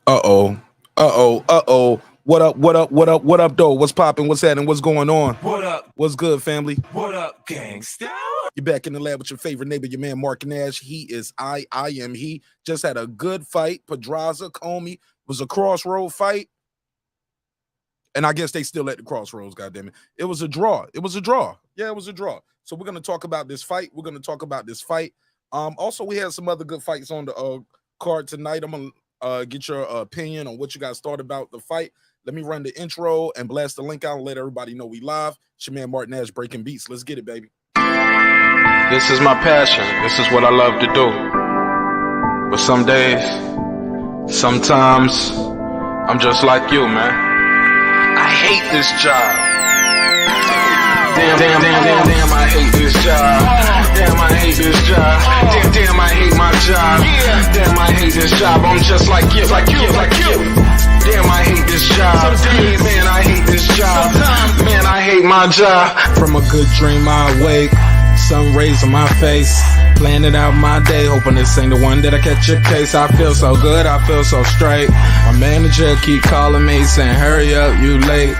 Uh-oh. Uh-oh. Uh-oh. What up? What up? What up? What up, though? What's popping? What's happening? What's going on? What up? What's good, family? What up, gangsta? You're back in the lab with your favorite neighbor, your man Mark Nash. He is I am he. Just had a good fight. Pedraza, Commey. Was a crossroad fight. And I guess they still at the crossroads, goddammit. It was a draw. It was a draw. Yeah, it was a draw. So we're going to talk about this fight. Also, we had some other good fights on the card tonight. I'm going to get your opinion on what you guys thought about the fight. Let me run the intro and blast the link out and let everybody know we live. It's your man Mark Nash breaking beats. Let's get it, baby. This is my passion. This is what I love to do. But some days, sometimes, I'm just like you, man. I hate this job. Damn, I hate this job. Damn, I hate this job. Damn, I hate my job. Damn, I hate this job. I'm just like you. Damn, I hate this job. Man, I hate this job. Man, I hate my job. From a good dream I wake, sun rays on my face, planning out my day, hoping this ain't the one that I catch a case. I feel so good, I feel so straight. My manager keep calling me saying, hurry up, you late.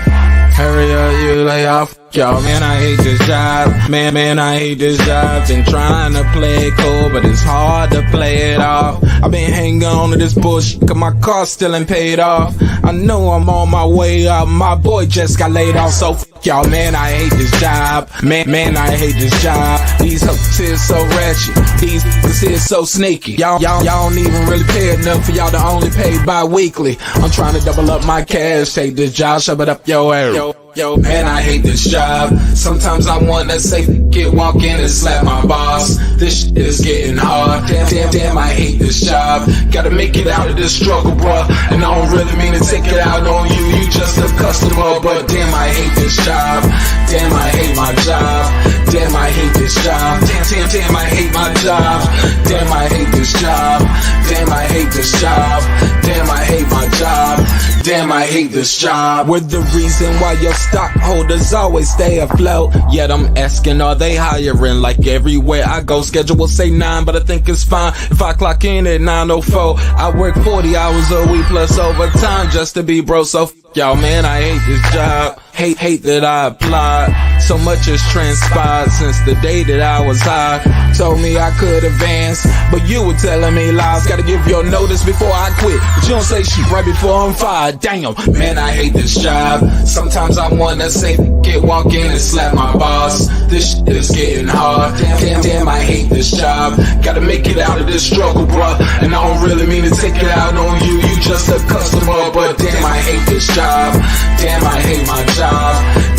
Hurry up, you lay off. Y'all, man, I hate this job. Man, I hate this job. Been trying to play it cool, but it's hard to play it off. I've been hanging on to this bullshit, cause my car still ain't paid off. I know I'm on my way up. My boy just got laid off, so y'all, man, I hate this job. Man, I hate this job. These hoes here so ratchet. These niggas here so sneaky. Y'all don't even really pay enough for y'all to only pay bi-weekly. I'm trying to double up my cash. Take this job, shove it up your ass. Yo, man, I hate this job. Sometimes I wanna say, walk in and slap my boss. This shit is getting hard. Damn, I hate this job. Gotta make it out of this struggle, bruh. And I don't really mean to take it out on you. You just a customer, but damn, I hate this job. Damn, I hate my job. Damn, I hate this job. Damn, I hate my job. Damn, I hate this job. Damn, I hate this job. Damn, I hate my job. Damn, I hate this job. We're the reason why your stockholders always stay afloat. Yet I'm asking, are they hiring? Like everywhere I go, schedule will say 9, but I think it's fine if I clock in at 9:04. I work 40 hours a week plus overtime just to be bro. So y'all, man, I hate this job. Hate that I applied. So much has transpired since the day that I was high. Told me I could advance, but you were telling me lies. Gotta give your notice before I quit, but you don't say shit right before I'm fired. Damn, man, I hate this job. Sometimes I wanna say, walk in and slap my boss. This shit is getting hard. Damn, I hate this job. Gotta make it out of this struggle, bruh. And I don't really mean to take it out on you. You just a customer, but damn, I hate this job. Damn, I hate my job.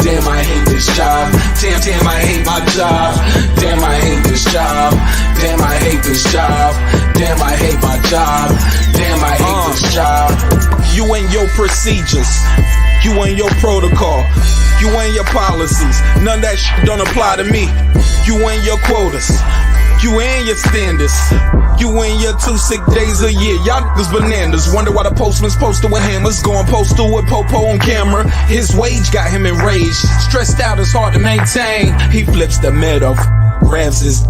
Damn, I hate this job. Damn, I hate my job. Damn, I hate this job. Damn, I hate this job. Damn, I hate my job. Damn, I hate this job. You and your procedures, you and your protocol, you and your policies, none of that shit don't apply to me. You and your quotas, you and your standards, you and your 2 sick days a year. Y'all niggas bananas. Wonder why the postman's posted with hammers, going postal with Popo on camera. His wage got him enraged, stressed out, it's hard to maintain. He flips the middle, grabs his.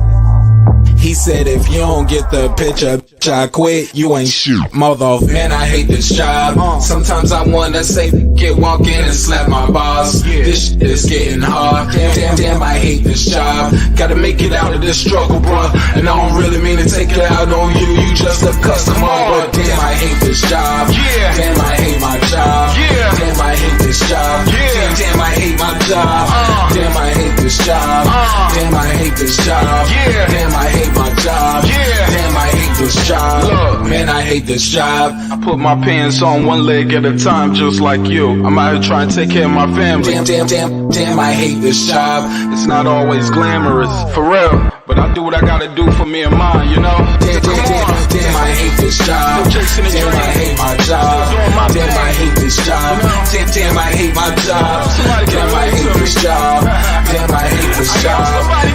He said, if you don't get the picture, I quit, you ain't shoot. Mother, man, I hate this job. Sometimes I wanna say, walk in and slap my boss. This shit is getting hard. Damn, I hate this job. Gotta make it out of this struggle, bruh. And I don't really mean to take it out on you. You just a customer, but damn, I hate this job. Damn, I hate my job. Damn, I hate this job. Damn, I hate my job. Damn, I hate this job. Damn, I hate this job. Damn, I hate my job. Damn, I hate this job. Look, man, I hate this job. I put my pants on one leg at a time just like you. I'm out here trying to take care of my family. Damn, I hate this job. It's not always glamorous, for real, but I do what I gotta do for me and mine, you know? Damn, I hate this job. Damn, I hate my job. Damn, I hate this job. Damn, I hate my job. Damn, I hate this job. Damn, I hate this job.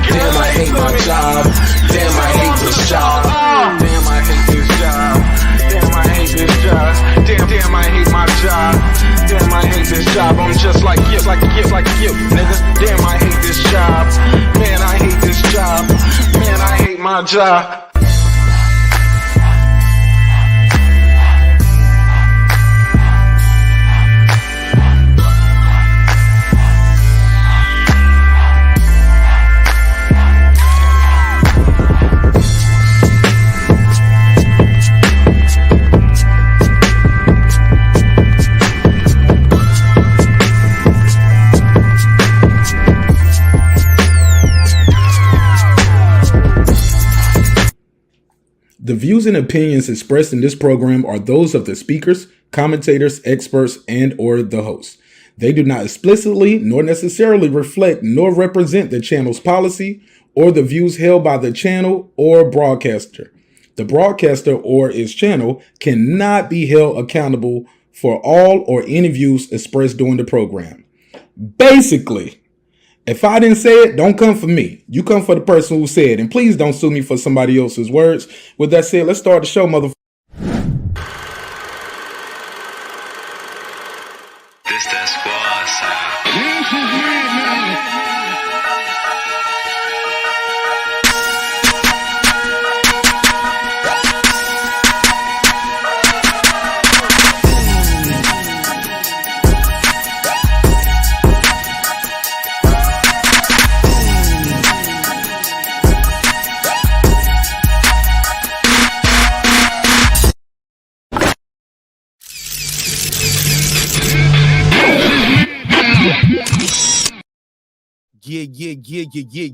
Damn, I hate my job. Damn, I hate this job. Damn, I hate this job. Damn, I hate this job. Damn, I hate my job. Damn, I hate this job. I'm just like you, nigga. Damn, I hate this job. Man, I hate this job. Man, I hate my job. views and opinions expressed in this program are those of the speakers, commentators, experts, and or the host. They do not explicitly nor necessarily reflect nor represent the channel's policy or the views held by the channel or broadcaster. The broadcaster or its channel cannot be held accountable for all or any views expressed during the program. Basically, if I didn't say it, don't come for me. You come for the person who said it. And please don't sue me for somebody else's words. With that said, let's start the show, motherfucker. This that squad sound.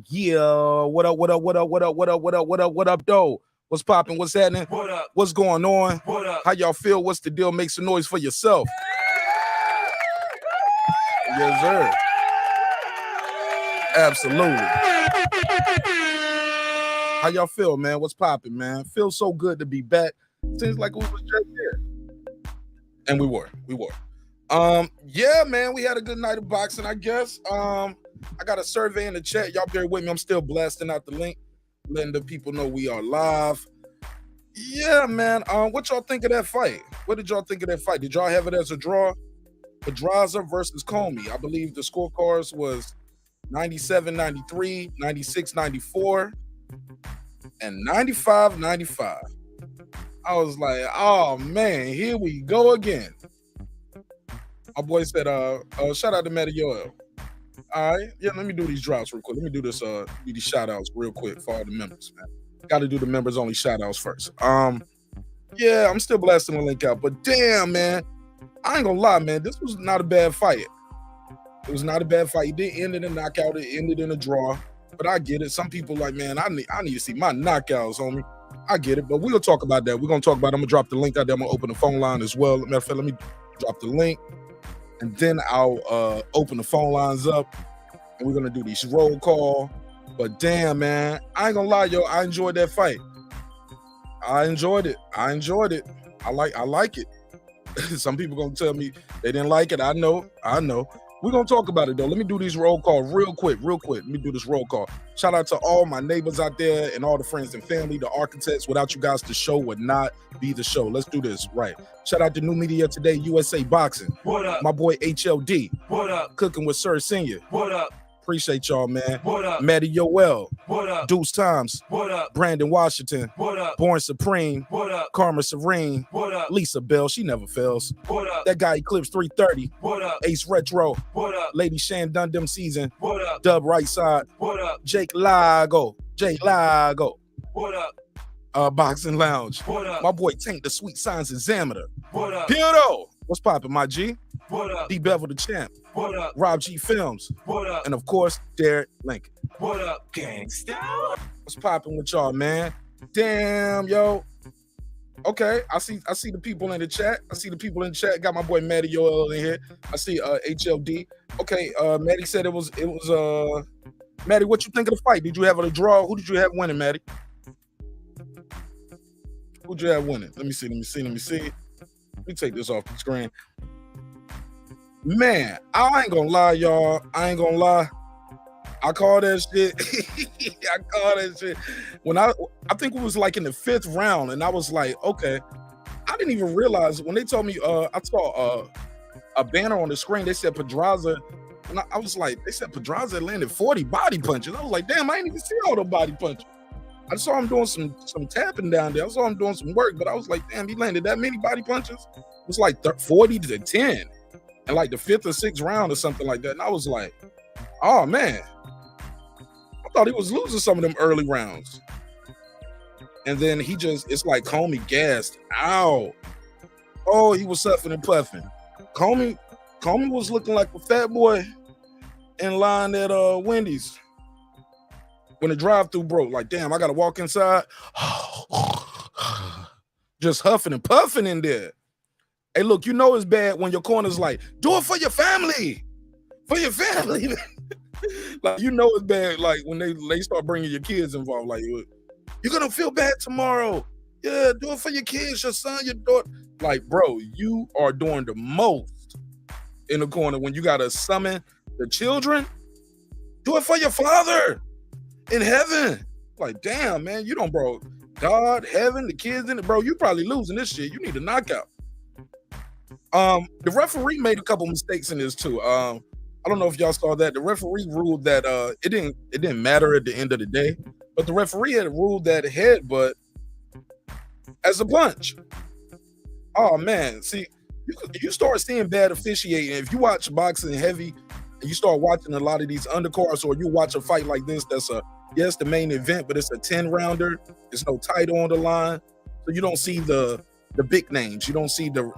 Yeah. What up, though? What's popping? What's happening? What up? What's going on? What up? How y'all feel? What's the deal? Make some noise for yourself. Yes, sir. Absolutely. How y'all feel, man? What's popping, man? Feels so good to be back. Seems like we was just here. And we were. Yeah, man, we had a good night of boxing, I guess. I got a survey in the chat. Y'all bear with me. I'm still blasting out the link, letting the people know we are live. Yeah, man. What y'all think of that fight? What did y'all think of that fight? Did y'all have it as a draw? Pedraza versus Commey. I believe the scorecards was 97-93, 96-94, and 95-95. I was like, oh man, here we go again. My boy said, shout out to Medio. All right, yeah, let me do these drops real quick. Let me do this, these shout outs real quick for all the members, man. Got to do the members only shout outs first. Yeah, I'm still blasting the link out, but damn, man, I ain't gonna lie, man, this was not a bad fight. It was not a bad fight. It didn't end in a knockout. It ended in a draw, but I get it. Some people like, man, I need to see my knockouts, homie. I get it, but we'll talk about that. We're gonna talk about it. I'm gonna drop the link out there. I'm gonna open the phone line as well. Matter of fact, let me drop the link. And then I'll open the phone lines up, and we're gonna do these roll call. But damn, man, I ain't gonna lie, yo, I enjoyed that fight. I enjoyed it. I like it. Some people gonna tell me they didn't like it. I know. We're gonna talk about it though. Let me do these roll call real quick. Let me do this roll call. Shout out to all my neighbors out there and all the friends and family, the architects. Without you guys, the show would not be the show. Let's do this right. Shout out to New Media Today, USA Boxing. What up? My boy HLD. What up? Cooking with Sir Senior. What up? Appreciate y'all, man. What up? Matty Yoel. What up? Deuce Times. What up? Brandon Washington. What up? Born Supreme. What up? Karma Serene. What up? Lisa Bell, she never fails. What up? That guy Eclipse 330. What up? Ace Retro. What up? Lady Shan Dundam Season. What up? Dub Right Side. What up? Jake Lago. What up? Boxing Lounge. What up? My boy Tank, the Sweet Science Examiner. What up? Pierdo. What's poppin', my G? What up? D Bevel the Champ. What up? Rob G Films. What up? And of course, Derek Lincoln. What up, gangsta? What's poppin' with y'all, man? Damn, yo. Okay, I see the people in the chat. Got my boy Matty Yoel in here. I see HLD. Okay, Matty said it was Matty, what you think of the fight? Did you have a draw? Who did you have winning, Matty? Who'd you have winning? Let me see. Let me take this off the screen. Man, I ain't gonna lie, y'all. I call that shit. When I think it was like in the 5th round, and I was like, okay. I didn't even realize when they told me I saw a banner on the screen, they said Pedraza. And I was like, they said Pedraza landed 40 body punches. I was like, damn, I ain't even see all the body punches. I saw him doing some tapping down there. I saw him doing some work, but I was like, damn, he landed that many body punches? It was like 40 to 10. And like the 5th or 6th round or something like that. And I was like, oh man, I thought he was losing some of them early rounds. And then it's like Commey gassed out. Oh, he was huffing and puffing. Commey was looking like a fat boy in line at Wendy's when the drive-thru broke. Like, damn, I gotta walk inside. just huffing and puffing in there. Hey, look, you know it's bad when your corner's like, do it for your family. For your family. Like, you know it's bad, like, when they start bringing your kids involved. Like, you're going to feel bad tomorrow. Yeah, do it for your kids, your son, your daughter. Like, bro, you are doing the most in the corner when you got to summon the children. Do it for your father in heaven. Like, damn, man, you don't, bro. God, heaven, the kids in it, bro, you probably losing this shit. You need a knockout. The referee made a couple mistakes in this too. I don't know if y'all saw that. The referee ruled that it didn't matter at the end of the day, but the referee had ruled that headbutt as a punch. Oh man, see, you start seeing bad officiating. If you watch boxing heavy and you start watching a lot of these undercards, or you watch a fight like this, that's the main event, but it's a 10-rounder. There's no title on the line, so you don't see the big names. You don't see the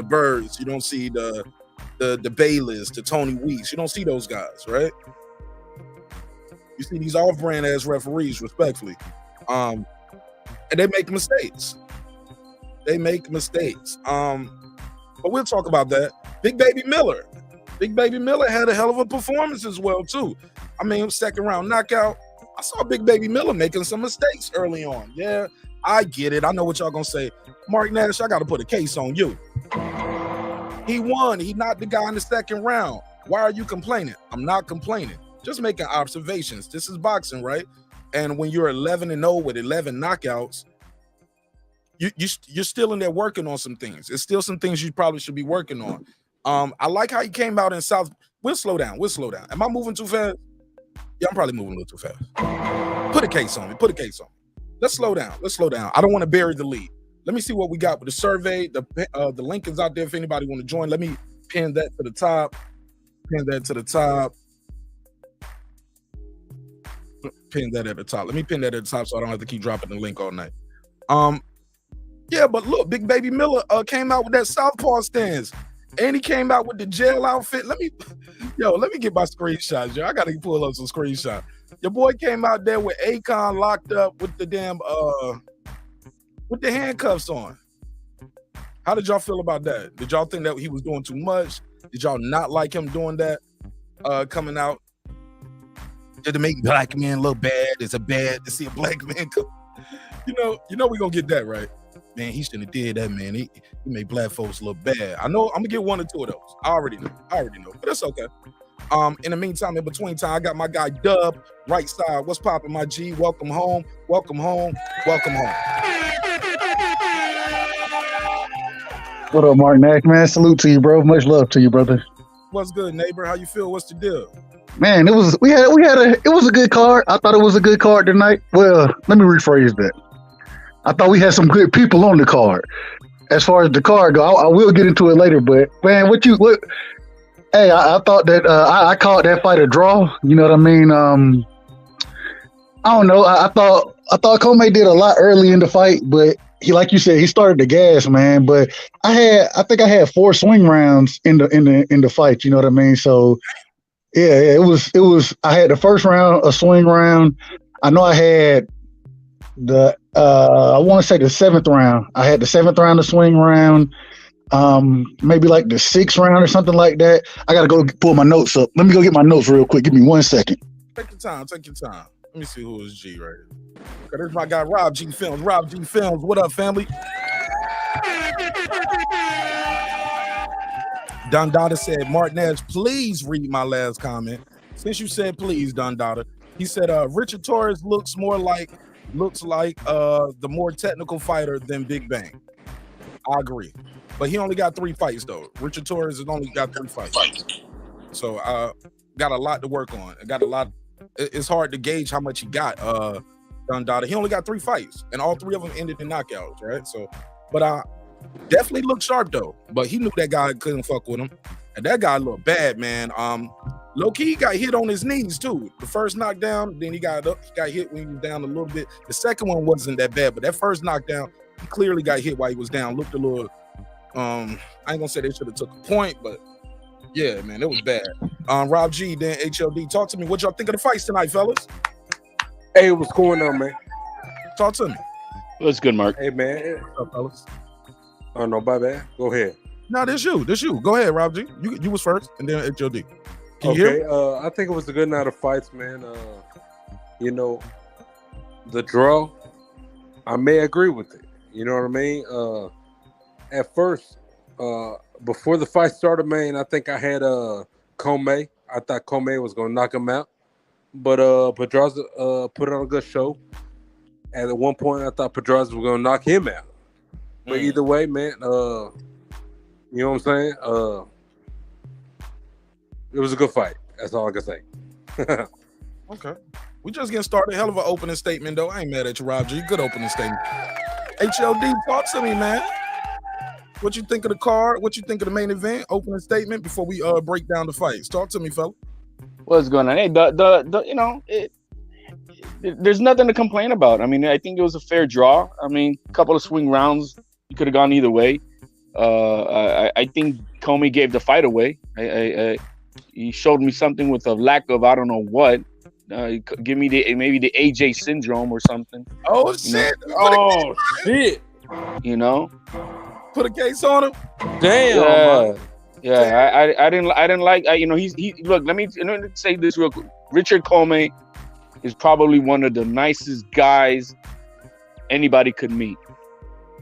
Birds. You don't see the Baileys, the Tony Weeks. You don't see those guys, right? You see these off-brand ass referees, respectfully, and they make mistakes. But we'll talk about that. Big Baby Miller had a hell of a performance as well too. I mean, second round knockout. I saw Big Baby Miller making some mistakes early on. Yeah, I get it. I know what y'all gonna say. Mark Nash, I got to put a case on you. He won. He knocked the guy in the second round. Why are you complaining? I'm not complaining. Just making observations. This is boxing, right? And when you're 11-0 with 11 knockouts, you're still in there working on some things. It's still some things you probably should be working on. I like how he came out in South. We'll slow down. Am I moving too fast? Yeah, I'm probably moving a little too fast. Put a case on me. Let's slow down. I don't want to bury the lead. Let me see what we got with the survey. The link is out there if anybody want to join. Let me pin that to the top. Pin that at the top. Let me pin that at the top so I don't have to keep dropping the link all night. Yeah, but look, Big Baby Miller came out with that southpaw stance, and he came out with the jail outfit. Let me get my screenshots, yo. I gotta pull up some screenshots. Your boy came out there with Akon locked up with the damn with the handcuffs on. How did y'all feel about that? Did y'all think that he was doing too much? Did y'all not like him doing that? Coming out to make black men look bad. It's a bad to see a black man come. You know we're gonna get that right. Man, he shouldn't have did that, man. He made black folks look bad. I know I'm gonna get one or two of those. I already know, but that's okay. In the meantime, in between time, I got my guy Dub, right side. What's poppin', my G? Welcome home. What up, Mark Nash, man? Salute to you, bro. Much love to you, brother. What's good, neighbor? How you feel? What's the deal? Man, it was a good card. I thought it was a good card tonight. Well, let me rephrase that. I thought we had some good people on the card. As far as the card go, I will get into it later. But man, hey, I thought that I called that fight a draw. You know what I mean? I don't know. I thought Commey did a lot early in the fight, but he, like you said, he started the gas, man. But I think I had 4 swing rounds in the fight. You know what I mean? So yeah, it was. I had the first round a swing round. I know I had I want to say the 7th round. I had the 7th round a swing round. Maybe like the 6th round or something like that. I gotta go pull my notes up. Let me go get my notes real quick. Give me 1 second. Take your time. Let me see who is G right here. Okay, there's my guy Rob G Films. What up, family? Don Dada said, Mark Nash, please read my last comment. Since you said please, Don Dada, he said Richard Torres looks like the more technical fighter than Big Bang. I agree. But he only got 3 fights though. Richard Torres has only got 3 fights. So got a lot to work on. It's hard to gauge how much he got. Don Dada. He only got 3 fights, and all 3 of them ended in knockouts, right? So, but definitely looked sharp though. But he knew that guy couldn't fuck with him, and that guy looked bad, man. Low key, he got hit on his knees too. The first knockdown, then he got hit when he was down a little bit. The second one wasn't that bad, but that first knockdown, he clearly got hit while he was down. Looked a little. I ain't gonna say they should have took a point, but yeah, man, it was bad. Rob G, then HLD, talk to me. What y'all think of the fights tonight, fellas? Hey, what's going on, man? Talk to me. What's good, Mark? Hey man. What's up, fellas? Oh no, my bad. Go ahead. No, this you. Go ahead, Rob G. You was first, and then HOD. Can you hear me? I think it was a good night of fights, man. The draw, I may agree with it. You know what I mean? At first, before the fight started, man, I think I had Commey. I thought Commey was gonna knock him out, but Pedraza put on a good show. And at one point, I thought Pedraza was gonna knock him out. But either way, man, you know what I'm saying? It was a good fight. That's all I can say. Okay. We just getting started. Hell of an opening statement, though. I ain't mad at you, Rob G. Good opening statement. HLD, talk to me, man. What you think of the card? What you think of the main event? Opening statement before we break down the fights. Talk to me, fella. What's going on? Hey, there's nothing to complain about. I mean, I think it was a fair draw. I mean, a couple of swing rounds. You could have gone either way. I think Commey gave the fight away. He showed me something with a lack of I don't know what. Give me maybe the AJ syndrome or something. Oh shit! Oh shit! You know, put a case on him. Damn. Yeah. I didn't like. He look. Let me say this real quick. Richard Commey is probably one of the nicest guys anybody could meet.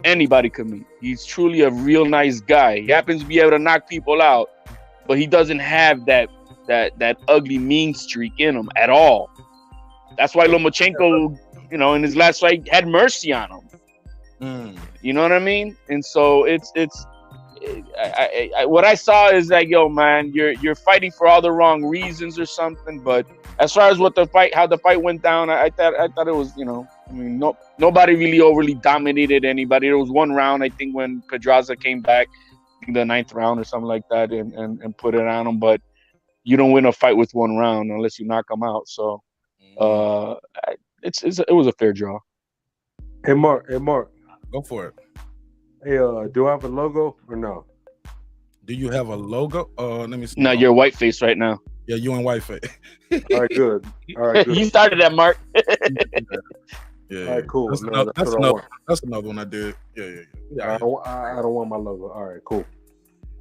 He's truly a real nice guy. He happens to be able to knock people out, but he doesn't have that ugly mean streak in him at all. That's why Lomachenko, in his last fight had mercy on him. You know what I mean? And so what I saw is like, yo, man, you're fighting for all the wrong reasons or something. But as far as how the fight went down, I thought it was, nobody really overly dominated anybody. There was one round, I think, when Pedraza came back, in the 9th round or something like that, and put it on him. But you don't win a fight with one round unless you knock them out. So it was a fair draw. Hey Mark, go for it. Hey, do I have a logo or no? Do you have a logo? Let me see. No, you're white face right now. Yeah, you in white face. All right, good. You started that, Mark. Yeah. All right, cool. That's another one I did. Yeah. I don't want my logo. All right, cool.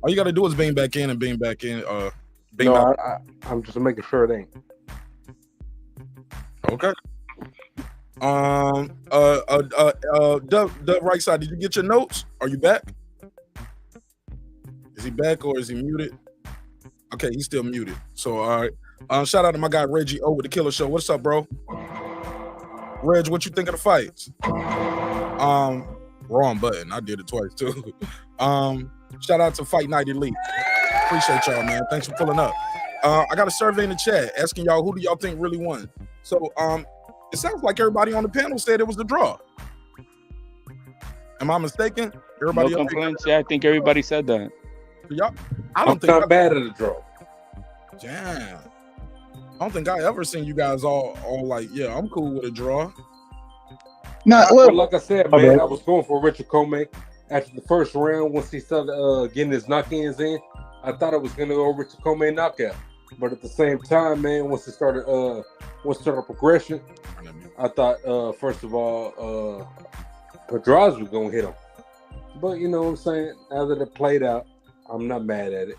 All you got to do is beam back in and beam back in. I'm just making sure it ain't. Okay. The right side. Did you get your notes? Are you back? Is he back or is he muted? Okay, he's still muted. So all right. Shout out to my guy Reggie O with the Killer Show. What's up, bro? Reg, what you think of the fights? Wrong button. I did it twice too. Shout out to Fight Night Elite. Appreciate y'all, man. Thanks for pulling up. I got a survey in the chat asking y'all who do y'all think really won. So it sounds like everybody on the panel said it was the draw. Am I mistaken? Everybody no complaints. Yeah, I think everybody said that. Y'all, I'm not bad at the draw. Damn. I don't think I ever seen you guys all like, yeah, I'm cool with a draw. Well, like I said, man, I was going for Richard Commey after the first round. Once he started getting his knock-ins in, I thought it was going to go Richard Commey knockout. But at the same time, man, once it started progression, I thought first of all, Pedraza was going to hit him. But you know what I'm saying? Now that it played out, I'm not mad at it.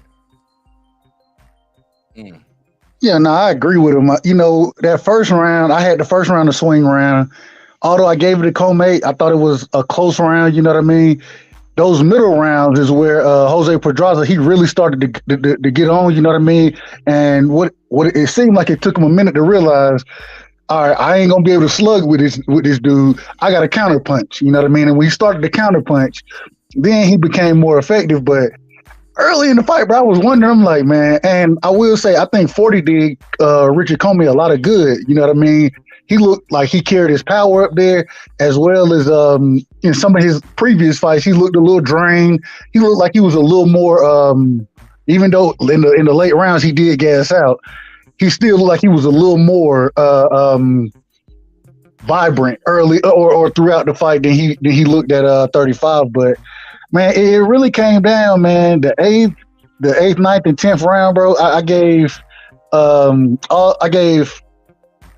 Yeah, no, I agree with him. That first round, I had the first round to swing round. Although I gave it to Commey, I thought it was a close round. You know what I mean? Those middle rounds is where Jose Pedraza, he really started to get on. You know what I mean? And what it seemed like it took him a minute to realize, all right, I ain't gonna be able to slug with this dude. I got a counter punch. You know what I mean? And when he started to counter punch, then he became more effective. But early in the fight, bro, I was wondering, I'm like, man, and I will say, I think 40 did Richard Commey a lot of good. You know what I mean? He looked like he carried his power up there, as well as in some of his previous fights, he looked a little drained. He looked like he was a little more, even though in the late rounds he did gas out, he still looked like he was a little more vibrant early or throughout the fight than he looked at 35. But man, it really came down, man. The 8th, 9th, and 10th round, bro. I gave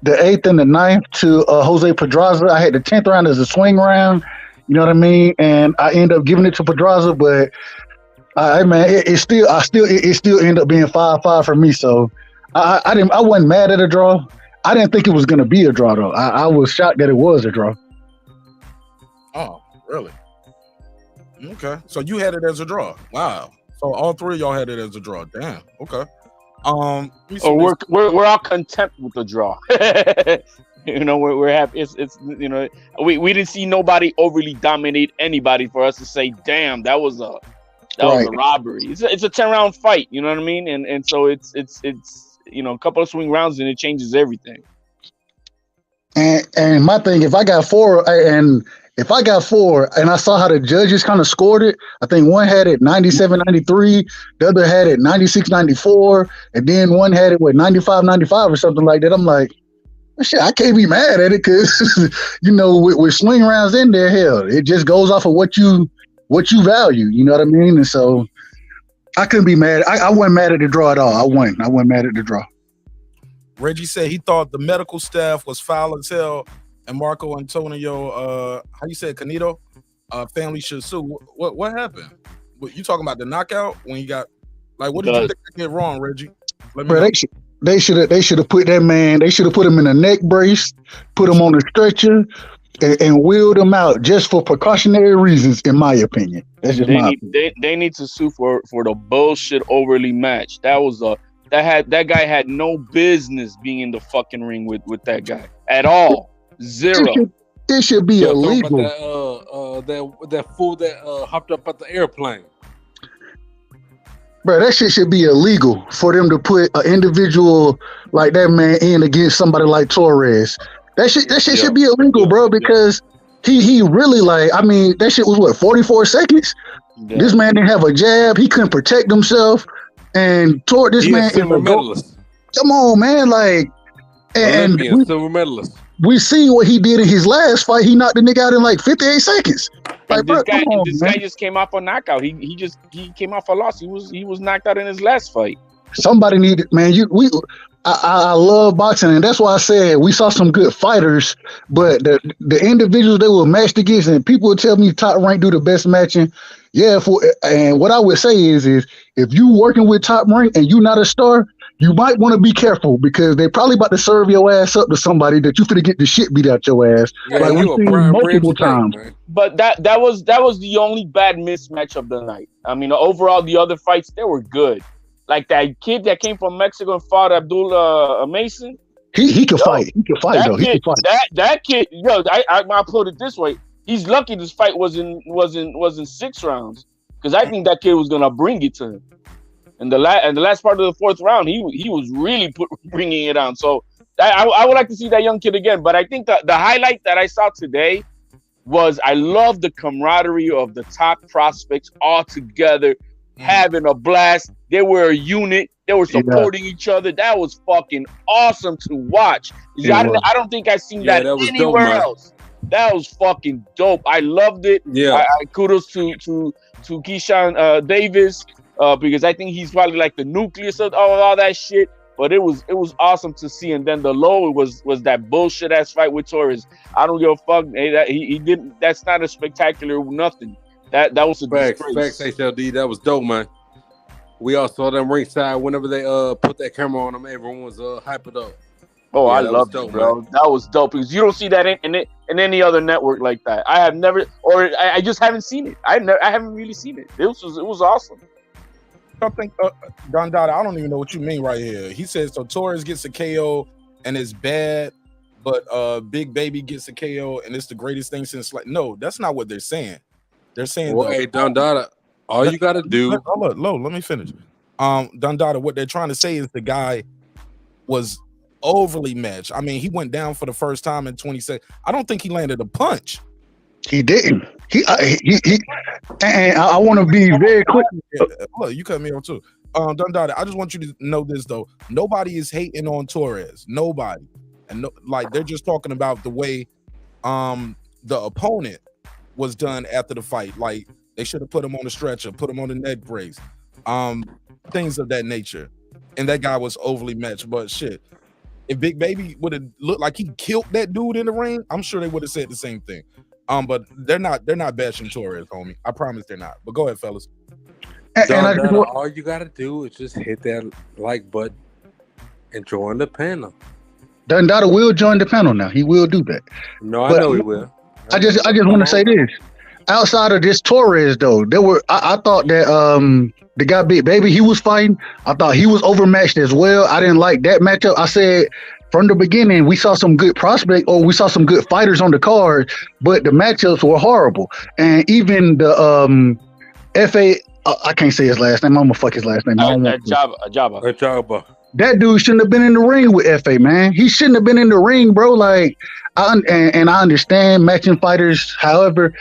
the 8th and the 9th to Jose Pedraza. I had the 10th round as a swing round. You know what I mean? And I end up giving it to Pedraza, but man, it still ended up being 5-5 for me. So I wasn't mad at a draw. I didn't think it was gonna be a draw though. I was shocked that it was a draw. Oh, really? Okay. So you had it as a draw. Wow. So all three of y'all had it as a draw. Damn. Okay. We're all content with the draw. You know, we're happy. It's you know, we didn't see nobody overly dominate anybody for us to say, damn, that was a robbery. It's a 10-round fight, you know what I mean? And so it's you know, a couple of swing rounds and it changes everything. And my thing, if I got four and I saw how the judges kind of scored it, I think one had it 97-93, the other had it 96-94, and then one had it with 95-95 or something like that. I'm like, shit, I can't be mad at it because, you know, with swing rounds in there, hell, it just goes off of what you value. You know what I mean? And so I couldn't be mad. I wasn't mad at the draw at all. I wasn't mad at the draw. Reggie said he thought the medical staff was foul as hell, and Marco Antonio, how you said, Canito, family should sue. What happened? You talking about the knockout when he got, like, what did you think they did wrong, Reggie? Bro, they should have put that man. They should have put him in a neck brace, put him on a stretcher, and wheeled him out just for precautionary reasons, in my opinion. That's just my opinion. They need to sue for the bullshit overly match. That guy had no business being in the fucking ring with that guy at all. Zero. It should be illegal. That fool that hopped up at the airplane. Bro, that shit should be illegal for them to put an individual like that man in against somebody like Torres. That shit should be illegal, bro, because he really, like, I mean, that shit was what, 44 seconds? Yeah. This man didn't have a jab. He couldn't protect himself. And toward this man, silver medalist. Come on, man, like, and silver medalist. We see what he did in his last fight. He knocked the nigga out in like 58 seconds. Like, this guy just came off a knockout. He came off a loss. He was knocked out in his last fight. Somebody needed, man. I love boxing, and that's why I said we saw some good fighters, but the individuals they were matched against, and people would tell me Top Rank do the best matching. Yeah, and what I would say is if you working with Top Rank and you not a star, you might want to be careful because they probably about to serve your ass up to somebody that you finna get the shit beat out your ass. Yeah, like we've seen multiple times. But that was the only bad mismatch of the night. I mean, overall, the other fights, they were good. Like that kid that came from Mexico and fought Abdullah Mason. He can fight. He can fight though. He can fight. That kid, I put it this way. He's lucky this fight was in 6 rounds because I think that kid was gonna bring it to him. And the last part of the 4th round, he was really bringing it on. So I would like to see that young kid again. But I think the highlight that I saw today was I love the camaraderie of the top prospects all together, having a blast. They were a unit. They were supporting each other. That was fucking awesome to watch. I don't think I've seen that anywhere else. That was fucking dope. I loved it. Yeah. Kudos to Keyshawn Davis because I think he's probably like the nucleus of all that shit. But it was awesome to see. And then the low was that bullshit ass fight with Torres. I don't give a fuck. He didn't. That's not a spectacular nothing. That was a disgrace. Facts, HLD. That was dope, man. We all saw them ringside whenever they put that camera on them. Everyone was hyped up. Oh, yeah, I loved it, bro. Man. That was dope because you don't see that in any other network like that. I have never, or I just haven't seen it. I haven't really seen it. It was awesome. I think Don Dada, I don't even know what you mean right here. He says so Torres gets a KO and it's bad, but Big Baby gets a KO and it's the greatest thing since no, that's not what they're saying. They're saying, well, hey, Don Dada, all you gotta do. Let me finish. Don Dada, what they're trying to say is the guy was overly matched. I mean, he went down for the first time in 20 seconds. I don't think he landed a punch. He didn't. And I want to be very quick. Look, you cut me off too. Don Dada, I just want you to know this though. Nobody is hating on Torres. Nobody. And they're just talking about the way the opponent was done after the fight. Like they should have put him on the stretcher, put him on the neck brace, things of that nature. And that guy was overly matched. But shit, if Big Baby would have looked like he killed that dude in the ring, I'm sure they would have said the same thing. But they're not bashing Torres, homie. I promise they're not. But go ahead, fellas. All you gotta do is just hit that like button and join the panel. Dundada will join the panel now. He will do that. No, I know he will. I just want to say this. Outside of this Torres, though, I thought that the guy Big Baby he was fighting, I thought he was overmatched as well. I didn't like that matchup. I said from the beginning we saw some good prospect or we saw some good fighters on the card, but the matchups were horrible. And even the FA, I can't say his last name. I'm gonna fuck his last name. Ajaba. That dude shouldn't have been in the ring with FA, man. He shouldn't have been in the ring, bro. Like, I understand matching fighters, however,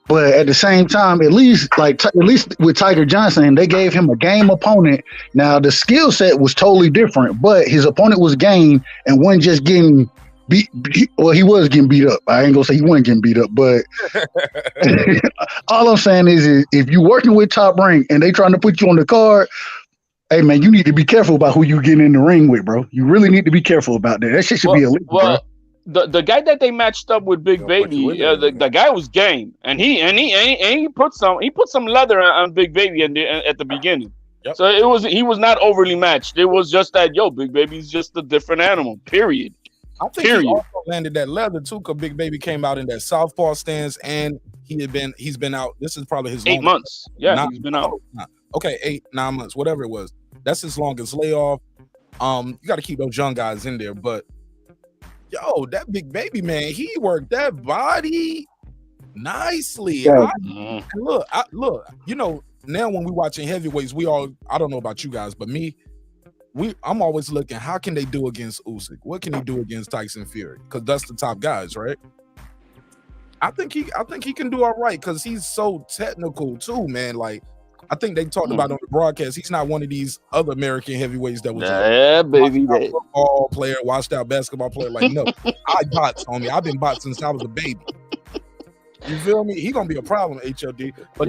but at the same time, at least with Tiger Johnson, they gave him a game opponent. Now the skill set was totally different, but his opponent was game and wasn't just getting beat. Well, he was getting beat up. I ain't gonna say he wasn't getting beat up, but all I'm saying is if you're working with Top Rank and they trying to put you on the card. Hey, man, you need to be careful about who you getting in the ring with, bro. You really need to be careful about that. That shit should be illegal, bro. The guy that they matched up with Big Baby, the guy was game, and he put some leather on Big Baby at the beginning. Yep. So he was not overly matched. It was just that Big Baby's just a different animal. Period. I think he also landed that leather too, because Big Baby came out in that southpaw stance, and he's been out. This is probably his 8 months. Yeah, he's been out. Okay, 8-9 months, whatever it was. That's his longest layoff. You got to keep those young guys in there. But that Big Baby, man, he worked that body nicely. Yeah. Look, now when we watching heavyweights, I don't know about you guys, but me, I'm always looking, how can they do against Usyk? What can he do against Tyson Fury? Because that's the top guys, right? I think he can do all right because he's so technical too, man. Like, I think they talked about on the broadcast. He's not one of these other American heavyweights that was baby, football player, washed out basketball player. Like, no, I box, homie. I've been boxing since I was a baby. You feel me? He gonna be a problem, HLD. But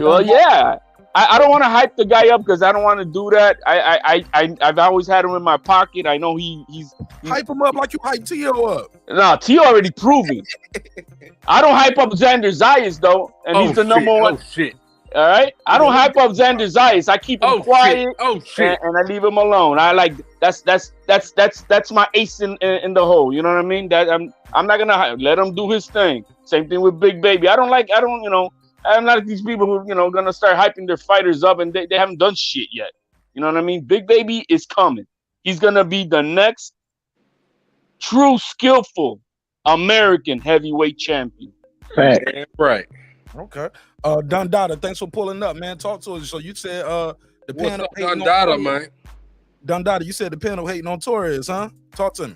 I don't want to hype the guy up because I don't want to do that. I've always had him in my pocket. I know he's hype him up like you hype Tio up. No, Tio already proven. I don't hype up Xander Zayas though, and he's the number one. Oh shit. All right, I don't hype up Xander Zayas. I keep him quiet. And I leave him alone. I like that's my ace in the hole. You know what I mean? That I'm not gonna let him do his thing. Same thing with Big Baby. I'm not these people who gonna start hyping their fighters up and they haven't done shit yet. You know what I mean? Big Baby is coming. He's gonna be the next true skillful American heavyweight champion. Right. Okay. Dundada, thanks for pulling up, man. Talk to us. So you said the panel hating Dundada, on man. Dundada, you said the panel hating on Torres, huh? Talk to me.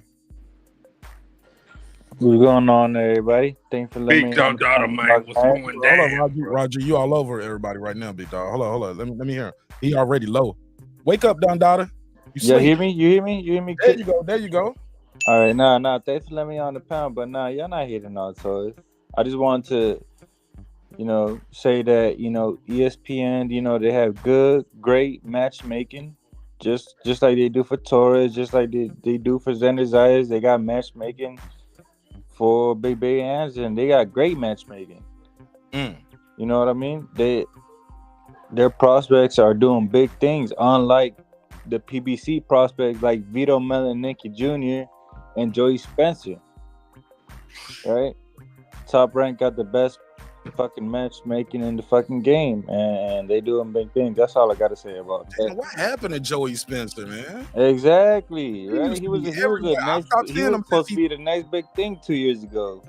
What's going on, everybody? Thanks for letting me. Big Dundada, man. What's going down? Hold on, Roger, you all over everybody right now, big dog. Hold on. Let me hear him. He already low. Wake up, Dundada. You hear me? You hear me? There you go. All right, nah. Thanks for letting me on the panel, but y'all not hating on Torres. I just want to say that, ESPN, they have great matchmaking, just like they do for Torres, just like they do for Xander Zayas. They got matchmaking for Big Baby and they got great matchmaking. You know what I mean? Their prospects are doing big things, unlike the PBC prospects like Vito Melanicki Jr. and Joey Spencer. Right? Top Rank got the best fucking matchmaking in the fucking game, and they doing big things. That's all I gotta say about that. Man, what happened to Joey Spencer, man? Exactly, right? He was supposed to be the next big thing 2 years ago.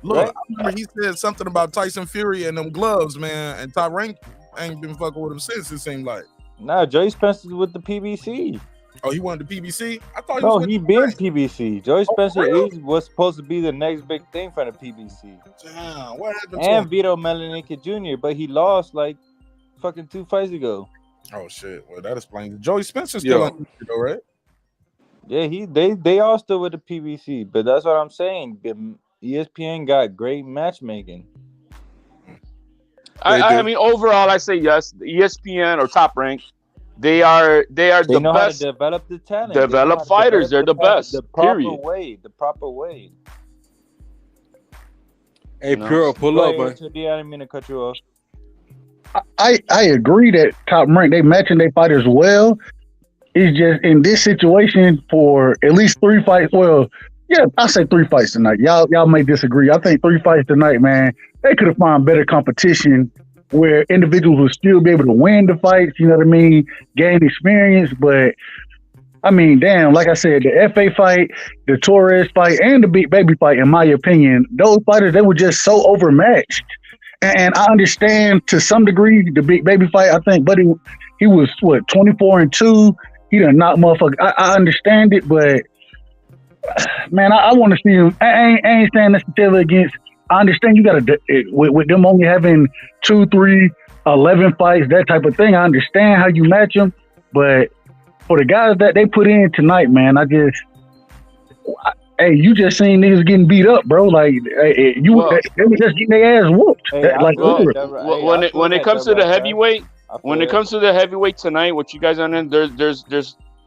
Look, right? I remember he said something about Tyson Fury and them gloves, man, and Top Rank ain't been fucking with him since, it seemed like. Nah, Joey Spencer's with the PBC. Oh, he wanted the PBC? I thought he been PBC. Joey Spencer was supposed to be the next big thing for the PBC. Damn, what happened to him? Vito Melanicki Jr., but he lost like fucking 2 fights ago. Oh shit! Well, that explains it. Joey Spencer's still on, though, right? Yeah, they all still with the PBC, but that's what I'm saying. ESPN got great matchmaking. I mean, overall, I say yes. The ESPN or Top Rank They are They the know best. how to develop the talent. Develop fighters. They're the best. The proper Period. way. The proper way. Hey, No. Pure, pull Go up, ahead, man. HOD, I didn't mean to cut you off. I agree that Top Rank, they matching their fighters well. It's just in this situation for at least 3 fights. Well, yeah, I say 3 fights tonight. Y'all may disagree. I think 3 fights tonight, man. They could have found better competition where individuals would still be able to win the fights. You know what I mean? Gain experience, but I mean, damn. Like I said, the FA fight, the Torres fight, and the Big Baby fight. In my opinion, those fighters they were just so overmatched. And I understand to some degree the Big Baby fight. I think, but he was what 24-2. He done knock motherfucker. I understand it, but man, I want to see him. I ain't saying necessarily against. I understand you got to with them only having 2, 3, 11 fights, that type of thing. I understand how you match them, but for the guys that they put in tonight, man, hey, you just seen niggas getting beat up, bro. Like they were just getting their ass whooped. When it comes to the heavyweight, tonight, what you guys are in, there's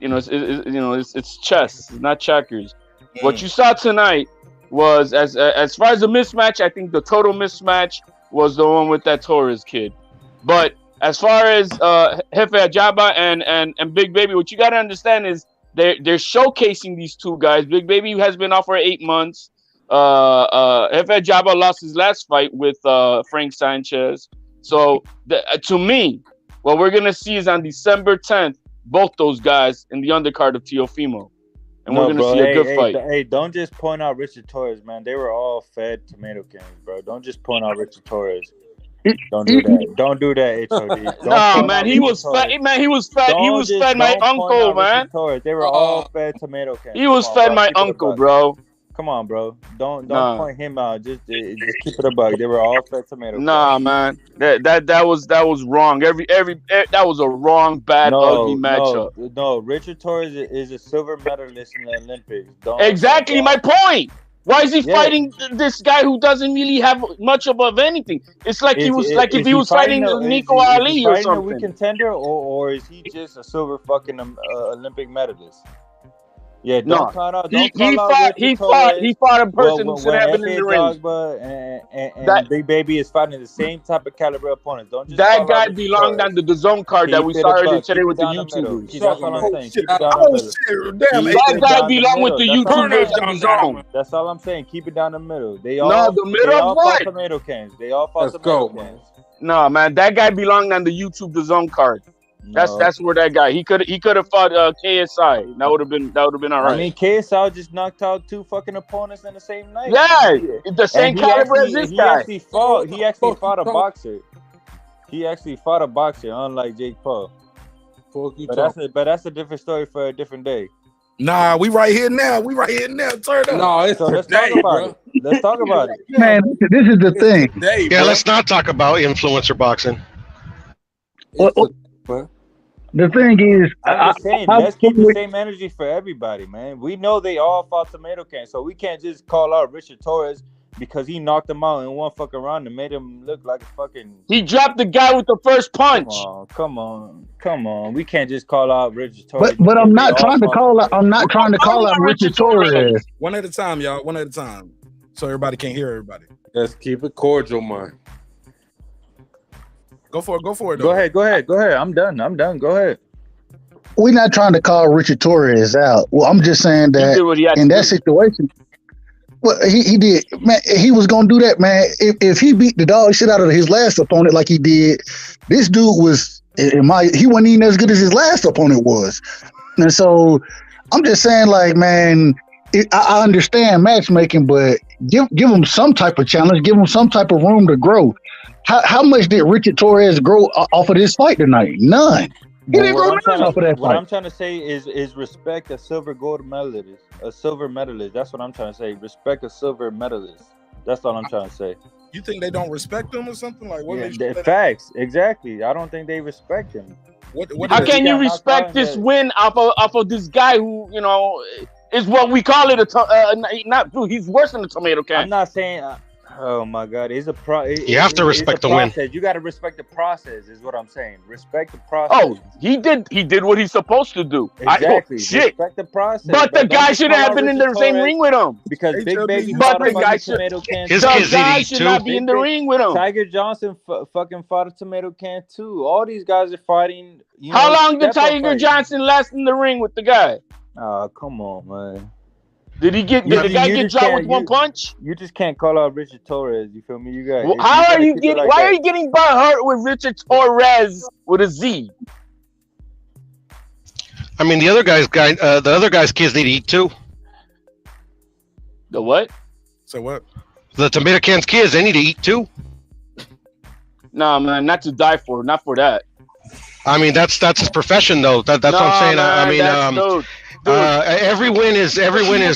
it's chess, it's not checkers. What you saw tonight was as far as the mismatch, I think the total mismatch was the one with that Torres kid. But as far as Jefe Ajaba and Big Baby, what you got to understand is they're showcasing these two guys. Big Baby has been off for 8 months. Jefe Ajaba lost his last fight with Frank Sanchez. So to me, what we're gonna see is on December 10th, both those guys in the undercard of Teofimo. And we're going to see a good fight. Hey, don't just point out Richard Torres, man. They were all fed tomato cans, bro. Don't just point out Richard Torres. Don't do that. Don't do that, HOD. Nah, man, he was fed. Man, he was fed. He was fed my uncle, man. They were all fed tomato cans. He was fed my uncle, bro. Come on, bro. Don't point him out. Just keep it a bug. They were all fed tomato. Nah, man. That was wrong. Every that was a wrong, bad, ugly matchup. No, Richard Torres is a silver medalist in the Olympics. Exactly my point. Why is he fighting this guy who doesn't really have much of anything? It's like if he was fighting Nico Ali or something. A weak contender, or is he just a silver fucking Olympic medalist? Yeah, he fought a person who should have been in the ring. And Big Baby is fighting the same type of caliber opponents. Don't just that guy belonged on the zone card that we saw earlier today with the YouTubers. That's all I'm saying. That guy belonged with the YouTubers. That's all I'm saying. Keep it down the middle. They all fought tomato cans. They all fought tomato cans. No, man, that guy belonged on the YouTube the zone card. No. That's where that guy. He could have fought KSI. That would have been all right. I mean, KSI just knocked out 2 fucking opponents in the same night. Yeah, the same caliber as this guy. He actually fought a boxer. He actually fought a boxer, unlike Jake Paul. But that's a different story for a different day. Nah, we right here now. Turn up. No, it's let's talk about it. Let's talk about it. Man, this is the thing. Yeah, let's not talk about influencer boxing. The thing is, I'm just saying, let's keep the same energy for everybody, man. We know they all fought tomato cans, so we can't just call out Richard Torres because he knocked him out in one fucking round and made him look like a fucking. He dropped the guy with the first punch. Come on. We can't just call out Richard Torres. But I'm not trying to call out. I'm not trying to call out Richard Torres. One at a time, y'all. One at a time, so everybody can't hear everybody. Let's keep it cordial, man. Go for it. Though. Go ahead. I'm done. Go ahead. We're not trying to call Richard Torres out. Well, I'm just saying that in that situation, well, he did. Man, he was gonna do that, man. If he beat the dog shit out of his last opponent like he did, this dude was he wasn't even as good as his last opponent was. And so I'm just saying, like, man, I understand matchmaking, but give him some type of challenge. Give him some type of room to grow. How much did Richard Torres grow off of this fight tonight? None. He didn't grow none off of that fight. What I'm trying to say is respect a silver gold medalist. A silver medalist. That's what I'm trying to say. Respect a silver medalist. That's all I'm trying to say. You think they don't respect him or something? Like what? Yeah, facts. Exactly. I don't think they respect him. How can you respect this win off of this guy who, you know, is what we call it he's worse than a tomato can. I'm not saying Oh my God, it's a You have to respect the win. You got to respect the process, is what I'm saying. Respect the process. Oh, he did what he's supposed to do. Exactly. Shit. Respect the process. But the guy shouldn't have been in the same ring with him. Because Big Baby but fought the a guy fucking tomato can. His the kids guy eat should too. not be in the ring with him. Tiger Johnson fucking fought a tomato can too. All these guys are fighting. How long did Tiger Johnson last in the ring with the guy? Oh, come on, man. Did the guy get dropped with one punch? You just can't call out Richard Torres. You feel me? You got. Well, why are you getting hurt with Richard Torres with a Z? I mean, the other guy's kids need to eat too. The what? So what? The tomato can's kids, they need to eat too. Nah, man, not to die for, not for that. I mean, that's his profession, though. That's what I'm saying. Man, every win is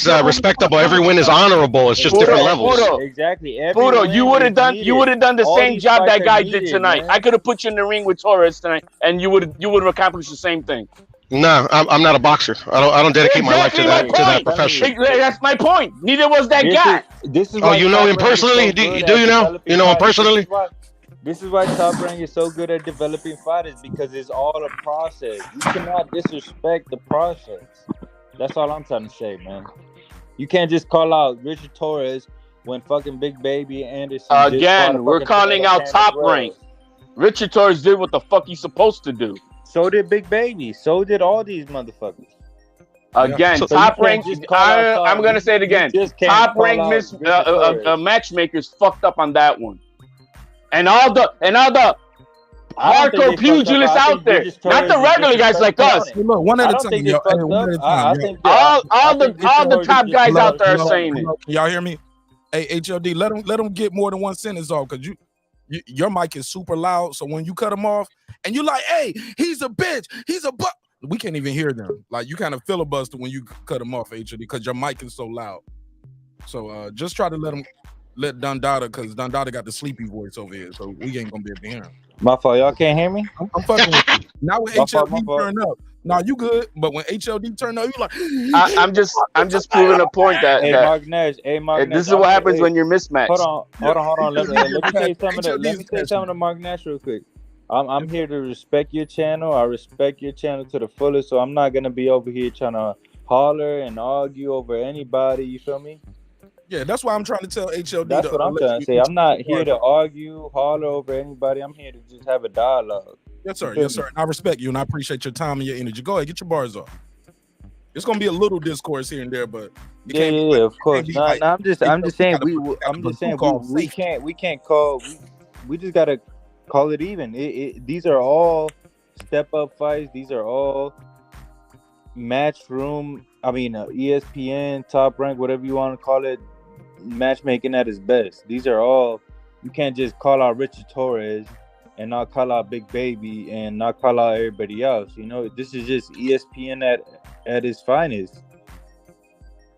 respectable. Every win is honorable. It's just different levels. Exactly. Pudo, you would have done the same job that guy did tonight. Man. I could have put you in the ring with Torres tonight, and you would have accomplished the same thing. No, I'm not a boxer. I don't dedicate my life to that profession. That's my point. Neither was that guy. This is why you know him personally? Do you know? You know him personally? This is why Top Rank is so good at developing fighters, because it's all a process. You cannot disrespect the process. That's all I'm trying to say, man. You can't just call out Richard Torres when fucking Big Baby Anderson. Again, we're calling out Top Rank. Richard Torres did what the fuck he's supposed to do. So did Big Baby. So did all these motherfuckers. Again, so Top Rank. I'm gonna say it again. Top Rank matchmakers fucked up on that one. And all the hardcore pugilists out there, not the regular guys like us. Look, one at a time. All the top guys out there are saying it. Y'all hear me? Hey, HLD, let them get more than one sentence off, because your mic is super loud. So when you cut them off, and you like, hey, he's a bitch, he's a butt. We can't even hear them. Like, you kind of filibuster when you cut them off, HLD, because your mic is so loud. So just try to let Dundada, because Dundada got the sleepy voice over here, so we ain't gonna be able to hear him. My fault, y'all can't hear me? I'm fucking with you. Now when HLD turn up, you good, but when HLD turn up, you like I'm just proving a point that Mark Nash, this is what happens when you're mismatched. Hold on. Let me say something to Mark Nash real quick. I'm here to respect your channel. I respect your channel to the fullest, so I'm not gonna be over here trying to holler and argue over anybody. You feel me? Yeah, that's why I'm trying to tell HLD. That's what I'm trying to say. I'm not here to argue, holler over anybody. I'm here to just have a dialogue. Yes, sir. Yes, sir. And I respect you, and I appreciate your time and your energy. Go ahead, get your bars off. It's gonna be a little discourse here and there, but yeah, of course. I'm just saying we can't call. We just gotta call it even. These are all step up fights. These are all matchroom. I mean, ESPN, Top Rank, whatever you want to call it. Matchmaking at its best. These are all. You can't just call out Richard Torres and not call out Big Baby and not call out everybody else. You know, this is just ESPN at its finest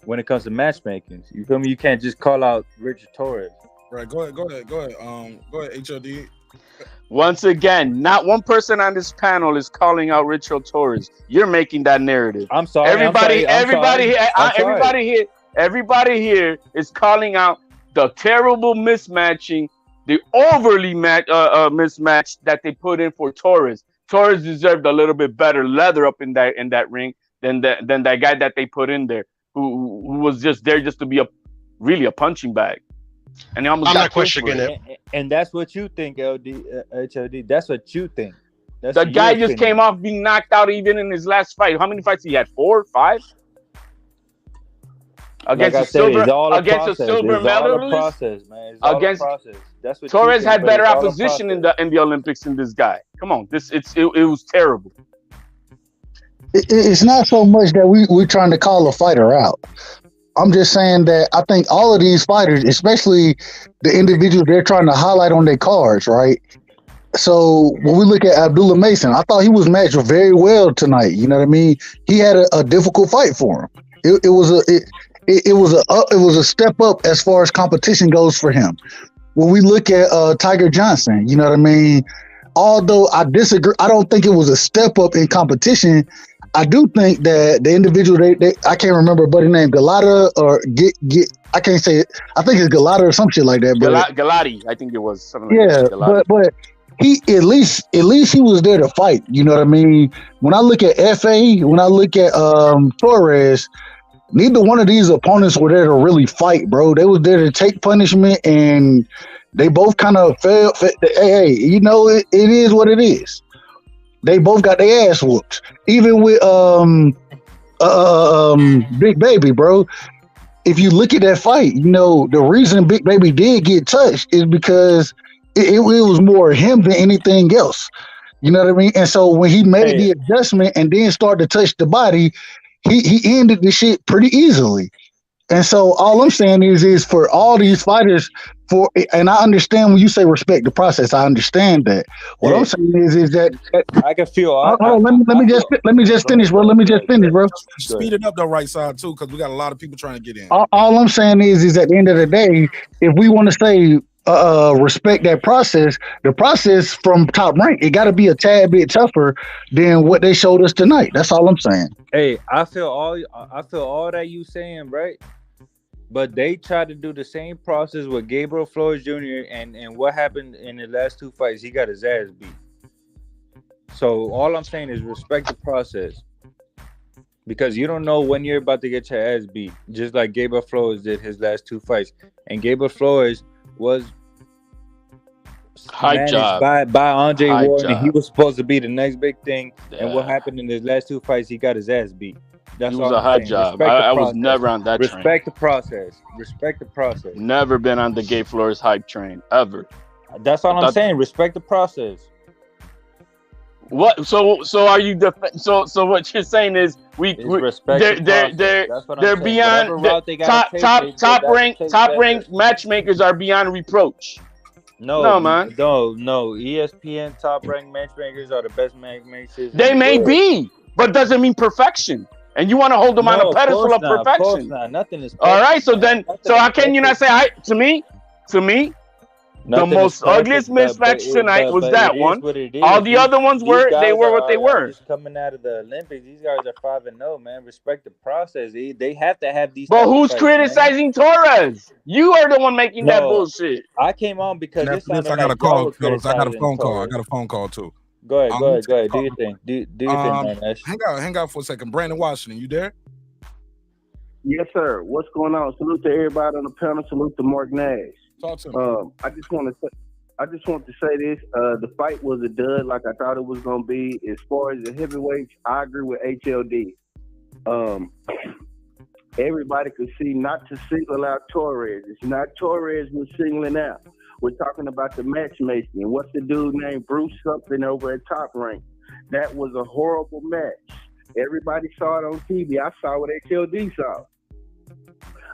when it comes to matchmaking. You feel me? You can't just call out Richard Torres. Right. Go ahead. Go ahead, HOD. Once again, not one person on this panel is calling out Richard Torres. You're making that narrative. I'm sorry. Everybody here is calling out the terrible mismatching, the overly mismatch that they put in for Torres. Torres deserved a little bit better leather up in that ring than that guy that they put in there, who was just there just to be a punching bag. And I'm not questioning it. And that's what you think, HLD. That's what you think. The guy just came off being knocked out even in his last fight. How many fights he had? 4, 5? Against a silver medalist. Against that's what Torres had better opposition in the Olympics than this guy. Come on, it was terrible. It's not so much that we're trying to call a fighter out. I'm just saying that I think all of these fighters, especially the individuals they're trying to highlight on their cards, right? So when we look at Abdullah Mason, I thought he was matched very well tonight. You know what I mean? He had a difficult fight for him. It was a step up as far as competition goes for him. When we look at Tiger Johnson, you know what I mean? Although I disagree, I don't think it was a step up in competition. I do think that the individual I can't remember buddy name, Galata or I can't say it. I think it's Galati or some shit like that. But Galati, I think it was something like yeah, that. Galati. but he at least he was there to fight. You know what I mean? When I look at FA, when I look at Torres, neither one of these opponents were there to really fight, bro. They was there to take punishment, and they both kind of fell. Hey, you know it is what it is. They both got their ass whooped. Even with Big Baby, bro. If you look at that fight, you know the reason Big Baby did get touched is because it was more him than anything else. You know what I mean? And so when he made the adjustment and then started to touch the body, he ended the shit pretty easily. And so all I'm saying is for all these fighters, and I understand when you say respect the process, I understand that. What I'm saying is that I can feel. Let me just finish, bro. Let me just finish, bro. Speed it up the right side too, because we got a lot of people trying to get in. All I'm saying is at the end of the day, if we want to say respect that process, the process from Top Rank, it got to be a tad bit tougher than what they showed us tonight. That's all I'm saying. Hey, I feel all that you saying, right? But they tried to do the same process with Gabriel Flores Jr. and what happened in the last two fights, he got his ass beat. So all I'm saying is respect the process. Because you don't know when you're about to get your ass beat. Just like Gabriel Flores did his last two fights. And Gabriel Flores was managed by Andre Ward, and he was supposed to be the next big thing. Yeah. And what happened in his last two fights, he got his ass beat. That's it was a hype job. I was never on that train. Respect the process. Respect the process. Never been on the Gabe Flores hype train ever. That's all I'm saying. Respect the process. What? So are you? So what you're saying is they're beyond top ranked matchmakers are beyond reproach. No, man. No. ESPN top ranked matchmakers are the best matchmakers. They may be, but doesn't mean perfection. And you want to hold them on a pedestal of perfection. Of course not. Nothing is perfect. All right, so how can you not say to me? The most ugliest mismatch tonight was that one. All the other ones were what they were. Coming out of the Olympics, these guys are 5-0, man. Respect the process. They have to have these. But who's criticizing Torres? You are the one making that bullshit. I came on because I got a call, fellas. I got a phone call. I got a phone call too. Go ahead. Do your thing. Do your thing, man. Hang out for a second. Brandon Washington, you there? Yes, sir. What's going on? Salute to everybody on the panel. Salute to Mark Nash. Talk to me. I just want to say this. The fight was a dud, like I thought it was gonna be. As far as the heavyweights, I agree with HLD. Everybody could see not to single out Torres. It's not Torres we're singling out. We're talking about the matchmaking. What's the dude named Bruce something over at Top Rank? That was a horrible match. Everybody saw it on TV. I saw what HLD saw.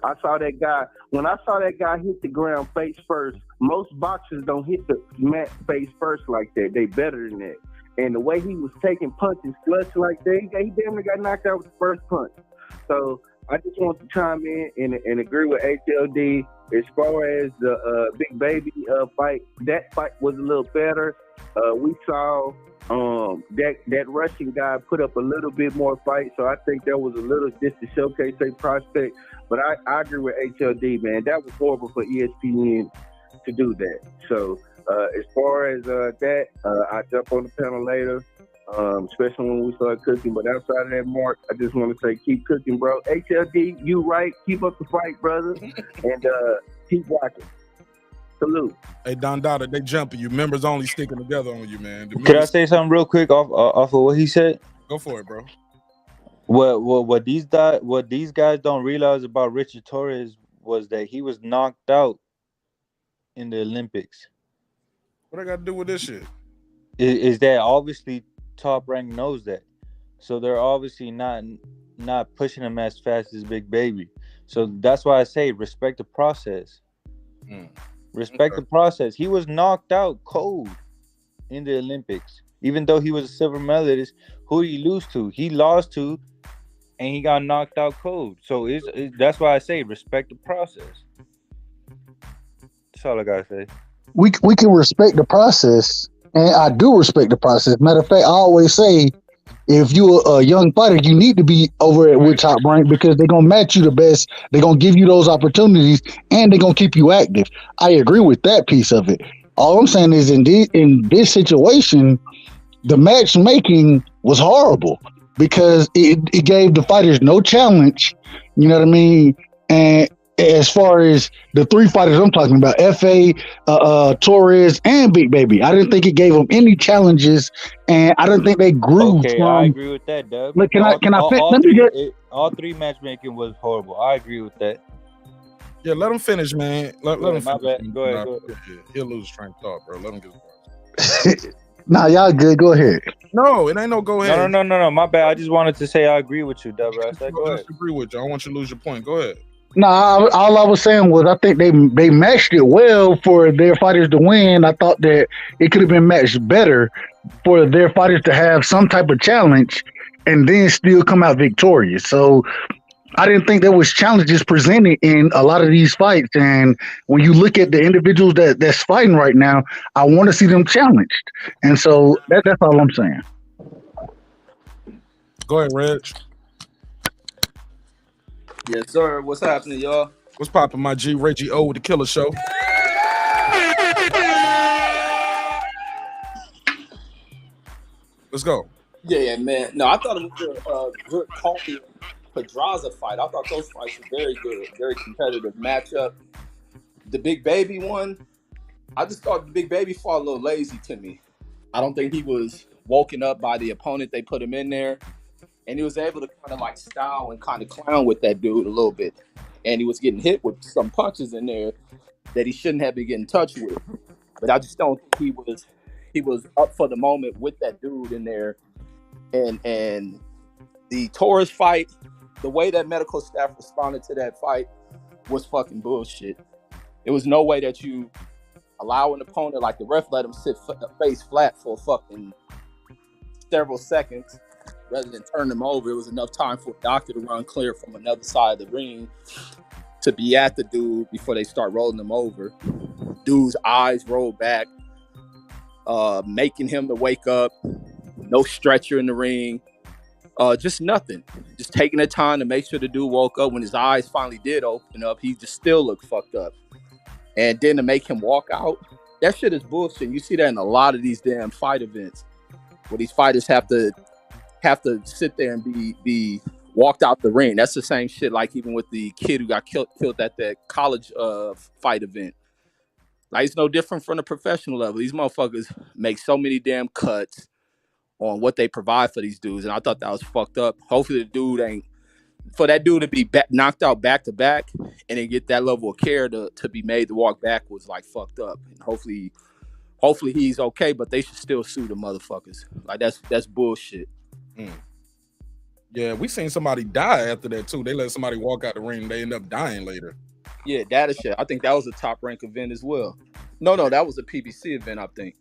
I saw that guy. When I saw that guy hit the ground face first, most boxers don't hit the mat face first like that. They better than that. And the way he was taking punches clutch like that, he damn near got knocked out with the first punch. So I just want to chime in and agree with HLD. As far as the Big Baby fight, that fight was a little better. We saw that Russian guy put up a little bit more fight, so I think that was a little just to showcase a prospect. But I agree with HLD, man. That was horrible for ESPN to do that. So as far as that, I'll jump on the panel later, especially when we start cooking. But outside of that, Mark, I just want to say keep cooking, bro. HLD, you right. Keep up the fight, brother, and keep rocking. Salute. Hey, Don Dada, they jumping you. Members only sticking together on you, man. Can I say something real quick off of what he said? Go for it, bro. What these guys don't realize about Richard Torres was that he was knocked out in the Olympics. What I got to do with this shit? Is that obviously Top Rank knows that, so they're obviously not pushing him as fast as Big Baby. So that's why I say respect the process. Respect the process. He was knocked out cold in the Olympics, even though he was a silver medalist. Who did he lose to? He lost to. And he got knocked out cold. So that's why I say respect the process. That's all I gotta say. We can respect the process, and I do respect the process. Matter of fact, I always say if you're a young fighter, you need to be over at with Top Rank because they're gonna match you the best. They're gonna give you those opportunities, and they're gonna keep you active. I agree with that piece of it. All I'm saying is, in this situation, the matchmaking was horrible because it gave the fighters no challenge. You know what I mean? And as far as the three fighters I'm talking about, FA, Torres, and Big Baby, I didn't think it gave them any challenges, and I don't think they grew Okay, I agree with that, Dub. Look, All three matchmaking was horrible. I agree with that. Yeah, let him finish, man. Let him my finish. bad. Go ahead. He'll lose train of thought, bro. Let him get Nah, y'all good. Go ahead. No, it ain't no go ahead. No. My bad. I just wanted to say I agree with you, Dub. I said go ahead. I agree with you. I want you to lose your point. Go ahead. Nah, all I was saying was I think they matched it well for their fighters to win. I thought that it could have been matched better for their fighters to have some type of challenge and then still come out victorious. So I didn't think there was challenges presented in a lot of these fights. And when you look at the individuals that's fighting right now, I want to see them challenged. And so that's all I'm saying. Go ahead, Reg. Yes, sir. What's happening, y'all? What's popping, my G? Reggie O with the Killer Show. Let's go. Yeah, man. No, I thought it was a good Commey Pedraza fight. I thought those fights were very good, very competitive matchup. The Big Baby one, I just thought the Big Baby fought a little lazy to me. I don't think he was woken up by the opponent they put him in there. And he was able to kind of like style and kind of clown with that dude a little bit. And he was getting hit with some punches in there that he shouldn't have been getting touched with. But I just don't think he was up for the moment with that dude in there. And the Torres fight, the way that medical staff responded to that fight was fucking bullshit. There was no way that you allow an opponent, like the ref let him sit face flat for fucking several seconds. Rather than turn them over, it was enough time for a doctor to run clear from another side of the ring to be at the dude before they start rolling them over. Dude's eyes roll back, making him to wake up. No stretcher in the ring. Just nothing. Just taking the time to make sure the dude woke up. When his eyes finally did open up, he just still looked fucked up. And then to make him walk out, that shit is bullshit. You see that in a lot of these damn fight events where these fighters have to sit there and be walked out the ring. That's the same shit like even with the kid who got killed at that college fight event. Like it's no different from the professional level. These motherfuckers make so many damn cuts on what they provide for these dudes, and I thought that was fucked up. Hopefully the dude ain't, for that dude to be knocked out back to back and then get that level of care to be made to walk back was like fucked up. And hopefully he's okay, but they should still sue the motherfuckers. Like that's bullshit. Yeah, we seen somebody die after that too. They let somebody walk out the ring, they end up dying later. Yeah, that is shit. I think that was a Top Rank event as well. No, that was a PBC event, I think.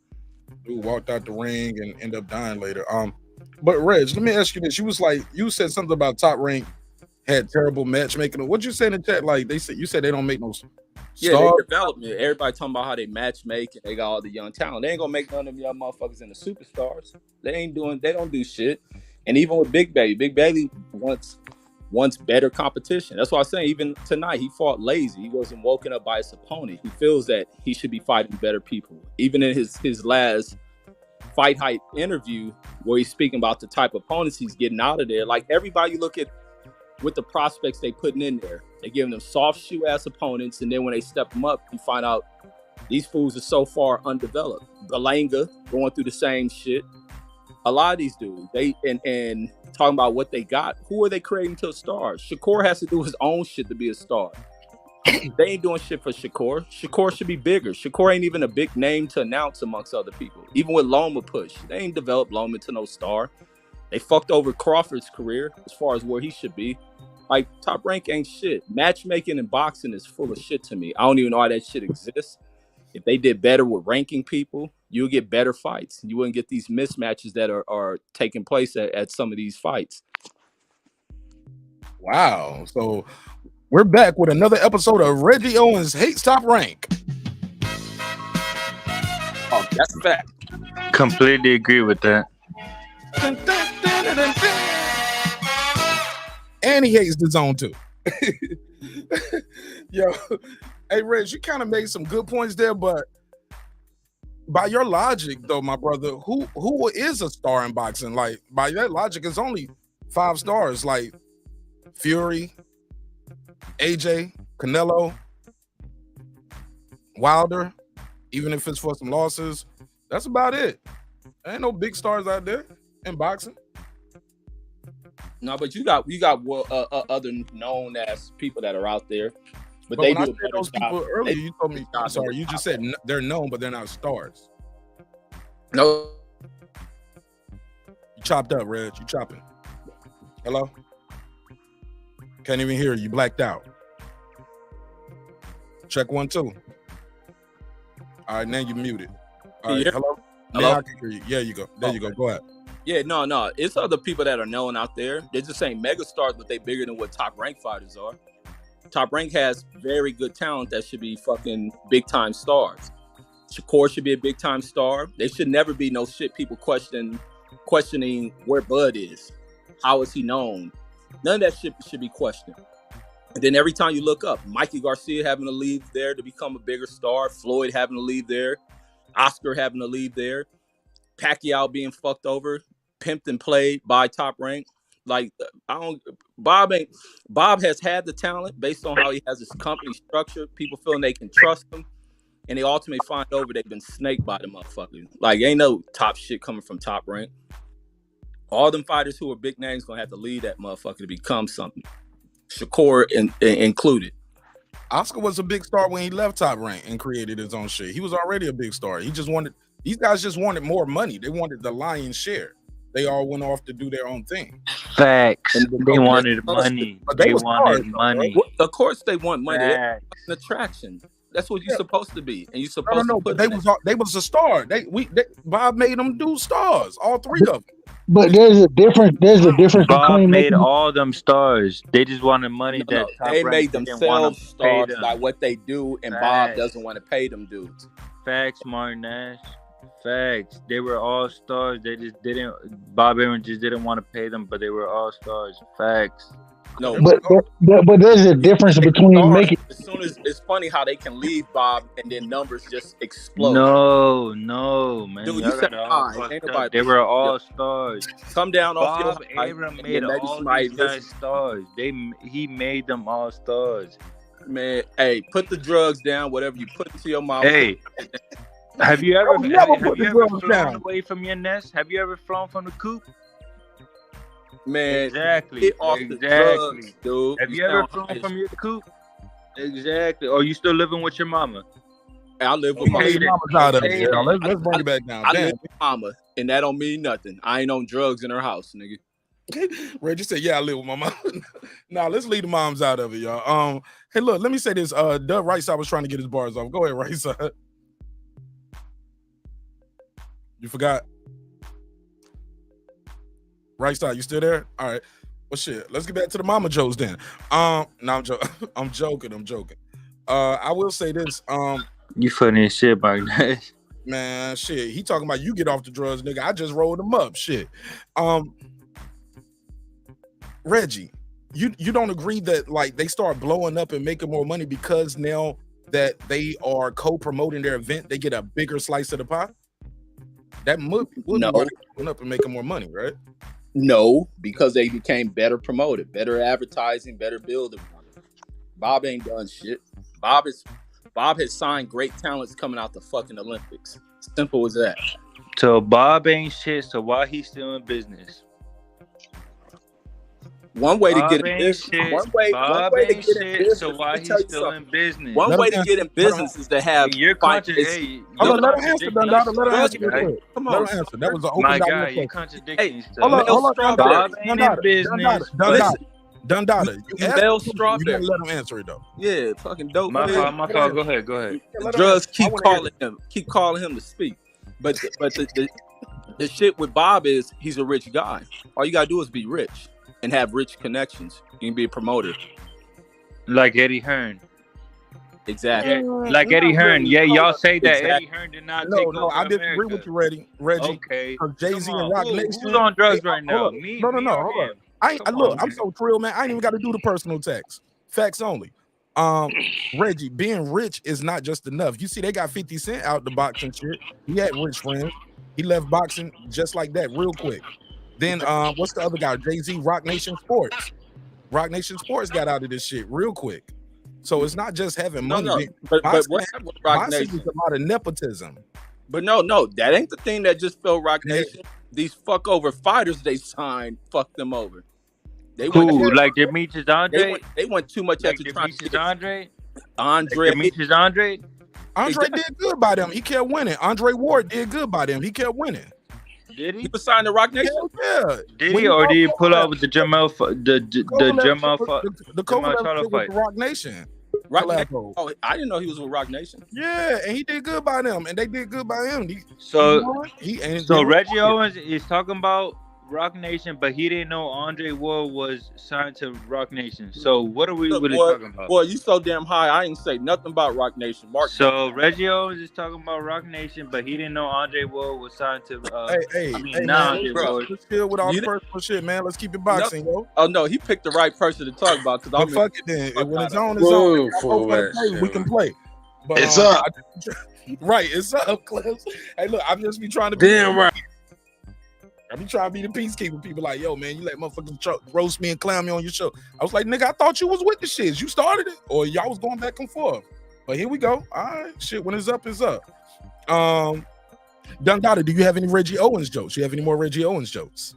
Dude walked out the ring and ended up dying later. But Reg, let me ask you this. You said something about Top Rank had terrible matchmaking. What'd you say in the chat? Like you said they don't make no stars? Yeah, they development. Everybody talking about how they match make and they got all the young talent. They ain't gonna make none of them young motherfuckers into superstars. They don't do shit. And even with Big Baby wants better competition. That's why I'm saying even tonight he fought lazy. He wasn't woken up by his opponent. He feels that he should be fighting better people. Even in his last Fight Hype interview where he's speaking about the type of opponents he's getting out of there. Like everybody you look at with the prospects they putting in there, they giving them soft shoe ass opponents, and then when they step them up, you find out these fools are so far undeveloped. Belanga going through the same shit. A lot of these dudes, and talking about what they got, who are they creating to stars? Shakur has to do his own shit to be a star. They ain't doing shit for Shakur. Shakur should be bigger. Shakur ain't even a big name to announce amongst other people. Even with Loma push, they ain't developed Loma into no star. They fucked over Crawford's career as far as where he should be. Like, Top Rank ain't shit. Matchmaking and boxing is full of shit to me. I don't even know why that shit exists. If they did better with ranking people, you'll get better fights. You wouldn't get these mismatches that are taking place at some of these fights. Wow. So we're back with another episode of Reggie Owens Hates Top Rank. Oh, that's a fact. Completely agree with that. And he hates the zone too. Yo, hey Reg, you kind of made some good points there, but by your logic, though, my brother, who is a star in boxing? Like, by that logic, it's only 5 stars, like Fury, AJ, Canelo, Wilder, even if it's for some losses. That's about it. There ain't no big stars out there in boxing. No, but you got other known as people that are out there, but when they do I a said better those job. people earlier, They you told me. do a better I'm sorry, you job. just said they're known, but they're not stars. No, You chopped up, Reg. You chopping? Hello? Can't even hear you. You blacked out. Check 1 2. All right, now you muted. All right, Yeah. hello. Hello? Now I can hear you. Yeah, you go. There you go. Go ahead. yeah, no. It's other people that are known out there. They're just saying mega stars, but they bigger than what top rank fighters are. Top rank has very good talent that should be fucking big time stars. Shakur should be a big time star. There should never be no shit people questioning where Bud is. How is he known? None of that shit should be questioned. And then every time you look up, Mikey Garcia having to leave there to become a bigger star, Floyd having to leave there, Oscar having to leave there, Pacquiao being fucked over, pimped and played by Top Rank. Like Bob has had the talent based on how he has his company structured. People feeling they can trust him, and they ultimately find over they've been snaked by the motherfucker. Like ain't no top shit coming from Top Rank. All them fighters who are big names gonna have to leave that motherfucker to become something. Shakur included. Oscar was a big star when he left Top Rank and created his own shit. He was already a big star. These guys just wanted more money. They wanted the lion's share. They all went off to do their own thing. Facts. They wanted money. But They was wanted stars, money. Well, of course they want money. They're Facts. an attraction. That's what you're supposed to be, and you're No, supposed to but put they was a star. Bob made them do stars, all 3 of them. But there's a difference. There's a difference Bob between made making. all them stars. They just wanted money No, that Top they Rank made didn't want themselves to pay stars them. by what they do, and Bob Facts. doesn't want to pay them dudes. Facts, Martin Nash. Facts. They were all stars. They just didn't. Bob Aaron just didn't want to pay them, but they were all stars. Facts. No, But there's a difference between stars, making. as soon as it's funny how they can leave Bob and then numbers just explode. No, man. Dude, Y'all you said got it all fine. fucked Ain't up. nobody- They were all stars. Come down off your Bob high, Arum and made then maybe all somebody these guys listen. stars. He made them all stars. Man, hey, put the drugs down. Whatever you put into your mouth. Hey, have you ever I would never have put you the ever drugs flown down. away from your nest? Have you ever flown from the coop? Man, Exactly. get off the drugs, dude. Have you ever sound flown high from your coop? Exactly. Or you still living with your mama? I live with my Hater. Mama's out of it. Hater. Yo. Let's bring it back down. I Damn. live with mama, and that don't mean nothing. I ain't on drugs in her house, nigga. Reggie said, "Yeah, I live with my mom." Nah, let's leave the moms out of it, y'all. Hey, look, let me say this. Doug Right Side was trying to get his bars off. Go ahead, Right Side. You forgot. Right Side, you still there? All right. Well, shit. Let's get back to the mama jokes then. No, I'm joking. I'm joking. I will say this. You funny as shit, Mike Nash. Man, shit. He talking about you get off the drugs, nigga. I just rolled them up. Shit. Reggie, you don't agree that like they start blowing up and making more money because now that they are co-promoting their event, they get a bigger slice of the pie? That would be No. why they're blowing up and making more money, right? No, because they became better promoted, better advertising, better building. Bob ain't done shit. Bob has signed great talents coming out the fucking Olympics. Simple as that. So Bob ain't shit, so why he still in business? One way to Bob get in ain't business. shit. One way Bob to ain't get in shit, business. so why let me he tell you still something. in business? One Let way him to answer. get in business is to have You're fight. contradicting. Hold on, let him answer, Dundada. Let him answer. Right? Real quick. Come Let on, him answer. That was an open My dialogue guy, question. you contradicting Hey, stuff. Hold on, Mel Strawberry. Bob ain't in business. Dundada. You asked Mel him, you Strawberry. gotta let him answer it though. Yeah, fucking dope. My man. fault. Go ahead. The drugs keep calling him to speak. But the shit with Bob is he's a rich guy. All you gotta do is be rich and have rich connections. You can be a promoter. Like Eddie Hearn. Exactly. Yeah, like Eddie Hearn. Yeah, y'all say that Eddie Hearn did not take No, over I disagree America. with you, Reggie. Okay. Jay-Z Come and on. Rock Who's Nation. on drugs right Hold now? up. Me, No, me hold or up. him? Look, on, I'm so thrilled, man. I ain't even got to do the personal text. Facts only. Reggie, being rich is not just enough. You see, they got 50 Cent out the boxing shit. He had rich friends. He left boxing just like that, real quick. Then what's the other guy? Jay-Z, Rock Nation Sports. Rock Nation Sports got out of this shit real quick. So it's not just having money. No, but what happened with Rock boxing Nation? is a lot of nepotism. But no, that ain't the thing that just fell Rock Nation. These fuck over fighters they signed fucked them over. They went like Demetrius Andre. They went too much after trying to get Andre. Demetrius Andre. Andre did good by them. He kept winning. Andre Ward did good by them. He kept winning. Did he? He was signed to Rock Nation. Yeah. Did he or did he pull out with the Jamal the Kovalev fight? Rock Nation. Oh, I didn't know he was with Rock Nation. Yeah, and he did good by them, and they did good by him. So Reggie Owens is talking about Rock Nation, but he didn't know Andre Ward was signed to Rock Nation. So what are we really talking about? Boy, you so damn high. I ain't say nothing about Rock Nation. So Reggie Owens is talking about Rock Nation, but he didn't know Andre Ward was signed to. Let's chill with all the personal shit, man. Let's keep it boxing, yo. Oh no, he picked the right person to talk about. But fuck it then. When it's on, it's on. We can play. But, it's up. Right, it's up, Clips. Hey, look, I'm just be trying to be damn right. I be trying to be the peacekeeper. People like, yo, man, you let motherfuckers roast me and clown me on your show. I was like, nigga, I thought you was with the shit. You started it, or y'all was going back and forth. But here we go. All right, shit. When it's up, it's up. Dundada, do you have any Reggie Owens jokes? You have any more Reggie Owens jokes?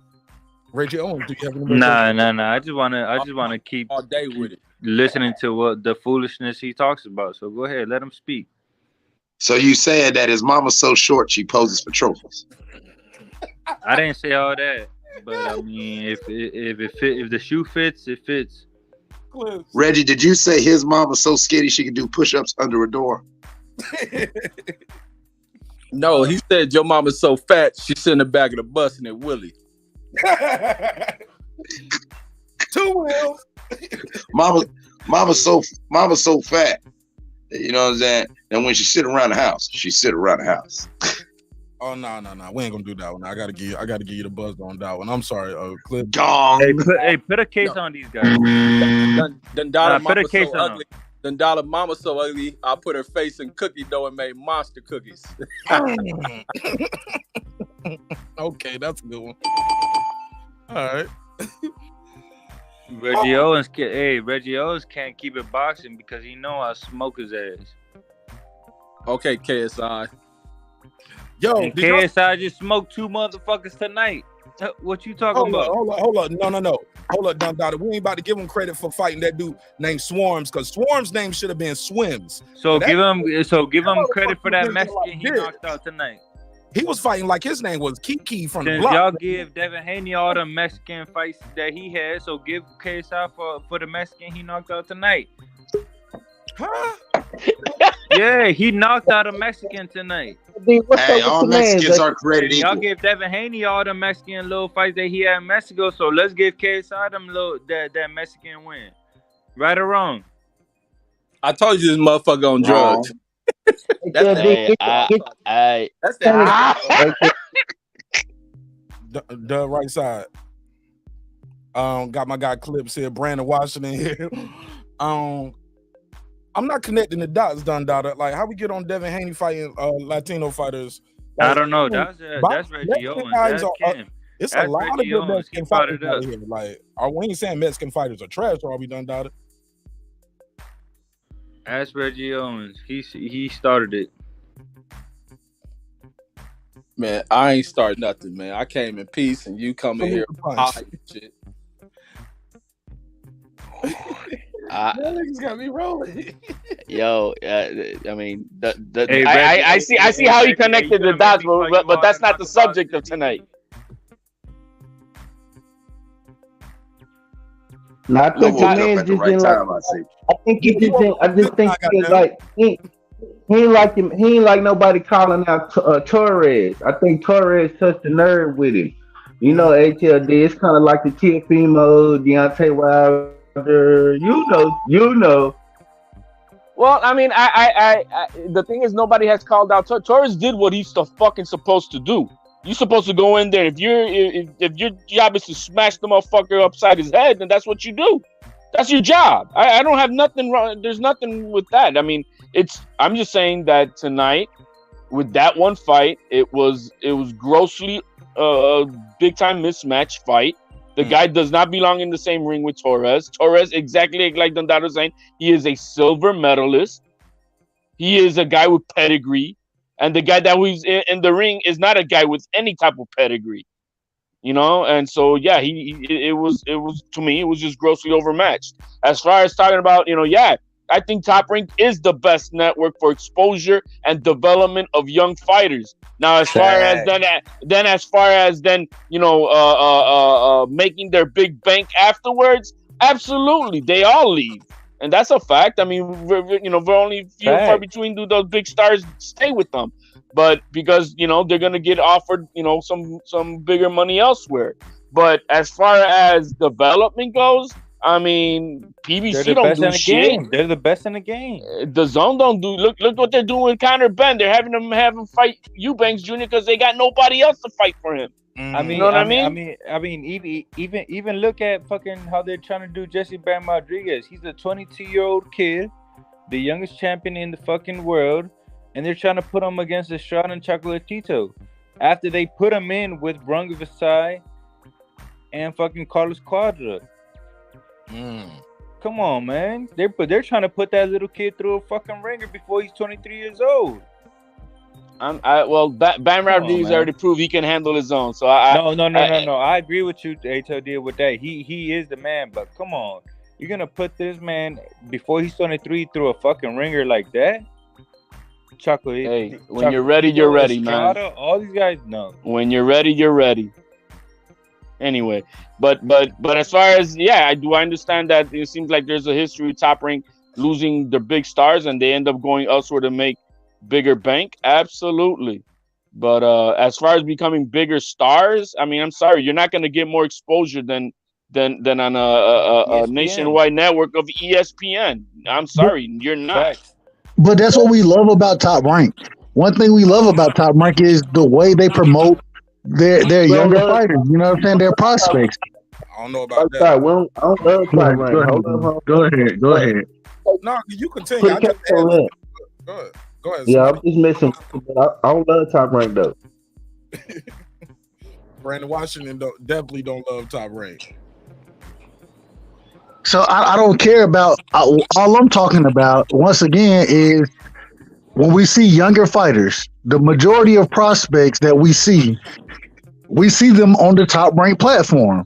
Reggie Owens, do you have any more? Nah. I just wanna keep all day with it, listening to what the foolishness he talks about. So go ahead, let him speak. So you saying that his mama's so short she poses for trophies? I didn't say all that, but I mean, if the shoe fits, it fits. Reggie, did you say his mama's so skinny she can do push-ups under a door? No, he said your mama's so fat she sit in the back of the bus and it Willie. 2 wheels. Mama's so fat. You know what I'm saying? And when she sit around the house, she sit around the house. Oh no, we ain't gonna do that one. I gotta give you the buzz on that one. I'm sorry, Clip. Hey, put a case on these guys. Put a case on ugly. Dundada mama so ugly, I put her face in cookie dough and made monster cookies. Okay, that's a good one. All right. Reggie Owens can't keep it boxing because he know I smoke his ass. Okay, KSI. Yo, and KSI just smoked 2 motherfuckers tonight. What you talking about? Hold up. No. Hold up, Dundada. We ain't about to give him credit for fighting that dude named Swarms, because Swarms' name should have been Swims. So give him credit for that Mexican he knocked out tonight. He was fighting like his name was Kiki from the Since block. y'all give Devin Haney all the Mexican fights that he had, so give KSI for the Mexican he knocked out tonight. Huh? Yeah, he knocked out a Mexican tonight. Hey, all Mexicans are created equal. Y'all give Devin Haney all the Mexican little fights that he had in Mexico, so let's give KSI them that Mexican win. Right or wrong? I told you this motherfucker on drugs. That's the right side. Got my guy Clips here, Brandon Washington here. I'm not connecting the dots, Dundada. Like, how we get on Devin Haney fighting Latino fighters? Like, I don't know. That's Reggie Owens. That's Kim. It's That's a lot Reggie of good Owens. Mexican fighters out here. Like, we ain't saying Mexican fighters are trash, or are we, Dundada? That's Reggie Owens. He started it. Man, I ain't start nothing, man. I came in peace, and you come in here high and shit. That niggas got me rolling. Yo, I mean, I see how he connected the dots, but that's not the subject of tonight. No, I think the man just didn't like. I think he just didn't. I just think he like he ain't like him. He ain't like nobody calling out Torres. I think Torres touched the nerve with him. You know, HLD. It's kind of like the Kid Fimo, Deontay Wilder. You know. Well, I mean, I the thing is, nobody has called out Torres. Did what he's fucking supposed to do. You're supposed to go in there. If your job is to smash the motherfucker upside his head, then that's what you do. That's your job. I don't have nothing wrong. There's nothing with that. I mean, I'm just saying that tonight, with that one fight, it was grossly big time mismatch fight. The guy does not belong in the same ring with Torres. Torres, exactly like Dondado was saying, he is a silver medalist. He is a guy with pedigree. And the guy that was in the ring is not a guy with any type of pedigree. You know? And so, yeah, it was to me, it was just grossly overmatched. As far as talking about, I think Top Rank is the best network for exposure and development of young fighters. Now, as far as making their big bank afterwards, absolutely, they all leave, and that's a fact. I mean, we're only few and far between do those big stars stay with them, but because they're gonna get offered some bigger money elsewhere. But as far as development goes, I mean, PBC don't do shit. They're the best in the game. The Zone don't do. Look what they're doing with Conor Ben. They're having him fight Eubanks Jr. because they got nobody else to fight for him. I mean, you know what I mean? I mean, even look at fucking how they're trying to do Jesse Bam Rodriguez. He's a 22-year-old kid, the youngest champion in the fucking world, and they're trying to put him against Estrada and Chocolatito. After they put him in with Brunga Versailles and fucking Carlos Quadra. Come on, man. They're trying to put that little kid through a fucking ringer before he's 23 years old. Bam Rodriguez already proved he can handle his own. So No. I agree with you, HLD, with that. He is the man, but come on. You're gonna put this man before he's 23 through a fucking ringer like that? Chocolate. Hey, when you're ready, you're ready, man. All these guys know. When you're ready, you're ready. Anyway, but as far as I understand that it seems like there's a history of Top Rank losing their big stars and they end up going elsewhere to make bigger bank. Absolutely. But as far as becoming bigger stars, I mean, I'm sorry, you're not going to get more exposure than on a nationwide network of ESPN. I'm sorry, you're not. But that's what we love about Top Rank. One thing we love about Top Rank is the way they promote their younger fighters. You know what I'm saying? Their prospects. I don't know about that. I don't love Top Rank. Go ahead. No, you continue. Go ahead. Yeah, I'm just missing. I don't love Top Rank though. Brandon Washington definitely don't love Top Rank. So I don't care about all I'm talking about. Once again, is when we see younger fighters, the majority of prospects that we see them on the Top Rank platform.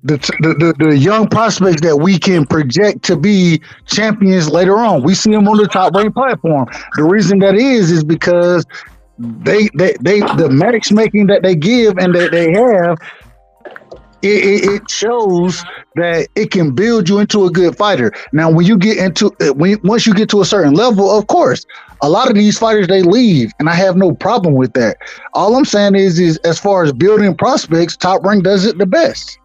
The young prospects that we can project to be champions later on, we see them on the Top Rank platform. The reason that is because they the matchmaking that they give and that they have, it shows that it can build you into a good fighter. Now, when you get once you get to a certain level, of course, a lot of these fighters, they leave, and I have no problem with that. All I'm saying is as far as building prospects, Top Rank does it the best.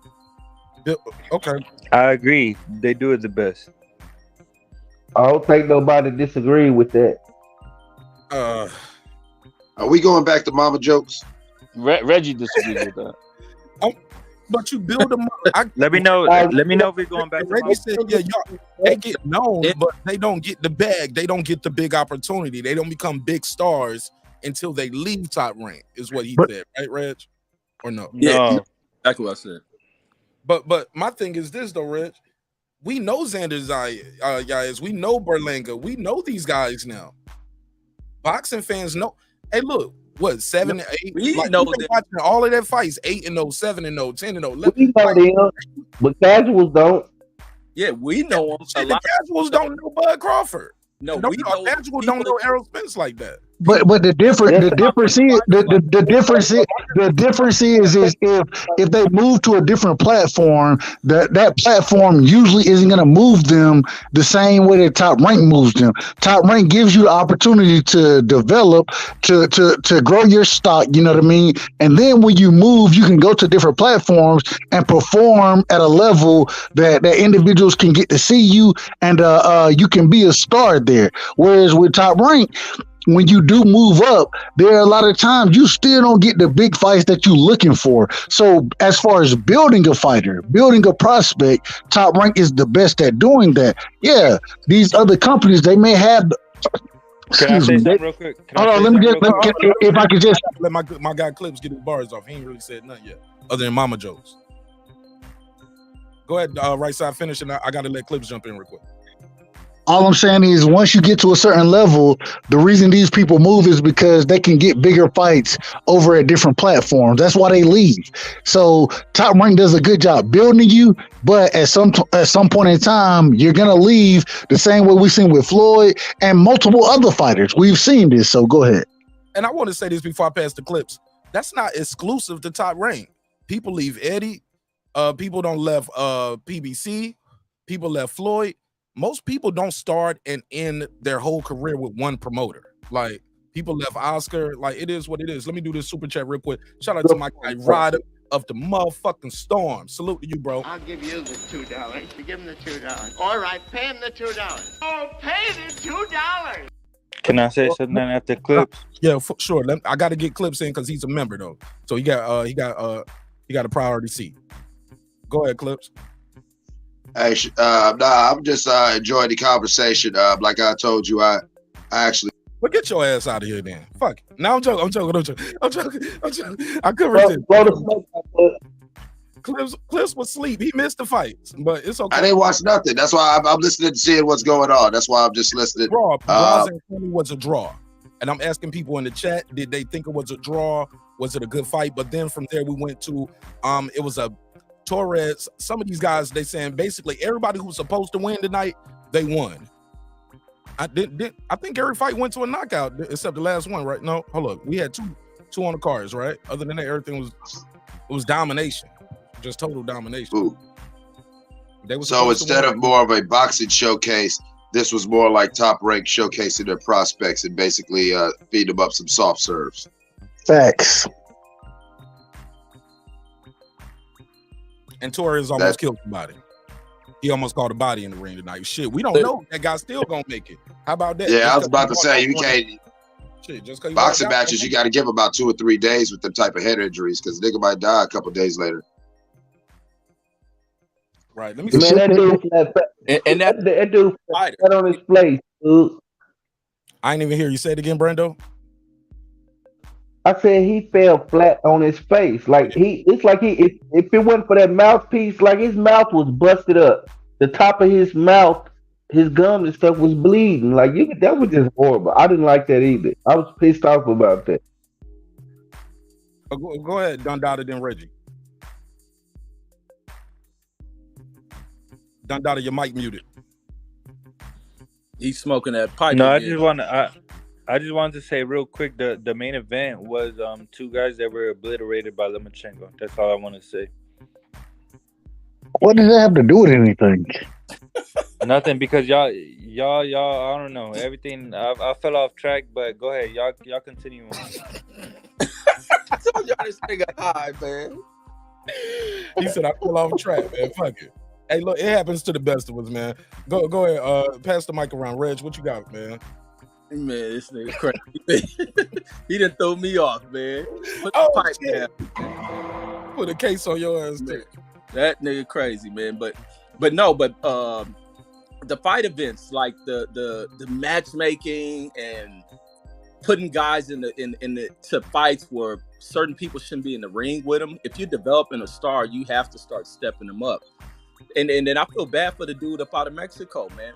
Okay. I agree. They do it the best. I don't think nobody disagree with that. Are we going back to mama jokes? Reggie disagrees with that. But you build them up. Let me know if we're going back. Reggie said, y'all, they get known, but they don't get the bag. They don't get the big opportunity. They don't become big stars until they leave Top Rank, is what he said, right, Reg? Or no? Yeah, exactly what I said. But my thing is this though, Reg. We know Xander Zayas. We know Berlanga. We know these guys now. Boxing fans know. Hey, look. What, 7 and 8? We know that. Watching all of their fights, 8-0, 7-0, 10-0, 11. We know them, but casuals don't. Yeah, we know them. The casuals don't know Bud Crawford. No, we know casuals don't know Errol Spence like that. But the difference is if they move to a different platform, that platform usually isn't going to move them the same way that Top Rank moves them. Top Rank gives you the opportunity to develop, to grow your stock. You know what I mean? And then when you move, you can go to different platforms and perform at a level that individuals can get to see you, and you can be a star there. Whereas with Top Rank, when you do move up, there are a lot of times you still don't get the big fights that you're looking for. So as far as building a fighter, building a prospect, Top Rank is the best at doing that. Yeah, these other companies, they may have. Can I say something real quick? Hold on, let me just if I could just let my guy Clips get his bars off. He ain't really said nothing yet, other than Mama Joe's. Go ahead, right side finish, and I got to let Clips jump in real quick. all I'm saying is once you get to a certain level, the reason these people move is because they can get bigger fights over at different platforms. That's why they leave. So Top Rank does a good job building you, but at some point in time, you're gonna leave the same way we've seen with Floyd and multiple other fighters. We've seen this. So go ahead. And I want to say this before I pass the clips. That's not exclusive to Top Rank. People leave Eddie. People don't left PBC. People left Floyd. Most people don't start and end their whole career with one promoter. Like people left Oscar. Like it is what it is. Let me do this super chat real quick. Shout out to my guy Ryder of the motherfucking Storm. Salute to you, bro. I'll give you the $2. You give him the $2. All right, pay him the $2. Oh, pay the $2. Can I say something after clips? Yeah, for sure. I got to get Clips in because he's a member though. So he got a priority seat. Go ahead, Clips. Hey, I'm just enjoying the conversation. Like I told you, I actually. Well, get your ass out of here then. Fuck. No, I'm joking. I couldn't resist. Clips was asleep. He missed the fights, but it's okay. I didn't watch nothing. That's why I'm listening to seeing what's going on. That's why I'm just listening. Pedraza was a draw. And I'm asking people in the chat, did they think it was a draw? Was it a good fight? But then from there we went to it was a Torres. Some of these guys, they saying basically everybody who was supposed to win tonight, they won. I think every fight went to a knockout except the last one, right? No, hold up. We had two on the cards, right? Other than that, everything was domination. Just total domination. So instead of more of a boxing showcase, this was more like Top Rank showcasing their prospects and basically feed them up some soft serves. Facts. And Torres almost killed somebody. He almost caught a body in the ring tonight. Shit, we don't know if that guy's still gonna make it. How about that? Yeah, I was about to say you can't. Boxing matches, you got to give about 2 or 3 days with them type of head injuries because nigga might die a couple days later. Right. Let me see. Man, that dude flat on his place, dude. I ain't even hear you say it again, Brando. I said he fell flat on his face. Like if it wasn't for that mouthpiece, like his mouth was busted up. The top of his mouth, his gums and stuff was bleeding. Like that was just horrible. I didn't like that either. I was pissed off about that. Go ahead, Dundada, then Reggie. Dundada, your mic muted. He's smoking that pipe. No, I just wanted to say real quick, the main event was 2 guys that were obliterated by Lomachenko. That's all I want to say. What does that have to do with anything? Nothing, because y'all, I don't know. Everything, I fell off track, but go ahead. Y'all continue on. I told y'all this nigga high, man. He said I fell off track, man. Fuck it. Hey, look, it happens to the best of us, man. Go ahead. Pass the mic around. Reg, what you got, man? Man, this nigga crazy. He done throw me off, man. Put the pipe down. Put a case on your ass, nigga. That nigga crazy, man. But the fight events, like the matchmaking and putting guys in the fights where certain people shouldn't be in the ring with them. If you're developing a star, you have to start stepping them up. And then I feel bad for the dude up out of Mexico, man.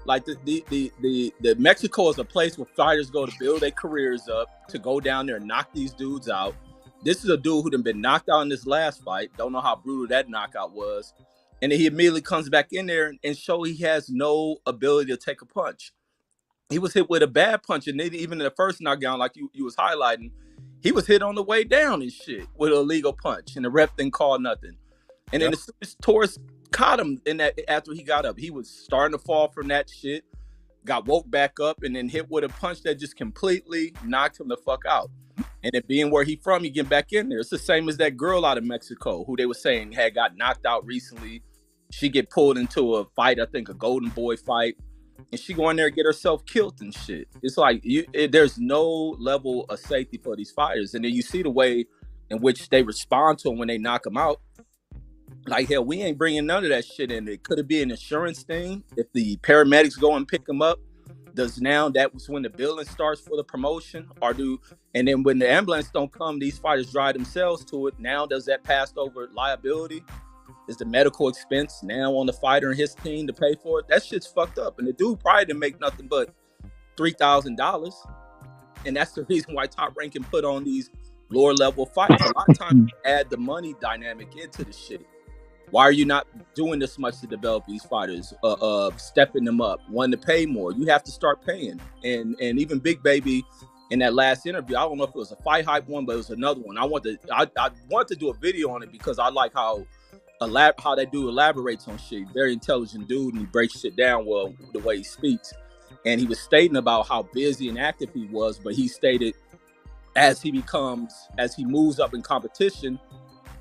Like the Mexico is a place where fighters go to build their careers up, to go down there and knock these dudes out. This is a dude who done been knocked out in this last fight. Don't know how brutal that knockout was. And then he immediately comes back in there and show he has no ability to take a punch. he was hit with a bad punch, and even in the first knockdown, like you was highlighting, he was hit on the way down and shit with an illegal punch, and the ref didn't call nothing. And then as soon as Torres caught him in that after he got up, he was starting to fall from that shit, got woke back up, and then hit with a punch that just completely knocked him the fuck out. And then being where he from, you get back in there. It's the same as that girl out of Mexico who they were saying had got knocked out recently. She get pulled into a fight, I think a Golden Boy fight, and she go in there and get herself killed and shit. It's like there's no level of safety for these fighters. And then you see the way in which they respond to them when they knock them out. Like, hell, we ain't bringing none of that shit in. It could it be an insurance thing? If the paramedics go and pick them up, does now that was when the billing starts for the promotion? And then when the ambulance don't come, these fighters drive themselves to it. Now does that pass over liability? Is the medical expense now on the fighter and his team to pay for it? That shit's fucked up. And the dude probably didn't make nothing but $3,000. And that's the reason why Top Rank can put on these lower level fights. A lot of times you add the money dynamic into the shit. Why are you not doing this much to develop these fighters, stepping them up, wanting to pay more? You have to start paying. And even Big Baby in that last interview, I don't know if it was a Fight Hype one, but it was another one. I want to do a video on it because I like how that dude elaborates on shit. Very intelligent dude, and he breaks shit down well the way he speaks. And he was stating about how busy and active he was, but he stated as he moves up in competition,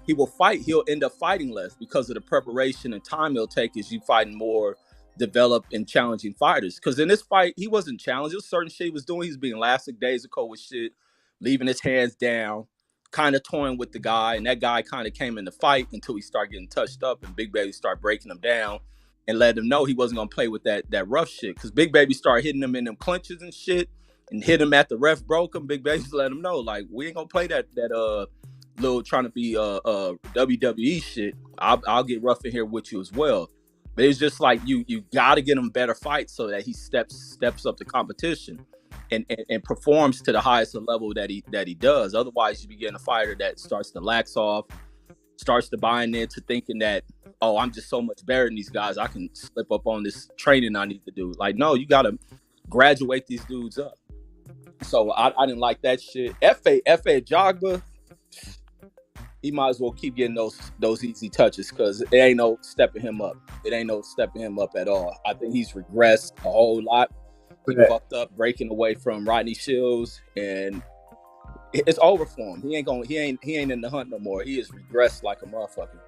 he'll end up fighting less because of the preparation and time it'll take as you fighting more developed and challenging fighters. Because in this fight, he wasn't challenged. There was certain shit he was doing. He was being lackadaisical with shit, leaving his hands down, kind of toying with the guy. And that guy kind of came in the fight until he started getting touched up, and Big Baby started breaking him down and let him know he wasn't going to play with that rough shit. Because Big Baby started hitting him in them clinches and shit and hit him at the ref broke him. Big Baby let him know, like, we ain't going to play that little trying to be WWE shit. I'll get rough in here with you as well. But it's just like you got to get him better fights so that he steps up the competition and performs to the highest level that he does. Otherwise, you be getting a fighter that starts to lax off, starts to buy into thinking that, oh, I'm just so much better than these guys, I can slip up on this training I need to do. Like, no, you got to graduate these dudes up. So I didn't like that shit. F.A. Jogba, he might as well keep getting those easy touches because it ain't no stepping him up. It ain't no stepping him up at all. I think he's regressed a whole lot. He fucked up breaking away from Rodney Shields, and it's over for him. He ain't in the hunt no more. He has regressed like a motherfucker.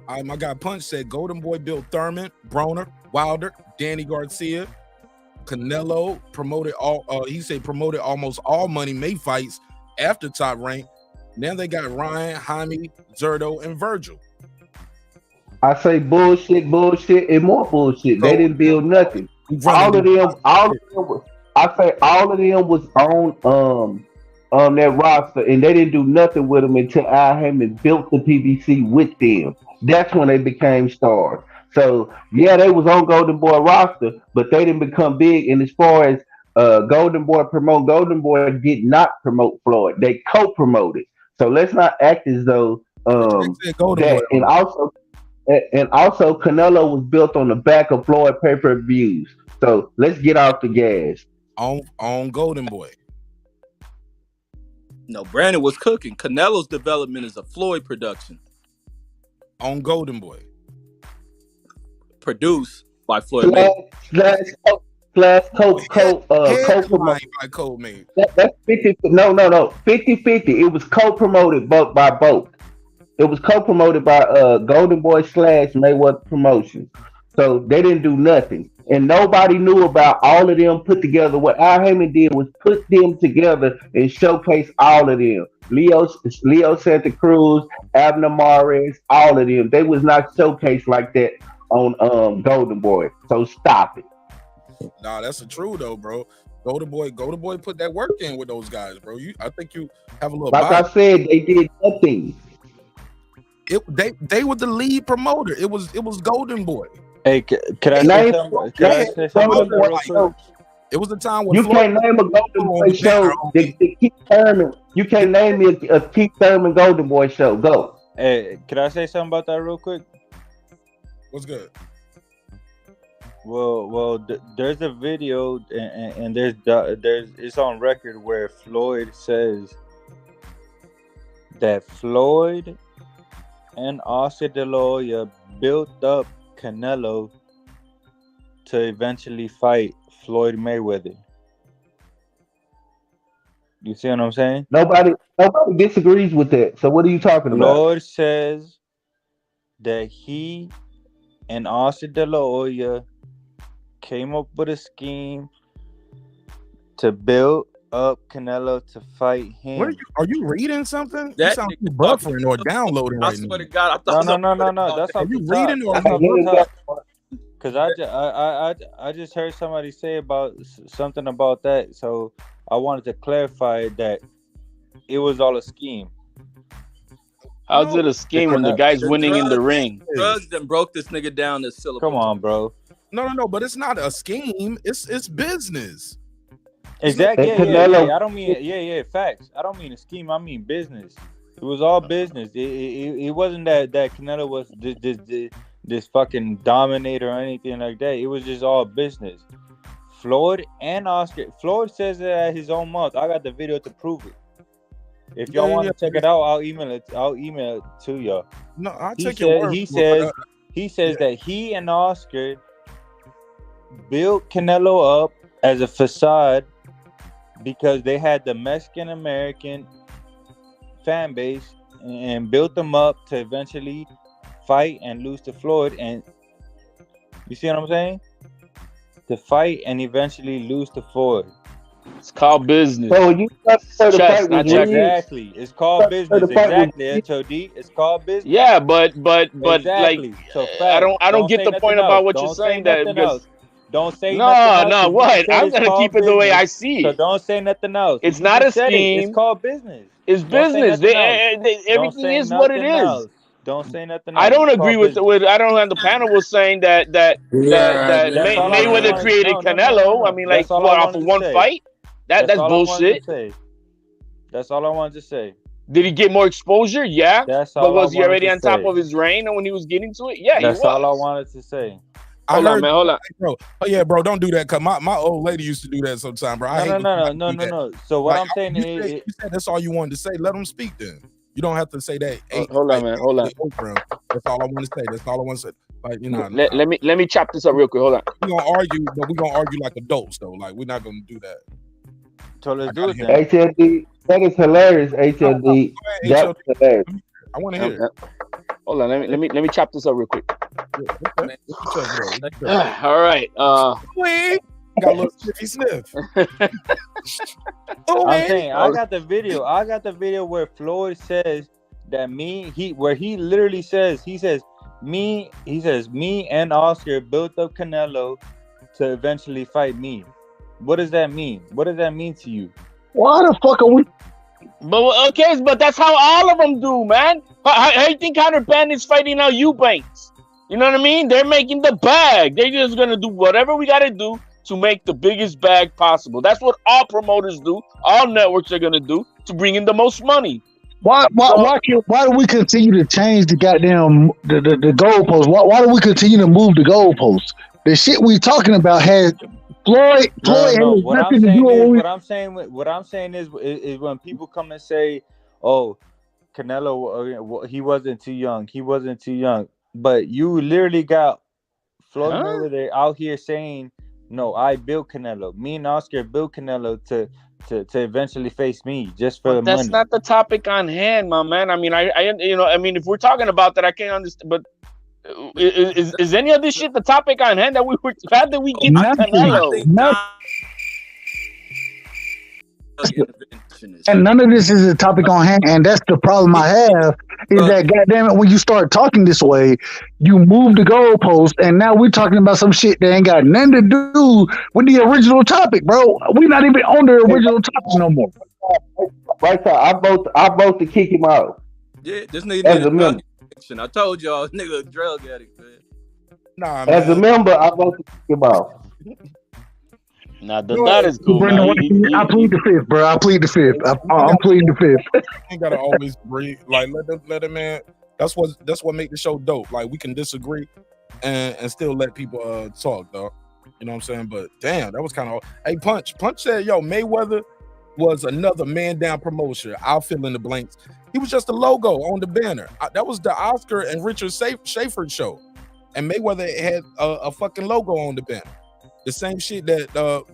All right, my guy Punch said Golden Boy built Thurman, Broner, Wilder, Danny Garcia, Canelo promoted promoted almost all Money May fights after Top Rank. Now they got Ryan, Jaime, Zerto, and Virgil. I say bullshit, and more bullshit. They didn't build nothing. All of them was on that roster, and they didn't do nothing with them until Al Heyman built the PBC with them. That's when they became stars. So yeah, they was on Golden Boy roster, but they didn't become big. And as far as Golden Boy did not promote Floyd. They co-promoted. So let's not act as though that. And also Canelo was built on the back of Floyd pay-per-views. So let's get off the gas. On Golden Boy. No, Brandon was cooking. Canelo's development is a Floyd production. On Golden Boy. Produced by Floyd. That's co-promoted. That's 50. No. 50-50. It was co-promoted by both. It was co-promoted by Golden Boy / Mayweather Promotions. So they didn't do nothing. And nobody knew about all of them put together. What Al Heyman did was put them together and showcase all of them. Leo Santa Cruz, Abner Mares, all of them. They was not showcased like that on Golden Boy. So stop it. Nah, that's the truth though, bro. Golden Boy put that work in with those guys, bro. I think you have a little. Like I said, they did nothing. They were the lead promoter. It was Golden Boy. Hey, can I say something? It was the time when you can't name a Golden Boy show. Keith Thurman. You can't name me a Keith Thurman Golden Boy show. Go. Hey, can I say something about that real quick? What's good? There's a video and there's it's on record where Floyd says that Floyd and Oscar De La Hoya built up Canelo to eventually fight Floyd Mayweather. You see what I'm saying? Nobody disagrees with that. So what are you talking about? Floyd says that he and Oscar De La Hoya came up with a scheme to build up Canelo to fight him. What are you reading something? You That sound like nigga you buffering or downloading I right swear now. to God, I thought No. That's Are off you the reading or top. That's off the top. Because I just heard somebody say about something about that, so I wanted to clarify that it was all a scheme. How's it a scheme when the guy's winning in the ring? Drugs then broke this nigga down to syllables. Come on, bro. No, but it's not a scheme. It's business. Exactly. Yeah. I don't mean facts. I don't mean a scheme. I mean business. It was all business. It wasn't that Canelo was this fucking dominator or anything like that. It was just all business. Floyd and Oscar. Floyd says it at his own mouth. I got the video to prove it. If y'all want to check it out, I'll email it to y'all. No, I'll take your word. He says that he and Oscar built Canelo up as a facade because they had the Mexican American fan base and built them up to eventually fight and lose to Floyd. And you see what I'm saying? To fight and eventually lose to Floyd. It's called business. So you Exactly. It's called business. Exactly. HOD. It's called business. Yeah, but Exactly. like So I don't get the point about what you're saying that because don't say nothing else. No, what? I'm gonna keep it the way I see So it. don't say nothing else. It's not a scheme. It's called business. It's business. Everything is what it is. Don't say nothing else. I don't agree with I don't have the panel was saying that Mayweather created Canelo. I mean, like what, off of one fight? That's bullshit. That's all I wanted to say. Did he get more exposure? Yeah. But was he already on top say. of his reign when he was getting to it? Yeah, That's he was. all I wanted to say. Hold on, man. Hold on. Bro. Oh yeah, bro. Don't do that. Cause my old lady used to do that sometime, bro. No. So what I'm saying is, you said that's all you wanted to say. Let them speak then. You don't have to say that. Hold on, man. Hold on. That's all I want to say. That's all I want to say. Like, you know. Let me chop this up real quick. Hold on. We're gonna argue, but we're gonna argue like adults though. Like we're not gonna do that. So let's do it then. HLD, that is hilarious. HLD, that's hilarious. I want to hear it. Hold on, let me chop this up real quick. All right. Got a little sniffy sniff. I'm saying I got the video. I got the video where Floyd says that he literally says me and Oscar built up Canelo to eventually fight me. What does that mean? What does that mean to you? Why the fuck are we? But that's how all of them do, man. How you think Hunter Bandit's fighting out Eubanks? You know what I mean? They're making the bag. They're just gonna do whatever we gotta do to make the biggest bag possible. That's what all promoters do. All networks are gonna do to bring in the most money. Why do we continue to change the goddamn the goalposts? Why do we continue to move the goalposts? The shit we talking about has Floyd has nothing to do with what I'm saying is when people come and say, "Oh, Canelo, he wasn't too young. He wasn't too young," but you literally got Floyd Mayweather out here saying, "No, I built Canelo. Me and Oscar built Canelo to eventually face me just for the money." That's not the topic on hand, my man. I mean, if we're talking about that, I can't understand. But is any of this shit the topic on hand that we were? How did we get to Canelo? And none of this is a topic on hand, and that's the problem I have. Is that goddamn it? When you start talking this way, you move the goalpost, and now we're talking about some shit that ain't got nothing to do with the original topic, bro. We're not even on the original topic no more. Right, so I vote to kick him out. Yeah, this nigga did a drug addiction. I told y'all, nigga, a drug addict, man. Nah, man. As a member, I vote to kick him out. Nah, that is cool. I plead the fifth, bro. I plead the fifth. I'm pleading the fifth. Ain't gotta always agree. Like let them man. That's what make the show dope. Like we can disagree, and still let people talk, though. You know what I'm saying? But damn, that was kind of. Hey, Punch said, "Yo, Mayweather was another man down promotion. I'll fill in the blanks. He was just a logo on the banner. That was the Oscar and Richard Schaefer show, and Mayweather had a fucking logo on the banner. The same shit that Al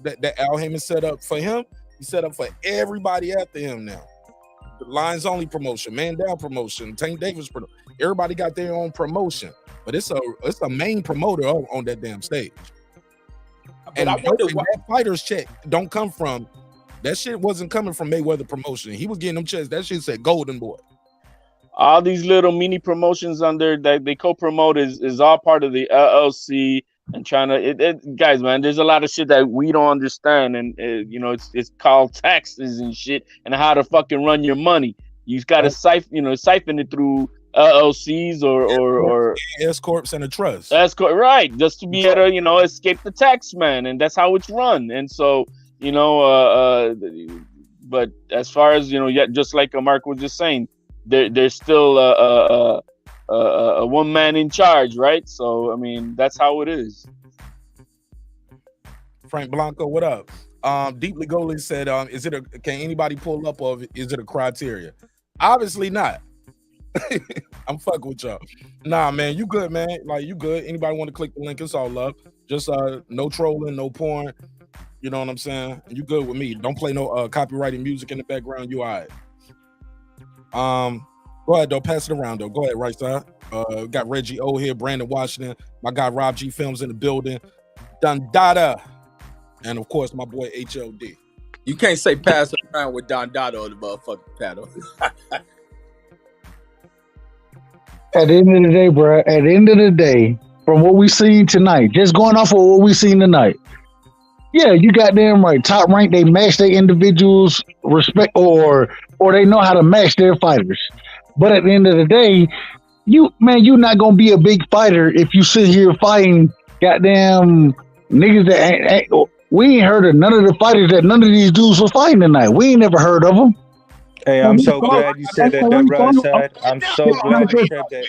Heyman set up for him. He set up for everybody after him now. The Lions Only promotion, Man Down promotion, Tank Davis promotion. Everybody got their own promotion, but it's a main promoter on that damn stage. And I wonder why that fighters check don't come from. That shit wasn't coming from Mayweather promotion. He was getting them checks. That shit said Golden Boy. All these little mini promotions under that they co-promote is all part of the LLC and trying to guys, man. There's a lot of shit that we don't understand, and it's called taxes and shit, and how to fucking run your money. You got to siphon it through LLCs or S corps and a trust. S corp, right? Just to be able to escape the tax man, and that's how it's run. And so. But as far as just like Mark was just saying, there's still a one man in charge, right? So I mean, that's how it is. Frank Blanco, what up? Deeply Goalie said, can anybody pull up of it? Is it a criteria? Obviously not. I'm fucking with y'all. Nah, man, you good, man. Like, you good. Anybody want to click the link? It's all love. Just no trolling, no porn. You know what I'm saying? You good with me. Don't play no copyrighted music in the background. You all right. Go ahead, though. Pass it around, though. Go ahead, right side. Got Reggie O here, Brandon Washington. My guy Rob G Films in the building. Dondada. And, of course, my boy HLD. You can't say pass it around with Dondada on the motherfucking paddle. At the end of the day, bro, at the end of the day, from what we seen tonight, just going off of what we seen tonight, yeah, you got them right. Top rank, they match their individuals respect or they know how to match their fighters. But at the end of the day, you're not gonna be a big fighter if you sit here fighting goddamn niggas that ain't we ain't heard of none of the fighters that none of these dudes were fighting tonight. We ain't never heard of them. Hey, I'm so glad you said that, Dub Rashad. I'm so glad you said that.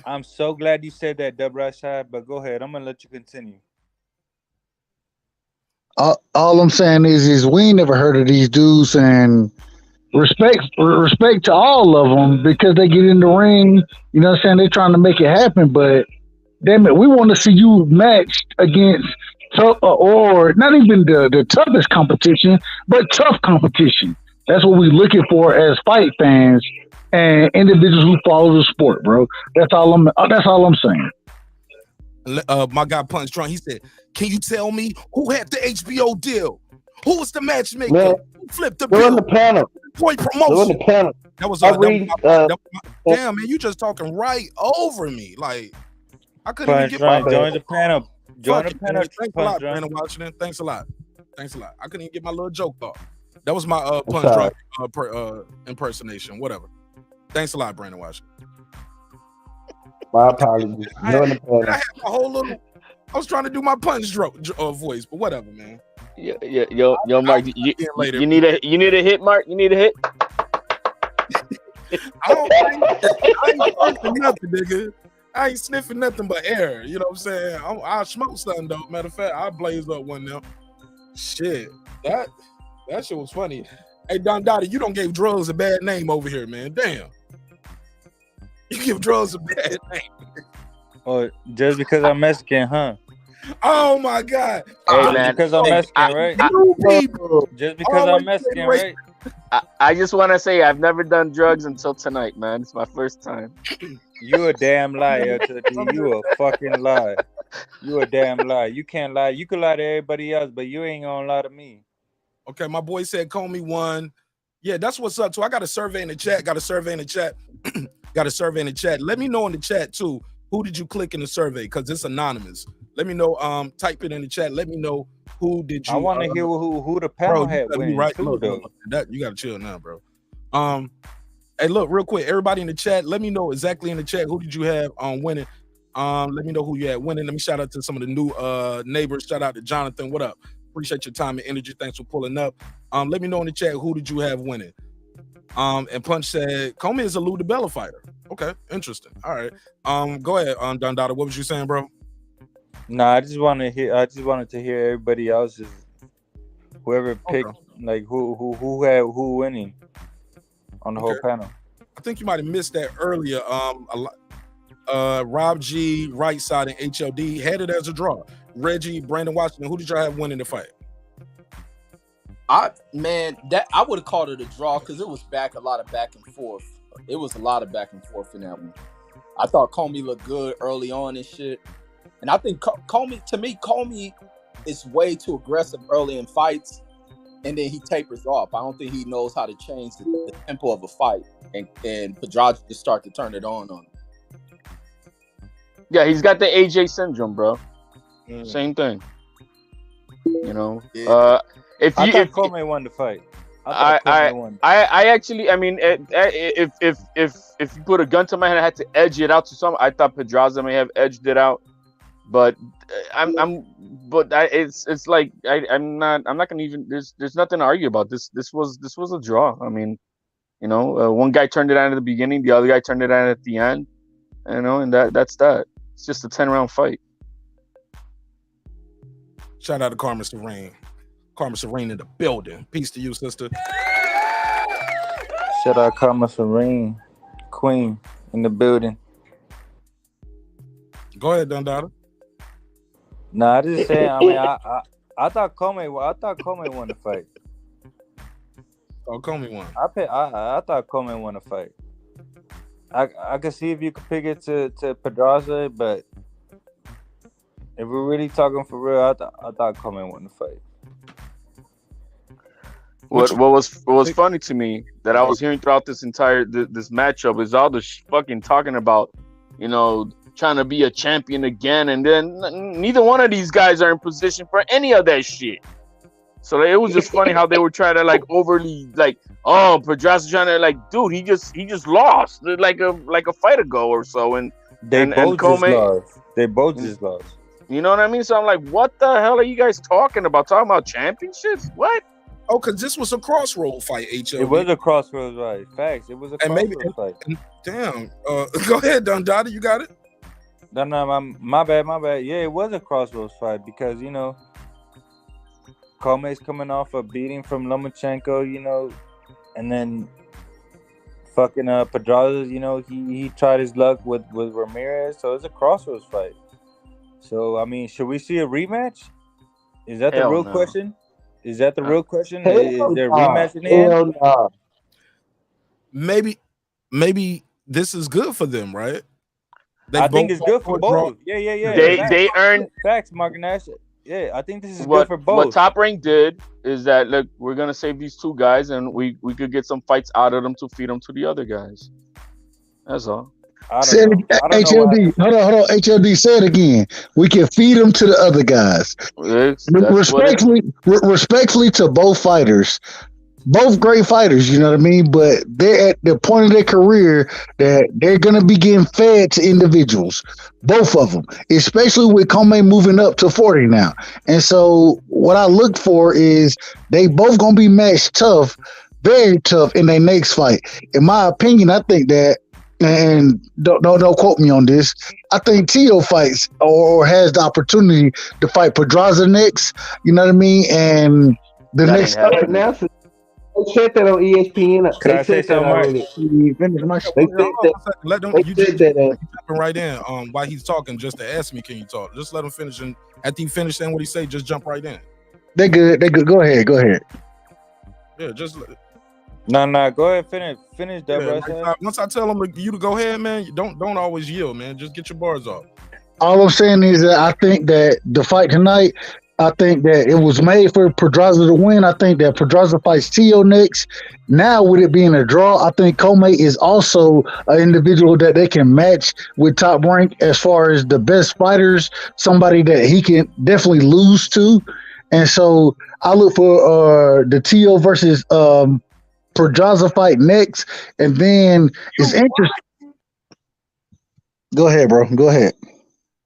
I'm so glad you said that, Dub Rashad. But go ahead, I'm gonna let you continue. All I'm saying is we ain't never heard of these dudes, and respect to all of them because they get in the ring. You know what I'm saying? They're trying to make it happen, but damn it, we want to see you matched against tough, or not even the toughest competition, but tough competition. That's what we're looking for as fight fans and individuals who follow the sport, bro. That's all I'm saying. My guy Punch Drunk, he said, "Can you tell me who had the HBO deal? Who was the matchmaker? Man, who flipped the they're bill? on the panel. Point They're promotion." on the panel. That was damn, man. You just talking right over me. Like I couldn't even get my join the panel. Join the panel. Thanks a lot, Brandon Washington. Thanks a lot. I couldn't even get my little joke off. That was my Punch Drunk impersonation. Whatever. Thanks a lot, Brandon Washington. My apologies. I had my whole little. I was trying to do my Punch Drunk voice, but whatever, man. Yo, Mark, you need a hit, Mark. You need a hit. I ain't sniffing nothing, nigga. I ain't sniffing nothing but air. You know what I'm saying? I'll smoke something though. Matter of fact, I'll blaze up one now. Shit, that shit was funny. Hey, Don Dottie, you don't give drugs a bad name over here, man. Damn. You give drugs a bad name. Oh, just because I'm Mexican, huh? Oh my God. Hey, man. Because I'm Mexican, right? Just because I'm Mexican, right? I just want to say I've never done drugs until tonight, man. It's my first time. You a damn liar, you a fucking lie. You a damn lie. You can't lie. You can lie to everybody else, but you ain't gonna lie to me. Okay, my boy said Commey won. Yeah, that's what's up. So I got a survey in the chat. Got a survey in the chat. Let me know in the chat too. Who did you click in the survey? Because it's anonymous. Let me know. Type it in the chat. Let me know who did you. I want to hear who the panel had win. Right, too, though. That you gotta chill now, bro. Hey, look, real quick, everybody in the chat, let me know exactly in the chat who did you have on winning. Let me know who you had winning. Let me shout out to some of the new neighbors. Shout out to Jonathan. What up? Appreciate your time and energy. Thanks for pulling up. Let me know in the chat who did you have winning. And Punch said Commey is a Lou DiBella fighter. Okay, interesting. All right. Go ahead, Dondada. What was you saying, bro? Nah, I just wanted to hear everybody else's, whoever picked, like who winning on the whole panel. I think you might have missed that earlier. Rob G, right side, and HLD had it as a draw. Reggie, Brandon Washington, who did y'all have winning the fight? I would have called it a draw because it was a lot of back and forth. It was a lot of back and forth in that one. I thought Commey looked good early on and shit. And I think Commey is way too aggressive early in fights, and then he tapers off. I don't think he knows how to change the tempo of a fight, and Pedraza just start to turn it on him. Yeah, he's got the AJ syndrome, bro. Same thing. You know, if Commey won the fight. I actually, I mean, if you put a gun to my head, I had to edge it out to some. I thought Pedraza may have edged it out, but I'm not gonna even. There's nothing to argue about. This was a draw. I mean, you know, one guy turned it on at the beginning, the other guy turned it on at the end. You know, and that's that. It's just a 10-round fight. Shout out to Carmen Serene. Carmen Serene in the building. Peace to you, sister. Shout out Carmen Serene, Queen in the building. Go ahead, Dondada. Nah, I just saying. I mean, I thought Commey won the fight. Oh, Commey won. I thought Commey won the fight. I could see if you could pick it to Pedraza, but if we're really talking for real, I thought Commey won the fight. What was funny to me that I was hearing throughout this entire this matchup is all the fucking talking about, you know, trying to be a champion again, and then neither one of these guys are in position for any of that shit. So it was just funny how they were trying to like overly like, oh, Pedraza trying to like, dude, he just lost like a fight ago or so, and Commey, they both just lost. You know what I mean? So I'm like, what the hell are you guys talking about? Talking about championships? What? Oh, because this was a crossroad fight, HLD. It was a crossroads fight. Facts. It was a crossroads fight. Damn. Go ahead, Dondada. You got it? No, my bad. Yeah, it was a crossroads fight because, you know, Commey's coming off a beating from Lomachenko, you know, and then fucking Pedraza, you know, he tried his luck with Ramirez, so it's a crossroads fight. So, I mean, should we see a rematch? Is that the real question? Is that the real question? Is there a rematch in the end? Maybe this is good for them, right? I think it's good for both. Yeah. They earned facts, Mark Nash. Yeah, I think this is good for both. What Top Rank did is that, look, we're gonna save these two guys, and we could get some fights out of them to feed them to the other guys. That's all. HLD, hold on, HLD, say it again. We can feed them to the other guys. Respectfully to both fighters. Both great fighters, you know what I mean? But they're at the point of their career that they're going to be getting fed to individuals. Both of them, especially with Commey moving up to 40 now. And so what I look for is they both going to be matched tough, very tough in their next fight. In my opinion, I think that, and don't quote me on this, I think Tio fights or has the opportunity to fight Pedraza next, you know what I mean? And the next announcement. They said that on ESPN. Can I say something? Let them. You just jumping right in. While he's talking, just to ask me, can you talk? Just let him finish, and after he finished saying what he say, just jump right in. They good. Go ahead. Yeah, just. No. Go ahead. Finish that, bro. Once I tell him you to go ahead, man, you don't always yield, man. Just get your bars off. All I'm saying is that I think that the fight tonight, I think that it was made for Pedraza to win. I think that Pedraza fights Tio next. Now, with it being a draw, I think Commey is also an individual that they can match with Top Rank as far as the best fighters, somebody that he can definitely lose to. And so I look for the Tio versus Pedraza fight next. And then it's interesting. Go ahead, bro. Go ahead.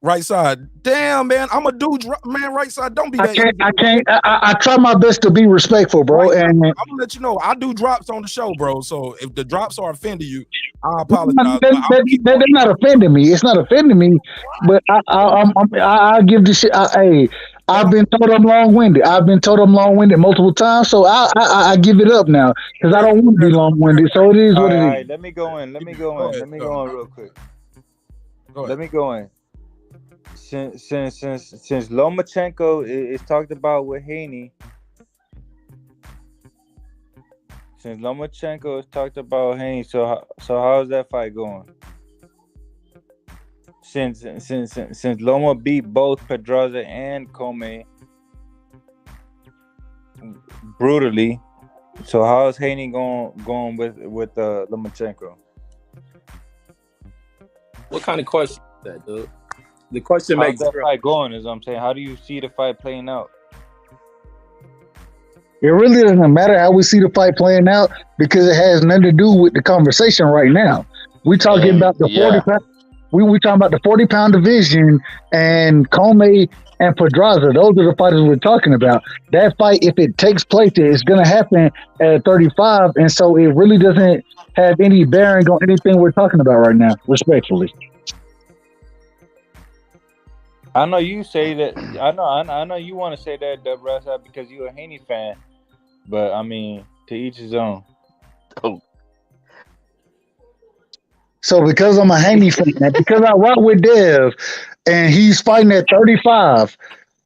Right side. Damn, man. I'm a dude, man. Right side. Don't be that. I can't. I try my best to be respectful, bro. Right, and I'm gonna let you know I do drops on the show, bro. So if the drops are offending you, I apologize. They're not offending me. It's not offending me, but I give this shit. Hey, I've been told I'm long-winded. I've been told I'm long-winded multiple times, so I give it up now because I don't want to be long-winded. So it is what it is. All right, let me go in. Let me go in real quick. Let me go in. Since Lomachenko is talked about with Haney. Since Lomachenko is talked about Haney, so how's that fight going? Since Loma beat both Pedraza and Commey brutally, so how's Haney going with Lomachenko? What kind of question is that, dude? The question How's makes that fight going? Is what I'm saying. How do you see the fight playing out? It really doesn't matter how we see the fight playing out because it has nothing to do with the conversation right now. We talking about the 40 pound. We talking about the 40-pound division and Commey and Pedraza. Those are the fighters we're talking about. That fight, if it takes place, it's going to happen at 35, and so it really doesn't have any bearing on anything we're talking about right now. Respectfully. I know you say that. I know you want to say that, Pedraza, because you're a Haney fan. But I mean, to each his own. Oh. So because I'm a Haney fan, because I rock with Dev, and he's fighting at 35.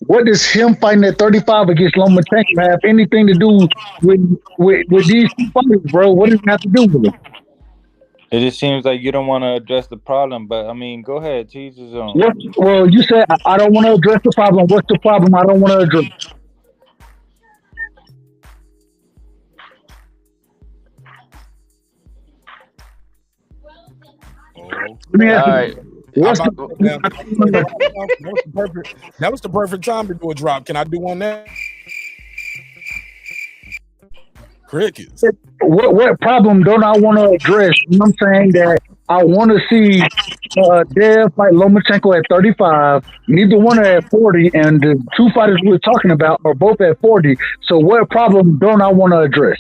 What does him fighting at 35 against Lomachenko have anything to do with these two fighters, bro? What does it have to do with it? It just seems like you don't want to address the problem, but I mean, go ahead, to each his own. Well, you said I don't want to address the problem. What's the problem I don't want to address? All right. That was the perfect time to do a drop. Can I do one now? Crickets. What problem don't I want to address? You know what I'm saying? That I want to see Dev fight Lomachenko at 35. Neither one are at 40, and the two fighters we're talking about are both at 40. So what problem don't I want to address?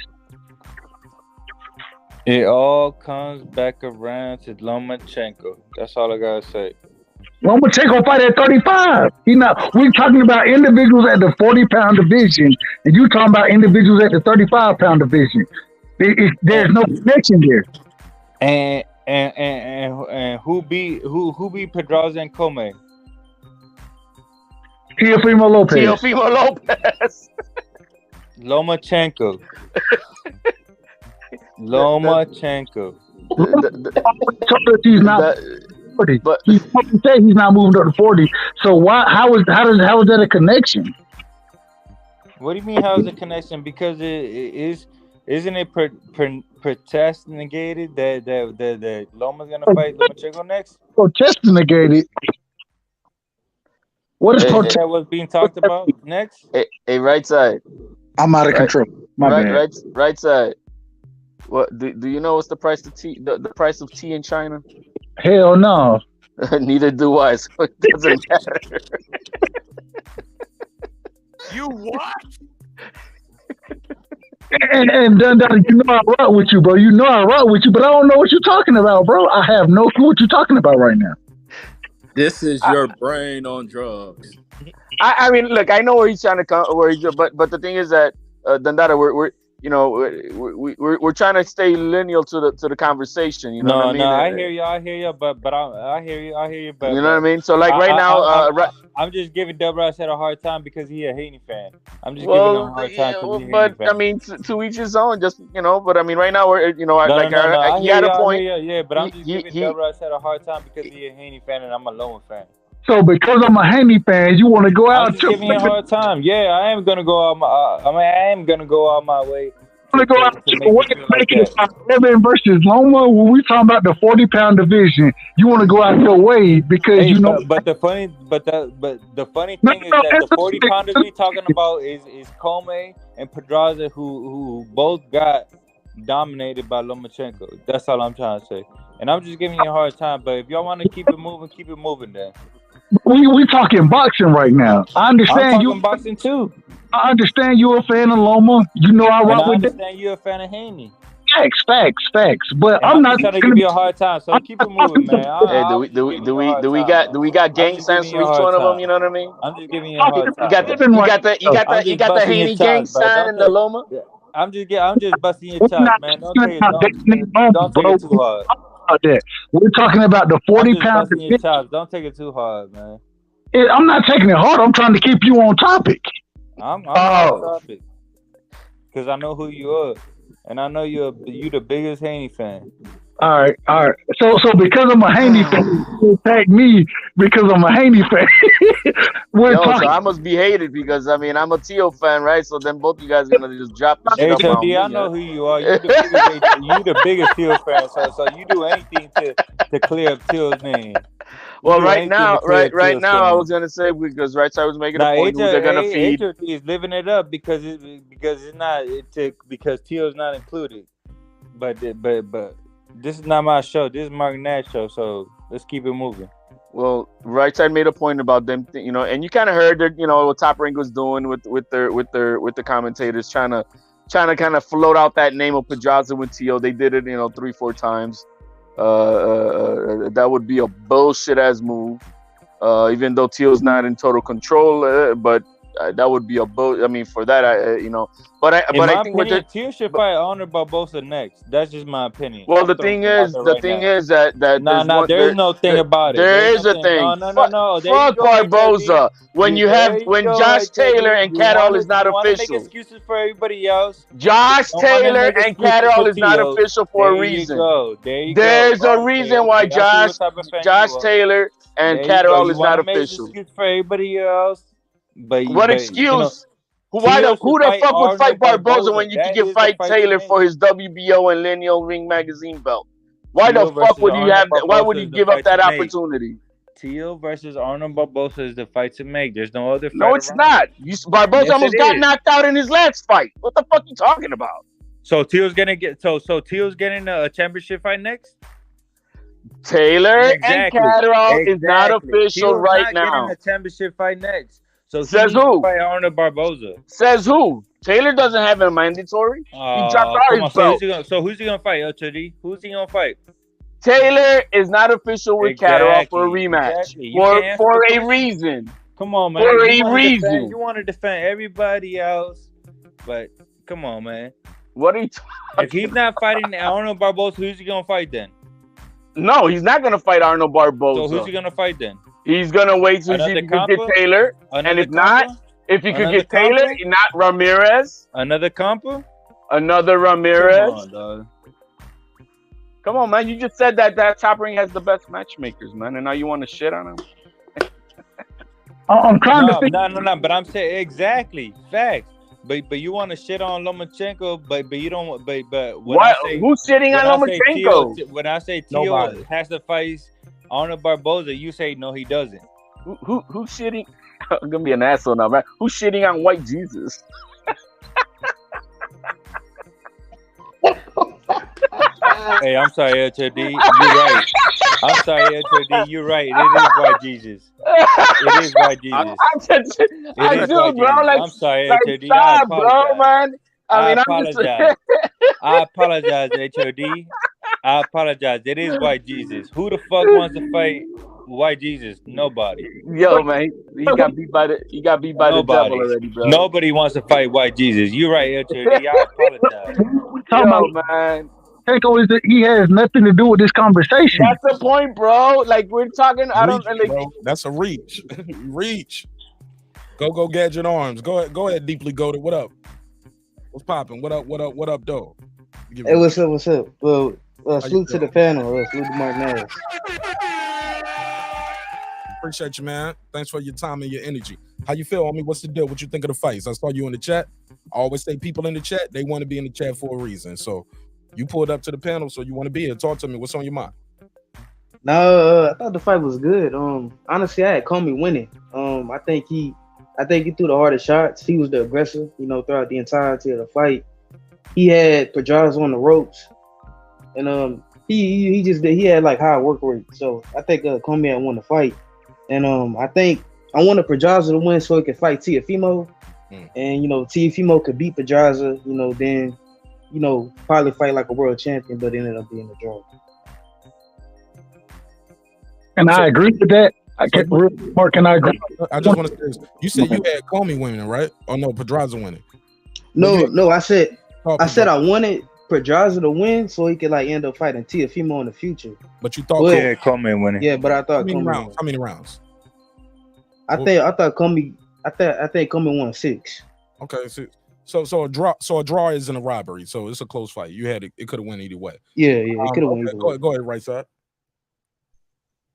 It all comes back around to Lomachenko. That's all I gotta say. Lomachenko fight at 35. We're talking about individuals at the 40-pound division, and you talking about individuals at the 35-pound division. There's no connection there. And who beat Pedraza and Commey? Teofimo Lopez. Lomachenko. Lomachenko. He's not 40. But he's not moving up to 40. So how is that a connection? What do you mean? How is it a connection? Because isn't it protest negated that Loma's gonna fight Lomachenko next? Protest negated. What is protest? That was being talked about next? Hey, right side. I'm out of control. My bad. Right side. What do you know? What's the price of tea? The price of tea in China? Hell no. Neither do I. So it doesn't matter. You what? And Dundee, you know I rock with you, bro. You know I rock with you, but I don't know what you're talking about, bro. I have no clue what you're talking about right now. This is your brain on drugs. I mean, look, I know where he's trying to come, but the thing is that Dandara, we're trying to stay lineal to the conversation. You know what I mean? No, I hear you, but I hear you, but you know what I mean. So like I'm just giving Pedraza a hard time because he's a Haney fan. I'm just giving him a hard time. But I mean, to each his own. Just But I mean, right now we're he had a point. Yeah, but I'm just giving Pedraza a hard time because he's a Haney fan and I'm a Loma fan. So because I'm a Haney fan, you want to go out? I'm just giving you a hard time. Yeah, I am gonna go out my way. To go out Evan versus Loma. When we talking about the 40-pound division, you want to go out your way because you know. But the funny thing is that the 40-pounders we talking about is Commey and Pedraza, who both got dominated by Lomachenko. That's all I'm trying to say. And I'm just giving you a hard time. But if y'all want to keep it moving then. We talking boxing right now. I I'm understand you. talking boxing too. I understand you're a fan of Loma. You know I And rock I with that. understand you're a fan of Haney. Facts. But And I'm I'm not just trying to gonna give be. you a hard time, so keep it moving, man. Hey, I was just giving you a hard time. do we got I'm gang just signs giving for you a each hard one of them? time. You know what I mean? I'm just giving you a hard You time, got bro. you got the Haney gang sign and the Loma. I'm just busting your chops, man. Don't take it too hard. About that. We're talking about the I'm 40 just pound. busting your chops. Don't take it too hard, man. I'm not taking it hard. I'm trying to keep you on topic. I'm on topic because I know who you are, and I know you the biggest Haney fan. All right. So because I'm a Haney fan, you attack me because I'm a Haney fan. So I must be hated because I mean I'm a Tio fan, right? So then both you guys are gonna just drop the shit HOD, up on me. I know who you are. You the biggest Teal fan. So you do anything to clear up Teal's name. Well, right now, I was gonna say because Right Side was making a point who they're gonna feed. HOD is living it up because Teal's not included. But this is not my show. This is Mark Nash show. So let's keep it moving. Well, Right Side made a point about them, and you kind of heard that, what Top Rank was doing with the commentators, trying to kind of float out that name of Pedraza with Tio. They did it, 3-4 times. That would be a bullshit ass move. Even though Tio's not in total control, but that would be a bull. I mean, for that, But I think opinion, Tio should fight Honor Barbosa next. That's just my opinion. Well, the thing is that there's no thing about it. There is a thing. No. Fuck Barbosa. When Josh Taylor and Catterall is not official. Make excuses for everybody else. Josh Taylor and Catterall is not official for a reason. There's a reason why Josh Taylor and Catterall is not official. Excuse for everybody else. What excuse? Who the fuck would fight Barbosa when you can fight Taylor for his WBO and Lineal Ring Magazine belt? Why the fuck would you have that? Why would you give up that opportunity? Teal versus Arnold Barbosa is the fight to make. There's no other fight. No, it's not. Barbosa almost got knocked out in his last fight. What the fuck you talking about? So Teal's gonna get Teal's getting a championship fight next? Taylor and Catterall is not official right now. Getting a championship fight next. So says who? Fight Arnold Barbosa. Says who? Taylor doesn't have a mandatory. He dropped Ari's belt. So who's he gonna fight? LTD? Who's he gonna fight? Taylor is not official with Catterall for a rematch for a reason. Come on, man. For a reason. You want to defend everybody else, but come on, man. What are you talking? If he's not fighting Arnold Barbosa, who's he gonna fight then? No, he's not gonna fight Arnold Barbosa. So who's he gonna fight then? He's gonna wait to see if he can get Taylor, and if not, if he could get Taylor, not Ramirez. Another Compa? Another Ramirez. Come on, dog. Come on, man. You just said that Top Ring has the best matchmakers, man, and now you want to shit on him. I'm trying to think. No. But I'm saying exactly facts. But you want to shit on Lomachenko, but you don't. But what? Who's shitting on Lomachenko? When I say Tio has to fight Arnold Barbosa, you say no, he doesn't. Who's shitting? I'm gonna be an asshole now, man. Who's shitting on White Jesus? Hey, I'm sorry, LTD. You're right. I'm sorry, LTD. You're right. It is White Jesus. It is White Jesus. I do, bro. Like, I'm sorry, like, HOD. stop, bro, man. I apologize. I apologize, HOD. I apologize. It is White Jesus. Who the fuck wants to fight White Jesus? Nobody. Yo, man, he got beat by the devil already, bro. Nobody wants to fight White Jesus. You're right, HOD. I apologize. Yo, man. He has nothing to do with this conversation. That's the point, bro. Like we're talking. I don't like. Bro. That's a reach. Reach. Go Gadget Arms. Go ahead. Deeply goated. What up? What's popping? What up, though? Hey, what's up? Well, salute to the panel. Salute to Mark Nash. Appreciate you, man. Thanks for your time and your energy. How you feel, homie? What's the deal? What you think of the fights? I saw you in the chat. I always say people in the chat, they want to be in the chat for a reason. So you pulled up to the panel, so you want to be here. Talk to me. What's on your mind? No, I thought the fight was good. Honestly, I had Commey winning. I think he threw the hardest shots. He was the aggressor, throughout the entirety of the fight. He had Pedraza on the ropes, and he had like high work rate. So I think Commey had won the fight. And I think I wanted Pedraza to win so he could fight Teofimo. And Teofimo could beat Pedraza, then probably fight like a world champion, but ended up being a draw. And I agree with that. Mark, can I agree? I just want to say this. You said you had Commey winning, right? Or no, Pedraza winning? No, I said I wanted Pedraza to win so he could end up fighting Teofimo in the future. But you thought Commey winning. Yeah, but I thought How many rounds? I thought Commey won 6. Okay, so a draw isn't a robbery, so it's a close fight. You had it could have went either way. Yeah, it could have won either way. Go ahead, right side.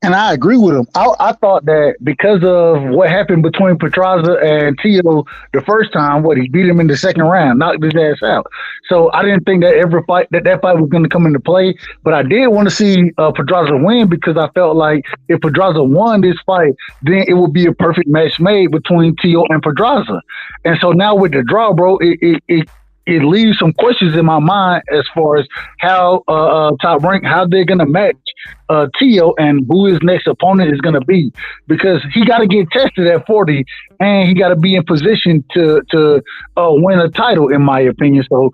And I agree with him. I thought that because of what happened between Pedraza and Tio the first time, he beat him in the second round, knocked his ass out. So I didn't think that that fight was going to come into play. But I did want to see Pedraza win because I felt like if Pedraza won this fight, then it would be a perfect match made between Tio and Pedraza. And so now with the draw, bro, it leaves some questions in my mind as far as how Top Rank, how they're going to match Tio and who his next opponent is going to be, because he got to get tested at 40 and he got to be in position to win a title, in my opinion. So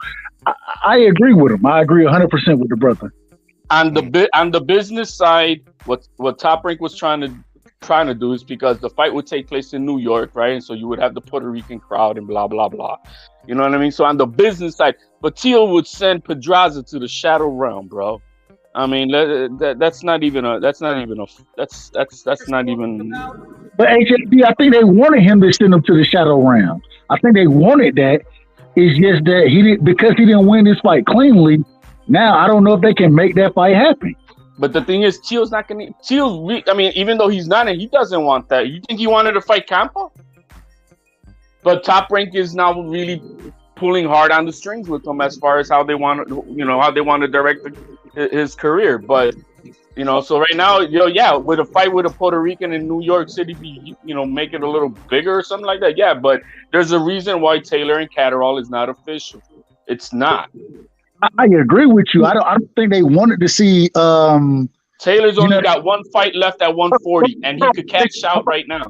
I agree with him. I agree 100% with the brother. On the business side, what Top Rank was trying to do is because the fight would take place in New York, right? And so you would have the Puerto Rican crowd and blah, blah, blah. You know what I mean? So on the business side, but Tio would send Pedraza to the shadow realm, bro. I mean, that's not even. But HSP, I think they wanted him to send him to the shadow realm. I think they wanted that. It's just that because he didn't win this fight cleanly. Now I don't know if they can make that fight happen. But the thing is, Tio's not gonna. Even though he's not, he doesn't want that. You think he wanted to fight Campa? But Top Rank is now really pulling hard on the strings with him as far as how they want to direct his career. But so right now, with a fight with a Puerto Rican in New York City, make it a little bigger or something like that. Yeah, but there's a reason why Taylor and Catterall is not official. It's not. I agree with you. I don't think they wanted to see. Taylor's only got one fight left at 140, and he could cash out right now.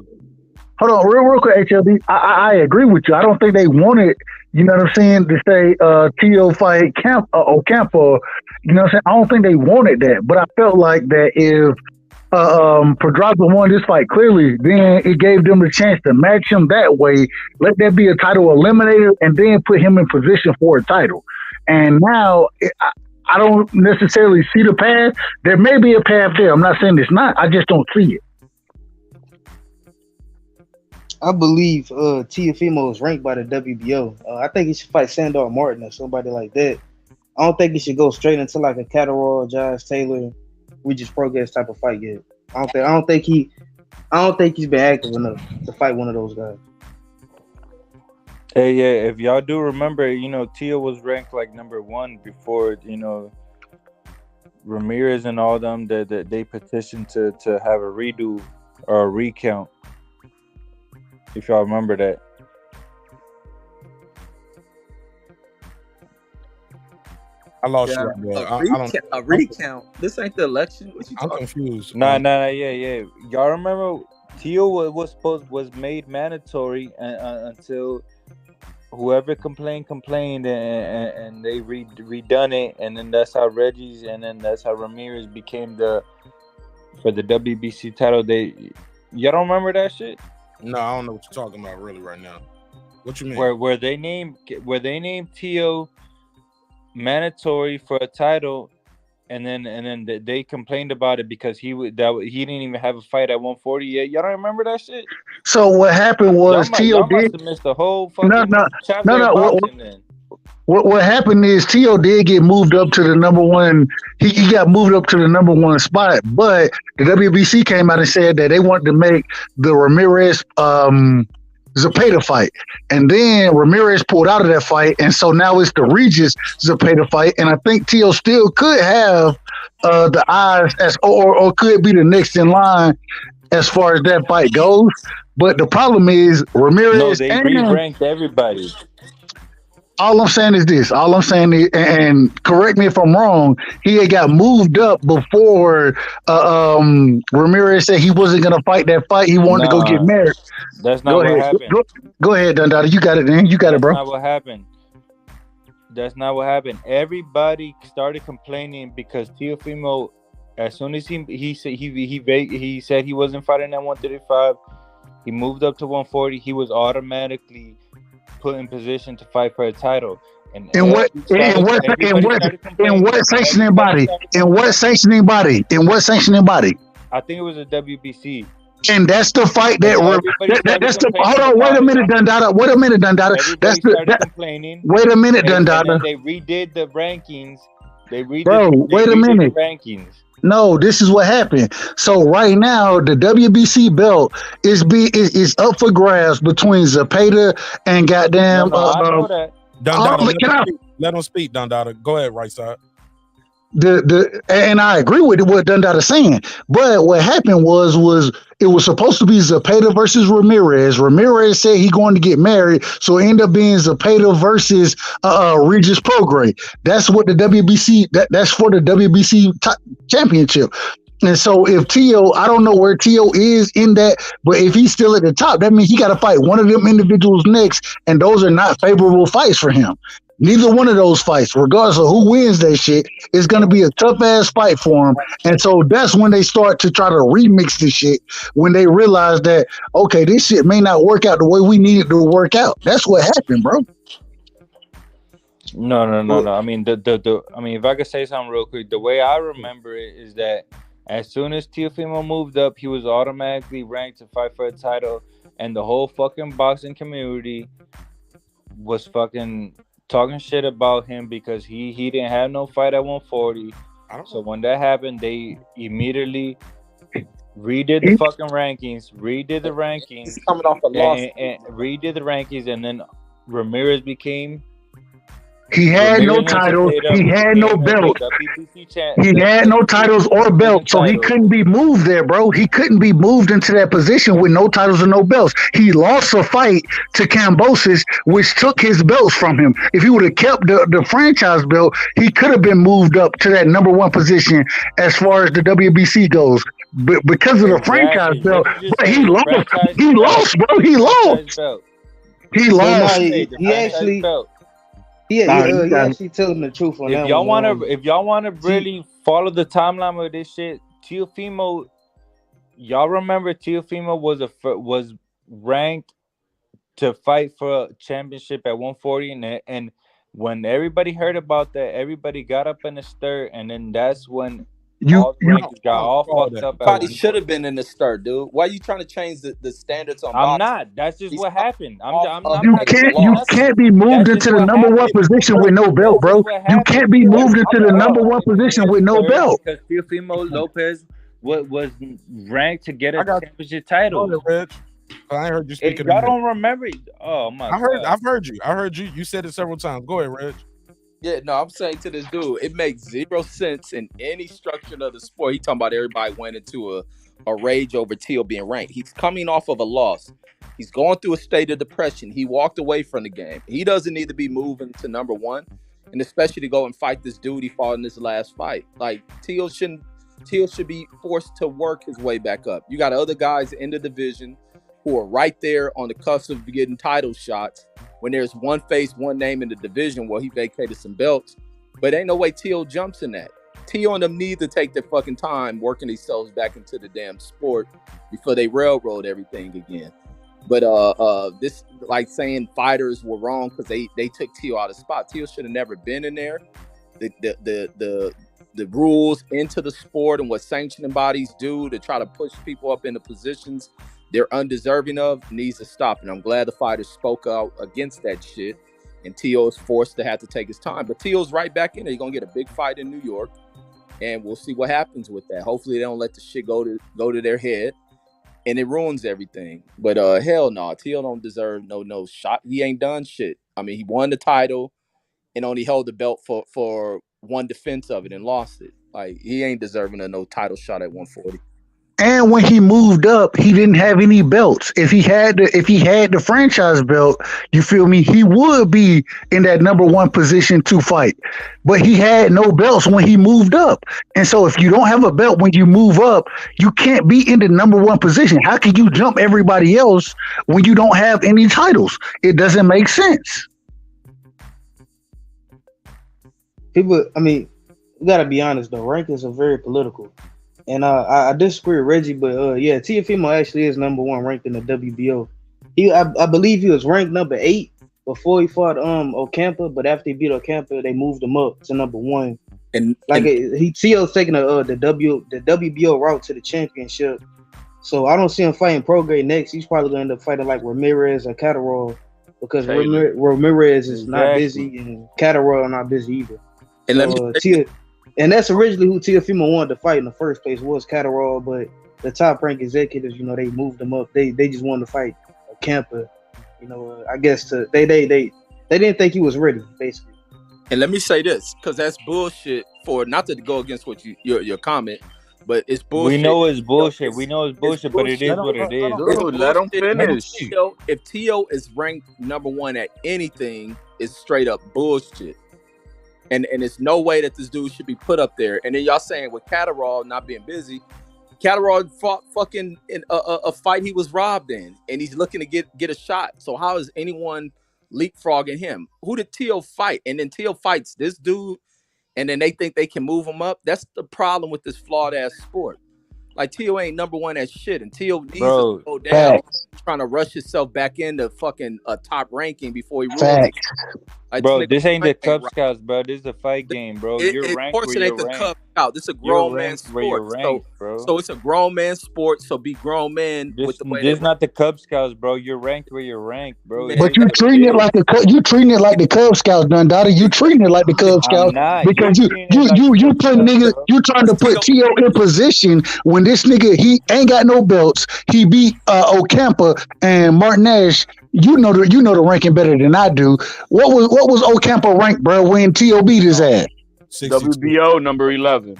Hold on, real quick, HLB. I agree with you. I don't think they wanted, you know what I'm saying, to say Tio fight Camp or Campa. You know what I'm saying? I don't think they wanted that, but I felt like that if Pedraza won this fight clearly, then it gave them the chance to match him that way. Let that be a title eliminator, and then put him in position for a title. And now I don't necessarily see the path. There may be a path there. I'm not saying it's not. I just don't see it. I believe Teofimo is ranked by the WBO. I think he should fight Sandor Martin or somebody like that. I don't think he should go straight into like a Catterall, Josh Taylor, Regis Progress type of fight yet. I don't think he's been active enough to fight one of those guys. Hey, yeah, if y'all do remember, Tio was ranked like number 1 before, Ramirez and all them that they petitioned to have a redo or a recount. If y'all remember that. I lost you. A recount. This ain't the election. What you I'm talking? confused. Nah, yeah. Y'all remember Tio was made mandatory until whoever complained, and they redone it, and then that's how Reggie's, and then that's how Ramirez became for the WBC title. Y'all don't remember that shit? No, I don't know what you're talking about really right now. What you mean? Where they named Tio mandatory for a title, and then they complained about it because he didn't even have a fight at 140 yet. Y'all don't remember that shit? So what happened was Tio did must have missed the whole fucking no. What happened is Tio did get moved up to the number 1. He got moved up to the number 1 spot, but the WBC came out and said that they wanted to make the Ramirez Zepeda fight, and then Ramirez pulled out of that fight, and so now it's the Regis Zepeda fight, and I think Tio still could have the eyes as or could be the next in line as far as that fight goes. But the problem is Ramirez. No, they re-ranked everybody. All I'm saying is this. All I'm saying is, and correct me if I'm wrong. He had got moved up before Ramirez said he wasn't gonna fight that fight. He wanted to go get Nah, married. that's Go not what ahead. happened. Go ahead, Dundada. You got it, man. You got it, That's bro. not what happened. That's not what happened. Everybody started complaining because Teofimo, as soon as he said he wasn't fighting at 135, he moved up to 140. He was automatically put in position to fight for a title. And In what sanctioning body? In what sanctioning body? I think it was a WBC. And that's the fight that's the. Hold on, wait a minute, Dundada. Wait a minute, Dundada. Everybody started complaining. Wait a minute, Dundada. And then they redid the rankings. Wait a minute. The rankings. No, this is what happened. So right now, the WBC belt is up for grabs between Zepeda and goddamn. I know that. Dundada, let him speak, Dundada. Go ahead, right side. And I agree with what Dundada saying, but what happened was it was supposed to be Zepeda versus Ramirez. Ramirez said he going to get married, so it ended up being Zepeda versus Regis Prograis. That's what the WBC that's for the WBC championship. And so if Tio, I don't know where Tio is in that, but if he's still at the top, that means he got to fight one of them individuals next, and those are not favorable fights for him. Neither one of those fights, regardless of who wins that shit, is going to be a tough-ass fight for him. And so that's when they start to try to remix this shit, when they realize that, okay, this shit may not work out the way we need it to work out. That's what happened, bro. No. I mean, if I could say something real quick, the way I remember it is that as soon as Teofimo moved up, he was automatically ranked to fight for a title, and the whole fucking boxing community was fucking talking shit about him because he didn't have no fight at 140. So when that happened, they immediately redid the fucking rankings, He's coming off a loss, and redid the rankings, and then Ramirez became. He had no titles. He had no belt. He had no titles or belts, so he couldn't be moved there, bro. He couldn't be moved into that position with no titles and no belts. He lost a fight to Cambosis, which took his belts from him. If he would have kept the franchise belt, he could have been moved up to that number one position as far as the WBC goes. But because of the franchise belt, but he lost. He lost, bro. He lost. He lost. He actually. He actually telling the truth on that. If y'all wanna really follow the timeline of this shit, Teofimo, y'all remember Teofimo was ranked to fight for a championship at 140, and when everybody heard about that, everybody got up in the stir, and then that's when all the rankings got all fucked up. Probably should have been in the start, dude. Why are you trying to change the standards on boxing? I'm not. That's just what happened. You can't be moved into the number one position with no belt, bro. You can't be moved into the number one position with no belt. Because Teofimo Lopez was ranked to get a championship title. I heard you speaking. Y'all don't remember it. Oh my God. I've heard you. I heard you. You said it several times. Go ahead, Reg. Yeah, no, I'm saying to this dude, it makes zero sense in any structure of the sport. He talking about everybody went into a rage over Teal being ranked. He's coming off of a loss. He's going through a state of depression. He walked away from the game. He doesn't need to be moving to number one, and especially to go and fight this dude he fought in his last fight. Like Teal should be forced to work his way back up. You got other guys in the division who are right there on the cusp of getting title shots. When there's one face, one name in the division, he vacated some belts. But ain't no way Teal jumps in that. Teal and them need to take their fucking time working themselves back into the damn sport before they railroad everything again. But this, like saying fighters were wrong because they took Teal out of spot. Teal should have never been in there. The rules into the sport and what sanctioning bodies do to try to push people up into positions they're undeserving of needs to stop. And I'm glad the fighters spoke out against that shit. And Tio is forced to have to take his time. But Tio's right back in there. He's going to get a big fight in New York. And we'll see what happens with that. Hopefully they don't let the shit go to their head. And it ruins everything. But hell no. Tio don't deserve no shot. He ain't done shit. I mean, he won the title and only held the belt for one defense of it and lost it. Like, he ain't deserving of no title shot at 140. And when he moved up, he didn't have any belts. If he had the franchise belt, you feel me, he would be in that number one position to fight. But he had no belts when he moved up. And so if you don't have a belt when you move up, you can't be in the number one position. How can you jump everybody else when you don't have any titles? It doesn't make sense. People, I mean, you gotta be honest though. Rankings are very political. And I disagree with Reggie, but yeah, Teofimo actually is number one ranked in the WBO. I believe he was ranked number 8 before he fought Ocampa, but after he beat Ocampa, they moved him up to number 1. And Teo's taking the WBO route to the championship. So I don't see him fighting Prograis next. He's probably gonna end up fighting like Ramirez or Catterall because Ramirez is not busy and Catterall not busy either. And let me and that's originally who Teofimo wanted to fight in the first place was Catterall, but the top rank executives, you know, they moved him up. They just wanted to fight Campa. You know, I guess they didn't think he was ready, basically. And let me say this, because that's bullshit. For not to go against what your comment, but it's bullshit. We know it's bullshit. But it is what it is. Dude, let him finish. If Teo is ranked number 1 at anything, it's straight up bullshit. And it's no way that this dude should be put up there. And then y'all saying with Catterall not being busy, Catterall fought fucking in a fight he was robbed in, and he's looking to get a shot. So how is anyone leapfrogging him? Who did Teo fight? And then Teo fights this dude, and then they think they can move him up. That's the problem with this flawed ass sport. Like Teo ain't number 1 at shit, and Teo needs to go down, trying to rush himself back into fucking a top ranking before he rules. Like, bro, this ain't the Cub Scouts, bro. This is a fight game, bro. You're ranked where you're ranked. Of course, it ain't the Cub Scout. This is a grown man sport. So it's a grown man sport. So be grown man with the way. This is not the Cub Scouts, bro. You're ranked where you're ranked, bro. But you treating it like the Cub Scouts, Dundada. You treating it like the Cub Scouts because you put niggas. You trying to put Teo in position when this nigga he ain't got no belts. He beat Ocampa and Martinez. You know the ranking better than I do. What was Ocampa ranked, bro, when Teo beat his ass? 62. WBO number 11.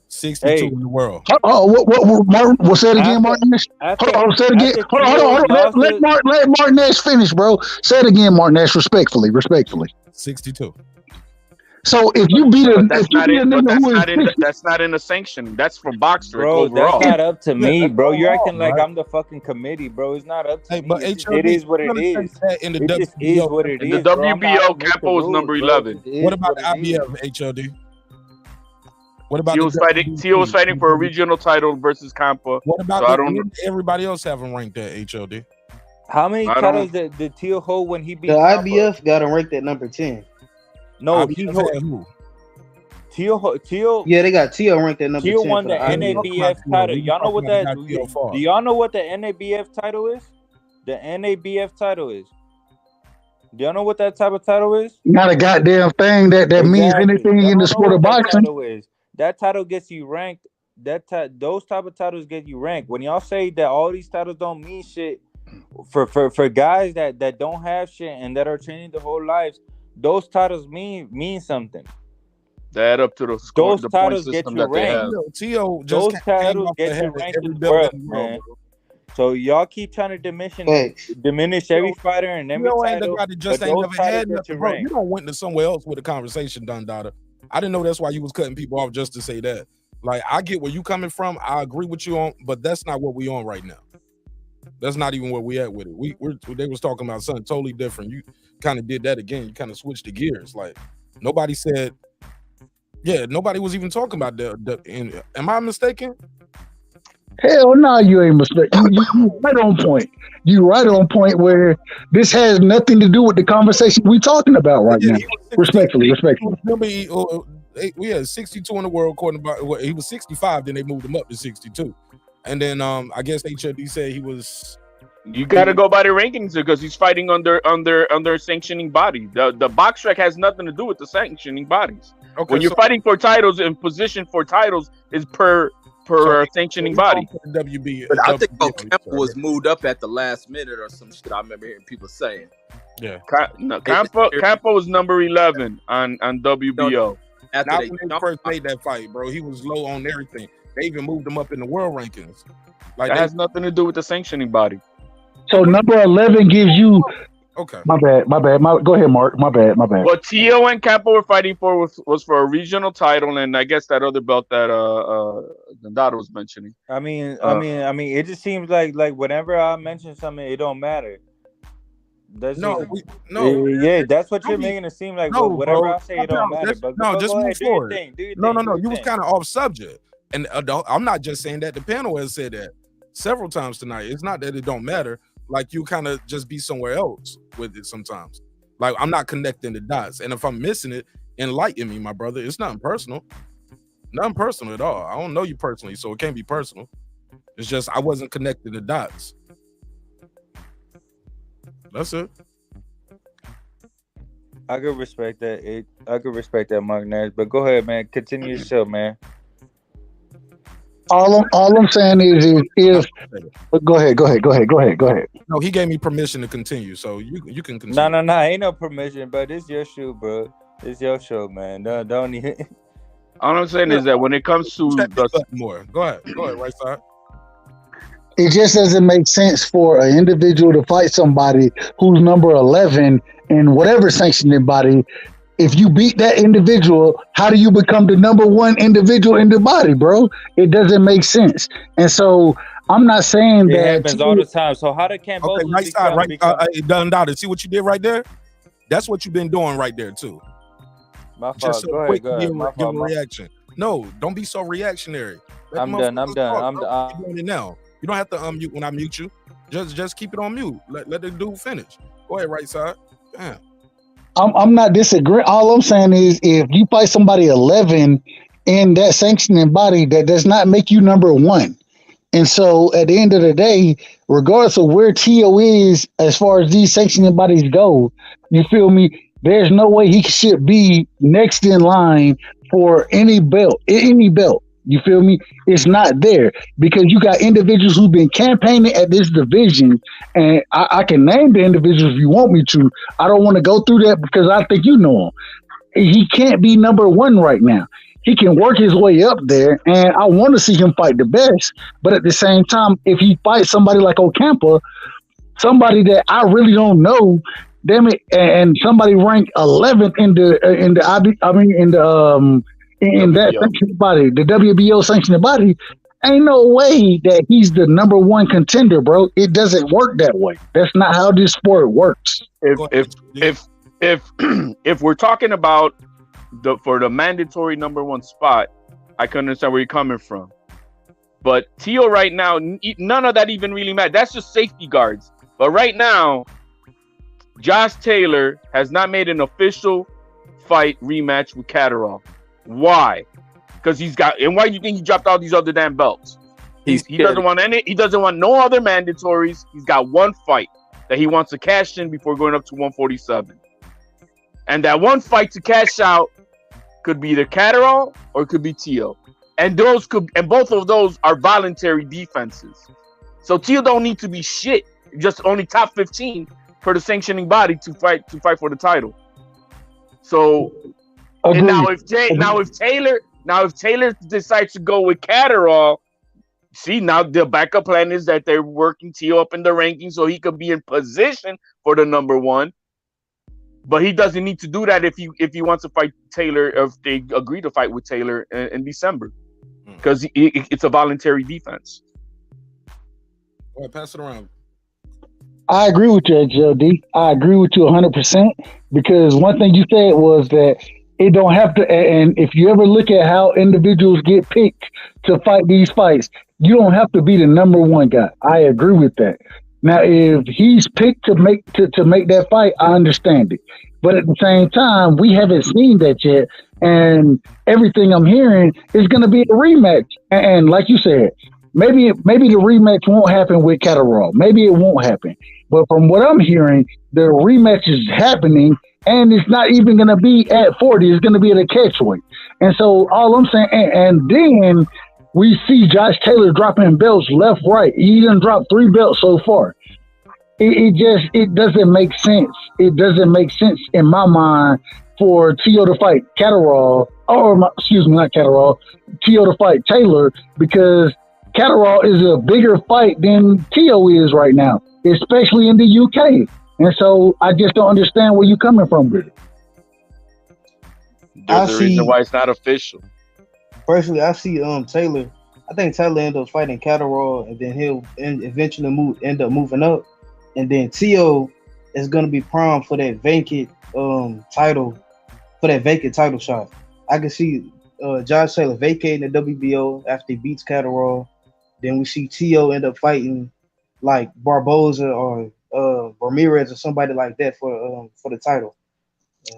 62 in the world. What's that again, Martinez? Hold on, say it again. Hold on. Let Martinez finish, bro. Say it again, Martinez, respectfully. 62. So if you beat that's not in the sanction. That's for boxer, bro. Overall. That's not up to me, bro. You're acting like I'm the fucking committee, bro. It's not up to me. But it is what it is. It just is what it is. The WBO Campo was number 11. What about the IBF HLD? What about Teo was fighting for a regional title versus Campo. What about everybody else having ranked at HLD? How many titles did Teo hold when he beat the IBF? Got him ranked at number 10. No, he hold Teo. Yeah, they got Teo ranked at number 10. Teo won the NABF title. Y'all know what that? Do y'all know what the NABF title is? The NABF title is. Do y'all know what that type of title is? Not a goddamn thing that means anything in the sport of boxing. That title gets you ranked. Those type of titles get you ranked. When y'all say that all these titles don't mean shit for guys that don't have shit and that are training their whole lives, those titles mean something. They add up to the score. Those titles get you ranked. Those titles get you ranked in the world, man. So y'all keep trying to diminish every fighter and every title. Just ain't never had nothing, bro. You don't went to somewhere else with the conversation, Dundada. I didn't know that's why you was cutting people off just to say that. Like, I get where you coming from. I agree with you on, but that's not what we on right now. That's not even where we at with it. They was talking about something totally different. You kind of did that again. You kind of switched the gears. Like, nobody said, nobody was even talking about that. Am I mistaken? Hell no, you ain't mistaken. You right on point. You right on point where this has nothing to do with the conversation we talking about right now. Respectfully. We had 62 in the world, according to he was 65, then they moved him up to 62. And then I guess HLD said he was. You gotta go by the rankings because he's fighting under a sanctioning body. The box track has nothing to do with the sanctioning bodies. Okay, when you're fighting for titles and position for titles is per sanctioning body. WB. But I think Campo was moved up at the last minute or some shit. I remember hearing people saying. Yeah. Campo was number 11 on WBO. Not when they first made that fight, bro. He was low on everything. They even moved him up in the world rankings. Like That has nothing to do with the sanctioning body. So number 11 gives you. Okay. My bad. Go ahead, Mark. My bad. What Tio and Campo were fighting for was for a regional title, and I guess that other belt that Dada was mentioning. I mean, it just seems like whenever I mention something, it don't matter. That's No, just, no. yeah, that's what you're making it seem like. No, whatever bro. I say, it don't matter. But No, just go move ahead, do your forward. thing, do your No, thing, no, do no. your You was thing. kind of off subject, and I'm not just saying that. The panel has said that several times tonight. It's not that it don't matter. Like you kind of just be somewhere else with it sometimes. Like I'm not connecting the dots, and if I'm missing it, enlighten me, my brother. It's nothing personal. Nothing personal at all. I don't know you personally, so it can't be personal. It's just I wasn't connecting the dots. That's it. I could respect that. I could respect that, Mark Nash. But go ahead, man. Continue your show, man. All I'm saying is if go ahead. No, he gave me permission to continue, so you can continue. No, ain't no permission, but it's your show, bro. It's your show, man. Don't even. All I'm saying is that when it comes to more, go ahead, right side. It just doesn't make sense for an individual to fight somebody who's number 11 in whatever sanctioning body. If you beat that individual, how do you become the number one individual in the body, bro? It doesn't make sense. And so I'm not saying It that happens all the time. So how they can't both right side, right? Done dotted. See what you did right there? That's what you've been doing right there too. My fault. Just so Go quick, ahead. give a reaction. No, don't be so reactionary. Let I'm the done. motherfuckers talk. Keep doing it now. You don't have to unmute when I mute you. Just keep it on mute. Let the dude finish. Go ahead, right side. Damn. I'm not disagreeing. All I'm saying is if you fight somebody 11 in that sanctioning body, that does not make you number one. And so at the end of the day, regardless of where TO is as far as these sanctioning bodies go, you feel me? There's no way he should be next in line for any belt. You feel me? It's not there because you got individuals who've been campaigning at this division, and I can name the individuals if you want me to. I don't want to go through that because I think you know him. He can't be number one right now. He can work his way up there, and I want to see him fight the best. But at the same time, if he fights somebody like Ocampa, somebody that I really don't know, damn it, and somebody ranked 11th in that sanctioned body, the WBO sanctioned body, ain't no way that he's the number one contender, bro. It doesn't work that way. That's not how this sport works. If we're talking about for the mandatory number one spot, I can understand where you're coming from. But Tio right now, none of that even really matters. That's just safety guards. But right now, Josh Taylor has not made an official fight rematch with Catterall. Why? Because he's got, and why do you think he dropped all these other damn belts? He doesn't want any. He doesn't want no other mandatories. He's got one fight that he wants to cash in before going up to 147, and that one fight to cash out could be either Catterall or it could be Tio, and both of those are voluntary defenses. So Tio don't need to be shit. Just only top 15 for the sanctioning body to fight for the title. So. Agreed. And now if Taylor decides to go with Catterall, see, now the backup plan is that they're working Tio up in the rankings so he could be in position for the number one. But he doesn't need to do that if he wants to fight Taylor, if they agree to fight with Taylor in December, because it's a voluntary defense. Go ahead, pass it around. I agree with you, HLD. I agree with you 100% because one thing you said was that it don't have to, and if you ever look at how individuals get picked to fight these fights, you don't have to be the number one guy. I agree with that. Now, if he's picked to make that fight, I understand it. But at the same time, we haven't seen that yet, and everything I'm hearing is going to be a rematch. And like you said, maybe the rematch won't happen with Catterall. Maybe it won't happen. But from what I'm hearing, the rematch is happening. And it's not even going to be at 40. It's going to be at a catchweight. And so all I'm saying, and then we see Josh Taylor dropping belts left, right. He done dropped 3 belts so far. It doesn't make sense. It doesn't make sense in my mind for Tio to fight Catterall excuse me, not Catterall, Tio to fight Taylor because Catterall is a bigger fight than Tio is right now, especially in the UK. And so I just don't understand where you're coming from with it. There's a reason why it's not official. Personally, I see Taylor. I think Taylor end up fighting Catterall, and then he'll eventually end up moving up. And then Tio is gonna be prime for that vacant title shot. I can see Josh Taylor vacating the WBO after he beats Catterall. Then we see Tio end up fighting like Barboza or Ramirez or somebody like that for the title.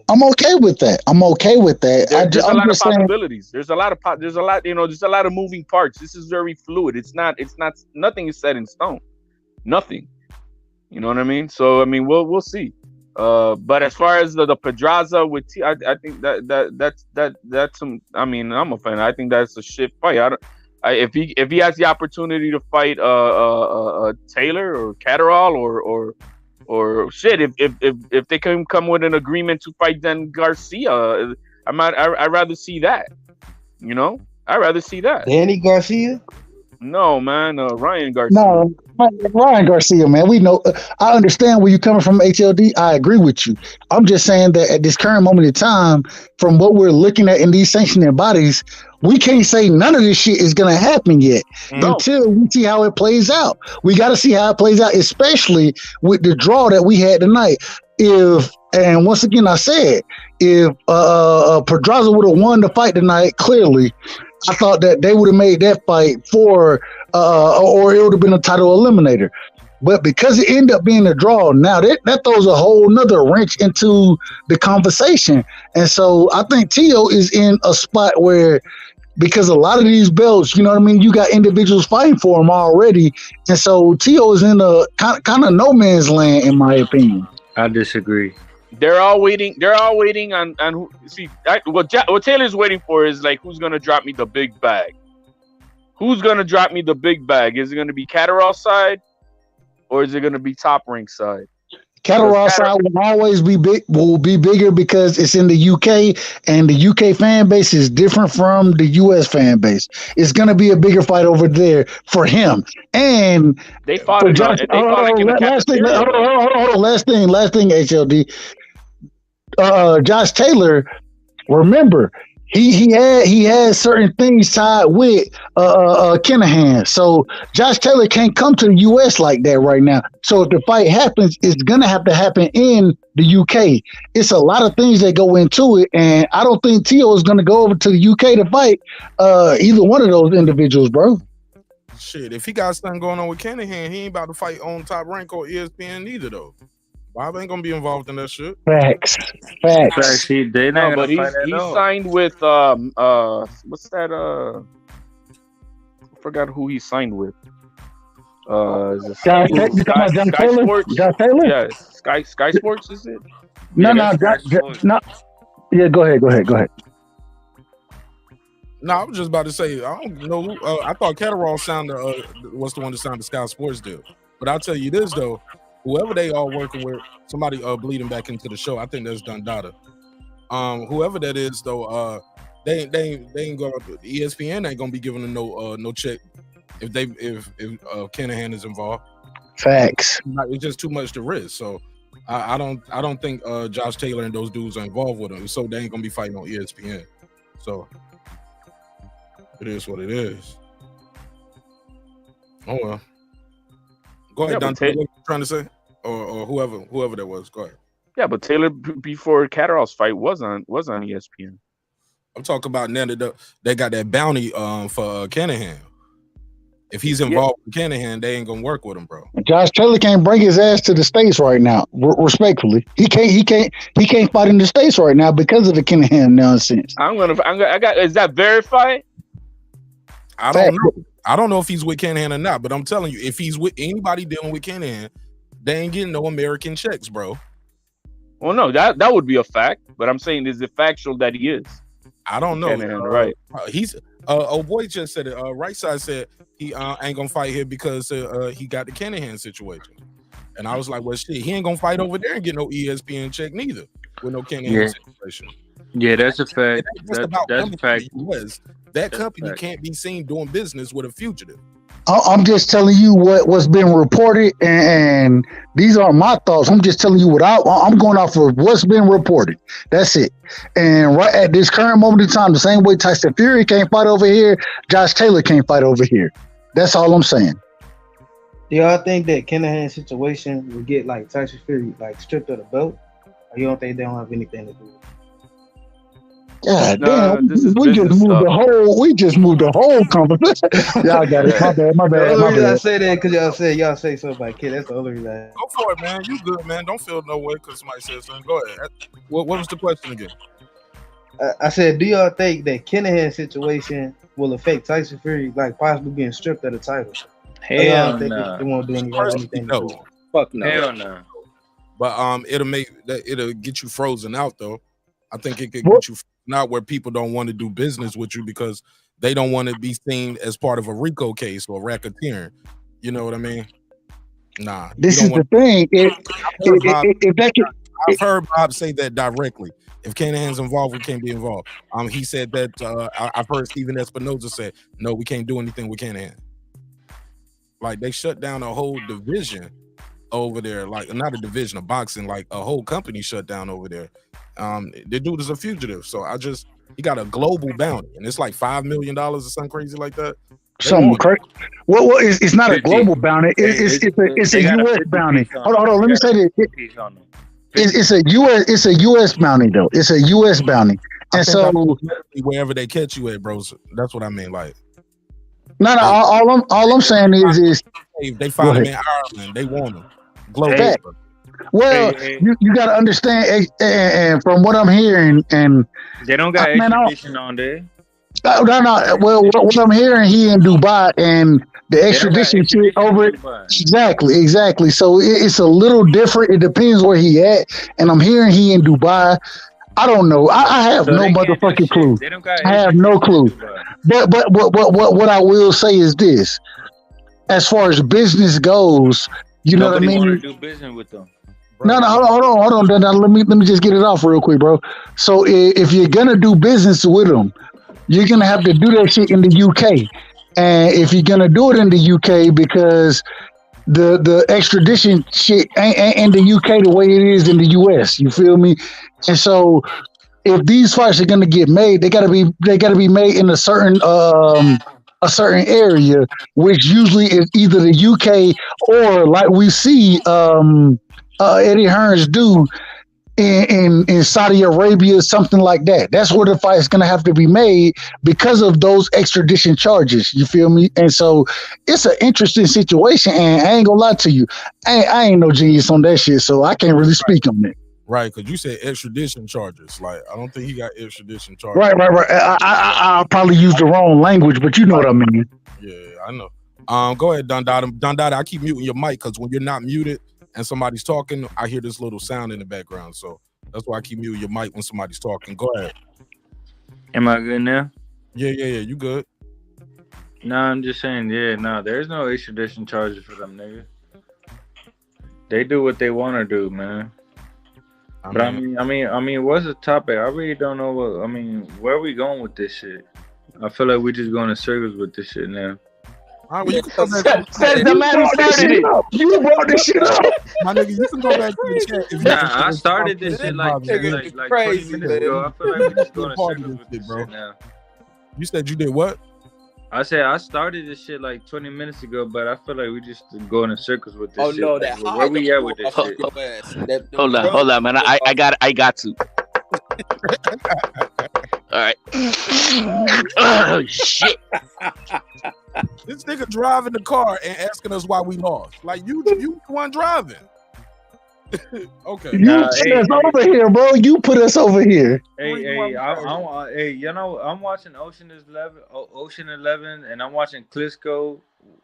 I'm okay with that. There's a lot of possibilities. There's a lot, there's a lot of moving parts. This is very fluid. It's not, nothing is set in stone. Nothing. You know what I mean? So, I mean, we'll see. But as far as the Pedraza with I think that's some, I mean, I'm a fan. I think that's a shit fight. If he has the opportunity to fight Taylor or Catterall or shit, if they can come with an agreement to fight Dan Garcia, I'd rather see that. You know, I'd rather see that. Danny Garcia? No, man, Ryan Garcia. No, Ryan Garcia, man. We know. I understand where you're coming from, HLD. I agree with you. I'm just saying that at this current moment in time, from what we're looking at in these sanctioning bodies, we can't say none of this shit is going to happen yet until we see how it plays out. We got to see how it plays out, especially with the draw that we had tonight. And once again, I said, if Pedraza would have won the fight tonight, clearly, I thought that they would have made that fight or it would have been a title eliminator. But because it ended up being a draw, now that throws a whole nother wrench into the conversation. And so I think Tio is in a spot where, because a lot of these belts, you know what I mean, you got individuals fighting for them already. And so Tio is in a kind of no man's land, in my opinion. I disagree. They're all waiting on who. See, what Taylor's waiting for is like, who's gonna drop me the big bag? Who's gonna drop me the big bag? Is it gonna be Catterall's side, or is it gonna be Top Rank side? Catterall side will always be bigger because it's in the UK, and the UK fan base is different from the US fan base. It's gonna be a bigger fight over there for him. And they fought in last thing, HLD. Josh Taylor, remember, he had certain things tied with Kinahan. So Josh Taylor can't come to the US like that right now. So if the fight happens, it's gonna have to happen in the UK. It's a lot of things that go into it, and I don't think Tio is gonna go over to the UK to fight either one of those individuals, bro. Shit, if he got something going on with Kinahan, he ain't about to fight on Top Rank or ESPN either, though. Bob ain't gonna be involved in that shit. Facts. They not but gonna he's signed with what's that? I forgot who he signed with. Sky Sports. Yeah, Sky Sports, is it? No. Yeah, go ahead. No, I was just about to say, I don't know. I thought Catterall was the one that signed the Sky Sports deal. But I'll tell you this though. Whoever they are working with, somebody bleeding back into the show. I think that's Dundada. Whoever that is, though, they ain't going. ESPN ain't gonna be giving them no check if Kinahan is involved. Facts. It's just too much to risk. So I don't think Josh Taylor and those dudes are involved with them. So they ain't gonna be fighting on ESPN. So it is what it is. Oh well. Go ahead, Dante. What you trying to say? Or whoever that was. Go ahead. Yeah, but Taylor before Catterall's fight was on ESPN. I'm talking about now that they got that bounty for Kinahan. If he's involved with Kinahan, they ain't gonna work with him, bro. Josh Taylor can't bring his ass to the States right now. Respectfully, he can't fight in the States right now because of the Kinahan nonsense. Is that verified? I don't know. I don't know if he's with Kinahan or not, but I'm telling you, if he's with anybody dealing with Kinahan, they ain't getting no American checks, bro. Well, no, that would be a fact, but I'm saying, is it factual that he is? I don't know. Kinahan, right? He's old boy just said it. Right side said he ain't gonna fight here because he got the Kinahan situation, and I was like, well, shit, he ain't gonna fight over there and get no ESPN check neither with no Kinahan situation. Yeah, that's a fact. It ain't just about That's coming a fact. to the US. That That's a company fact. can't be seen doing business with a fugitive. I'm just telling you what's been reported, and these are my thoughts. I'm just telling you what I'm going off of what's been reported. That's it. And right at this current moment in time, the same way Tyson Fury can't fight over here, Josh Taylor can't fight over here. That's all I'm saying. Do y'all think that Kinahan's situation will get like Tyson Fury like stripped of the belt, or you don't think they don't have anything to do with it? God No, damn, this is we just business moved talk. the whole conversation. Y'all got it. My The bad. only reason I My say that because y'all say something about kid. That's the only reason. Go for it, man. You good, man. Don't feel no way because somebody said something. Go ahead. What was the question again? I said, do y'all think that Kinahan's situation will affect Tyson Fury, like possibly being stripped of the title? Hell They no. won't do anything to do. No. Fuck no. Hell no. But it'll get you frozen out though. I think it could get you out where people don't want to do business with you because they don't want to be seen as part of a RICO case or racketeering. You know what I mean? Nah. This is the thing. I've heard Bob say that directly. If Kanahan's involved, we can't be involved. He said that. I've heard Steven Espinoza say, "No, we can't do anything with Kanahan." Like they shut down a whole division over there, like not a division of boxing, like a whole company shut down over there. The dude is a fugitive, so he got a global bounty, and it's like $5 million or something crazy like that. Something crazy. Well, it's not a global bounty. It's a U.S. bounty. Hold on. Let me say this. It's a U.S. bounty though. It's a U.S. bounty, and so wherever they catch you at, bros, that's what I mean. Like, no. All I'm saying is if they find him in Ireland, they want him. Global. Well, you got to understand, and from what I'm hearing, and they don't got extradition on there. No. Well, what I'm hearing, he in Dubai, and the extradition shit over it. Exactly. So it's a little different. It depends where he at, and I'm hearing he in Dubai. I don't know. I have no motherfucking clue. I have no clue. But what I will say is this: as far as business goes, you know what I mean. Want to do business with them. No, hold on. Now, let me just get it off real quick, bro. So if you're gonna do business with them, you're gonna have to do that shit in the UK. And if you're gonna do it in the UK, because the extradition shit ain't in the UK the way it is in the US. You feel me? And so if these fights are gonna get made, they gotta be made in a certain area, which usually is either the UK or like we see Eddie Hearns do in Saudi Arabia, something like that. That's where the fight is going to have to be made because of those extradition charges. You feel me? And so it's an interesting situation. And I ain't gonna lie to you, I ain't no genius on that shit, so I can't really speak on it. Right, because you said extradition charges. Like, I don't think he got extradition charges. Right. I probably used the wrong language, but you know what I mean. Yeah, I know. Go ahead, Dundada. I keep muting your mic because when you're not muted and somebody's talking, I hear this little sound in the background. So that's why I keep muting your mic when somebody's talking. Go ahead. Am I good now? Yeah. You good? No, I'm just saying, there's no extradition charges for them niggas. They do what they want to do, man. I mean, what's the topic? I really don't know where are we going with this shit? I feel like we're just going in circles with this shit now. All right, well, you can come back. The man who started it. You brought this shit up. My nigga, you can go back to the chat. If Nah, I started this shit like 20 crazy, minutes ago. I feel like we're just going in Part of circles this with shit, this bro. shit now. You said you did what? I said I started this shit like 20 minutes ago, but I feel like we just going in circles with this shit. No, like, that where we at with this shit? Hold on, man. I got to. All right. Oh shit. This nigga driving the car and asking us why we lost. Like you the one driving. Okay. You put us over here, bro. You put us over here. Hey, I'm watching Ocean 11, and I'm watching Klitschko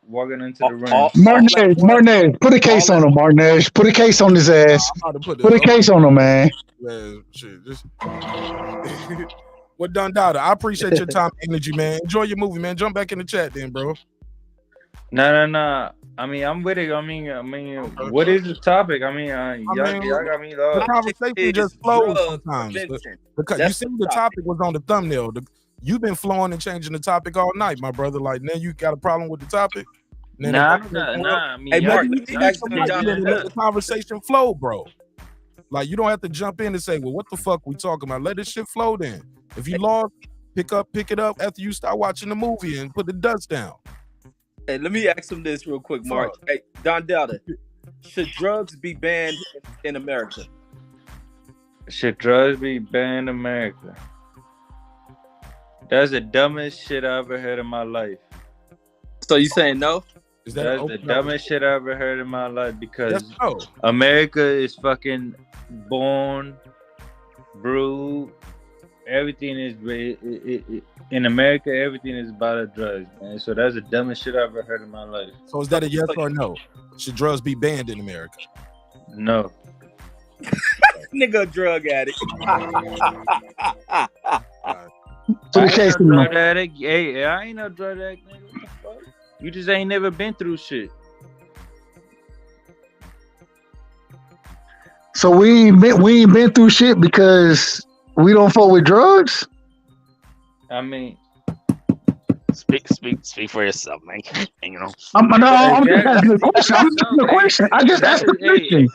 walking into the ring. Martinez, put a case on him, Martinez. Put a case on his ass. Put a case on him, man. Shit, Well, Dundada, I appreciate your time and energy, man. Enjoy your movie, man. Jump back in the chat then, bro. No. I mean, I'm with it. I mean, what is the topic? I mean, y'all got me the lost. conversation just flows sometimes. Because you That's see, the the topic was on the thumbnail. You've been flowing and changing the topic all night, my brother. Like, now you got a problem with the topic? Nah. I mean, Hey, Mark, you let me need ask somebody you, to let the conversation flow, bro. Like, you don't have to jump in and say, well, what the fuck we talking about? Let this shit flow then. If you lost, pick it up after you start watching the movie and put the dust down. Hey, let me ask him this real quick, Mark. Hey, Don Delta, should drugs be banned in America? Should drugs be banned in America? That's the dumbest shit I ever heard in my life. So you saying no? That's the dumbest shit I ever heard in my life because America is fucking born, brewed. Everything is in America. Everything is about the drugs, man. So that's the dumbest shit I ever heard in my life. So is that a yes or no? Should drugs be banned in America? No. Nigga, a drug addict. Drug addict. Hey, I ain't no drug addict, nigga. What the fuck? You just ain't never been through shit. So we ain't been through shit because we don't fuck with drugs? I mean, speak for yourself, man. You know. I'm just asking a question. I just asked a question.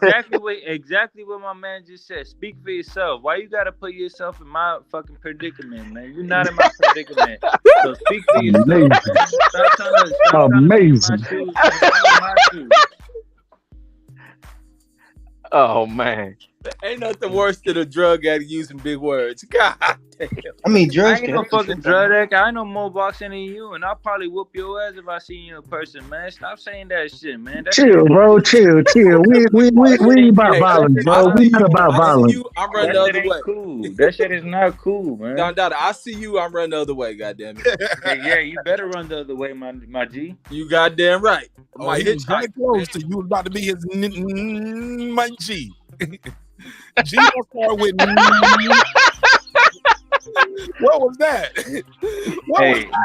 Exactly what my man just said. Speak for yourself. Why you gotta put yourself in my fucking predicament, man? You're not in my predicament. So speak for yourself. Amazing. Oh man. Ain't nothing worse than a drug addict using big words. God damn. I mean, drugs. I ain't no fucking drug addict. I know more boxing than you, and I'll probably whoop your ass if I see you in person, man. Stop saying that shit, man. Chill, bro. Chill. We ain't about violence, bro. We not about violence. I'm running the other way. Cool. That shit is not cool, man. Don, I see you. I'm running the other way. Goddamn it. Yeah, you better run the other way, my G. You goddamn right. My hitchhike close to you about to be his my G. G will start with. What was that?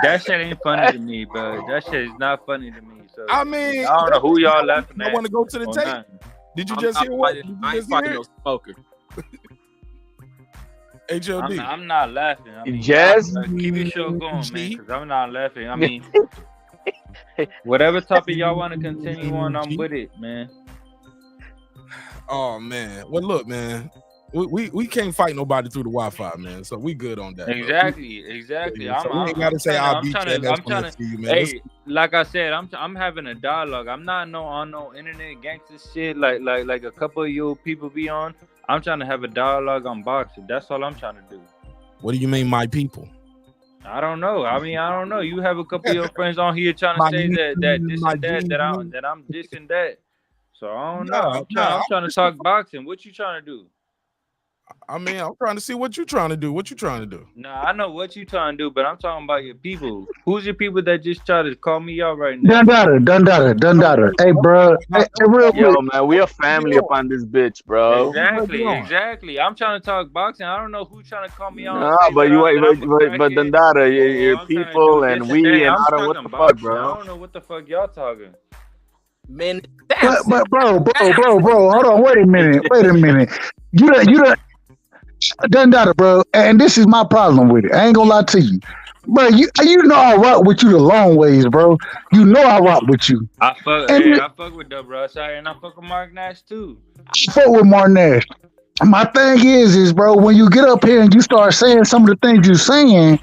That shit ain't funny to me, bro. That shit is not funny to me. So I mean, I don't know who y'all laughing at. I want to go to the tape. Did you just hear what? I ain't fighting no smoker. HLD. I'm not laughing. I mean, Jazz, keep your show going, man, because I'm not laughing. I mean, whatever topic y'all want to continue on, I'm with it, man. Oh man. Well, look, man. We can't fight nobody through the Wi-Fi, man. So we good on that. Exactly. So we ain't gotta say I'll beat you. I'm trying to. Hey, like I said, I'm having a dialogue. I'm not on no internet gangster shit like a couple of you people be on. I'm trying to have a dialogue on boxing. That's all I'm trying to do. What do you mean, my people? I don't know. I mean, I don't know. You have a couple of your friends on here trying to say that this and that I'm this and that. So I don't know. I'm trying to talk boxing. What you trying to do? I mean, I'm trying to see what you're trying to do. What you trying to do? Nah, I know what you trying to do, but I'm talking about your people. Who's your people that just try to call me out right now? Dundada. Hey, bro. Yo, man, we a family up on this bitch, bro. Exactly. I'm trying to talk boxing. I don't know who's trying to call me out. Nah, but Dundada, your people and we and I don't what the fuck, bro. I don't know what the fuck y'all talking. Man, but bro. Hold on. Wait a minute. You Dundada, bro. And this is my problem with it. I ain't gonna lie to you. Bro, you know I rock with you the long ways, bro. You know I rock with you. I fuck with Dub Rush, and I fuck with Mark Nash too. I fuck with Mark Nash. My thing is, bro, when you get up here and you start saying some of the things you're saying,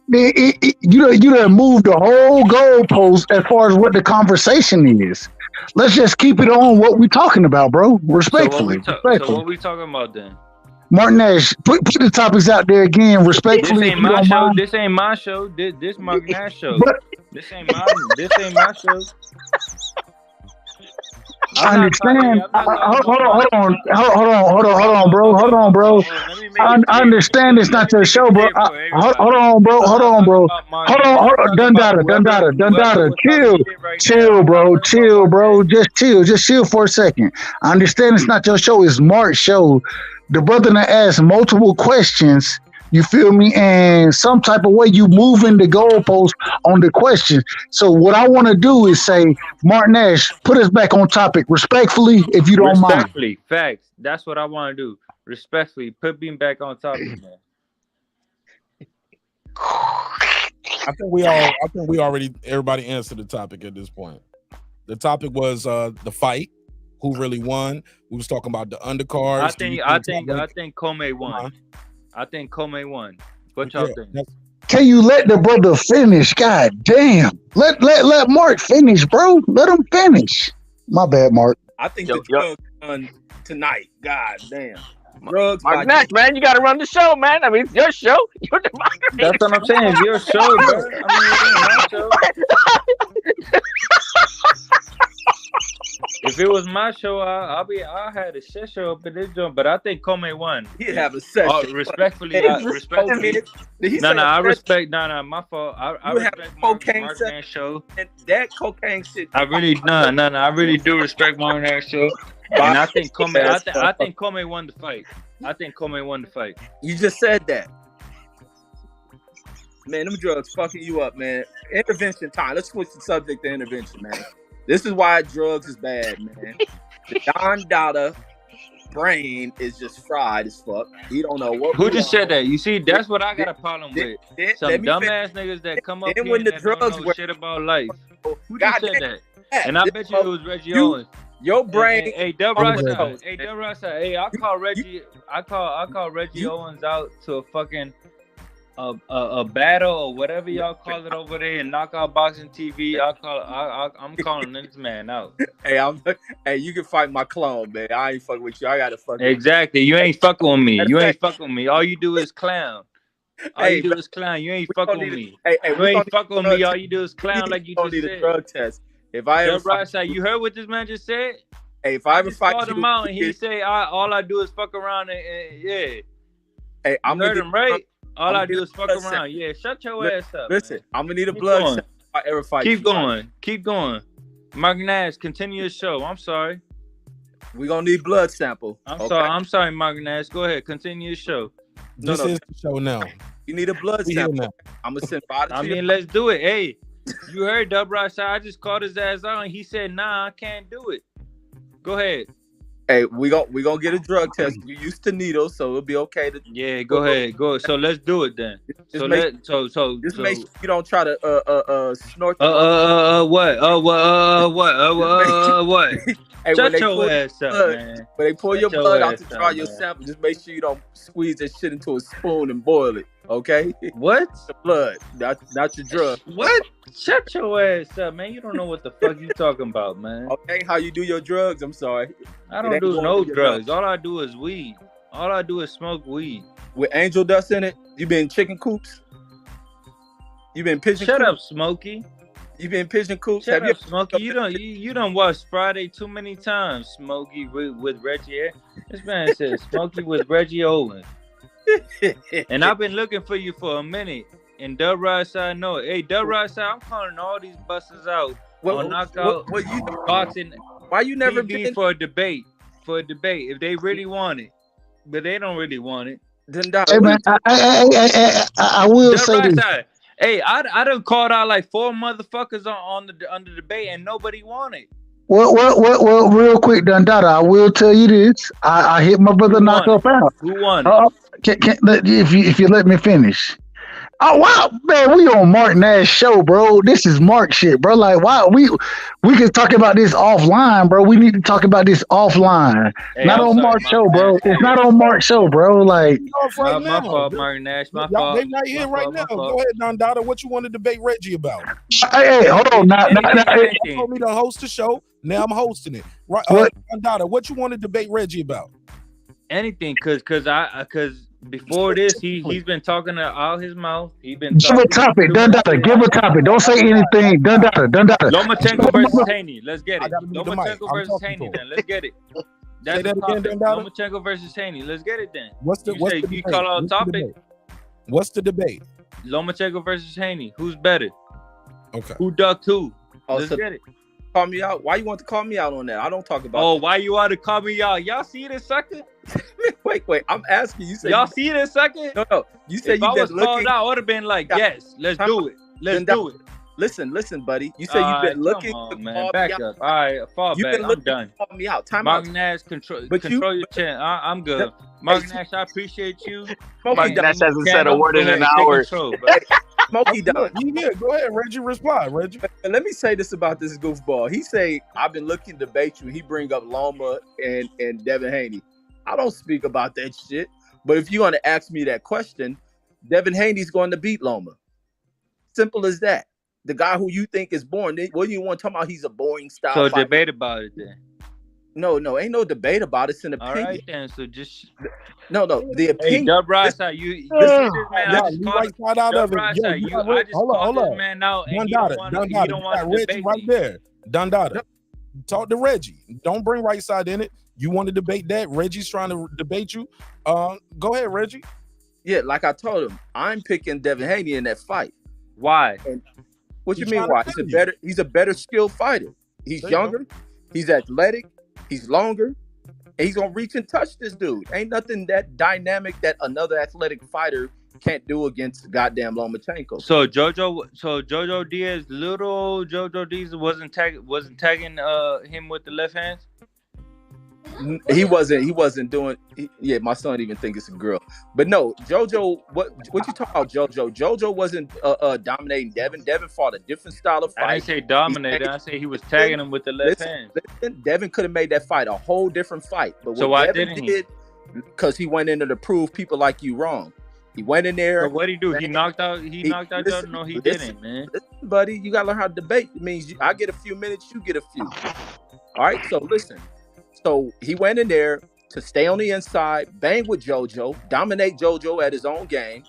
you done moved the whole goalpost as far as what the conversation is. Let's just keep it on what we're talking about, bro. Respectfully. So what we talking about then? Mark Nash, put the topics out there again, respectfully. This ain't my show. This ain't my show. This Mark Nash show. This ain't my show. I understand. Hold on, bro. I understand it's not your show, bro. Hold on, bro. Dundada. Chill, bro. Just chill for a second. I understand it's not your show. It's Mark's show. The brother that asked multiple questions You feel me? And some type of way you moving the goalpost on the question. So what I want to do is say, Martin Nash, put us back on topic respectfully, if you don't mind. Respectfully, facts. That's what I want to do. Respectfully, put me back on topic, man. I think we already everybody answered the topic at this point. The topic was the fight. Who really won? We was talking about the undercards. I think Commey won. I think Commey won. What y'all think? Can you let the brother finish? God damn. Let Mark finish, bro. Let him finish. My bad, Mark. I think the drugs won tonight. God damn. Drugs. Mark Nash, man, you got to run the show, man. I mean, it's your show. You're the moderator. That's what I'm saying. It's your show, bro. I mean, it ain't my show. If it was my show, I had a shit show up in this joint, but I think Commey won. He'd have a session. Respectfully. No, I respect. No, my fault. I respect Mark Nash show. That cocaine shit. I really do respect Mark Nash show, and I think Commey. I think Commey won the fight. I think Commey won the fight. You just said that. Man, them drugs fucking you up, man. Intervention time. Let's switch the subject to intervention, man. This is why drugs is bad, man. The Don Dada brain is just fried as fuck. He don't know what. Who just said that? You see, that's what I got a problem with. Some dumbass niggas that come up here and don't know shit about life. Who just said that? And I bet you it was Reggie Owens. Your brain. Hey, Dub Rasa. Hey, I call Reggie Owens out to a fucking a battle or whatever y'all call it over there in Knockout Boxing TV. I'm calling this man out. Hey, you can fight my clone, man. I ain't fucking with you. I gotta fuck. Exactly. You ain't fucking with me. You ain't fucking with me. All you do is clown. All you do is clown. You ain't fucking with me. You ain't fucking with me. All you do is clown like you just said. Need a drug test. If I ever you heard what this man just said? Hey, if I ever fight called him out and he say all I do is fuck around and yeah. Hey, I'm heard him right. All I do is fuck around. Yeah, shut your ass up. Listen, man. I'm gonna need a blood sample if I ever fight. Keep going. Mark Nash, continue your show. I'm sorry. We gonna need blood sample. I'm sorry, Mark Nash. Go ahead, continue your show. This is the show now. You need a blood sample. I'm gonna send Bada. I mean, let's do it. Hey, you heard Dub Rasa. I just called his ass out and he said, "Nah, I can't do it." Go ahead. Hey, we gonna get a drug test. You used to needles, so it'll be okay to. Yeah, go ahead. So let's do it then. Just make sure you don't try to snort. What? Hey, shut your ass up, man. When they pull your blood out to try your sample, just make sure you don't squeeze that shit into a spoon and boil it. Okay? What? The blood, not your drug. What? Shut your ass up, man. You don't know what the fuck you talking about, man. Okay, how you do your drugs? I'm sorry. I don't do no drugs. All I do is weed. All I do is smoke weed. With angel dust in it? You been chicken coops? You been pigeon Shut coops? up, Smokey. You been pigeon coops? Shut up, Smokey. You don't watch Friday too many times, Smokey with Reggie. This man said Smokey with Reggie Owens. And I've been looking for you for a minute. And Dub Rasa, I know it. Hey, Dub Rasa, I'm calling all these busters out on Knockout Boxing. Why you never been for a debate? If they really want it, but they don't really want it. Then hey man, I will say this. Hey, I done called out like 4 motherfuckers on the debate and nobody won it. Well, real quick, Dundada, I will tell you this. I hit my brother Knockout out. Who won? If you let me finish. Oh wow, man, we on Mark Nash show, bro. This is Mark shit, bro. Like, why we can talk about this offline, bro. We need to talk about this offline, not on Mark's show, bro. It's not on Mark's show, bro. Like, my fault, Mark Nash. My fault. They right here right now. Go ahead, Don Dada. What you want to debate Reggie about? Hey, hold on. You told me to host the show. Now I'm hosting it. Right, Don Dada, what you want to debate Reggie about? Anything, cause before this, he's been talking out his mouth. He's been give a topic, Dundada. Give a topic. Don't say anything, Dundada. Lomachenko versus Haney. Let's get it. Lomachenko versus Haney. Then let's get it. That's the topic. Lomachenko versus Haney. Let's get it then. What's the debate? You call out topic. What's the debate? Lomachenko versus Haney. Who's better? Okay. Who ducked who? Let's get it. Call me out. Why you want to call me out on that? I don't talk about. Oh, why you want to call me out? Y'all see this sucker? Wait. I'm asking you. Y'all see this sucker? No. You said if you I been was looking. Called out, I would have been like, yes, let's do it. Let's do it. Listen, buddy. You said you've been looking. Come on, man. Back up. All right, fall You've back. been I'm done. Call me out. Time Mark out. Nash, control your chin. I'm good. Mark Nash, I appreciate you. Mark Nash hasn't said a word in an hour. Smokey done. Yeah, go ahead, Reggie. Reply, Reggie. Let me say this about this goofball. He say, I've been looking to debate you. He bring up Loma and Devin Haney. I don't speak about that shit. But if you're going to ask me that question, Devin Haney's going to beat Loma. Simple as that. The guy who you think is boring. What do you want to talk about? He's a boring style. So fighter. debate about it then. No, ain't no debate about it. It's an opinion. All right then. So just no. The opinion. Hey, Pedraza, you this man. I just called him. Pedraza, I just called this man out, and he don't want to debate right there. Dundada. Talk to Reggie. Don't bring right side in it. You want to debate that? Reggie's trying to debate you. Go ahead, Reggie. Yeah, like I told him, I'm picking Devin Haney in that fight. Why? And what you mean? Why? He's a better skilled fighter. He's younger. He's athletic. He's longer. And he's gonna reach and touch this dude. Ain't nothing that dynamic that another athletic fighter can't do against goddamn Lomachenko. So Jojo Diaz, little Jojo Diaz wasn't tagging him with the left hands. He wasn't doing. Yeah, my son even think it's a girl. But no, JoJo. What you talking about, JoJo? JoJo wasn't dominating Devin. Devin fought a different style of fight. I didn't say dominated. I say he was tagging him with the left hand. Listen, Devin could have made that fight a whole different fight. But so why didn't he? Because he went in there to prove people like you wrong. He went in there. But what did he do? He knocked out. Jordan? No, he didn't, man. Listen, buddy, you gotta learn how to debate. It means I get a few minutes, you get a few. All right. So listen. So he went in there to stay on the inside, bang with JoJo, dominate JoJo at his own game.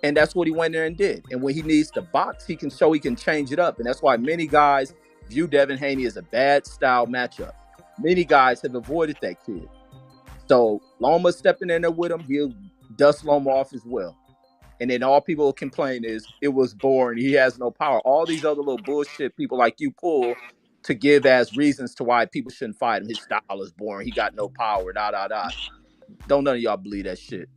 And that's what he went there and did. And when he needs to box, he can show he can change it up. And that's why many guys view Devin Haney as a bad style matchup. Many guys have avoided that kid. So Loma stepping in there with him, he'll dust Loma off as well. And then all people complain is it was boring. He has no power. All these other little bullshit people like you pull to give as reasons to why people shouldn't fight him. His style is boring. He got no power. Don't none of y'all believe that shit.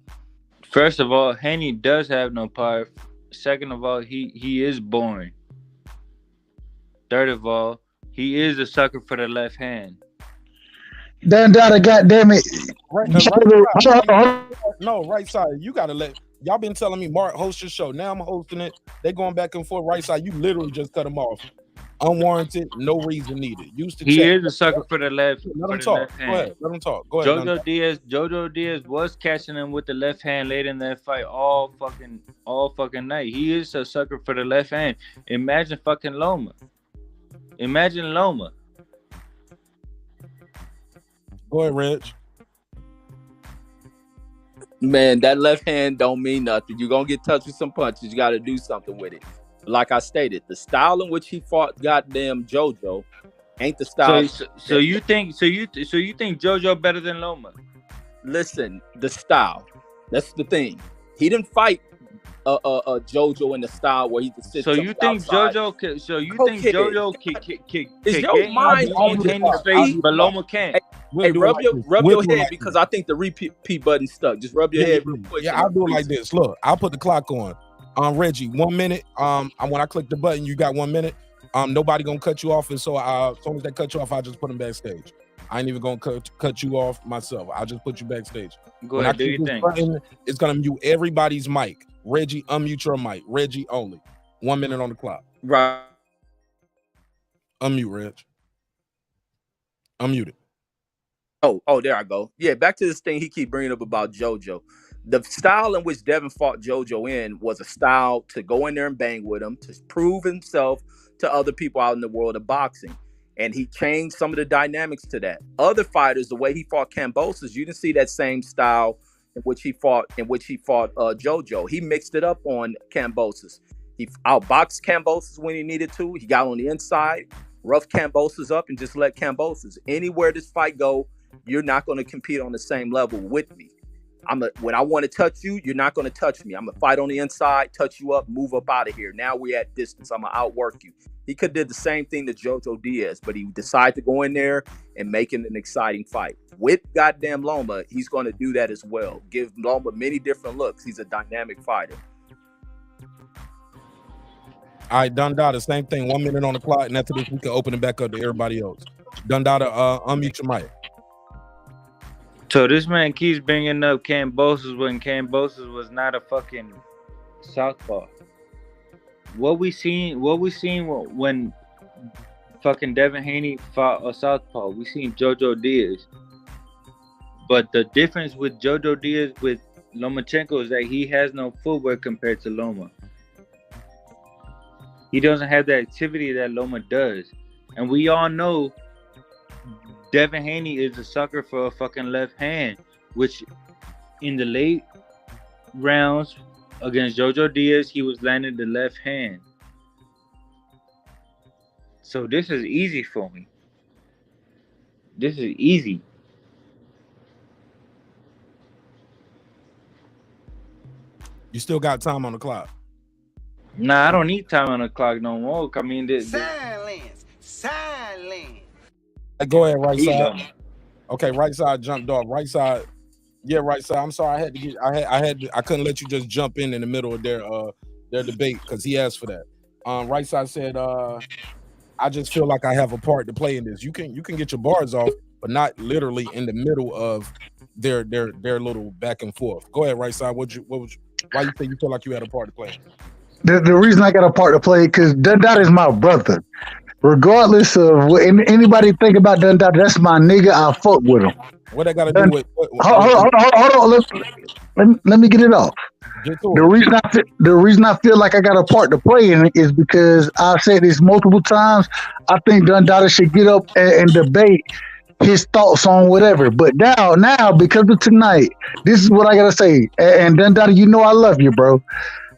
First of all, Haney does have no power. Second of all, he is boring. Third of all, he is a sucker for the left hand. Dundada, goddamn it! Right side. You gotta let. Y'all been telling me Mark host your show. Now I'm hosting it. They going back and forth. Right side. You literally just cut him off. Unwarranted, no reason needed. He is a sucker for the left. Let him talk. Go ahead. Let him talk. Go ahead. Jojo Diaz was catching him with the left hand late in that fight all fucking night. He is a sucker for the left hand. Imagine fucking Loma. Imagine Loma. Go ahead, Reg. Man, that left hand don't mean nothing. You're gonna get touched with some punches. You got to do something with it. Like I stated, the style in which he fought goddamn JoJo ain't the style. So you think JoJo better than Loma? Listen, the style. That's the thing. He didn't fight JoJo in the style where he could sit. So you think outside. JoJo? So you think JoJo can is your mind on his face, but Loma can't? Hey, rub your head because I think the repeat button stuck. Just rub your head real quick. Yeah, I'll do it like this. Look, I'll put the clock on. Reggie, 1 minute. When I click the button, you got 1 minute. Nobody gonna cut you off, and so as soon as they cut you off, I'll just put them backstage. I ain't even gonna cut you off myself. I'll just put you backstage. Go ahead, do your thing. Button, it's gonna mute everybody's mic. Reggie, unmute your mic. Reggie only. 1 minute on the clock. Right. Unmute, Reg. Unmute it. Oh, there I go. Yeah, back to this thing he keep bringing up about JoJo. The style in which Devin fought JoJo in was a style to go in there and bang with him, to prove himself to other people out in the world of boxing. And he changed some of the dynamics to that. Other fighters, the way he fought Kambosos, you didn't see that same style in which he fought JoJo. He mixed it up on Kambosos. He outboxed Kambosos when he needed to. He got on the inside, roughed Kambosos up, and just let Kambosos. Anywhere this fight go, you're not going to compete on the same level with me. when I want to touch you, you're not going to touch me. I'm going to fight on the inside, touch you up, move up out of here. Now we're at distance. I'm going to outwork you. He could have did the same thing to Jojo Diaz, but he decided to go in there and make it an exciting fight. With goddamn Loma, he's going to do that as well. Give Loma many different looks. He's a dynamic fighter. All right, Dundada, same thing. 1 minute on the clock, and after this, we can open it back up to everybody else. Dundada, unmute your mic. So this man keeps bringing up Kambosos when Kambosos was not a fucking southpaw. What we seen when fucking Devin Haney fought a southpaw. We seen Jojo Diaz. But the difference with Jojo Diaz with Lomachenko is that he has no footwork compared to Loma. He doesn't have the activity that Loma does. And we all know Devin Haney is a sucker for a fucking left hand, which in the late rounds against Jojo Diaz, he was landing the left hand. So this is easy for me. This is easy. You still got time on the clock. Nah, I don't need time on the clock no more. I mean, Silence. Go ahead, right side. Okay, right side jumped off. Right side, yeah, right side. I'm sorry, I couldn't let you just jump in the middle of their debate because he asked for that. Right side said, I just feel like I have a part to play in this. You can get your bars off, but not literally in the middle of their little back and forth. Go ahead, right side. Why you think you feel like you had a part to play? The reason I got a part to play because Dundada is my brother. Regardless of what anybody think about Dundada, that's my nigga. I fuck with him. What I got to do with? Hold on. Let me get it off. The reason I feel like I got a part to play in it is because I've said this multiple times. I think Dundada should get up and debate his thoughts on whatever. But now because of tonight, this is what I gotta say. And Dundada, you know I love you, bro.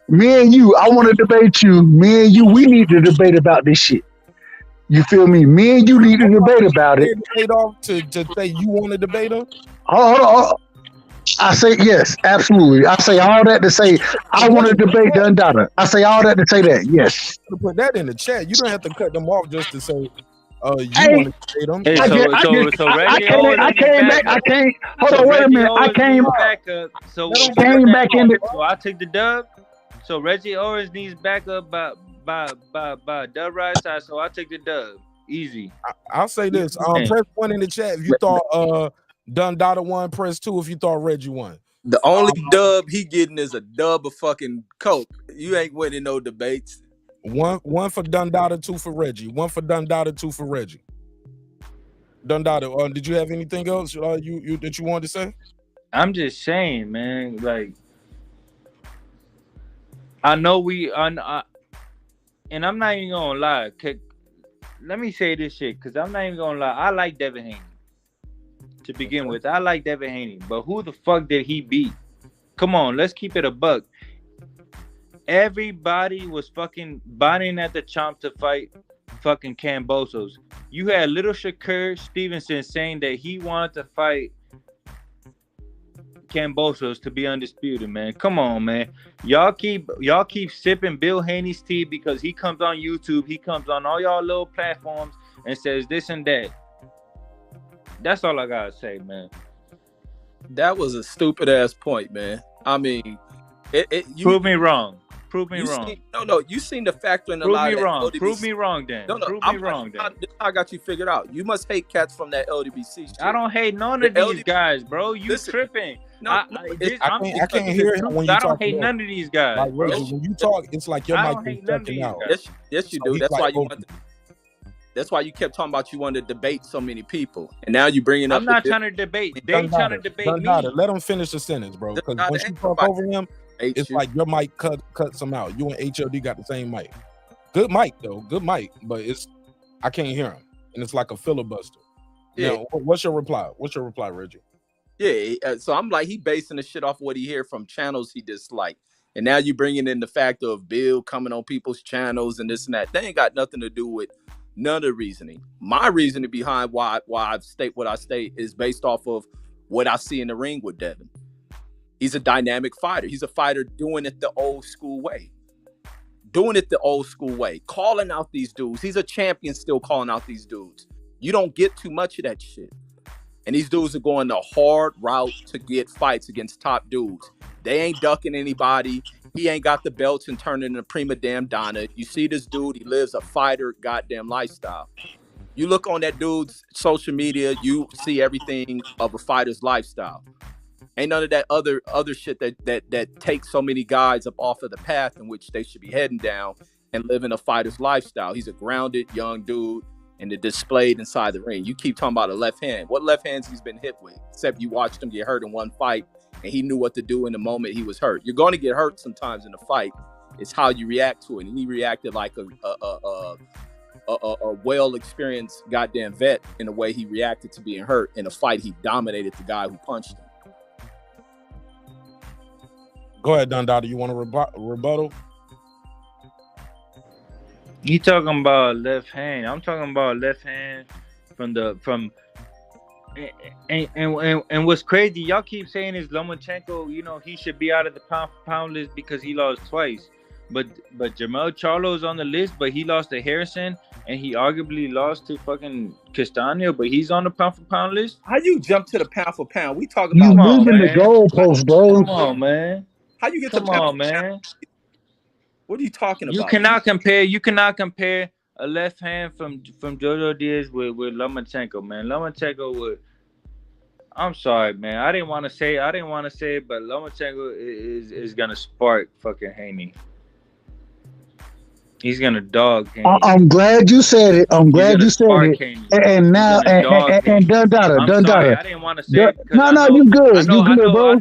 Me and you, I want to debate you. Me and you, we need to debate about this shit. You feel me? Me and you need to debate about it. To say you want to debate him? Hold on. I say yes, absolutely. I say all that to say I want to debate Dundada. I say all that to say that, yes. Put that in the chat. You don't have to cut them off just to say you want to debate them. Hey, I came back. Hold on, wait a minute. I came back up. So back in. So I took the dub. So Reggie Owens needs backup by dub right side. So I took the dub. Easy. I'll say this. Press 1 in the chat if you thought Dundada won. Press 2 if you thought Reggie won. The only dub he getting is a dub of fucking coke. You ain't winning no debates. One for Dundada, 2 for Reggie. 1 for Dundada, 2 for Reggie. Dundada, did you have anything else you that you wanted to say? I'm just saying, man. Like, I know and I'm not even gonna lie. Let me say this shit, because I'm not even gonna lie. I like Devin Haney. To begin with, I like Devin Haney, but who the fuck did he beat? Come on, let's keep it a buck. Everybody was fucking biting at the chomp to fight fucking Kambosos. You had Little Shakur Stevenson saying that he wanted to fight Kambosos to be undisputed, man. Come on, man. Y'all keep sipping Bill Haney's tea because he comes on YouTube, he comes on all y'all little platforms and says this and that. That's all I gotta say, man. That was a stupid ass point, man. I mean, prove me wrong. Prove me wrong. You seen the factor in a Prove lot me of wrong. LDBC. Prove me wrong, then. Prove me wrong, then. This I got you figured out. You must hate cats from that LDBC shit. I don't hate none of these guys, bro. You tripping? I can't hear him when you talk. I don't hate none of these guys. Like, Reggie, when you talk, it's like your mic is ducking out. Yes, you do. That's why you want. That's why you kept talking about you wanted to debate so many people, and now you bringing up. I'm not trying to debate. They trying to debate me. Let him finish the sentence, bro. Because once you talk over him, it's like your mic cuts him out. You and HOD got the same mic. Good mic though, good mic, but I can't hear him, and it's like a filibuster. Yeah. Now, what's your reply? What's your reply, Reggie? Yeah, so I'm like, he basing the shit off what he hear from channels he dislike. And now you bringing in the factor of Bill coming on people's channels and this and that. They ain't got nothing to do with none of the reasoning. My reasoning behind why I state what I state is based off of what I see in the ring with Devin. He's a dynamic fighter. He's a fighter doing it the old school way. Calling out these dudes. He's a champion still calling out these dudes. You don't get too much of that shit. And these dudes are going the hard route to get fights against top dudes. They ain't ducking anybody. He ain't got the belts and turning into prima damn donna. You see this dude, he lives a fighter goddamn lifestyle. You look on that dude's social media, you see everything of a fighter's lifestyle. Ain't none of that other shit that takes so many guys up off of the path in which they should be heading down and living a fighter's lifestyle. He's a grounded young dude, and it displayed inside the ring. You keep talking about a left hand. What left hands he's been hit with? Except you watched him get hurt in one fight, and he knew what to do in the moment he was hurt. You're going to get hurt sometimes in a fight. It's how you react to it. And he reacted like a well-experienced goddamn vet in the way he reacted to being hurt. In a fight, he dominated the guy who punched him. Go ahead, Dundada. You want a rebuttal? You talking about left hand? I'm talking about left hand from. And what's crazy? Y'all keep saying is Lomachenko. You know he should be out of the pound for pound list because he lost twice. But Jermell Charlo's on the list, but he lost to Harrison, and he arguably lost to fucking Castaño, but he's on the pound for pound list. How you jump to the pound for pound? We talking You about moving the goalpost, bro. Come on, man. How you get Come to pound on, for man. pound? What are you talking about? You cannot compare a left hand from Jojo Diaz with Lomachenko, man. Lomachenko would. I'm sorry, man. I didn't want to say it, but Lomachenko is gonna spark fucking Haney. He's gonna dog Haney. I'm glad you said it. And now, and Dundada. I didn't want to say it. No, you good. You good, bro.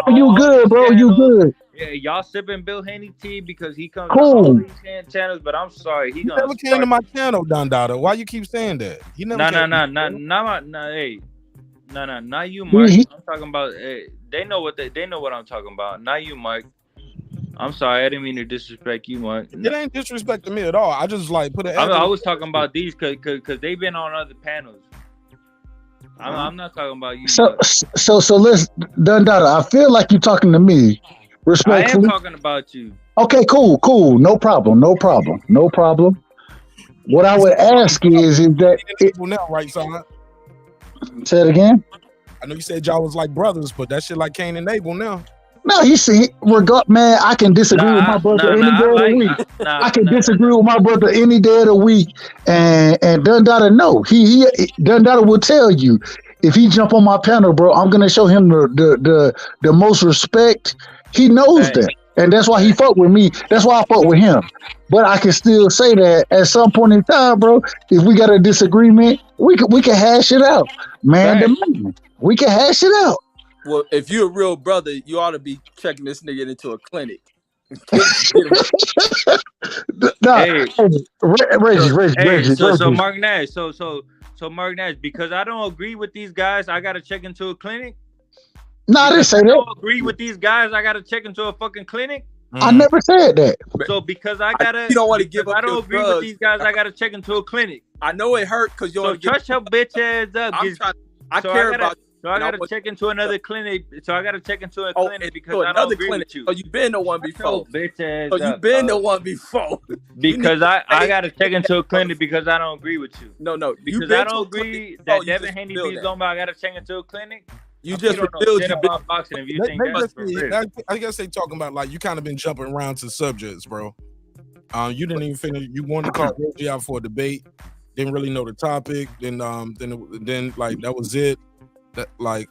You good, bro. You good. Yeah, y'all sipping Bill Haney tea because he comes Cool. to all these channels, but I'm sorry. He never came to my channel, Dundada. Why you keep saying that? He never not you, Mark. I'm talking about. They know what I'm talking about. Not you, Mike. I'm sorry, I didn't mean to disrespect you, Mark. It ain't disrespecting me at all. I just like put it. I was talking about these because they've been on other panels. I'm not talking about you. So let's Dundada. I feel like you're talking to me. Respectfully. I am talking about you. Okay, cool. No problem. What I would ask is that now, right, son? Say it again. I know you said y'all was like brothers, but that shit like Cain and Abel now. No, you see, man, I can disagree with my brother any day of the week. I can disagree with my brother any day of the week, and Dundada no, he Dundada will tell you if he jump on my panel, bro, I'm gonna show him the most respect. He knows that, and that's why he fought with me. That's why I fought with him. But I can still say that at some point in time, bro, if we got a disagreement, we can hash it out, man. To man. We can hash it out. Well, if you're a real brother, you ought to be checking this nigga into a clinic. Reggie. So Mark Nash, so Mark Nash, because I don't agree with these guys, I gotta check into a clinic. No, I didn't say I that. don't agree with these guys, I gotta check into a fucking clinic. I never said that. So because I gotta, you don't want to give up. I don't agree with these guys. I gotta check into a clinic. I know it hurt because you so trust your bitch ass up. I care about. So I gotta check into another clinic. So I gotta check into a clinic because I don't agree with you. So you've been the one before. Bitch ass. So you've been the one before. Because I gotta check into a clinic because I don't agree with you. No. Because I don't agree that Devin Haney beats on. I gotta check into a clinic. You just don't know shit about boxing if you think that's for real. I guess they talking about like you kind of been jumping around to subjects, bro. You didn't even finish. You wanted to call Reggie out for a debate. Didn't really know the topic. Then like that was it. That like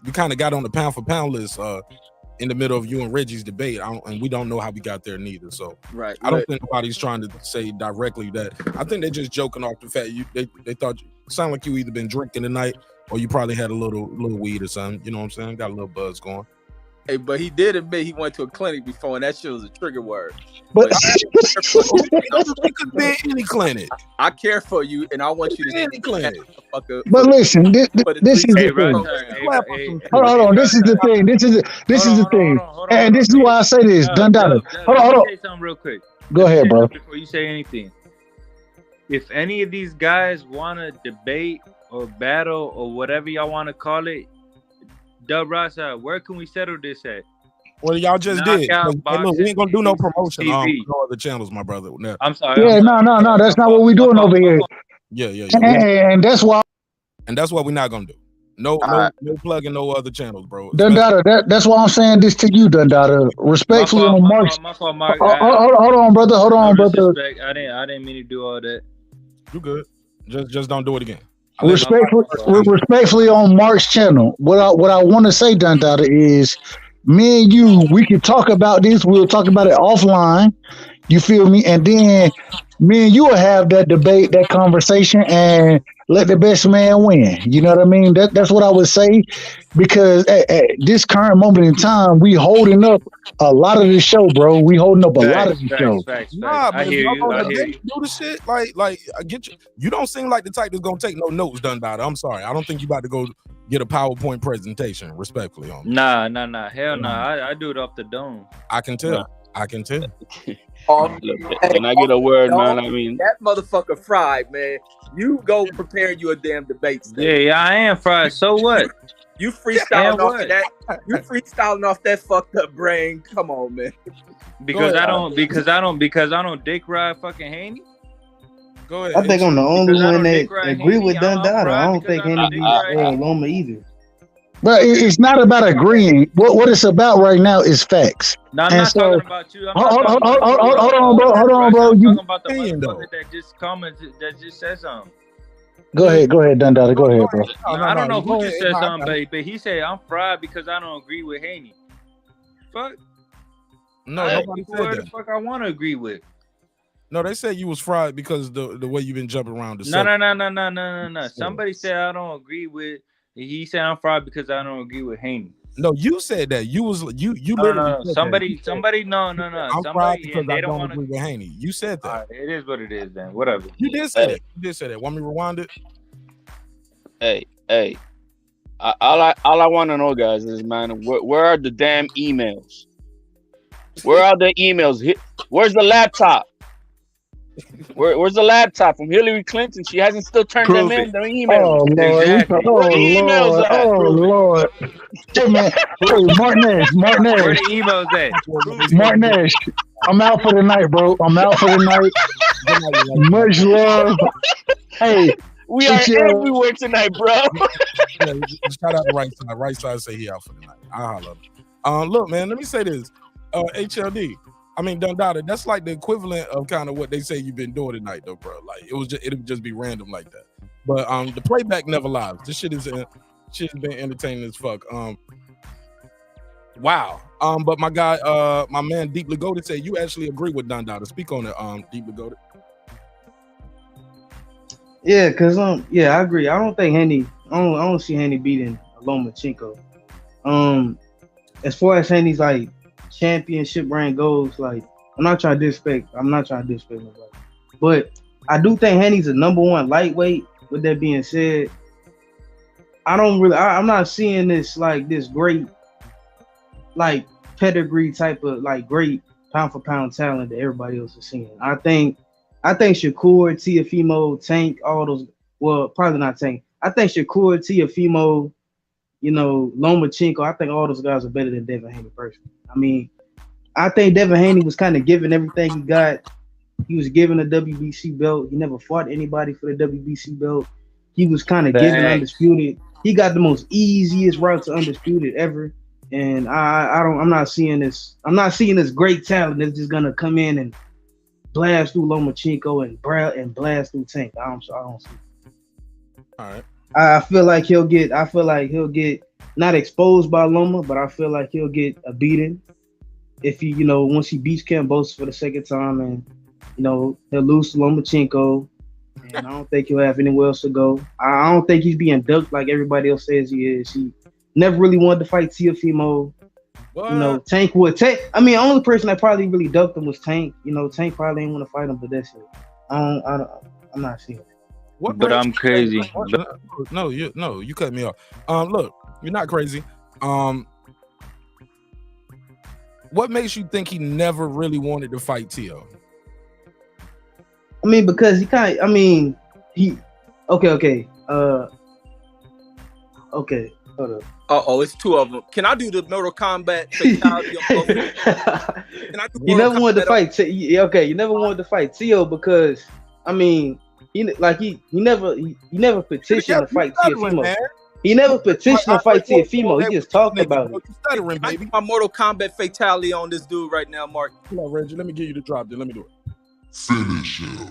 you kind of got on the pound for pound list in the middle of you and Reggie's debate. And we don't know how we got there neither. So right. I don't think nobody's trying to say directly that. I think they're just joking off the fact they thought you sound like you either been drinking tonight. Or you probably had a little weed or something. You know what I'm saying? Got a little buzz going. Hey, but he did admit he went to a clinic before, and that shit was a trigger word. But it could be any clinic. I care for you, and I want you to any clinic. But listen, this is the thing. Hold on. This is the thing. This is the thing. And this is why I say this. Dundada. Hold on. Say something real quick. Go ahead, bro. Before you say anything, if any of these guys want to debate or battle or whatever y'all want to call it, Dub Rasa, where can we settle this at? Well, y'all just did. Knockout Hey, look, we ain't gonna do no boxing, promotion on TV. no other channels, my brother. No. I'm sorry. Yeah, no, that's not what we're doing over here. Yeah. And that's why. And that's what we're not gonna do. No plugging no other channels, bro. Dundada, that's why I'm saying this to you, Dundada. Respectfully on Mark's. My fault, Mark. Hold on, brother. Hold on, brother. I didn't mean to do all that. You good? Just don't do it again. Respectfully on Mark's channel. What I want to say, Dundada, is me and you, we can talk about this. We'll talk about it offline. You feel me? And then me and you will have that debate, that conversation, and let the best man win. You know what I mean? That's what I would say, because at this current moment in time, we holding up a lot of the show, bro. We holding up a lot of the show. Nah, but I hear you. I hear you. Do the shit like I get you. You don't seem like the type that's gonna take no notes done about it. I'm sorry. I don't think you about to go get a PowerPoint presentation. Respectfully, on Nah. Hell no. I do it off the dome. I can tell. I can tell. Can I get a word, man? I mean, that motherfucker fried, man. You go prepare you a damn debate stage. Yeah, I am fried. So what? You freestyling off that. You freestyling off that fucked up brain. Come on, man. Because I don't dick ride fucking Haney. Go ahead. I think I'm the only one that agree with Dundada. I don't think Haney beats Loma either. But it's not about agreeing. What it's about right now is facts. No, I'm not talking about you. Hold on, bro. I'm talking about the motherfucker that just commented, that just said something. Go ahead, Dundada. Go ahead, bro. I don't know who just said something, but he said I'm fried because I don't agree with Haney. Fuck. No, nobody said where that. the fuck I want to agree with. No, they said you was fried because the way you've been jumping around the No. Somebody said I don't agree with. He said I'm fried because I don't agree with Haney. No, you said that. You No. Somebody. No. I'm fried because I don't agree with Haney. You said that. Right, it is what it is then. Whatever. You did say that. You did say that. Want me to rewind it? Hey. All I want to know, guys, is, man, where are the damn emails? Where are the emails? Where's the laptop? Where's the laptop from Hillary Clinton? She hasn't still turned them in. Their emails. Oh Lord! Hey man, Mark Nash. Where the emails at? Mark Nash. I'm out for the night, bro. I'm out for the night. Much love. Hey, we are everywhere tonight, bro. Shout out to Right Side. Right Side say he out for the night. I'll holler. Look, man. Let me say this. HLD. I mean, Dundada, that's like the equivalent of kind of what they say you've been doing tonight, though, bro. Like it'd just be random like that. But the playback never lies. This shit has been entertaining as fuck. Wow. But my guy, my man Deeply Goated said you actually agree with Dundada. Speak on it, Deeply Goated. Yeah, cause I agree. I don't think Haney. I don't see Haney beating Lomachenko. As far as Haney's like championship reign goes, like I'm not trying to disrespect nobody, but I do think Haney's a number one lightweight. With that being said, I'm not seeing this like this great like pedigree type of like great pound for pound talent that everybody else is seeing. I think Shakur, Teofimo, Tank, all those. Well, probably not Tank. I think Shakur, Teofimo, Lomachenko. I think all those guys are better than Devin Haney personally. I mean, I think Devin Haney was kind of given everything he got. He was given a WBC belt. He never fought anybody for the WBC belt. He was kind of given undisputed. He got the most easiest route to undisputed ever. And I'm not seeing this. I'm not seeing this great talent that's just gonna come in and blast through Lomachenko and blast through Tank. I don't see it. All right. I feel like he'll get not exposed by Loma, but I feel like he'll get a beating if he, once he beats Kambosos for the second time, and he'll lose to Lomachenko, and I don't think he'll have anywhere else to go. I don't think he's being ducked like everybody else says he is. He never really wanted to fight Teofimo. Tank would. I mean, the only person that probably really ducked him was Tank. Tank probably didn't want to fight him, but that's it. I'm not seeing it. But I'm crazy. No, you cut me off. Look, you're not crazy. What makes you think he never really wanted to fight Teo? I mean, because he. Okay. Hold up. Oh, it's two of them. Can I do the Mortal Kombat fatality on both? Can I do You never wanted to Kombat fight. Okay, you never wanted to fight Tio because I mean, he never petitioned to fight Teofimo. He never petitioned to fight Teofimo. He just talked about it. Stuttering, baby. My Mortal Kombat fatality on this dude right now, Mark. Come on, Reggie. Let me give you the drop. Then let me do it. Finish him.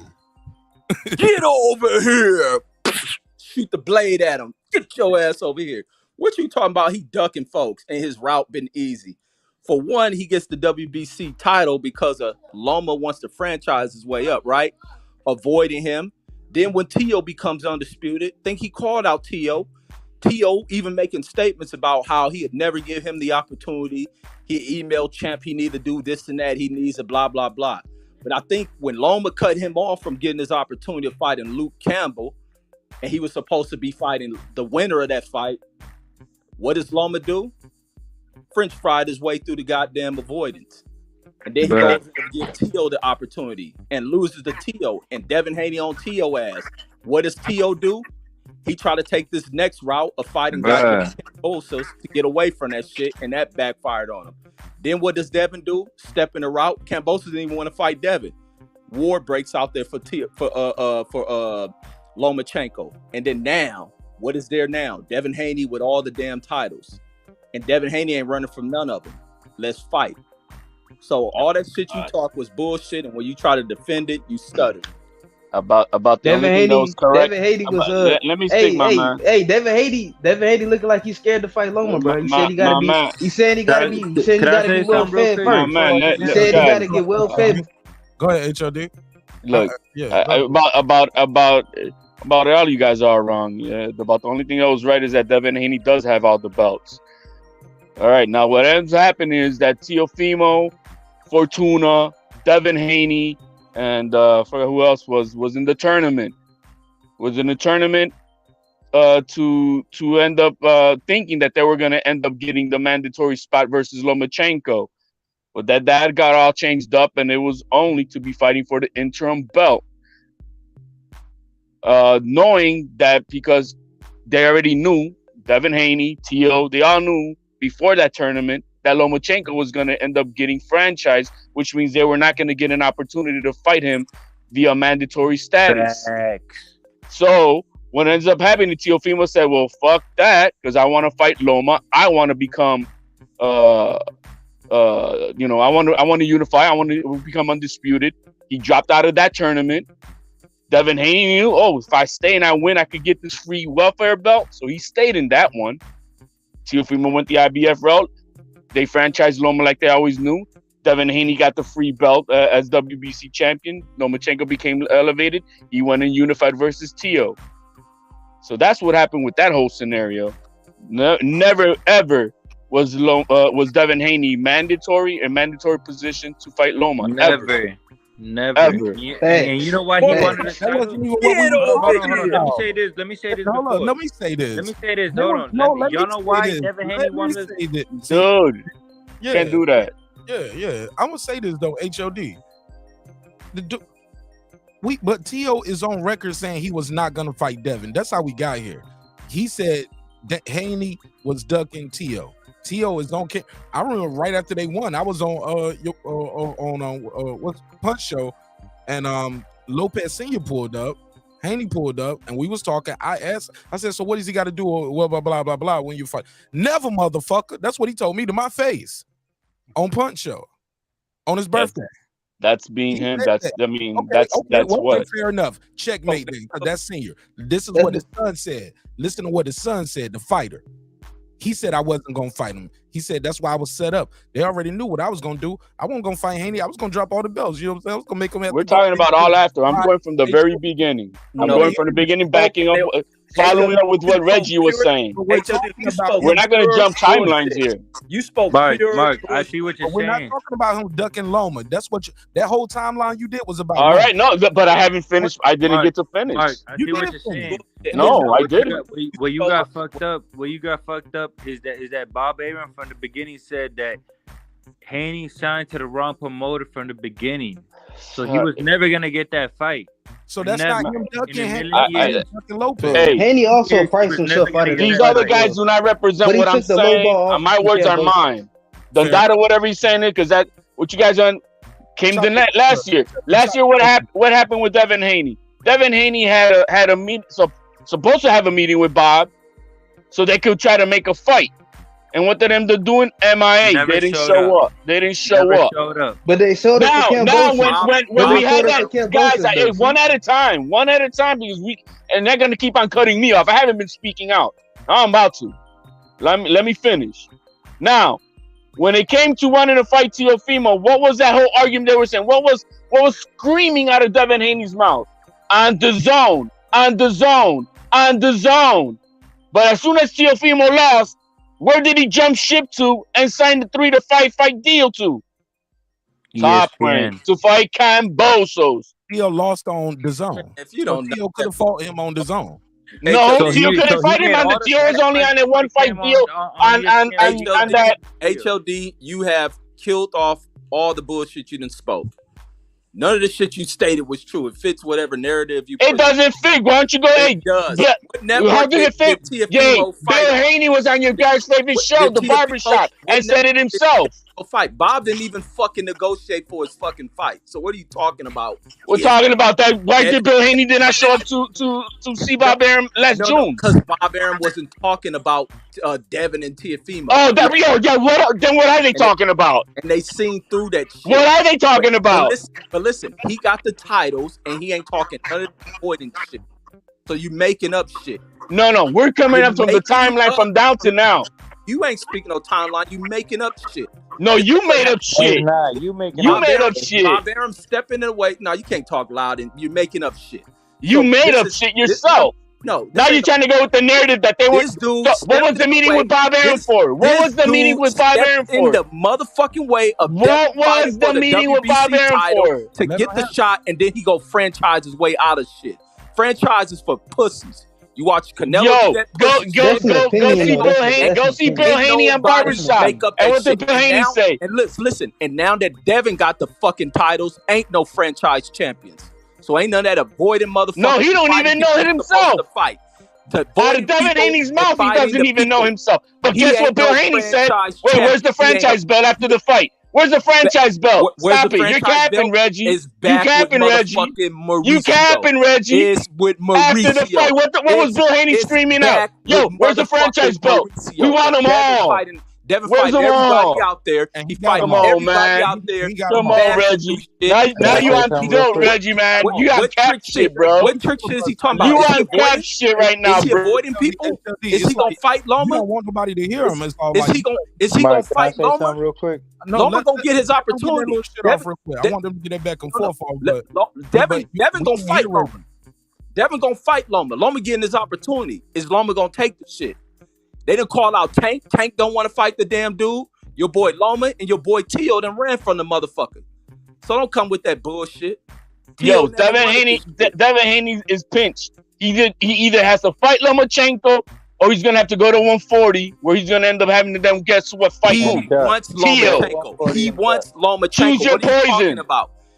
Get over here. Shoot the blade at him. Get your ass over here. What you talking about? He ducking folks and his route been easy. For one, he gets the WBC title because Loma wants to franchise his way up, right? Avoiding him. Then when Tio becomes undisputed, think he called out Tio. Tio even making statements about how he would never give him the opportunity. He emailed Champ he need to do this and that. He needs a blah, blah, blah. But I think when Loma cut him off from getting his opportunity of fighting Luke Campbell, and he was supposed to be fighting the winner of that fight, what does Loma do? French fried his way through the goddamn avoidance. And then he goes and gives Tio the opportunity and loses to Tio. And Devin Haney on Tio ass. What does Tio do? He tried to take this next route of fighting Cambosos to get away from that shit, and that backfired on him. Then what does Devin do? Step in the route. Cambosos didn't even want to fight Devin. War breaks out there for Lomachenko. And then now, what is there now? Devin Haney with all the damn titles. And Devin Haney ain't running from none of them. Let's fight. So all that shit you talk was bullshit, and when you try to defend it, you stuttered. About the Devin only thing that was correct. Devin Haney was let me speak, my man. Hey, Devin Haney looking like he's scared to fight Loma, bro. He said he gotta be. He said he gotta be. He said he gotta be well fed first. He said he gotta get well fed. Go ahead, HOD. Look, about all you guys are wrong. Yeah, about the only thing that was right is that Devin Haney does have all the belts. All right, now what ends up happening is that Teofimo, Fortuna, Devin Haney, and for who else was in the tournament? Was in the tournament to end up thinking that they were going to end up getting the mandatory spot versus Lomachenko. But that got all changed up, and it was only to be fighting for the interim belt. Knowing that because they already knew, Devin Haney, Tio, they all knew before that tournament that Lomachenko was going to end up getting franchised, which means they were not going to get an opportunity to fight him via mandatory status. So what ends up happening, Teofimo said, well, fuck that, because I want to fight Loma. I want to become, I want to unify. I want to become undisputed. He dropped out of that tournament. Devin Haney knew, if I stay and I win, I could get this free welfare belt. So he stayed in that one. Teofimo went the IBF route. They franchised Loma like they always knew. Devin Haney got the free belt as WBC champion. Lomachenko became elevated. He went in unified versus Tio. So that's what happened with that whole scenario. Never ever was Devin Haney mandatory position to fight Loma. Never. Ever. And you know why he wanted to title? Hold on. Let me say this. Hold on. Let me say this. Hold on. Y'all know why Devin Haney wanted to say this? Dude, can't do that. Yeah. I'm gonna say this though, HOD. But Tio is on record saying he was not gonna fight Devin. That's how we got here. He said that Haney was ducking Tio. Tio is on. I remember right after they won, I was on what's Punch Show, and Lopez Senior pulled up, Haney pulled up, and we was talking. I said, so what does he got to do? Blah blah blah blah blah. When you fight, never, motherfucker. That's what he told me to my face on Punch Show on his birthday. That's being him. That's what. Fair enough. Checkmate. That's Senior. This is what his son said. Listen to what his son said. The fighter. He said I wasn't going to fight him. He said that's why I was set up. They already knew what I was going to do. I wasn't going to fight Haney. I was going to drop all the belts. You know what I'm saying? I was going to make him have. We're talking about all after. I'm going from the very beginning. I'm going from the beginning, backing up, following up with what Reggie was saying. We're not going to jump timelines here. You spoke. Mark, I see what you're saying. We're not talking about him ducking Loma. That's what that whole timeline you did was about. All right, no, but I haven't finished. I didn't get to finish. Mark, I see what you're saying. No, I didn't. Where you got fucked up is that Bob Arum from the beginning said that Haney signed to the wrong promoter from the beginning, so he was never gonna get that fight. So that's Never. not him ducking In a Haney million years. ducking Lopez. Hey, Haney also Years, priced he was himself never out gonna of get these that other fight. guys do not represent But he what I'm took the low saying. ball off My and words are kept both. mine. Dundada, whatever he's saying, because that what you guys on came to net last year. Last year, what happened with Devin Haney? Devin Haney had a meet, supposed to have a meeting with Bob, so they could try to make a fight. And what did them do doing? MIA. Never They didn't showed show up. up. They didn't show Never up. showed up. But they showed up for Now, Cambosis. when we had that, Cambosis, guys, though. one at a time, because and they're gonna keep on cutting me off. I haven't been speaking out. Now I'm about to. Let me finish. Now, when it came to wanting to fight Teofimo, what was that whole argument they were saying? What was screaming out of Devin Haney's mouth? On the zone, on the zone, on the zone. But as soon as Teofimo lost, where did he jump ship to and sign the 3 to 5 fight deal to? Top rank to fight Cambosos. Theo lost on the zone. If you don't know, Theo could have fought him on the zone. No, So Theo couldn't fight him on the Theo was only on a one fight deal on that. HOD, you have killed off all the bullshit you done spoke. None of the shit you stated was true. It fits whatever narrative you. It doesn't fit. Why don't you go? Hey, does. yeah. Network How did it fit? did Yeah, Teofimo Bill Haney was on your guys' favorite show, The Barbershop, and said it himself. Fight. Bob didn't even fucking negotiate for his fucking fight. So what are you talking about? We're talking about that. Why did Bill Haney did not show up to see Bob Arum last June? Because Bob Arum wasn't talking about Devin and Teofimo. Oh, then what are they talking about? And they seen through that shit. What are they talking about? But listen, he got the titles and he ain't talking none of the avoiding shit. So you making up shit. No, we're coming up from the timeline from down to now. You ain't speaking no timeline. You making up shit. No, you made up shit. Nah, you made up shit. Bob Arum stepping in the way. No, you can't talk loud and you're making up shit. You made up shit yourself. No. Now you're trying to go with the narrative that they were. What was the meeting with Bob Arum for? What was the meeting with Bob Arum for? In the motherfucking way of what was the meeting with Bob Arum for? To get the shot and then he go franchise his way out of shit. Franchises for pussies. You watch Canelo. Yo, go see Bill Haney on Barbershop. And what did Bill Haney say? And listen, and now that Devin got the fucking titles, ain't no franchise champions. So ain't none of that avoiding motherfuckers. No, he don't even know it himself. To fight. Out of Devin Haney's mouth, he doesn't even know himself. But guess what Bill Haney said? Wait, where's the franchise belt after the fight? Where's the franchise belt? Stop it. You're capping, Reggie. You capping, Reggie. You capping, Reggie. It's with Mauricio. After the fight, what was Bill Haney screaming out? Yo, where's the franchise belt? We want them all. Devin fighting everybody out there. He fighting everybody out there. Come on, Reggie. Now you on tilt, Reggie, man. You got cap shit, bro. What trick shit is he talking about? You on cap shit right now, bro. Is he avoiding people? Is he gonna fight Loma? You don't want nobody to hear him. Is he gonna fight Loma? Real quick. Loma gonna get his opportunity. I want them to get that back and forth. Devin gonna fight Loma. Devin gonna fight Loma. Loma getting his opportunity. Is Loma gonna take the shit? They didn't call out Tank. Tank don't want to fight the damn dude. Your boy Loma and your boy Tio done ran from the motherfucker. So don't come with that bullshit. Yo, Devin Haney is pinched. He either has to fight Lomachenko or he's gonna have to go to 140, where he's gonna end up having to then guess what fight. He wants Lomachenko. He wants Lomachenko. Choose your poison.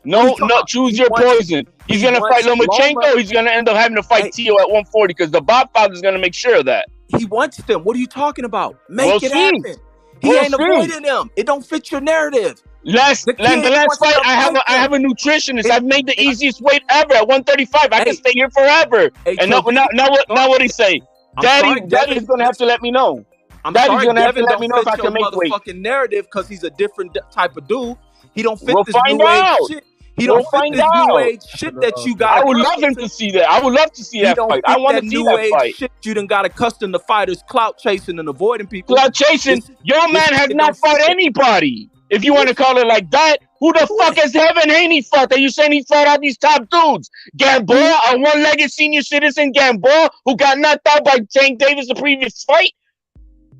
No, choose your poison. He's gonna fight Lomachenko. He's gonna end up having to fight Tio at 140 because the Bob father is gonna make sure of that. He wants them. What are you talking about? Make it happen. He ain't avoiding them. It don't fit your narrative. The last fight, I have a nutritionist. I've made the easiest weight ever at 135. I can stay here forever. And now what he say? Daddy's gonna have to let me know. Daddy's gonna have to let me know if I can make weight. Fucking narrative because he's a different type of dude. He don't fit this find new out. age shit. He don't fit this new age shit that you got. I would love him to see that. I would love to see that fight. I want to see that fight. Shit you done got accustomed to fighters clout chasing and avoiding people. Clout chasing? Your man has not fought anybody. If you want to call it like that, who the fuck has Devin Haney fought? That you saying he fought all these top dudes? Gamboa, a one-legged senior citizen Gamboa, who got knocked out by Tank Davis the previous fight?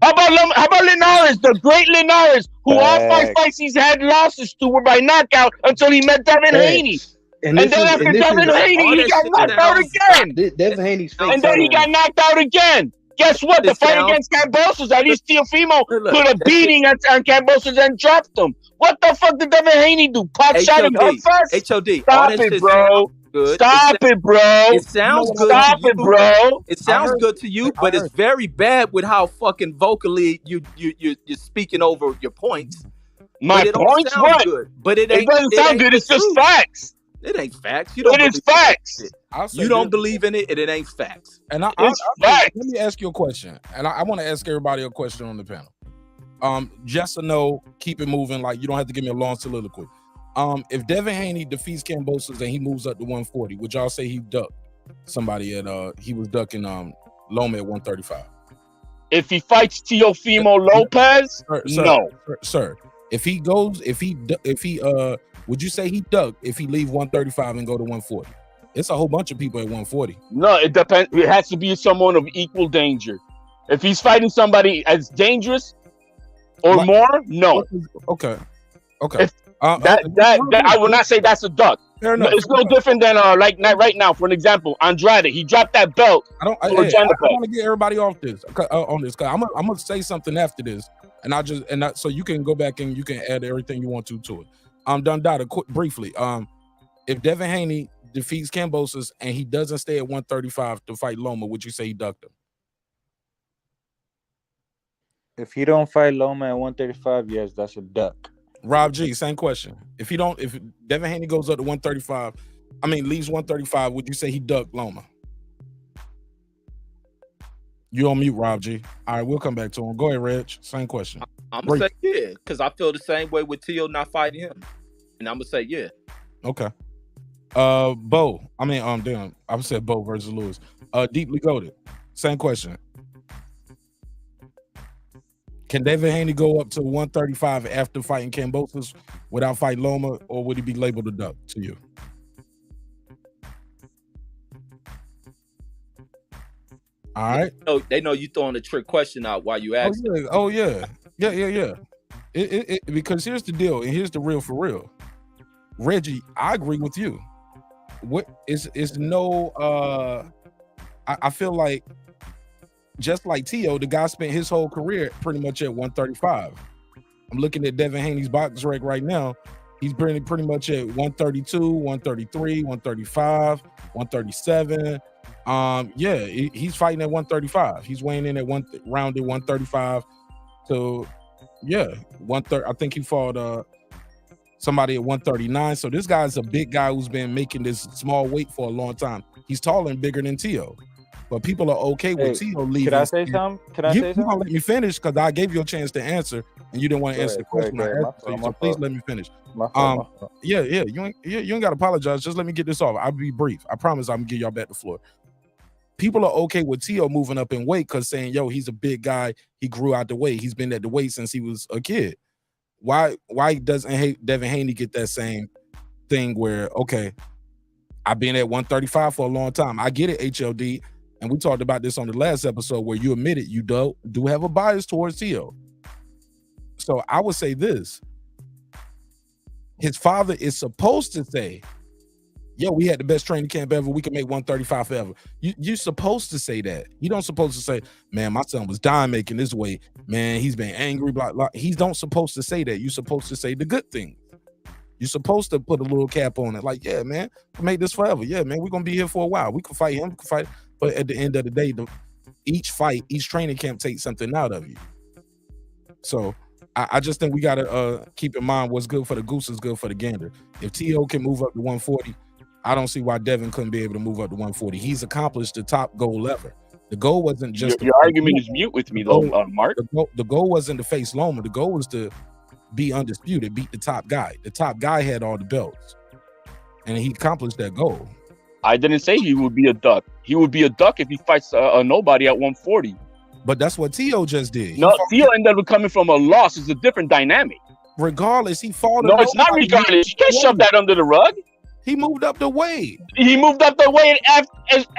How about Linares, the great Linares, who all 5 fights he's had losses to were by knockout until he met Devin Haney. And then after Devin Haney, he got knocked out again. Devin Haney's fake. And then he got knocked out again. Guess what? The fight against Kambosos, at least Teofimo put a beating on Kambosos and dropped him. What the fuck did Devin Haney do? Pot shot him up first? HOD. Stop it, bro. Stop it, bro. It sounds good Stop to you, it, bro. It sounds good to you, but it's very bad with how fucking vocally you're speaking over your points. My points, what? Good, but it doesn't sound good. It's just facts. It ain't facts. You don't. It is facts. You don't believe in it, and it ain't facts. And it's facts. Let me ask you a question, and I want to ask everybody a question on the panel. Yes or no? Keep it moving. Like you don't have to give me a long soliloquy. If Devin Haney defeats Kambosos and he moves up to 140, would y'all say he ducked somebody at he was ducking Loma at 135? If he fights Teofimo Lopez, no, sir. If he would you say he ducked if he leave 135 and go to 140? It's a whole bunch of people at 140. No, it depends. It has to be someone of equal danger. If he's fighting somebody as dangerous or more, no. Okay. If, that I will not say that's a duck. It's no different than like right now. For an example, Andrade, he dropped that belt. I want to get everybody off this on this. Cause I'm gonna say something after this, and so you can go back and you can add everything you want to it. Dundada, briefly. If Devin Haney defeats Kambosos and he doesn't stay at 135 to fight Loma, would you say he ducked him? If he don't fight Loma at 135, yes, that's a duck. Rob G, same question. If Devin Haney goes up to 135, leaves 135, would you say he ducked Loma? You on mute, Rob G. All right, we'll come back to him. Go ahead, Reg. Same question. I'm gonna say yeah, because I feel the same way with Tio not fighting him, and I'm gonna say yeah. Okay. Bo. Damn. I said Bo versus Lewis. Deeply goated. Same question. Can Devin Haney go up to 135 after fighting Kambosos without fighting Loma, or would he be labeled a duck to you? All right. They know you throwing a trick question out while you ask. Oh yeah. Because here's the deal, and here's the real for real. Reggie, I agree with you. What is no? I feel like just like Tio, the guy spent his whole career pretty much at 135. I'm looking at Devin Haney's box rec right now. He's pretty much at 132, 133, 135, 137. He's fighting at 135. He's weighing in at rounded 135 to 130. I think he fought somebody at 139. So this guy's a big guy who's been making this small weight for a long time. He's taller and bigger than Tio. But people are okay with Tio leaving. Can I say something? You gonna let me finish because I gave you a chance to answer and you didn't want to answer the question. So please let me finish. You ain't gotta apologize. Just let me get this off. I'll be brief. I promise I'm gonna give y'all back the floor. People are okay with Tio moving up in weight because saying, yo, he's a big guy. He grew out the weight. He's been at the weight since he was a kid. Why doesn't Devin Haney get that same thing where, okay, I've been at 135 for a long time. I get it, HLD. And we talked about this on the last episode where you admitted you do have a bias towards Tio. So I would say this. His father is supposed to say, yo, we had the best training camp ever. We can make 135 forever. You're supposed to say that. You don't supposed to say, man, my son was dying making this weight. Man, he's been angry, blah, blah. He's don't supposed to say that. You're supposed to say the good thing. You're supposed to put a little cap on it. Like, yeah, man, we'll make this forever. Yeah, man, we're going to be here for a while. We can fight him. We can fight. But at the end of the day, each fight, each training camp takes something out of you. So I just think we got to keep in mind what's good for the goose is good for the gander. If Tio can move up to 140, I don't see why Devin couldn't be able to move up to 140. He's accomplished the top goal ever. The goal wasn't just... Your argument is mute with me, though, Mark. The goal wasn't to face Loma. The goal was to be undisputed, beat the top guy. The top guy had all the belts. And he accomplished that goal. I didn't say he would be a duck. He would be a duck if he fights a nobody at 140. But that's what Tio just did. Tio ended up coming from a loss. It's a different dynamic. Regardless, he fought. No, it's not regardless. You can't shove that under the rug. He moved up the weight. He moved up the weight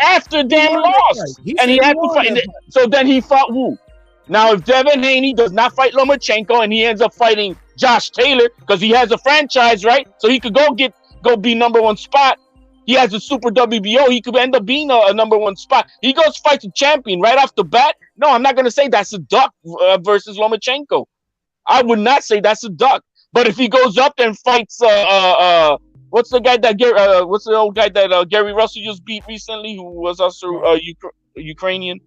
after damn loss. And he had to fight. So then he fought who? Now, if Devin Haney does not fight Lomachenko and he ends up fighting Josh Taylor because he has a franchise, right? So he could go be number one spot. He has a super WBO. He could end up being a number one spot. He goes fights a champion right off the bat. No, I'm not going to say that's a duck versus Lomachenko. I would not say that's a duck. But if he goes up and fights, what's the guy that what's the old guy that Gary Russell just beat recently, who was also Ukrainian?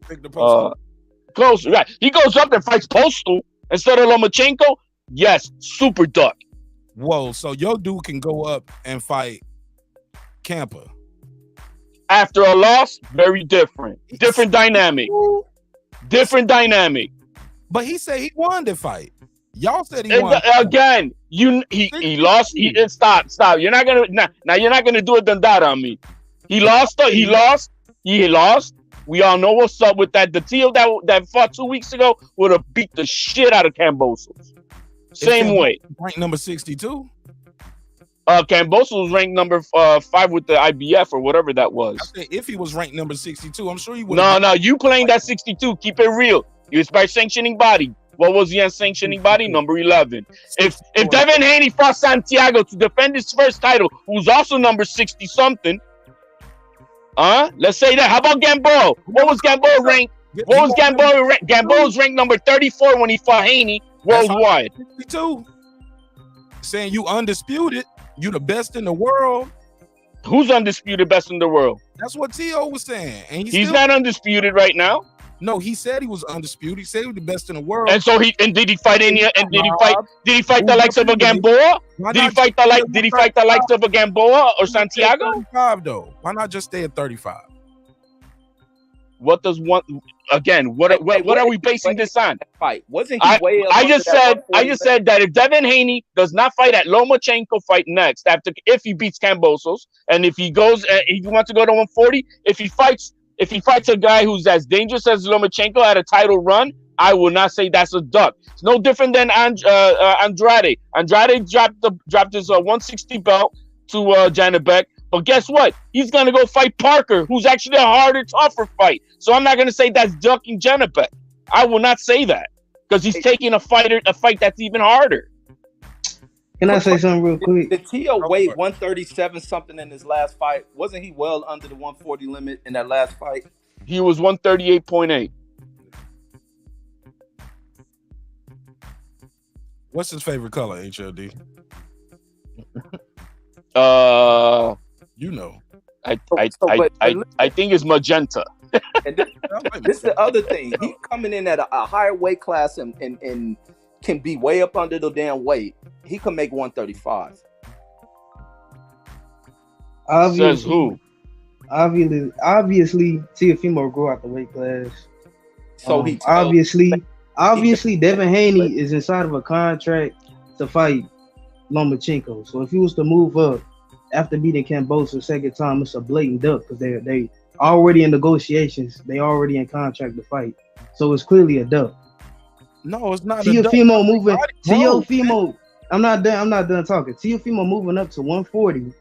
Close, right? He goes up and fights Postal instead of Lomachenko. Yes, super duck. Whoa, so your dude can go up and fight Campa. After a loss, very different. Different dynamic. Different dynamic. But he said he won the fight. Y'all said he won. Again, he lost. Stop. You're not gonna now you're not gonna do it than that on me. He lost. We all know what's up with that. The Teal that fought 2 weeks ago would have beat the shit out of Kambosos. Same way. Ranked number 62. Kambosos was ranked number 5 with the IBF or whatever that was. I say if he was ranked number 62, I'm sure he would. No, you claim that 62. Keep it real. It's by sanctioning body. What was the unsanctioning body? Number 11. If Devin Haney fought Santiago to defend his first title, who's also number 60 something, let's say that. How about Gamboa? What was Gamboa ranked? What was Gamboa ranked? Gamboa was ranked number 34 when he fought Haney worldwide. 62. Saying you undisputed, you the best in the world. Who's undisputed best in the world? That's what T.O. was saying. And he's not undisputed right now. No, he said he was undisputed. He said he was the best in the world. And so did he fight any? And did he fight the likes of a Gamboa? Did he fight the likes of a Gamboa or Santiago? 35 though. Why not just stay at 35? What does one again? What are we basing this on? Fight wasn't he way up? I just said that if Devin Haney does not fight at Lomachenko fight next if he beats Kambosos, and if he goes if he wants to go to 140, if he fights a guy who's as dangerous as Lomachenko at a title run, I will not say that's a duck. It's no different than Andrade. Andrade dropped his 160 belt to Janibek. But guess what? He's going to go fight Parker, who's actually a harder, tougher fight. So I'm not going to say that's ducking Janibek. I will not say that because he's taking a fight that's even harder. Can I say something real quick? Did T.O. weigh 137 something in his last fight? Wasn't he well under the 140 limit in that last fight? He was 138.8. What's his favorite color, HLD? You know. I think it's magenta. And this is the other thing. He's coming in at a higher weight class and can be way up under the damn weight. He can make 135. Says who? Obviously, Teofimo grew out the weight class. So he obviously, Devin Haney is inside of a contract to fight Lomachenko. So if he was to move up after beating Kambosos the second time, it's a blatant duck because they already in negotiations. They already in contract to fight. So it's clearly a duck. No, it's not. Teofimo moving. Teofimo. I'm not done talking. Teofimo moving up to 140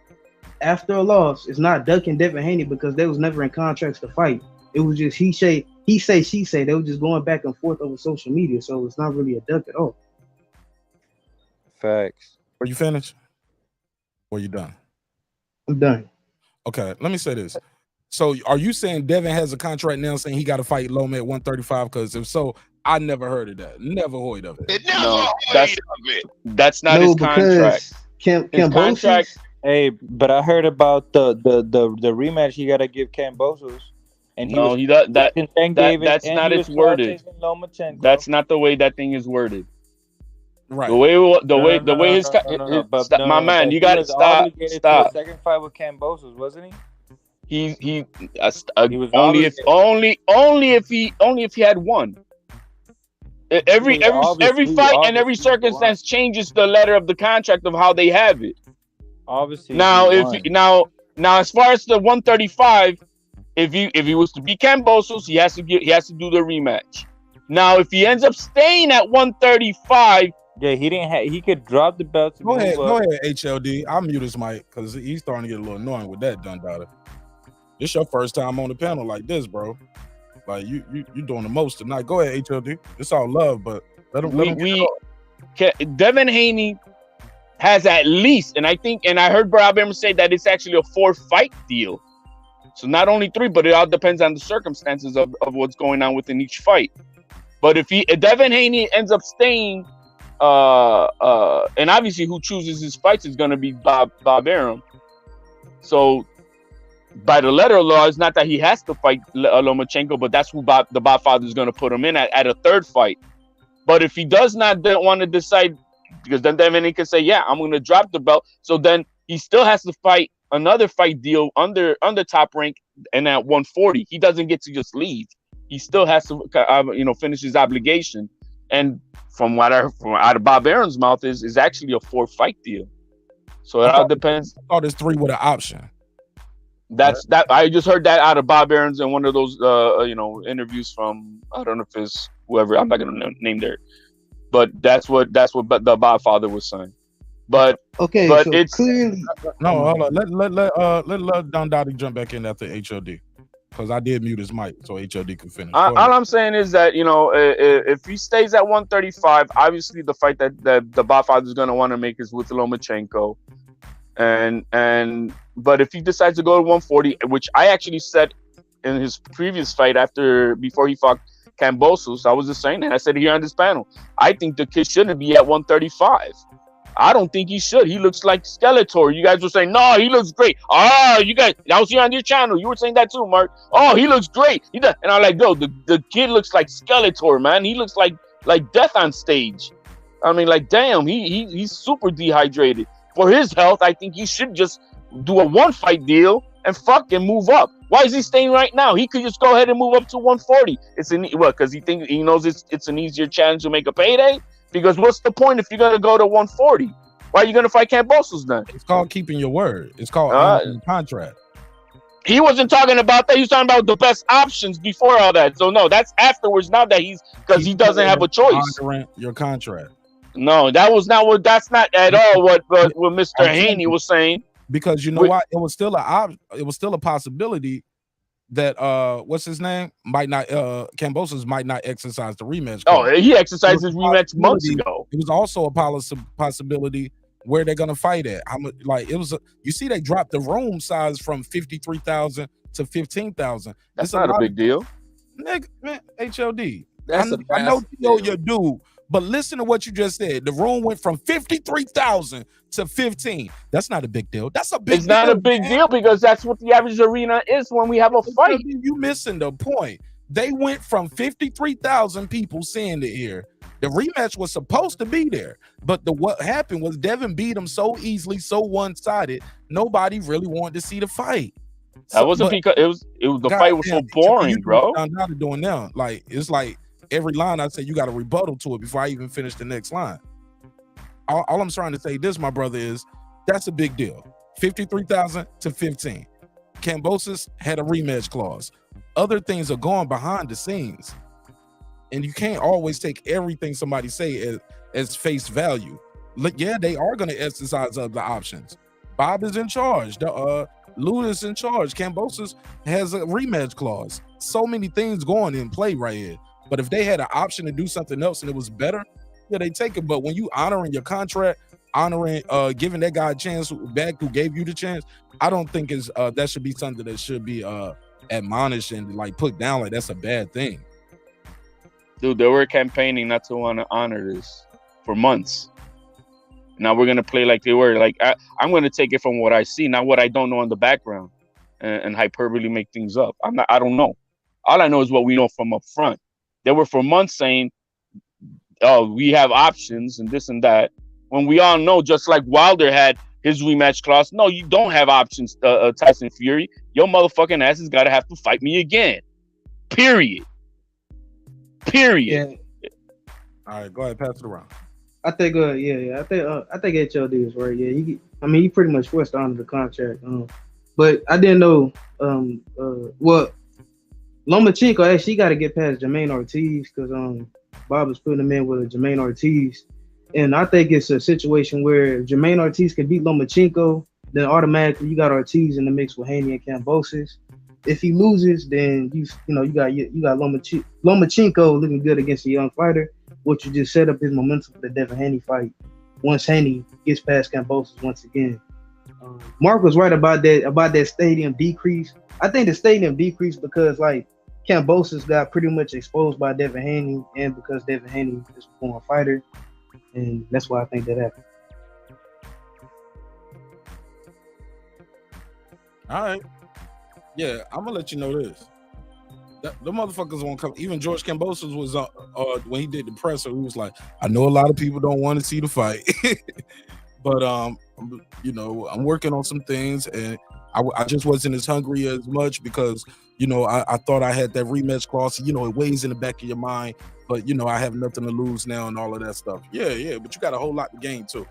after a loss is not ducking Devin Haney because they was never in contracts to fight. It was just he say, she say. They were just going back and forth over social media. So it's not really a duck at all. Facts. Are you finished? Or you done? I'm done. Okay, let me say this. So are you saying Devin has a contract now saying he got to fight Loma at 135? Because if so, I never heard of that. Never heard of it. No, that's not his contract. His contract. Hey, but I heard about the rematch he got to give Kambosos. And that's not its worded. That's not the way that thing is worded. Right. The way his my man, you got to stop. The second fight with Kambosos, wasn't he? He was only if he had won. Every fight and every circumstance changes the letter of the contract of how they have it. Obviously. Now as far as the 135, if he was to beat Kambosos, he has to do the rematch. Now if he ends up staying at 135. Yeah, he could drop the belt. Go ahead, HLD. I'll mute his mic because he's starting to get a little annoying with that, Dundada. It's your first time on the panel like this, bro. Like you doing the most tonight. Go ahead, HLD. It's all love, but let him. Devin Haney has at least, and I heard Bob Arum say that it's actually a 4-fight deal. So not only 3, but it all depends on the circumstances of what's going on within each fight. But if Devin Haney ends up staying, and obviously who chooses his fights is going to be Bob Arum. So by the letter of law, it's not that he has to fight Lomachenko, but that's who the Bob father is going to put him in at a 3rd fight. But if he does not want to decide, because then Devin Haney can say, yeah, I'm going to drop the belt. So then he still has to fight another fight deal under Top Rank and at 140. He doesn't get to just leave. He still has to, finish his obligation. And from what I heard out of Bob Arum's mouth is actually a 4-fight deal. So it all depends. I thought it's 3 with an option. That I just heard that out of Bob Arum's in one of those interviews from, I don't know if it's whoever, I'm not gonna name there, but that's what the Bob father was saying. But okay, but so it's clearly No, hold on. Let Don Dottie jump back in after HOD, because I did mute his mic so HOD can finish. all I'm saying is that if he stays at 135, obviously the fight that the Bob father is gonna want to make is with Lomachenko, but if he decides to go to 140, which I actually said in his previous fight before he fought Kambosos, I was just saying that. I said here on this panel, I think the kid shouldn't be at 135. I don't think he should. He looks like Skeletor. You guys were saying, no, he looks great. You guys, I was here on your channel. You were saying that too, Mark. Oh, he looks great. And I'm like, yo, the kid looks like Skeletor, man. He looks like death on stage. I mean, like, damn, he's super dehydrated. For his health, I think he should just do a 1-fight deal and fucking move up. Why is he staying right now? He could just go ahead and move up to 140. Because he knows it's an easier challenge to make a payday. Because what's the point if you're gonna go to 140? Why are you gonna fight Kambosos then? It's called keeping your word. It's called contract. He wasn't talking about that. He was talking about the best options before all that. So no, that's afterwards. Now that because he doesn't have a choice. Your contract. No, that's not at all what Mr. Haney was saying. Because you know what? It was still a possibility that what's his name Kambosos might not exercise the rematch. He exercised his rematch months ago. It was also a possibility where they're gonna fight at. You see, they dropped the room size from 53,000 to 15,000. That's not a big deal. Nigga, man, HLD. That's I know your dude, but listen to what you just said. The room went from 53,000 to 15. That's not a big deal. That's a big deal. It's not a big deal because that's what the average arena is when we have a fight. You missing the point. They went from 53,000 people seeing it here. The rematch was supposed to be there, but what happened was Devin beat him so easily, so one-sided. Nobody really wanted to see the fight. That wasn't because the fight was so boring, bro. Not doing now. Like it's like every line I say, you got a rebuttal to it before I even finish the next line. All I'm trying to say, my brother, is that's a big deal. 53,000 to 15. Kambosos had a rematch clause. Other things are going behind the scenes, and you can't always take everything somebody say as face value. Yeah, they are going to exercise other options. Bob is in charge. Lou is in charge. Kambosos has a rematch clause. So many things going in play right here. But if they had an option to do something else and it was better, yeah, they take it. But when you honoring your contract, giving that guy a chance back who gave you the chance, I don't think that should be something that should be admonished and like put down like that's a bad thing. Dude, they were campaigning not to want to honor this for months. Now we're gonna play like they were. Like I'm gonna take it from what I see, not what I don't know in the background, and hyperbole make things up. I don't know. All I know is what we know from up front. They were for months saying, "Oh, we have options and this and that." When we all know, just like Wilder had his rematch clause, no, you don't have options, Tyson Fury. Your motherfucking ass has got to have to fight me again. Period. Yeah. All right, go ahead, pass it around. I think, I think HLD is right. Yeah, he pretty much forced to honor the contract. But I didn't know. Lomachenko actually got to get past Jermaine Ortiz because Bob is putting him in with a Jermaine Ortiz, and I think it's a situation where Jermaine Ortiz can beat Lomachenko, then automatically you got Ortiz in the mix with Haney and Kambosos. If he loses, then you got Lomachenko looking good against a young fighter, which you just set up his momentum for the Devin Haney fight. once Haney gets past Kambosos once again. Mark was right about that stadium decrease. I think the stadium decreased because like Kambosos got pretty much exposed by Devin Haney, and because Devin Haney is a former fighter, and that's why I think that happened. All right. Yeah, I'm gonna let you know this. The motherfuckers won't come. Even George Kambosos was when he did the presser, he was like, I know a lot of people don't want to see the fight. But you know, I'm working on some things, and I just wasn't as hungry as much because, you know, I thought I had that rematch clause. You know, it weighs in the back of your mind, but you know, I have nothing to lose now and all of that stuff. Yeah, but you got a whole lot to gain too.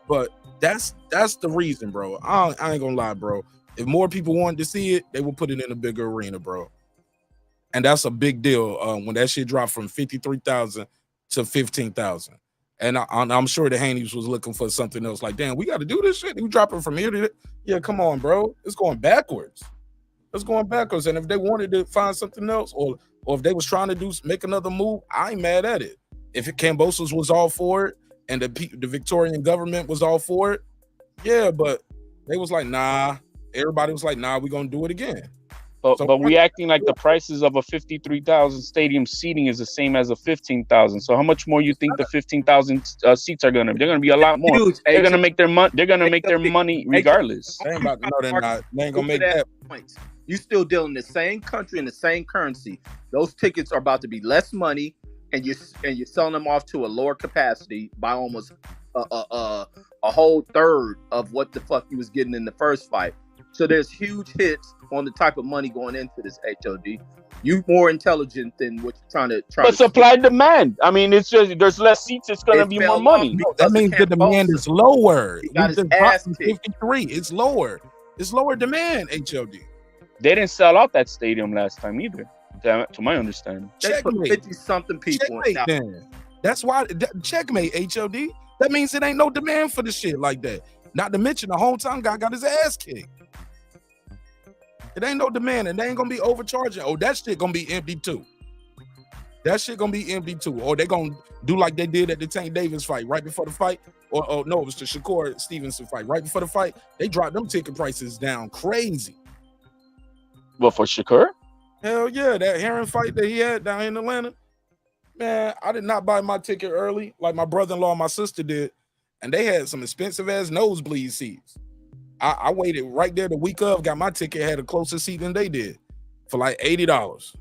But that's the reason, bro. I ain't gonna lie, bro. If more people wanted to see it, they would put it in a bigger arena, bro. And that's a big deal when that shit dropped from 53,000 to 15,000. And I'm sure the Haneys was looking for something else. Like, damn, we got to do this shit. We dropping from here to there. Yeah, come on, bro. It's going backwards. It's going backwards. And if they wanted to find something else, or if they was trying to make another move, I ain't mad at it. If Kambosos was all for it and the Victorian government was all for it, yeah, but they was like, nah. Everybody was like, nah, we're gonna do it again. But we acting like the prices of a 53,000 stadium seating is the same as a 15,000. So how much more you think the 15,000 seats are gonna be? They're gonna be a lot more. Huge. They're gonna make their money. They're gonna make their money regardless. They ain't about to know they're not. They ain't gonna make that. Points. You still dealing in the same country and the same currency. Those tickets are about to be less money, and you're selling them off to a lower capacity by almost a whole third of what the fuck you was getting in the first fight. So there's huge hits on the type of money going into this HOD. You more intelligent than what you're trying to. But supply demand. I mean, it's just there's less seats. It's gonna be more money. That means the demand is lower. We just dropped from 53. It's lower. It's lower demand. HOD. They didn't sell out that stadium last time either, to my understanding. They put 50-something people in. Then. That's why checkmate HOD. That means it ain't no demand for the shit like that. Not to mention the whole time guy got his ass kicked. It ain't no demand, and they ain't gonna be overcharging. Oh, that shit gonna be empty too. That shit gonna be empty too. Or they gonna do like they did at the Tank Davis fight right before the fight. Or no, it was the Shakur Stevenson fight right before the fight. They dropped them ticket prices down crazy. Well, for Shakur? Hell yeah, that Heron fight that he had down in Atlanta. Man, I did not buy my ticket early like my brother-in-law and my sister did, and they had some expensive ass nosebleed seats. I waited right there the week of, got my ticket, had a closer seat than they did for like $80.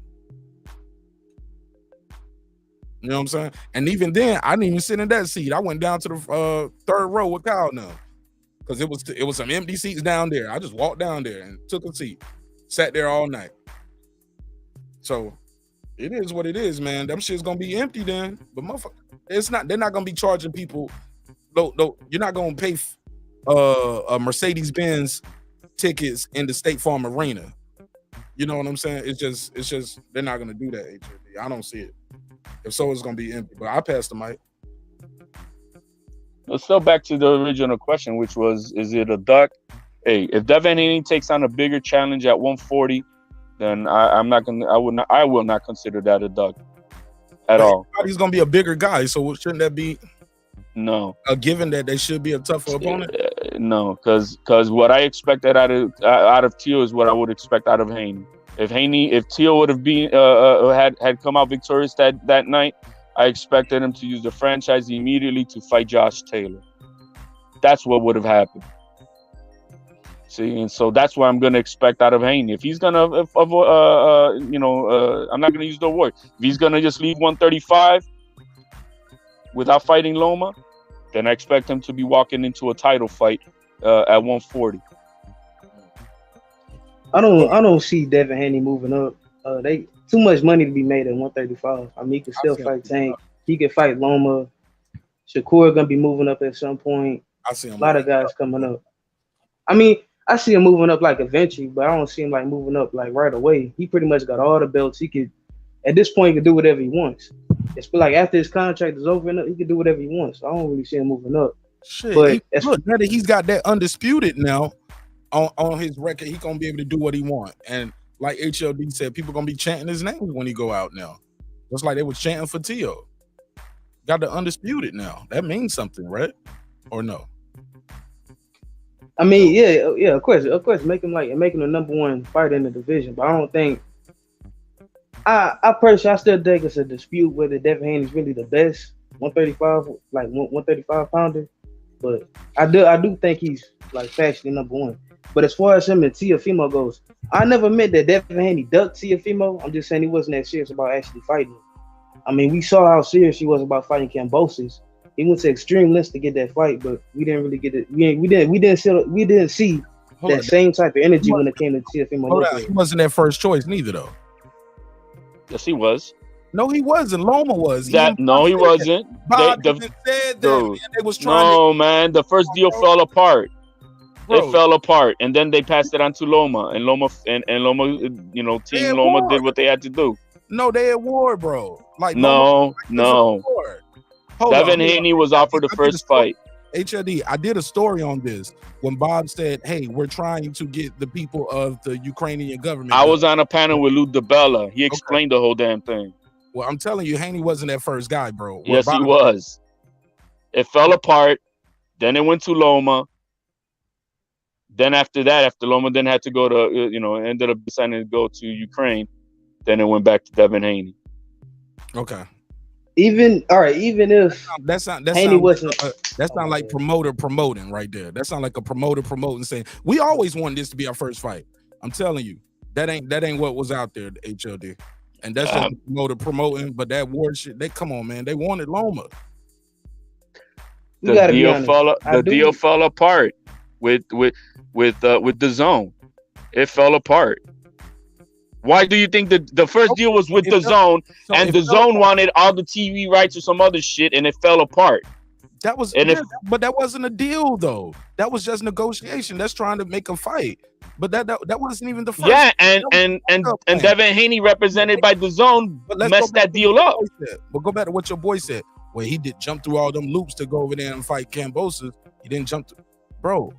You know what I'm saying? And even then, I didn't even sit in that seat. I went down to the third row with Kyle now because it was some empty seats down there. I just walked down there and took a seat, sat there all night. So it is what it is, man. Them shit's gonna be empty then, but motherfucker, it's not. They're not gonna be charging people. No, you're not gonna pay. A Mercedes-Benz tickets in the State Farm Arena. You know what I'm saying? It's just they're not gonna do that. HOD. I don't see it. If so, it's gonna be empty. But I passed the mic. Let's go back to the original question, which was: is it a duck? Hey, if Devin Haney takes on a bigger challenge at 140, then I will not consider that a duck at all. He's gonna be a bigger guy, so shouldn't that be? No. A given that they should be a tougher opponent? No, because what I expected out of Teal is what I would expect out of Haney. If Teal would have been had come out victorious that night, I expected him to use the franchise immediately to fight Josh Taylor. That's what would have happened. See, and so that's what I'm gonna expect out of Haney. If he's gonna I'm not gonna use the word. If he's gonna just leave 135 without fighting Loma, then I expect him to be walking into a title fight at 140. I don't see Devin Haney moving up. They too much money to be made at 135. I mean, he can still fight Tank. He can fight Loma. Shakur gonna be moving up at some point. I see him. A lot of guys coming up. I mean, I see him moving up like eventually, but I don't see him like moving up like right away. He pretty much got all the belts. He could, at this point, he can do whatever he wants. It's like after his contract is over, he can do whatever he wants. I don't really see him moving up. Shit, but now that he's got that undisputed now on his record, he gonna be able to do what he want. And like HLD said, people gonna be chanting his name when he go out now. Just like they was chanting for Tio. Got the undisputed now. That means something, right? or no? I mean, yeah, of course, make him making the number one fighter in the division, but I don't think. I personally, I still think it's a dispute whether Devin Haney's really the best 135 pounder, but I do think he's like factually number one. But as far as him and Teofimo goes, I never meant that Devin Haney ducked Teofimo. I'm just saying he wasn't that serious about actually fighting. I mean, we saw how serious he was about fighting Kambosos. He went to extreme lengths to get that fight, but we didn't really get it. We didn't see that same type of energy when it came to Teofimo. He wasn't their first choice neither, though. Yes, he was. No, he wasn't. Loma was. No, he wasn't. Bob said that. Dude, they was trying no, man. The first deal fell apart. It fell apart, and then they passed it on to Loma, and Loma, you know, Team Loma did what they had to do. No, they had war, bro. Like no. Devin Haney was offered the first fight. HLD, I did a story on this when Bob said, "Hey, we're trying to get the people of the Ukrainian government." I was on a panel with Lou DeBella. He explained the whole damn thing. Well, I'm telling you, Haney wasn't that first guy, bro. Yes, he was. It fell apart. Then it went to Loma. Then after that, after Loma then had to go to, ended up deciding to go to Ukraine. Then it went back to Devin Haney. Okay. Even if Haney wasn't, that sound like promoting right there. That sound like a promoter promoting, saying we always wanted this to be our first fight. I'm telling you, that ain't what was out there, HLD, and that's just promoter promoting. But that war shit, come on, man, they wanted Loma. The deal fell apart with the zone. It fell apart. Why do you think the first deal was with the zone, and the zone wanted all the TV rights or some other shit, and it fell apart? That was, but that wasn't a deal though. That was just negotiation. That's trying to make a fight. But that wasn't even the first. Yeah, and Devin Haney, represented by the zone, messed that deal up. But go back to what your boy said. Well, he did jump through all them loops to go over there and fight Kambosos. He didn't jump through, bro.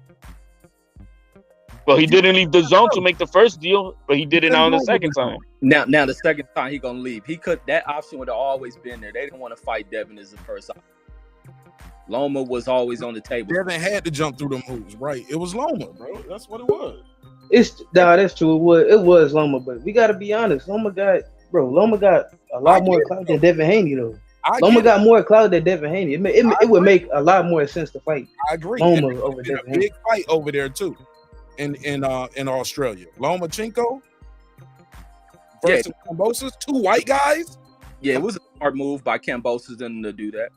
Well, he didn't leave the zone to make the first deal, but he did it on the second time. Now the second time he gonna leave. That option would have always been there. They didn't want to fight Devin as the first option. Loma was always on the table. Devin had to jump through them hoops, right? It was Loma, bro. That's what it was. That's true. It was Loma, but we gotta be honest. Loma got a lot more clout than Devin Haney, though. Loma got more clout than Devin Haney. It would make a lot more sense to fight. I agree. Loma over Devin Haney. Big fight over there too. In Australia, Lomachenko versus Kambosos, two white guys. Yeah, it was a smart move by Kambosos to do that.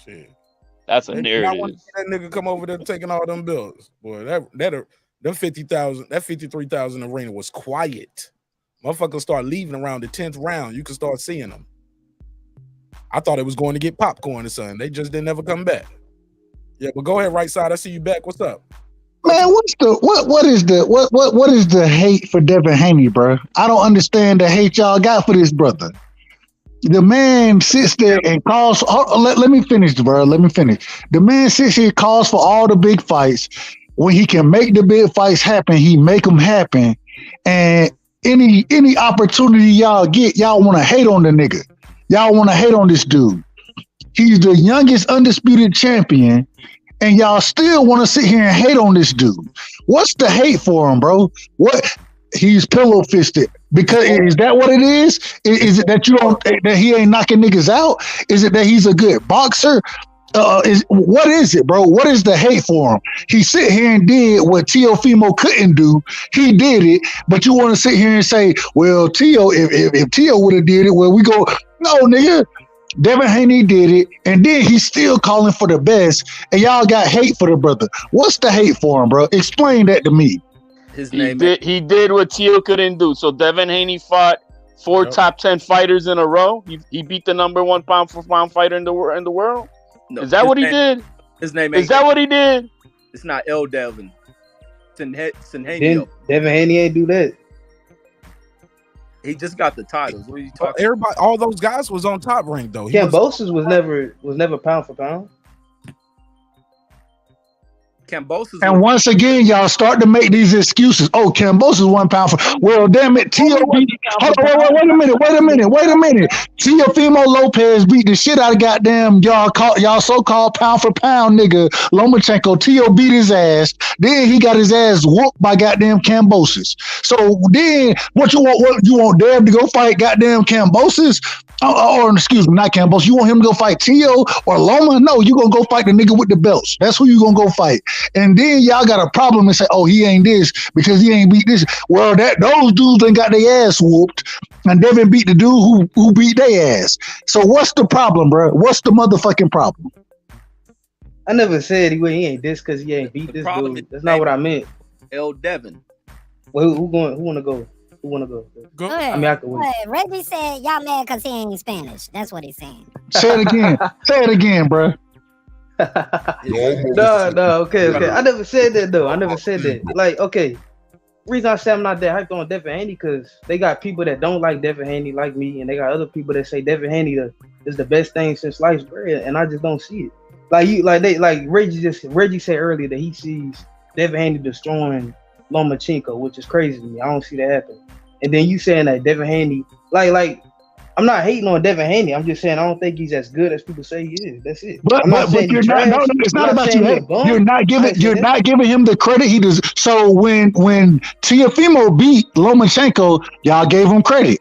Shit, that's a narrative. I want to see that nigga come over there taking all them bills, boy. That 50,000, that 53,000 arena was quiet. Motherfuckers start leaving around the 10th round. You can start seeing them. I thought it was going to get popcorn or something. They just didn't ever come back. Yeah, but go ahead, right side. I see you back. What's up? Man, what is the hate for Devin Haney, bro? I don't understand the hate y'all got for this brother. The man sits there and calls. Let me finish, bro. Let me finish. The man sits here, calls for all the big fights. When he can make the big fights happen, he make them happen. And any opportunity y'all get, y'all want to hate on the nigga. Y'all want to hate on this dude. He's the youngest undisputed champion. And y'all still want to sit here and hate on this dude. What's the hate for him, bro? What? He's pillow fisted. Because is that what it is? Is it that that he ain't knocking niggas out? Is it that he's a good boxer? What is it, bro? What is the hate for him? He sit here and did what Teofimo couldn't do. He did it, but you want to sit here and say, well, if Teo would have did it, well, we go, no, nigga. Devin Haney did it, and then he's still calling for the best, and y'all got hate for the brother. What's the hate for him, bro? Explain that to me. He did what Teo couldn't do. So Devin Haney fought 4 top 10 fighters in a row. He beat the number 1 pound for pound fighter in the world. No, is that what he did? His name is that what he did? It's not L. Devin. Devin Haney ain't do that. He just got the titles. What are you talking? Everybody, all those guys was on Top Rank though. Kambosos was never pound for pound. Cambosis. And once again, y'all start to make these excuses. Oh, Cambosis 1 pound for. Well, damn it, T.O.B. Hold on, wait a minute. Teofimo Lopez beat the shit out of goddamn y'all so-called pound for pound nigga Lomachenko. T.O. beat his ass. Then he got his ass whooped by goddamn Cambosis. So then, what you want Dev to go fight goddamn Cambosis? Or excuse me, not Cambosis. You want him to go fight Tio or Loma? No, you gonna go fight the nigga with the belts. That's who you gonna go fight. And then y'all got a problem and say, oh, he ain't this because he ain't beat this. Well, those dudes ain't got their ass whooped, and Devin beat the dude who beat their ass. So what's the problem, bro? What's the motherfucking problem? I never said he ain't this because he ain't beat this dude. That's not what I meant. L. Devin. Well, who wanna go? Who wanna go? Go. I mean, I can win. Reggie said y'all mad because he ain't Spanish. That's what he's saying. Say it again, bro. No, okay. I never said that though. I never said that. Like, okay. Reason I say I'm not that hyped on Devin Haney because they got people that don't like Devin Haney like me, and they got other people that say Devin Haney is the best thing since sliced bread, and I just don't see it. Reggie said earlier that he sees Devin Haney destroying Lomachenko, which is crazy to me. I don't see that happen. And then you saying that Devin Haney, like I'm not hating on Devin Haney. I'm just saying I don't think he's as good as people say he is. That's it. But you're not. No, it's not about you. You're not giving him the credit he does. So when Teofimo beat Lomachenko, y'all gave him credit.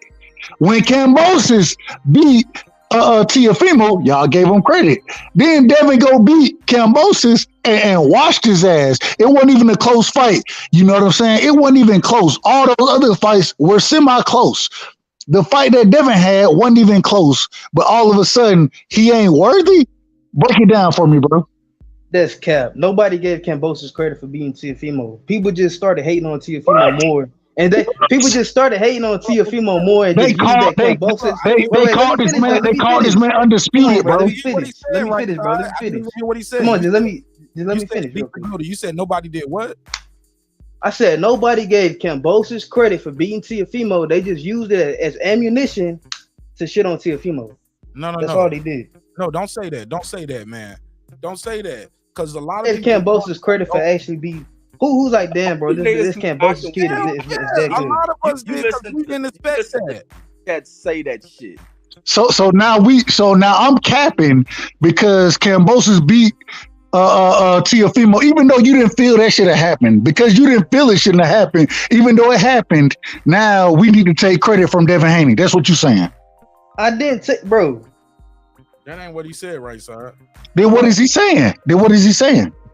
When Cambosis beat Teofimo, y'all gave him credit. Then Devin go beat Cambosis and washed his ass. It wasn't even a close fight. You know what I'm saying? It wasn't even close. All those other fights were semi-close. The fight that Devin had wasn't even close. But all of a sudden, he ain't worthy? Break it down for me, bro. That's cap. Nobody gave Cambosis credit for beating Teofimo. People just started hating on Teofimo more. And people just started hating on Teofimo more. And they called this man undisputed, bro. Let me finish, bro. What he said. Come on, just let me finish. You said nobody did what? I said nobody gave Cambosis credit for beating Teofimo. They just used it as ammunition to shit on Teofimo. No. That's all they did. No, don't say that. Don't say that, man. Don't say that. Because a lot of people Cambosis credit for actually being who's like, damn, bro, this Cambosis kid is that good. A lot of us did because we didn't expect that. That say that shit. So now I'm capping because Cambosis beat Teofimo, even though you didn't feel that should have happened, because you didn't feel it shouldn't have happened, even though it happened. Now we need to take credit from Devin Haney. That's what you're saying. I didn't take, bro. That ain't what he said, right, sir? Then what is he saying?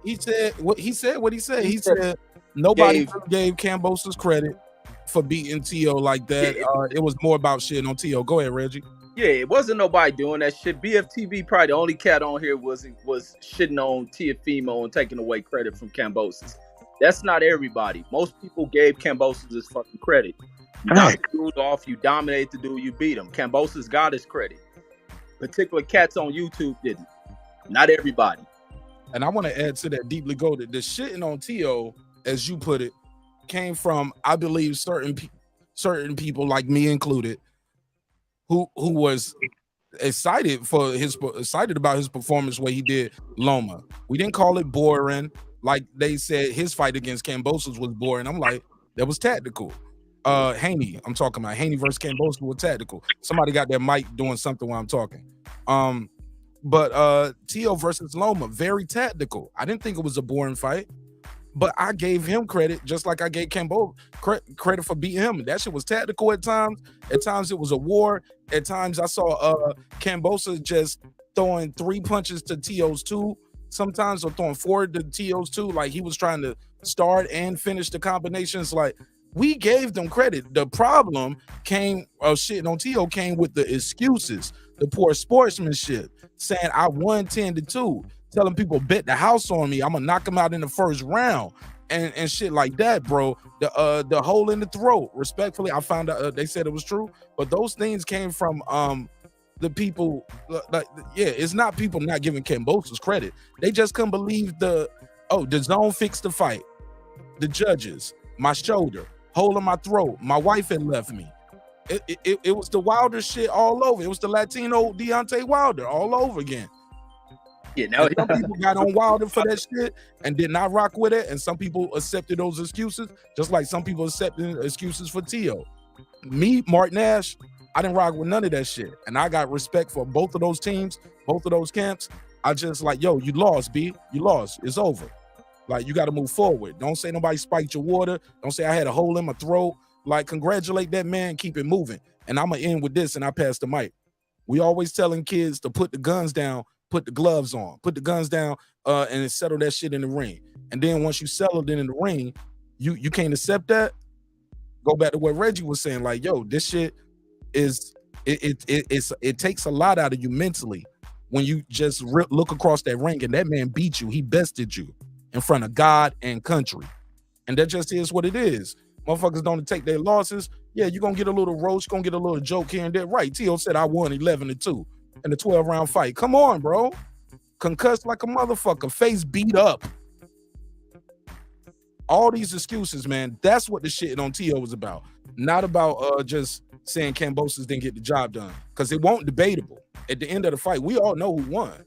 He said what he said. He said nobody gave Cambosis credit for beating T.O. like that. It was more about shitting on T.O. Go ahead, Reggie. Yeah, it wasn't nobody doing that shit. BFTV probably the only cat on here was shitting on Teofimo and taking away credit from Cambosis. That's not everybody. Most people gave Cambosis his fucking credit. You knocked the dude off, you dominated the dude, you beat him. Cambosis got his credit. Particular cats on YouTube didn't. Not everybody. And I want to add to that deeply goated. The shitting on T.O., as you put it, came from, I believe, certain people like me included, who was excited about his performance where he did Loma. We didn't call it boring. Like they said his fight against Cambosis was boring. I'm like, that was tactical. Haney, I'm talking about Haney versus Cambosis was tactical. Somebody got their mic doing something while I'm talking. But T.O. versus Loma, very tactical. I didn't think it was a boring fight, but I gave him credit just like I gave Cambo credit for beating him. That shit was tactical at times. At times it was a war. At times I saw Cambosa just throwing 3 punches to T.O.'s 2. Sometimes or throwing 4 to T.O.'s 2. Like he was trying to start and finish the combinations. Like we gave them credit. The problem came shitting on T.O. came with the excuses, the poor sportsmanship, saying I won 10-2. Telling people bet the house on me, I'm gonna knock him out in the first round and shit like that, bro. The hole in the throat. Respectfully, I found out they said it was true, but those things came from the people. It's not people not giving Cambosis credit. They just couldn't believe the zone fixed the fight, the judges, my shoulder, hole in my throat, my wife had left me. It was the Wilder shit all over. It was the Latino Deontay Wilder all over again. no, Some people got on Wilder for that shit and did not rock with it, and some people accepted those excuses, just like some people accepted excuses for Tio. Me, Mark Nash, I didn't rock with none of that shit, and I got respect for both of those teams, both of those camps. I just like, yo, you lost, B. You lost. It's over. Like, you got to move forward. Don't say nobody spiked your water. Don't say I had a hole in my throat. Like, congratulate that man. Keep it moving. And I'm going to end with this, and I pass the mic. We always telling kids to put the guns down, put the gloves on, put the guns down, and settle that shit in the ring. And then once you settle it in the ring, you can't accept that. Go back to what Reggie was saying. Like, yo, this shit is it takes a lot out of you mentally when you just look across that ring and that man beat you. He bested you in front of God and country, and that just is what it is. Motherfuckers don't take their losses. Yeah, you're gonna get a little roast, gonna get a little joke here and there. Right? Tio said I won 11-2 in the 12-round fight. Come on, bro. Concussed like a motherfucker, face beat up. All these excuses, man. That's what the shit on Tio was about. Not about just saying Kambosos didn't get the job done, because it won't debatable. At the end of the fight, we all know who won.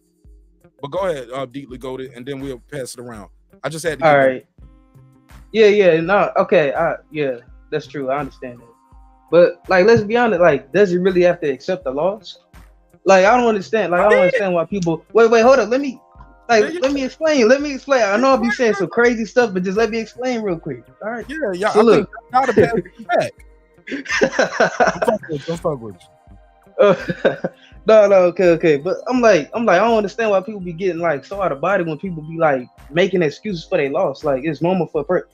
But go ahead, Deeply Goated, and then we'll pass it around. I just had to. All right. Yeah, no, okay, yeah, that's true. I understand that. But like, let's be honest. Like, does he really have to accept the loss? Like, I don't understand. Like, I don't understand why people. Wait, hold up. Let me explain. I know I'll be saying some crazy stuff, but just let me explain real quick. All right. Yeah. So look. Not a bad Don't fuck with you. No, okay. But I'm like, I don't understand why people be getting like so out of body when people be like making excuses for their loss. Like, it's normal for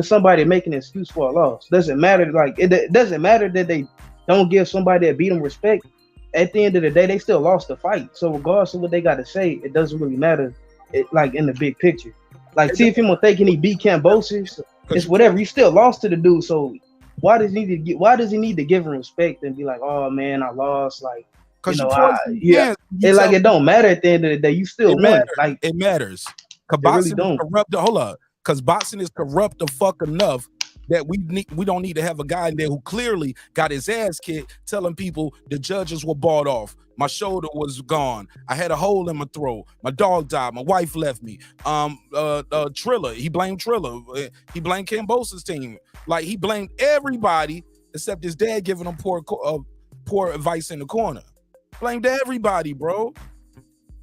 somebody making an excuse for a loss. Doesn't matter. Like, it doesn't matter that they don't give somebody that beat them respect. At the end of the day, they still lost the fight. So regardless of what they got to say, it doesn't really matter. Like, in the big picture, like, see if him thinking he beat Kambosos, it's whatever. You still lost to the dude. So why does he need to give him respect and be like, oh man, I lost? Like, you know, it don't matter at the end of the day. You still won. Like, it matters. Really don't. Hold up, because boxing is corrupt the fuck enough that we don't need to have a guy in there who clearly got his ass kicked telling people the judges were bought off. My shoulder was gone. I had a hole in my throat. My dog died. My wife left me. Triller. He blamed Triller. He blamed Kambosos' team. Like, he blamed everybody except his dad giving him poor advice in the corner. Blamed everybody, bro.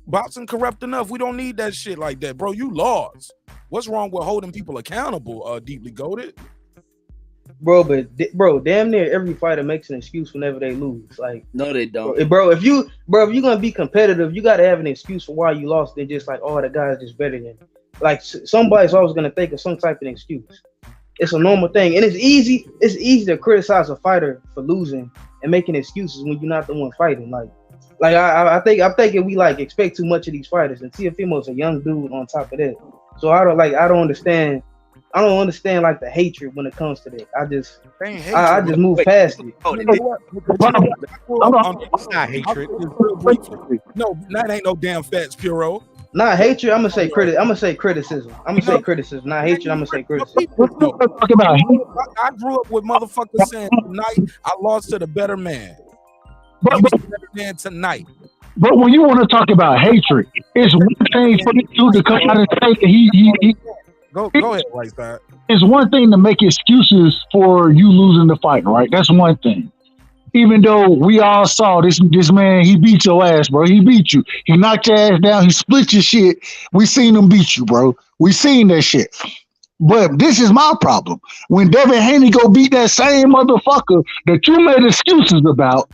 Boxing corrupt enough. We don't need that shit like that, bro. You lost. What's wrong with holding people accountable? Deeply Goated. Bro, damn near every fighter makes an excuse whenever they lose. Like, no, they don't. Bro, if you're gonna be competitive, you gotta have an excuse for why you lost. They're just like, oh, the guy's just better than you. Like, somebody's always gonna think of some type of excuse. It's a normal thing, and it's easy to criticize a fighter for losing and making excuses when you're not the one fighting. Like I'm thinking we like expect too much of these fighters, and Teofimo's a young dude on top of that. So I don't understand like the hatred when it comes to that. I just move past it. It's not hatred. No, that ain't no damn facts, Puro. Not hatred. I'm gonna say criticism. Not hatred. I'm gonna say criticism. I grew up with motherfuckers saying tonight I lost to the better man. You was the better man tonight. But when you want to talk about hatred, it's one thing for the dude to come out and say that he Go ahead, right side. It's one thing to make excuses for you losing the fight, right? That's one thing. Even though we all saw this man, he beat your ass, bro. He beat you. He knocked your ass down. He split your shit. We seen him beat you, bro. We seen that shit. But this is my problem. When Devin Haney go beat that same motherfucker that you made excuses about,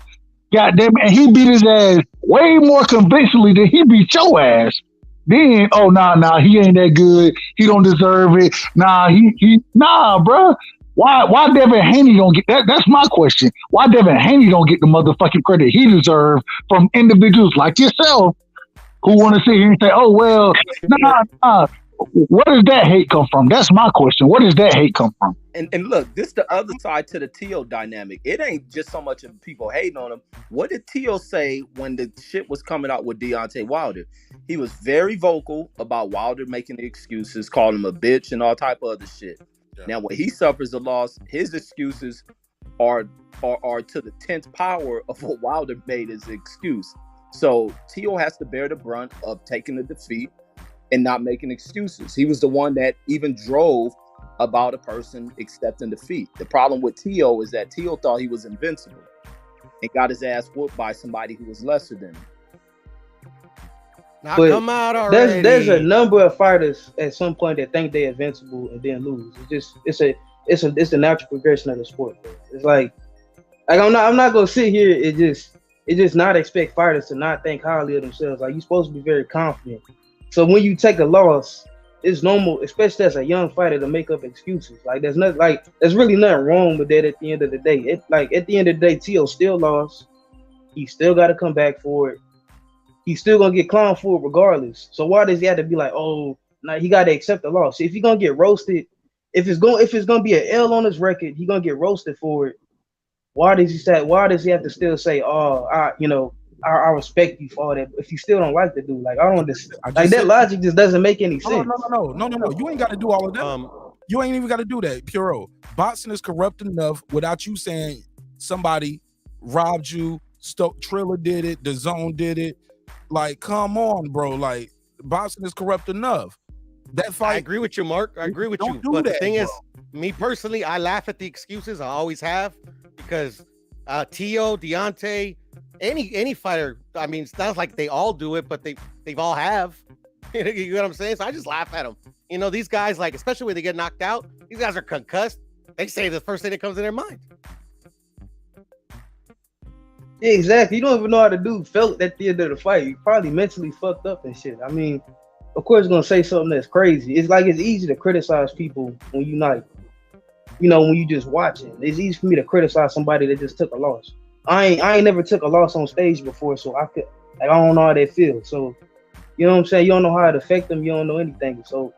goddamn, and he beat his ass way more convincingly than he beat your ass. Then, nah, he ain't that good. He don't deserve it. Nah, bro. Why Devin Haney don't get that? That's my question. Why Devin Haney don't get the motherfucking credit he deserves from individuals like yourself who want to sit here and say, oh, well, nah. Where does that hate come from? That's my question. Where does that hate come from? And look, this is the other side to the Tio dynamic. It ain't just so much of people hating on him. What did Tio say when the shit was coming out with Deontay Wilder? He was very vocal about Wilder making the excuses, calling him a bitch and all type of other shit. Yeah. Now, when he suffers a loss, his excuses are to the 10th power of what Wilder made as an excuse. So Tio has to bear the brunt of taking the defeat and not making excuses. He was the one that even drove about a person accepting defeat. The problem with Tio is that Tio thought he was invincible and got his ass whooped by somebody who was lesser than him. Now come out already. There's a number of fighters at some point that think they're invincible and then lose. It's the natural progression of the sport. Bro. It's like I'm not gonna sit here and just not expect fighters to not think highly of themselves. Like, you're supposed to be very confident. So when you take a loss, it's normal, especially as a young fighter, to make up excuses. Like, there's really nothing wrong with that at the end of the day. At the end of the day, Tio still lost. He still got to come back for it. He's still gonna get clowned for it regardless. So why does he have to be like, oh, now he got to accept the loss? If he's gonna get roasted, if it's gonna be an L on his record, he's gonna get roasted for it. Why does he have to still say, oh, I respect you for all that, if you still don't like the dude? Like, I don't understand. Like, that logic just doesn't make any sense. No. You ain't got to do all of that. You ain't even got to do that, Puro. Boxing is corrupt enough without you saying somebody robbed you. Triller did it. The Zone did it. Like, come on, bro. Like, boxing is corrupt enough. That fight. I agree with you, Mark. I agree with you. But the thing is, me personally, I laugh at the excuses. I always have, because Tio, Deontay, any fighter, I mean, it's not like they all do it, but they've all have. You know what I'm saying? So I just laugh at them. You know, these guys, like, especially when they get knocked out, these guys are concussed. They say the first thing that comes in their mind. Yeah, exactly. You don't even know how the dude felt at the end of the fight. You probably mentally fucked up and shit. I mean, of course, gonna say something that's crazy. It's like, it's easy to criticize people when you not, when you just watching. It's easy for me to criticize somebody that just took a loss. I ain't never took a loss on stage before, so I don't know how they feel. So, you know what I'm saying? You don't know how it affect them. You don't know anything. So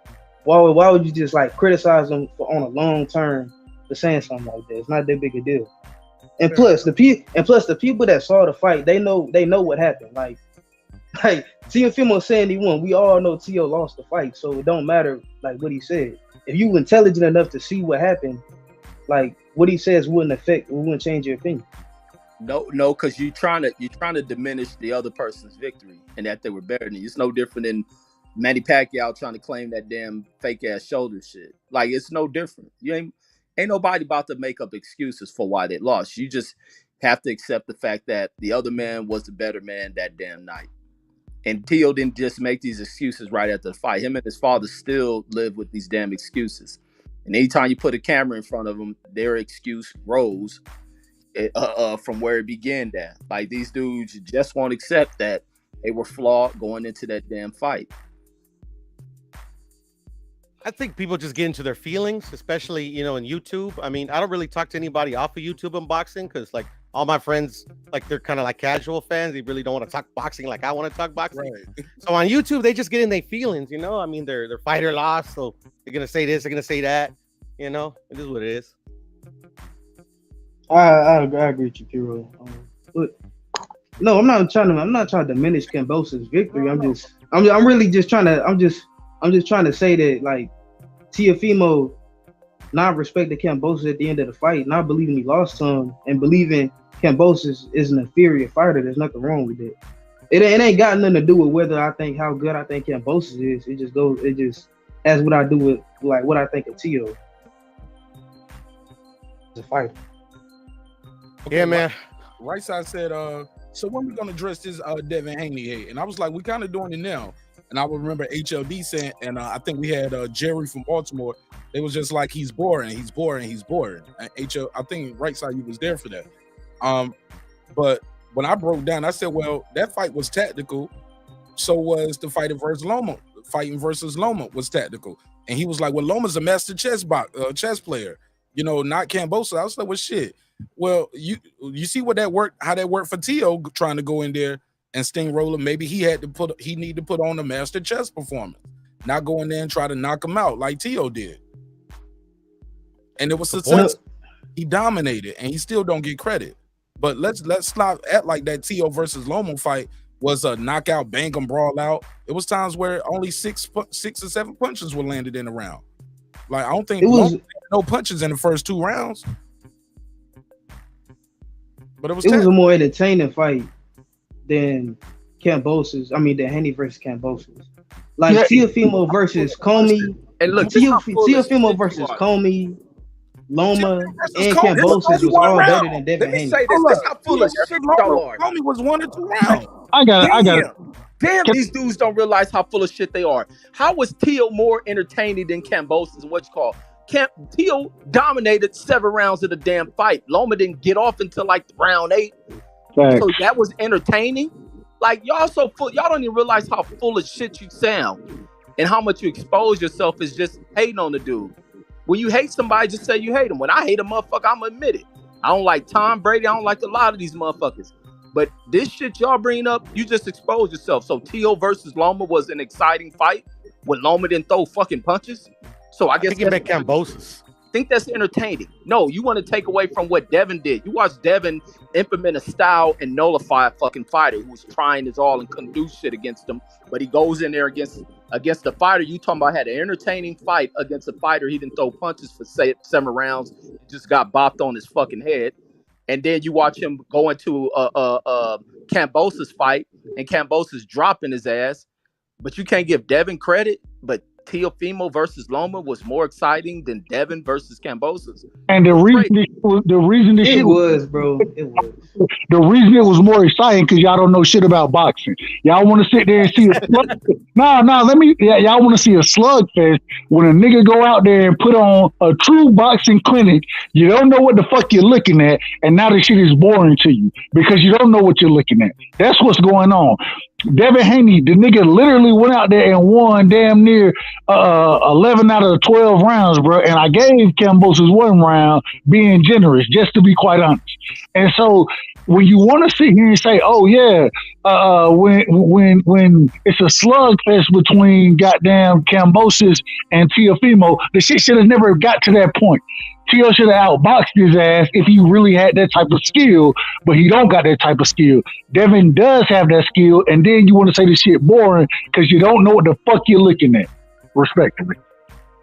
why would you just like criticize them on a long term for saying something like that? It's not that big a deal. And plus the people that saw the fight, they know what happened. Like Teofimo saying he won. We all know Tio lost the fight, so it don't matter like what he said. If you intelligent enough to see what happened, like, what he says wouldn't change your opinion. No, because you're trying to diminish the other person's victory and that they were better than you. It's no different than Manny Pacquiao trying to claim that damn fake ass shoulder shit. Like, it's no different. You ain't nobody about to make up excuses for why they lost. You just have to accept the fact that the other man was the better man that damn night. And Tio didn't just make these excuses right after the fight. Him and his father still live with these damn excuses. And anytime you put a camera in front of them, their excuse rose from where it began at. Like, these dudes just won't accept that they were flawed going into that damn fight. I think people just get into their feelings, especially, in YouTube. I mean, I don't really talk to anybody off of YouTube in boxing, because, like, all my friends, like, they're kind of like casual fans. They really don't want to talk boxing like I want to talk boxing. Right. So on YouTube, they just get in their feelings, I mean, their fighter lost, so they're going to say this, they're going to say that. It is what it is. I agree with you, Piro. But no, I'm not trying to diminish Kambosa's victory. I'm just trying to say that, like, Teofimo not respecting Kambosa at the end of the fight, not believing he lost to him, and believing Kambosa is an inferior fighter. There's nothing wrong with it. It ain't got nothing to do with whether I think how good I think Kambosa is. It just has what I do with, like, what I think of Tio as a fighter. Okay, yeah, man. Right side said, so when we gonna address this Devin Haney hate? And I was like, we kind of doing it now. And I would remember HLD saying, and I think we had Jerry from Baltimore. They was just like, he's boring. And I think right side, you was there for that. But when I broke down, I said, well, that fight was tactical. So was the fighting versus Loma. Fighting versus Loma was tactical. And he was like, well, Loma's a master chess player, not Kambosa. I was like, well, shit. Well, you see what how that worked for Tio trying to go in there and steamroller. Maybe he need to put on a master chess performance, not go in there and try to knock him out like Tio did. And it was successful. He dominated, and he still don't get credit. But let's not act like that Tio versus Lomo fight was a knockout, bang 'em, brawl out. It was times where only six or seven punches were landed in the round. Like, I don't think no punches in the first 2 rounds. But it was a more entertaining fight than Kambosos. I mean, the Haney versus Kambosos. Like Teofimo versus Commey. And look, Teofimo versus Commey, Loma, and Kambosos was all better than Devin Let me Haney. say this. This how full of shit y'all are. Commey was 1 or 2 rounds. I got it. Damn, these dudes don't realize how full of shit they are. How was Teal more entertaining than Kambosos and what you call? Teal dominated 7 rounds of the damn fight. Loma didn't get off until like round 8. Facts. So that was entertaining. Like y'all so full, y'all don't even realize how full of shit you sound and how much you expose yourself is just hating on the dude. When you hate somebody, just say you hate him. When I hate a motherfucker, I'm gonna admit it. I don't like Tom Brady. I don't like a lot of these motherfuckers. But this shit y'all bring up, you just expose yourself. So Tio versus Loma was an exciting fight when Loma didn't throw fucking punches. So I guess think it meant Kambosos. Think that's entertaining. No, you want to take away from what Devin did. You watch Devin implement a style and nullify a fucking fighter who was trying his all and couldn't do shit against him. But he goes in there against the fighter you talking about had an entertaining fight against a fighter he didn't throw punches for 7 rounds. He just got bopped on his fucking head. And then you watch him go into a Kambosos fight and Kambosos dropping his ass. But you can't give Devin credit. But Teofimo versus Loma was more exciting than Devin versus Kambosos. And the reason it was the reason it was more exciting because y'all don't know shit about boxing. Y'all want to sit there and see a slug. Y'all want to see a slugfest when a nigga go out there and put on a true boxing clinic. You don't know what the fuck you're looking at, and now the shit is boring to you because you don't know what you're looking at. That's what's going on. Devin Haney, the nigga literally went out there and won damn near 11 out of the 12 rounds, bro. And I gave Kambosos 1 round being generous, just to be quite honest. And so when you want to sit here and say, oh yeah, when it's a slugfest between goddamn Kambosos and Teofimo, the shit should have never got to that point. Tio should have outboxed his ass if he really had that type of skill, but he don't got that type of skill. Devin does have that skill, and then you want to say this shit boring because you don't know what the fuck you're looking at. Respectively.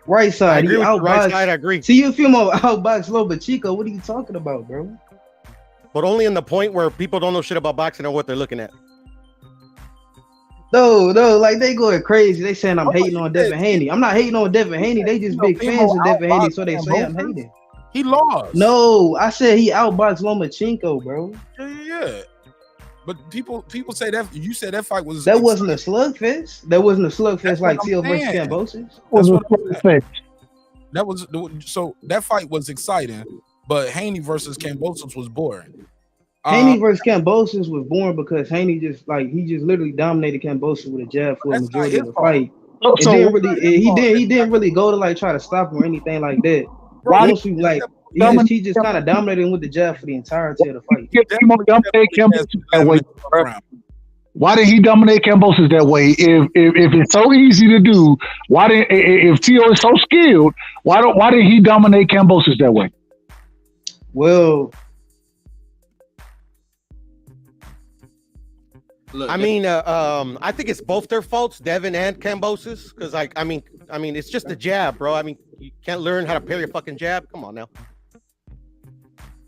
Right side, I agree. Right side, I agree. Teofimo outboxed Loba Chico. What are you talking about, bro? But only in the point where people don't know shit about boxing or what they're looking at. No, like they going crazy. They saying I'm hating on Devin Haney. I'm not hating on Devin Haney. They just big fans of Devin Haney, so they say I'm hating. He lost. No, I said he outboxed Lomachenko, bro. Yeah. But people say that you said that fight was wasn't a slugfest. That wasn't a slugfest like Tio versus Kambosos. So that fight was exciting, but Haney versus Kambosos was boring. Haney versus Kambosos was boring because Haney just literally dominated Kambosos with a jab for a majority of the fight. He didn't really go to like try to stop him or anything like that. He just kind of dominated him with the jab for the entirety of the fight. Why did he dominate Kambosos that way? If it's so easy to do, if Tio is so skilled, why did he dominate Kambosos that way? Well, look, I think it's both their faults, Devin and Kambosos, because I mean, it's just a jab, bro. I mean, you can't learn how to parry a fucking jab. Come on now.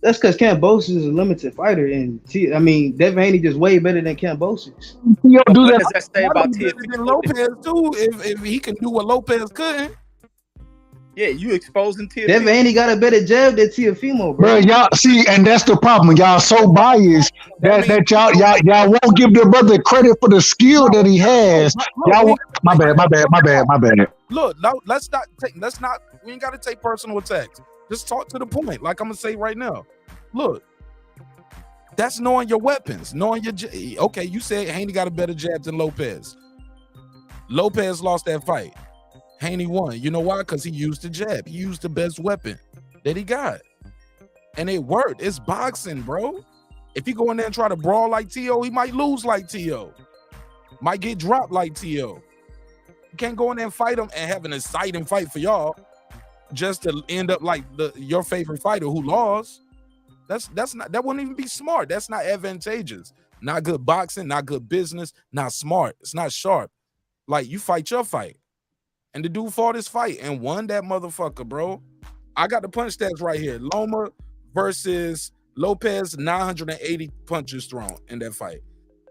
That's because Kambosos is a limited fighter, and Devin Haney just way better than Kambosos. What does that say about Teofimo? Lopez too? If he can do what Lopez couldn't. Yeah, you exposing Teofimo. Devin Haney got a better jab than Teofimo, bro. Bro, y'all see, and that's the problem. Y'all so biased that y'all won't give the brother credit for the skill that he has. Y'all, my bad. Look, no, let's not. We ain't got to take personal attacks. Just talk to the point. Like I'm gonna say right now. Look, that's knowing your weapons, knowing your. Okay, you said Haney got a better jab than Lopez. Lopez lost that fight. Haney won. You know why? Because he used the jab. He used the best weapon that he got. And it worked. It's boxing, bro. If he go in there and try to brawl like Tio, he might lose like Tio. Might get dropped like Tio. You can't go in there and fight him and have an exciting fight for y'all just to end up like your favorite fighter who lost. That wouldn't even be smart. That's not advantageous. Not good boxing, not good business, not smart. It's not sharp. Like, you fight your fight. And the dude fought his fight and won that motherfucker, bro. I got the punch stats right here. Loma versus Lopez, 980 punches thrown in that fight.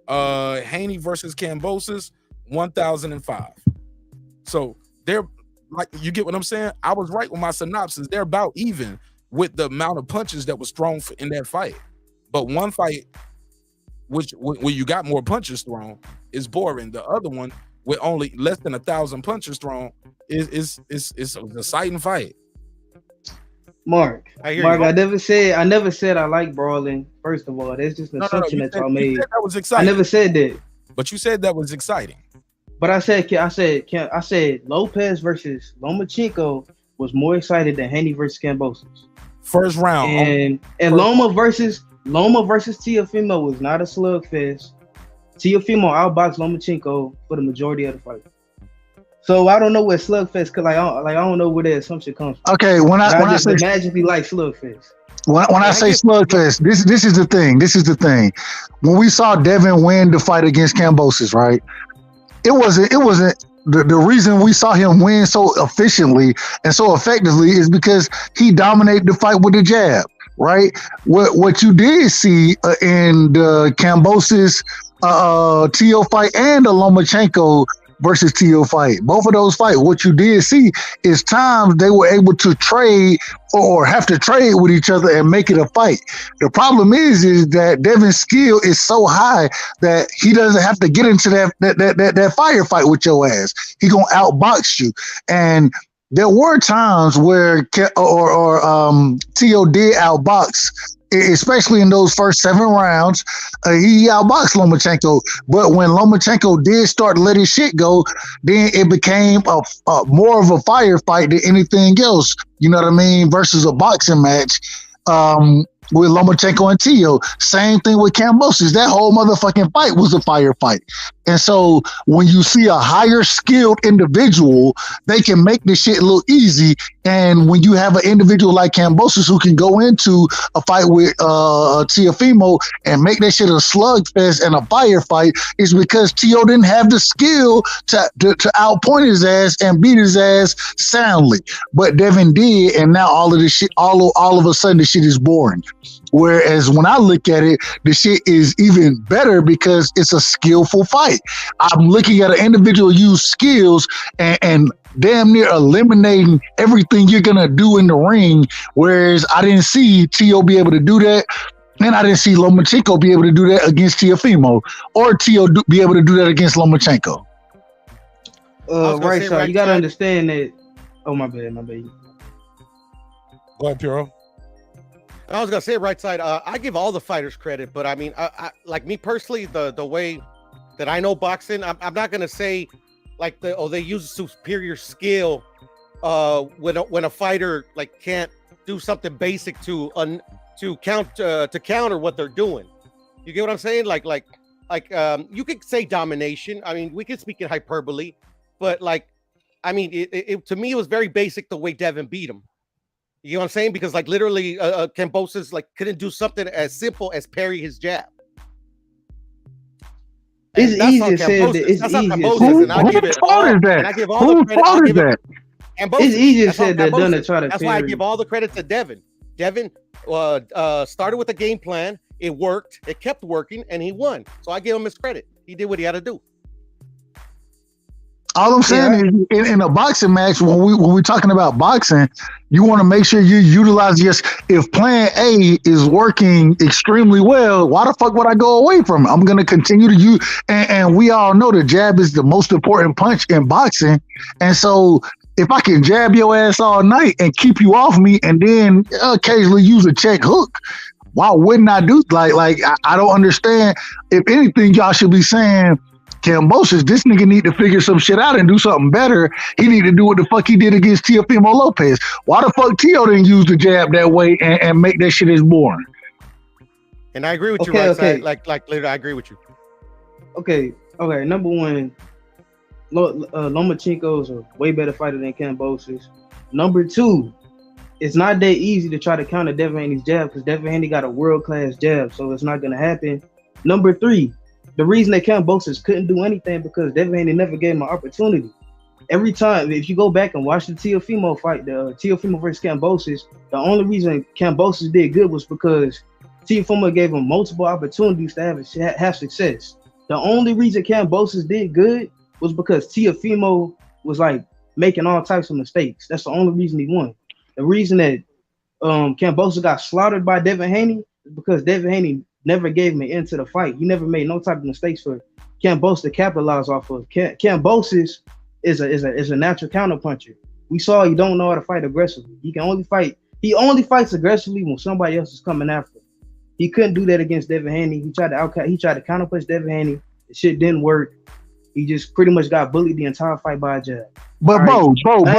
Haney versus Kambosos, 1005. So they're like, you get what I'm saying? I was right with my synopsis. They're about even with the amount of punches that was thrown in that fight. But one fight, which where you got more punches thrown, is boring. The other one, with only less than 1,000 punches thrown, is an exciting fight. Mark, I never said I like brawling. First of all, that's just an assumption that y'all made. That was exciting. I never said that. But you said that was exciting. But I said Lopez versus Lomachenko was more excited than Haney versus Kambosos. First round. And Loma versus Teofimo was not a slugfest. Teofimo outboxed Lomachenko for the majority of the fight. So I don't know what slugfest, cause I don't know where the assumption comes from. Okay, when I say magically like slugfest. When I say slugfest, this is the thing. This is the thing. When we saw Devin win the fight against Kambosos, right? It wasn't the reason we saw him win so efficiently and so effectively is because he dominated the fight with the jab, right? What you did see in the Kambosos Teo fight and the Lomachenko versus Teo fight, both of those fights, what you did see is times they were able to trade or have to trade with each other and make it a fight. The problem is that Devin's skill is so high that he doesn't have to get into that firefight with your ass. He gonna outbox you. And there were times where Teo did outbox, especially in those first 7 rounds. He outboxed Lomachenko, but when Lomachenko did start letting shit go, then it became a more of a firefight than anything else. You know what I mean? Versus a boxing match. With Lomachenko and Teo. Same thing with Kambosos. That whole motherfucking fight was a firefight. And so when you see a higher skilled individual, they can make this shit look easy. And when you have an individual like Kambosos who can go into a fight with Teofimo and make that shit a slugfest and a firefight, is because Teo didn't have the skill to outpoint his ass and beat his ass soundly. But Devin did, and now all of this shit, all of a sudden the shit is boring. Whereas when I look at it, the shit is even better because it's a skillful fight. I'm looking at an individual use skills and damn near eliminating everything you're gonna do in the ring. Whereas I didn't see Teo be able to do that, and I didn't see Lomachenko be able to do that against Teofimo, or Teo be able to do that against Lomachenko. Right, so you gotta understand that. Oh, my bad. Go ahead, Puro. I was gonna say right side. I give all the fighters credit, but I mean, I like me personally, the way that I know boxing, I'm not gonna say like they use superior skill when a fighter like can't do something basic to counter what they're doing. You get what I'm saying? Like you could say domination. I mean, we could speak in hyperbole, but like, I mean, it to me it was very basic the way Devin beat him. You know what I'm saying? Because like literally, Kambosos like couldn't do something as simple as parry his jab. It's easy to say that. It's easy. Whose fault is that? Whose fault is that? It's easy to say that done to try to. That's why I give all the credit to Devin. Devin started with a game plan. It worked. It kept working, and he won. So I give him his credit. He did what he had to do. All I'm saying is, in a boxing match, when we're talking about boxing, you want to make sure you utilize if plan A is working extremely well, why the fuck would I go away from it? I'm going to continue to use, and we all know the jab is the most important punch in boxing. And so if I can jab your ass all night and keep you off me and then occasionally use a check hook, why wouldn't I do like I don't understand. If anything, y'all should be saying, Kambosos, this nigga need to figure some shit out and do something better. He need to do what the fuck he did against Teofimo Lopez. Why the fuck Teo didn't use the jab that way and make that shit as boring? And I agree with you, right side. Like literally, I agree with you. Okay. Number one, Lomachenko's a way better fighter than Kambosos. Number two, it's not that easy to try to counter Devin Haney's jab because Devin Haney got a world-class jab, so it's not gonna happen. Number three, the reason that Kambosos couldn't do anything because Devin Haney never gave him an opportunity. Every time, if you go back and watch the Teofimo fight, the Teofimo versus Kambosos, the only reason Kambosos did good was because Teofimo gave him multiple opportunities to have success. The only reason Kambosos did good was because Teofimo was like making all types of mistakes. That's the only reason he won. The reason that Kambosos got slaughtered by Devin Haney is because Devin Haney never gave him an end to the fight. He never made no type of mistakes for Kambosos to capitalize off of. Kambosos is a natural counterpuncher. We saw he don't know how to fight aggressively. He only fights aggressively when somebody else is coming after him. He couldn't do that against Devin Haney. He tried to counterpunch Devin Haney. The shit didn't work. He just pretty much got bullied the entire fight by a jab. But bro, we all know.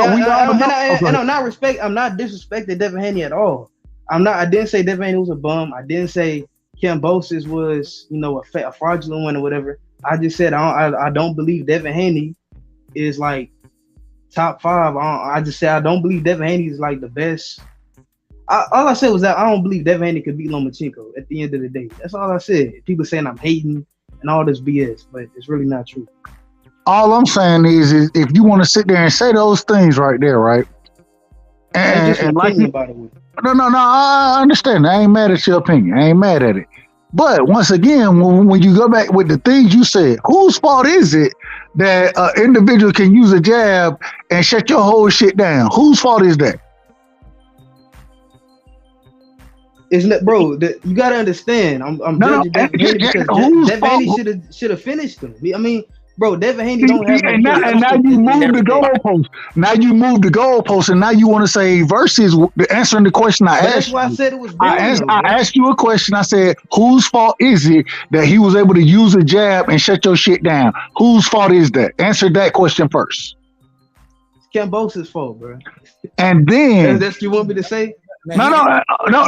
And I'm not disrespecting Devin Haney at all. I didn't say Devin Haney was a bum. I didn't say Kambosos was, a fraudulent one or whatever. I just said I don't believe Devin Haney is like top 5. I just said I don't believe Devin Haney is like the best. All I said was that I don't believe Devin Haney could beat Lomachenko at the end of the day. That's all I said. People saying I'm hating and all this BS, but it's really not true. All I'm saying is if you want to sit there and say those things right there, right? And like by the way. No, I understand. I ain't mad at your opinion. I ain't mad at it. But once again, when you go back with the things you said, whose fault is it that an individual can use a jab and shut your whole shit down? Whose fault is that? Isn't it, bro? You gotta understand. I'm judging Devin Haney because Devin Haney should have finished him. I mean, bro, Devin Haney don't have. And now you move the goalpost. Now you move the goalpost, and now you want to say versus answering the question I asked. That's why I said it was. I asked you a question. I said, whose fault is it that he was able to use a jab and shut your shit down? Whose fault is that? Answer that question first. It's Kambosos' fault, bro. And then that's what you want me to say. No.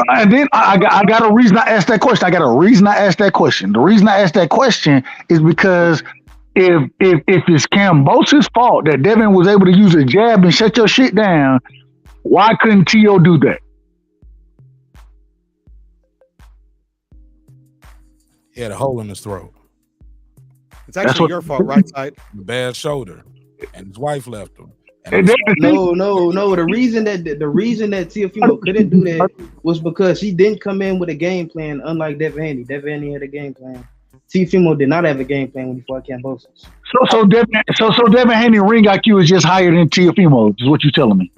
And then I got a reason I asked that question. The reason I asked that question is because if it's Kambosos' fault that Devin was able to use a jab and shut your shit down, why couldn't Tio do that? He had a hole in his throat. It's actually your fault, right side. Bad shoulder, and his wife left him. No. The reason that Teofimo couldn't do that was because he didn't come in with a game plan, unlike Devin Haney. Devin Haney had a game plan. Teofimo did not have a game plan when he fought Kambosos. So Devin Haney ring IQ is just higher than Teofimo, is what you're telling me.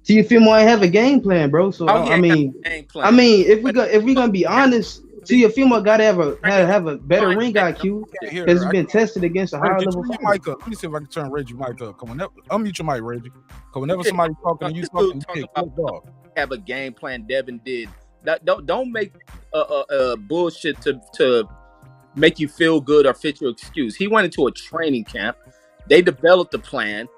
Teofimo ain't have a game plan, bro. So I mean, if we're gonna be honest, Teofimo gotta have a better ring IQ because he's been tested against a higher level fighter. Let me see if I can turn Reggie mic up. Come on, unmute your mic, Reggie. Because whenever somebody talking and you talking, you can't have a game plan. Devin did. Don't make bullshit to make you feel good or fit your excuse. He went into a training camp. They developed a plan.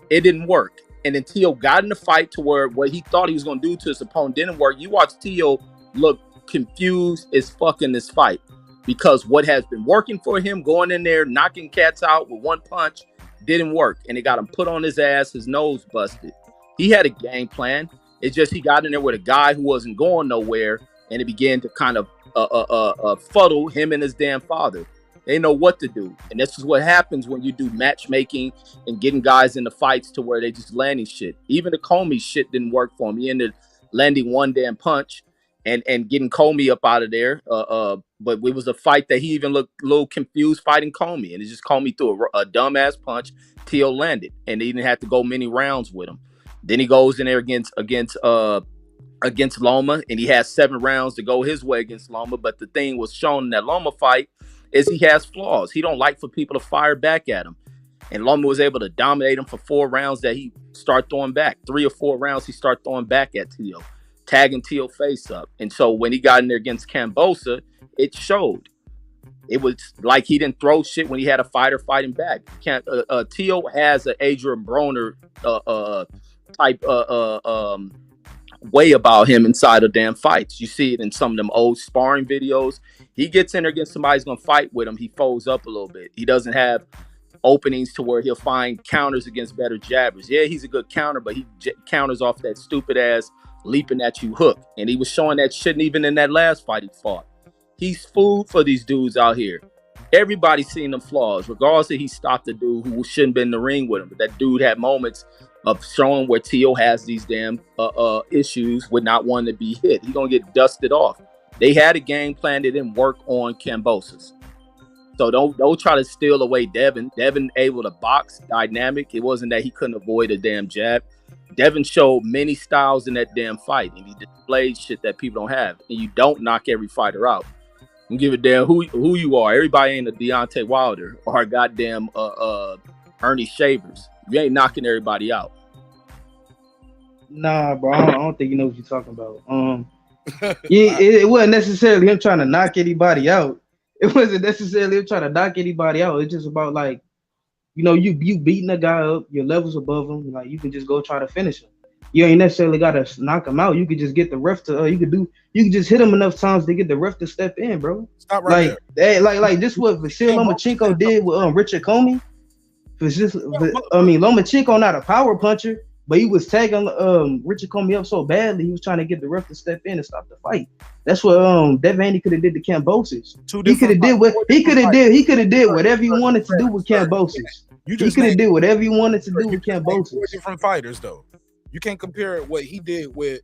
It didn't work. And then Tio got in the fight to where what he thought he was going to do to his opponent didn't work. You watch Tio look confused as fuck in this fight because what has been working for him, going in there, knocking cats out with one punch, didn't work. And it got him put on his ass, his nose busted. He had a game plan. It's just he got in there with a guy who wasn't going nowhere, and it began to kind of fuddle him and his damn father. They know what to do. And this is what happens when you do matchmaking and getting guys into fights to where they just landing shit. Even the Commey shit didn't work for him. He ended landing one damn punch and getting Commey up out of there. But it was a fight that he even looked a little confused fighting Commey. And it just Commey threw a dumbass punch. Tio landed. And they didn't have to go many rounds with him. Then he goes in there against Loma, and he has 7 rounds to go his way against Loma. But the thing was shown in that Loma fight is he has flaws. He don't like for people to fire back at him. And Loma was able to dominate him for 4 rounds that he started throwing back. 3 or 4 rounds he started throwing back at Tio, tagging Tio face up. And so when he got in there against Kambosos, it showed. It was like he didn't throw shit when he had a fighter fighting back. Tio has an Adrian Broner type way about him inside of damn fights. You see it in some of them old sparring videos. He gets in there against somebody who's going to fight with him. He folds up a little bit. He doesn't have openings to where he'll find counters against better jabbers. Yeah, he's a good counter, but he counters off that stupid ass leaping at you hook. And he was showing that shit even in that last fight he fought. He's food for these dudes out here. Everybody's seen them flaws, regardless if he stopped the dude who shouldn't be in the ring with him. But that dude had moments of showing where Tio has these damn issues with not wanting to be hit. He's going to get dusted off. They had a game plan that didn't work on Kambosos. So don't try to steal away Devin. Devin able to box, dynamic. It wasn't that he couldn't avoid a damn jab. Devin showed many styles in that damn fight, and he displayed shit that people don't have. And you don't knock every fighter out. You give a damn who you are. Everybody ain't a Deontay Wilder or a goddamn Ernie Shavers. You ain't knocking everybody out. Nah, bro, I don't think you know what you're talking about. Yeah, it wasn't necessarily him trying to knock anybody out. It wasn't necessarily him trying to knock anybody out. It's just about like, you know, you beating a guy up, your levels above him, like you can just go try to finish him. You ain't necessarily gotta knock him out. You could just get the ref to you could just hit him enough times to get the ref to step in, bro. Stop right there. Like this what Vasyl Lomachenko did with Richard Commey. Lomachenko not a power puncher, but he was tagging Richard Commey up so badly he was trying to get the ref to step in and stop the fight. That's what Devin Haney could have did to Kambosos. He could have did whatever he wanted to do with Kambosos. He could have did whatever he wanted to do with Kambosos. Four different fighters though. You can't compare what he did with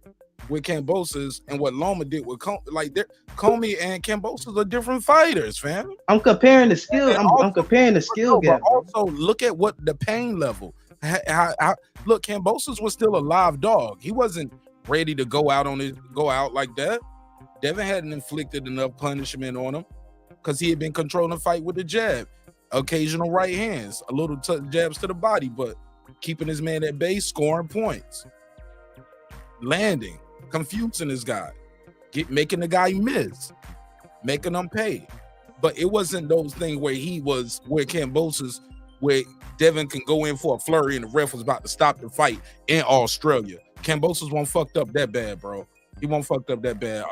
Kambosos and what Loma did with Commey and Kambosos are different fighters, fam. I'm comparing the skill. I'm comparing the skill gap. Also, look at what the pain level. Look, Kambosos was still a live dog. He wasn't ready to go out like that. Devin hadn't inflicted enough punishment on him because he had been controlling the fight with the jab, occasional right hands, a little jabs to the body, but keeping his man at bay, scoring points, landing, confusing his guy, making the guy miss, making him pay. But it wasn't those things where Kambosos, where Devin can go in for a flurry and the ref was about to stop the fight in Australia. Kambosos won't fucked up that bad, bro. He won't fucked up that bad.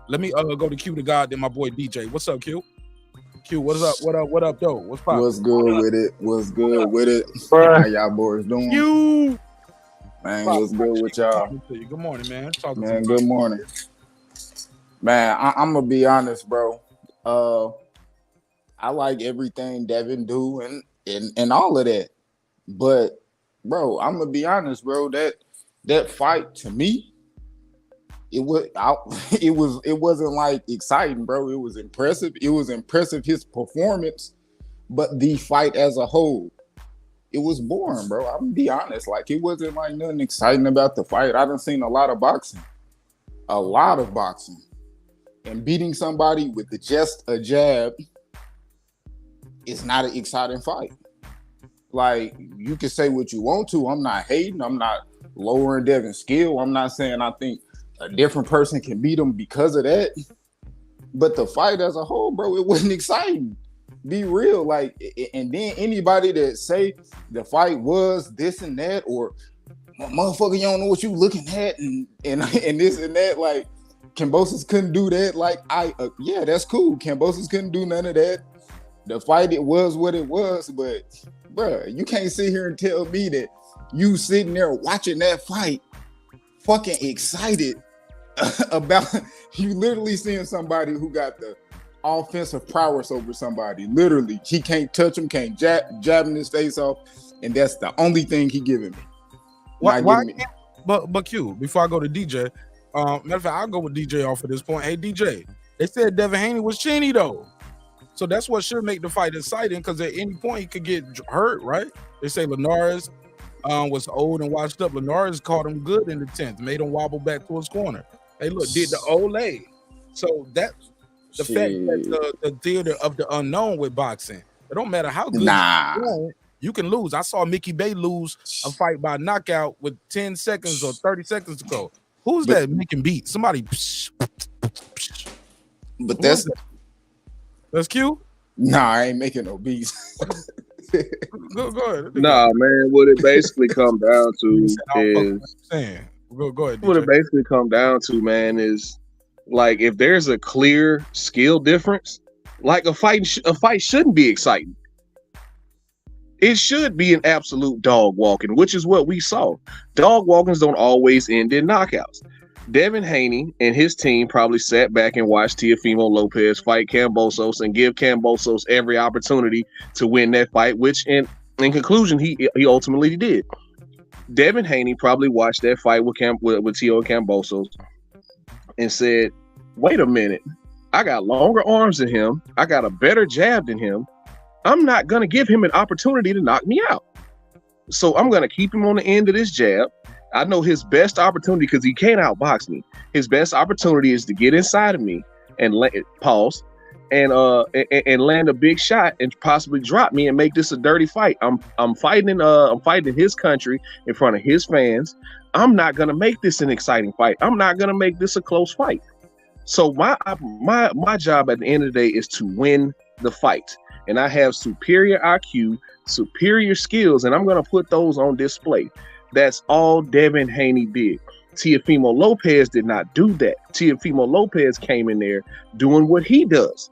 Let me go to Q to God, then my boy DJ. What's up, Q? Q, what's up? What up, though? What's poppin'? What's good with it? What's good with it? How y'all boys doing? You, man, what's good with y'all? Good morning, man. Man, good morning. Man, I'm gonna be honest, bro. I like everything Devin do and all of that, but bro, I'm gonna be honest, bro. That fight to me, it wasn't like exciting, bro. It was impressive. It was impressive his performance, but the fight as a whole, it was boring, bro. I'm gonna be honest. Like it wasn't like nothing exciting about the fight. I done seen a lot of boxing, and beating somebody with just a jab is not an exciting fight. Like you can say what you want to. I'm not hating. I'm not lowering Devin's skill. I'm not saying I think a different person can beat him because of that. But the fight as a whole, bro, it wasn't exciting. Be real. Like, and then anybody that say the fight was this and that, or motherfucker, you don't know what you looking at, and this and that, like Kambosos couldn't do that. Like, yeah, that's cool. Kambosos couldn't do none of that. The fight, it was what it was, but bro, you can't sit here and tell me that you sitting there watching that fight fucking excited about you literally seeing somebody who got the offensive prowess over somebody. Literally, he can't touch him, can't jabbing his face off, and that's the only thing he giving me. Why? But Q, before I go to DJ, matter of fact, I'll go with DJ off at this point. Hey DJ, they said Devin Haney was chinny though, so that's what should make the fight exciting, because at any point he could get hurt, right? They say Linares was old and washed up. Linares caught him good in the 10th, made him wobble back to his corner. Hey, look, did the Olay. So that's the fact that the theater of the unknown with boxing. It don't matter how good you can lose. I saw Mickey Bay lose a fight by knockout with 10 seconds or 30 seconds to go. Who's that making beat? Somebody. But that's Q? Nah, I ain't making no beats. Go ahead. Nah, man, what it basically come down to is go ahead. What it basically come down to, man, is like if there's a clear skill difference, like a fight shouldn't be exciting. It should be an absolute dog walking, which is what we saw. Dog walkings don't always end in knockouts. Devin Haney and his team probably sat back and watched Teofimo Lopez fight Kambosos and give Kambosos every opportunity to win that fight, which in conclusion he ultimately did. Devin Haney probably watched that fight with Teo and Kambosos and said, wait a minute, I got longer arms than him, I got a better jab than him, I'm not going to give him an opportunity to knock me out. So I'm going to keep him on the end of this jab. I know his best opportunity, because he can't outbox me. His best opportunity is to get inside of me and pause and land a big shot and possibly drop me and make this a dirty fight. I'm fighting in his country in front of his fans. I'm not going to make this an exciting fight. I'm not going to make this a close fight. So my job at the end of the day is to win the fight. And I have superior IQ, superior skills, and I'm going to put those on display. That's all Devin Haney did. Teofimo Lopez did not do that. Teofimo Lopez came in there doing what he does,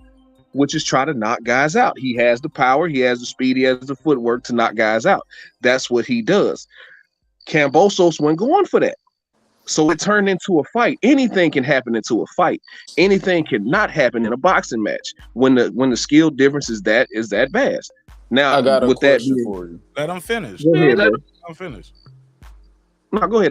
which is try to knock guys out. He has the power, he has the speed, he has the footwork to knock guys out. That's what he does. Kambosos wasn't going for that. So it turned into a fight. Anything can happen into a fight. Anything cannot happen in a boxing match when the skill difference is that bad. Now, I got a with question that for you. Let him finish. Go ahead, Let him finish. No, go ahead.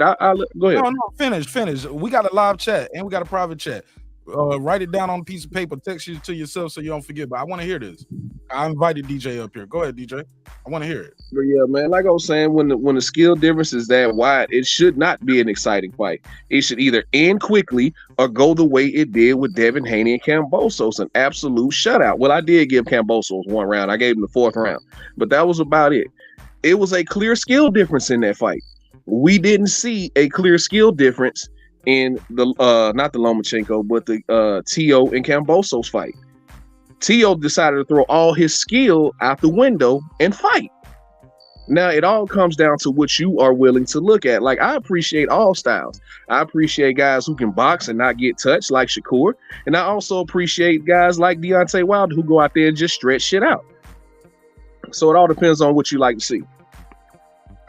Go ahead. No, finish. We got a live chat and we got a private chat. Write it down on a piece of paper. Text it to yourself so you don't forget. But I want to hear this. I invited DJ up here. Go ahead, DJ. I want to hear it. But yeah, man, like I was saying, when the skill difference is that wide, it should not be an exciting fight. It should either end quickly or go the way it did with Devin Haney and Kambosos, an absolute shutout. Well, I did give Kambosos one round. I gave him the fourth round, but that was about it. It was a clear skill difference in that fight. We didn't see a clear skill difference in the not the Lomachenko, but the Tio and Kambosos fight. Tio decided to throw all his skill out the window and fight. Now it all comes down to what you are willing to look at. Like, I appreciate all styles. I appreciate guys who can box and not get touched, like Shakur, and I also appreciate guys like Deontay Wilder who go out there and just stretch shit out. So it all depends on what you like to see.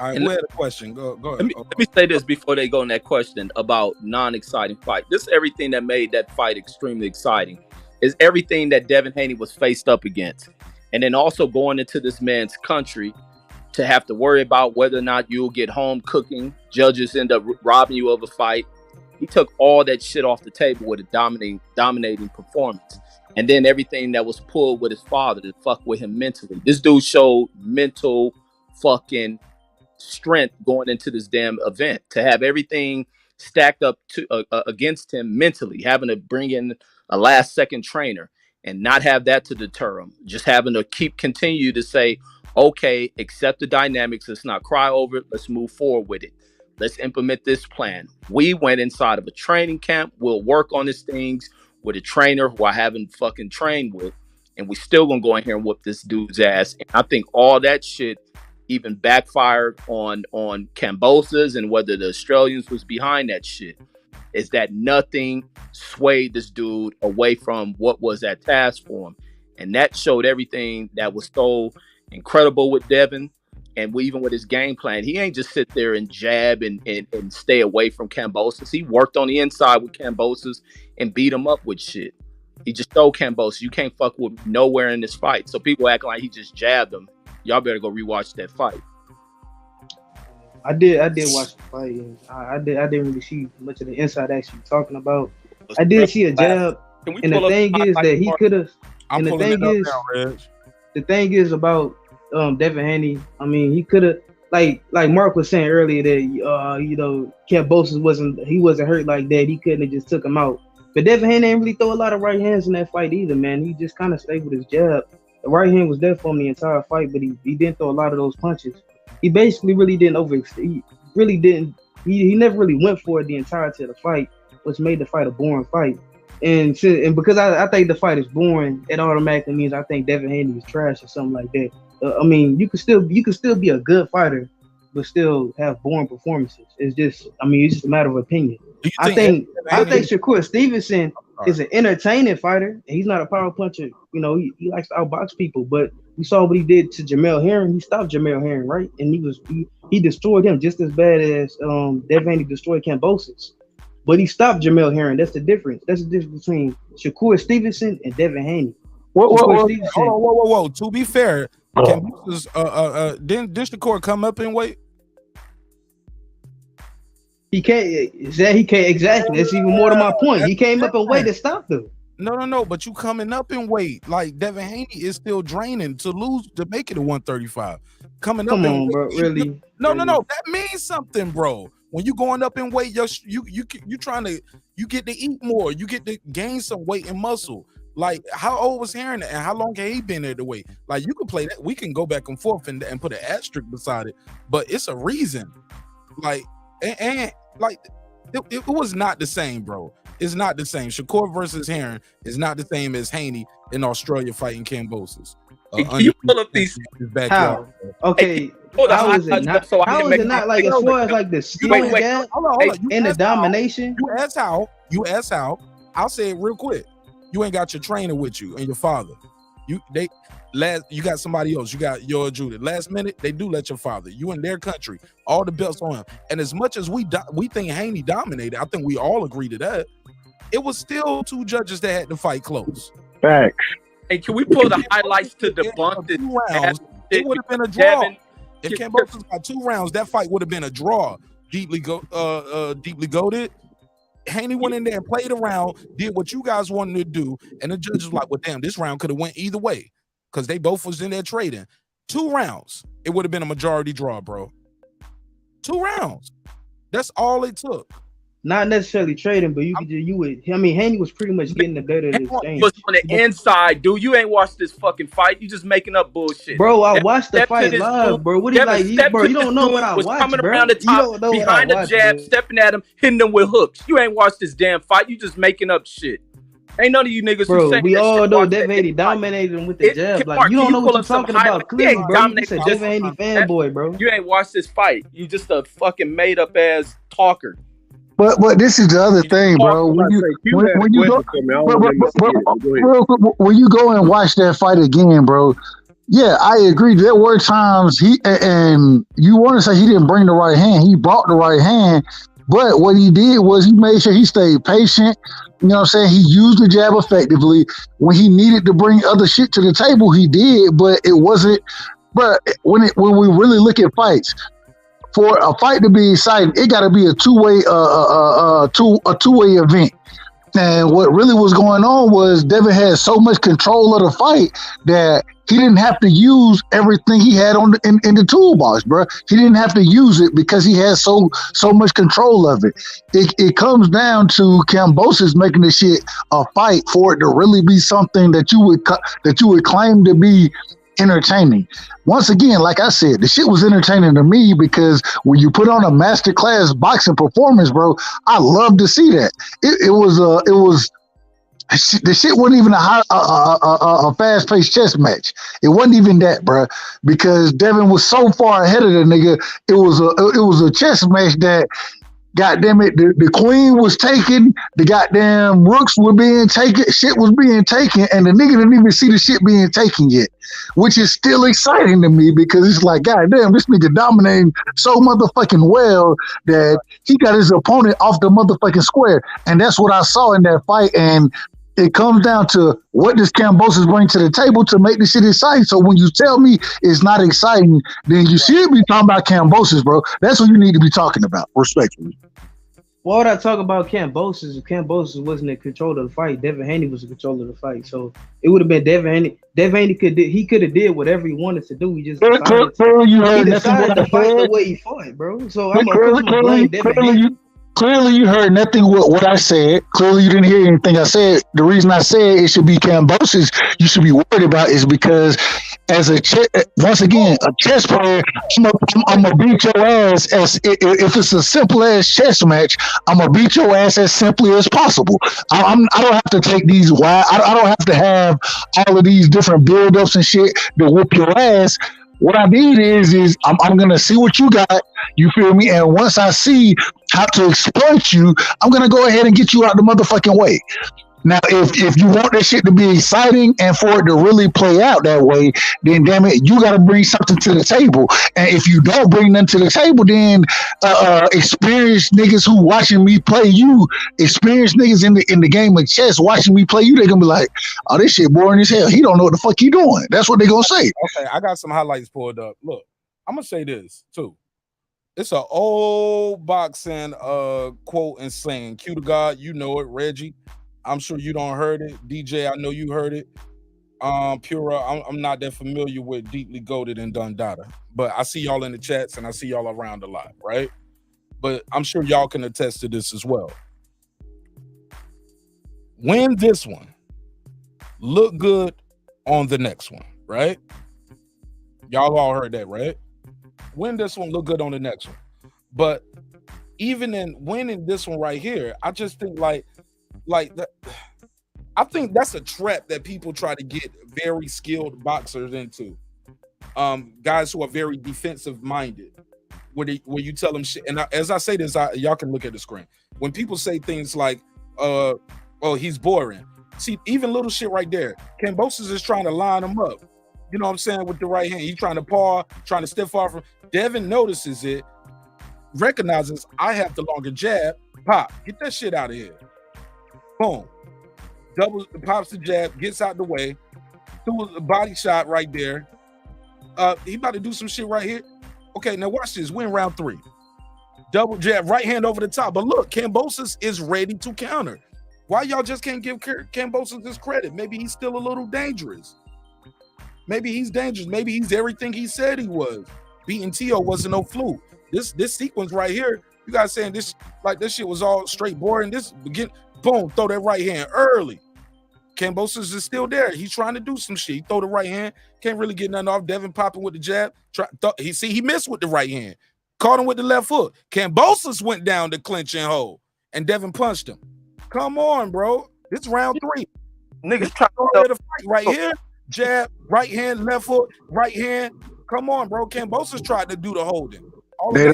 All right, we had a question. Go ahead. Let me say this before they go on that question about non-exciting fight. This is everything that made that fight extremely exciting. Is everything that Devin Haney was faced up against. And then also going into this man's country to have to worry about whether or not you'll get home cooking. Judges end up robbing you of a fight. He took all that shit off the table with a dominating performance. And then everything that was pulled with his father to fuck with him mentally. This dude showed mental fucking strength going into this damn event, to have everything stacked up to against him mentally, having to bring in a last second trainer and not have that to deter him, just having to continue to say, okay, accept the dynamics, let's not cry over it, let's move forward with it, let's implement this plan. We went inside of a training camp, we'll work on these things with a trainer who I haven't fucking trained with, and we still gonna go in here and whoop this dude's ass. And I think all that shit even backfired on Kambosos, and whether the Australians was behind that shit, is that nothing swayed this dude away from what was that task for him. And that showed everything that was so incredible with Devin. And even with his game plan, he ain't just sit there and jab and stay away from Kambosos. He worked on the inside with Kambosos and beat him up with shit. He just told Kambosos, you can't fuck with me nowhere in this fight. So people acting like he just jabbed him. Y'all better go rewatch that fight. I did watch the fight, and I didn't really see much of the inside action you're talking about. I did see a jab, and the thing is that he could have. And the thing is about Devin Haney. I mean, he could have, like Mark was saying earlier, that Kambosos wasn't hurt like that. He couldn't have just took him out. But Devin Haney didn't really throw a lot of right hands in that fight either, man. He just kind of stayed with his jab. The right hand was there for him the entire fight, but he didn't throw a lot of those punches. He basically really didn't he never really went for it the entirety of the fight, which made the fight a boring fight. And because I think the fight is boring, it automatically means I think Devin Haney is trash or something like that. I mean, you can still be a good fighter, but still have boring performances. It's just a matter of opinion. I think Shakur Stevenson is an entertaining fighter, and he's not a power puncher. You know, he likes to outbox people, but we saw what he did to Jamel Herring. He stopped Jamel Herring, right? And he destroyed him just as bad as Devin Haney destroyed Kambosos. But he stopped Jamel Herring. That's the difference. That's the difference between Shakur Stevenson and Devin Haney. Whoa. To be fair, Kambosos, didn't Shakur come up in weight? He can't exactly. That's even more to my point. He came up in weight to stop them. No. But you coming up in weight. Like Devin Haney is still draining to make it to 135. Coming up Come in on, weight. bro. Really? No. Really? That means something, bro. When you going up in weight, you get to eat more. You get to gain some weight and muscle. Like, how old was Heron and how long had he been at the weight? Like, you can play that. We can go back and forth and put an asterisk beside it, but it's a reason. Like, and like, it was not the same, bro. It's not the same. Shakur versus Heron is not the same as Haney in Australia fighting Kambosos. Can you pull up these? How? Okay. How is it not? How is it not like as far as like the stealing jab and the domination? You ask how. I'll say it real quick. You ain't got your trainer with you and your father. You got somebody else. You got your adjutant. Last minute, they do let your father. You in their country. All the belts on him. And as much as we think Haney dominated, I think we all agree to that. It was still two judges that had to fight close. Facts. Hey, can we pull the highlights to debunk this? Rounds, it would have been a draw. If Kambosos got 2 rounds, that fight would have been a draw. Deeply goated. Haney went in there and played around, did what you guys wanted to do, and the judge was like, well, damn, this round could have went either way because they both was in there trading. 2 rounds, it would have been a majority draw, bro. 2 rounds. That's all it took. Not necessarily trading, but Haney was pretty much getting the better of this game. Was on the inside, dude. You ain't watched this fucking fight. You just making up bullshit. Bro, I watched the fight live, bro. What do you like? Bro, you don't know what I watched, coming bro. around the top, behind the jab, stepping at him, hitting them with hooks. You ain't watched this damn fight. You just making up shit. Ain't none of you niggas who say we all know Devin Haney dominated him with the jab. Like, you don't know what you're talking about clearly, bro. You just a Devin Haney fanboy, bro. You ain't watched this fight. You just a fucking made up ass talker. But this is the other thing, bro. When you go and watch that fight again, bro. Yeah, I agree. There were times and you want to say he didn't bring the right hand. He brought the right hand, but what he did was he made sure he stayed patient. You know what I'm saying? He used the jab effectively. When he needed to bring other shit to the table, he did, but it wasn't. But when we really look at fights, for a fight to be exciting, it got to be a two-way event. And what really was going on was Devin had so much control of the fight that he didn't have to use everything he had in the toolbox, bro. He didn't have to use it because he had so much control of it. It comes down to Kambosos making the shit a fight for it to really be something that you would claim to be entertaining. Once again, like I said, the shit was entertaining to me because when you put on a masterclass boxing performance, bro, I love to see that. It was the shit wasn't even a fast-paced chess match. It wasn't even that, bro, because Devin was so far ahead of the nigga. It was a chess match that, goddamn it, the queen was taken, the goddamn rooks were being taken, shit was being taken, and the nigga didn't even see the shit being taken yet, which is still exciting to me because it's like, goddamn, this nigga dominating so motherfucking well that he got his opponent off the motherfucking square, and that's what I saw in that fight. And it comes down to what does Kambosos bring to the table to make this shit exciting. So when you tell me it's not exciting, then you should be talking about Kambosos, bro. That's what you need to be talking about, respectfully. Why would I talk about Kambosos if Kambosos wasn't in control of the fight? Devin Haney was in control of the fight. So it would have been Devin Haney. Devin Haney could have did whatever he wanted to do. He just decided to fight the way he fought, bro. So I'm going to blame Devin Haney. Clearly, you heard nothing what I said. Clearly, you didn't hear anything I said. The reason I said it should be Kambosos you should be worried about is because as once again, a chess player, I'm going to beat your ass if it's a simple ass chess match, I'm going to beat your ass as simply as possible. I don't have to take these wide, I don't have to have all of these different build-ups and shit to whoop your ass. What I need is I'm going to see what you got, you feel me? And once I see how to exploit you, I'm going to go ahead and get you out the motherfucking way. Now, if you want that shit to be exciting and for it to really play out that way, then damn it, you got to bring something to the table. And if you don't bring nothing to the table, then experienced niggas who watching me play you, experienced niggas in the game of chess watching me play you, they're gonna be like, oh, this shit boring as hell. He don't know what the fuck he doing. That's what they're gonna say. Okay, I got some highlights pulled up. Look, I'm gonna say this too. It's an old boxing quote and saying, cue to God, you know it, Reggie. I'm sure you don't heard it. DJ, I know you heard it. Pura, I'm not that familiar with Deeply Goated and Dundada, but I see y'all in the chats and I see y'all around a lot, right? But I'm sure y'all can attest to this as well. Win this one, look good on the next one, right? Y'all all heard that, right? Win this one, look good on the next one. But even in winning this one right here, I just think like that. I think that's a trap that people try to get very skilled boxers into. Guys who are very defensive minded, where you tell them shit. And as I say this, y'all can look at the screen. When people say things like, "Oh, he's boring," see, even little shit right there. Kambosos is trying to line him up. You know what I'm saying, with the right hand. He's trying to paw, trying to step off from. Devin notices it, recognizes I have the longer jab. Pop, get that shit out of here. Boom. Doubles, pops the jab, gets out the way. Threw a body shot right there. He about to do some shit right here. Okay, now watch this. Win round 3. Double jab, right hand over the top. But look, Kambosos is ready to counter. Why y'all just can't give Kambosos his credit? Maybe he's still a little dangerous. Maybe he's dangerous. Maybe he's everything he said he was. Beating T.O. wasn't no fluke. This sequence right here, you guys saying this shit was all straight boring. This begin, boom, throw that right hand early. Kambosos is still there. He's trying to do some shit. He throw the right hand, can't really get nothing off. Devin popping with the jab. He missed with the right hand. Caught him with the left hook. Kambosos went down to clinch and hold, and Devin punched him. Come on, bro. It's round 3. Niggas trying to fight right here. Jab, right hand, left hook, right hand. Come on, bro. Kambosos tried to do the holding. They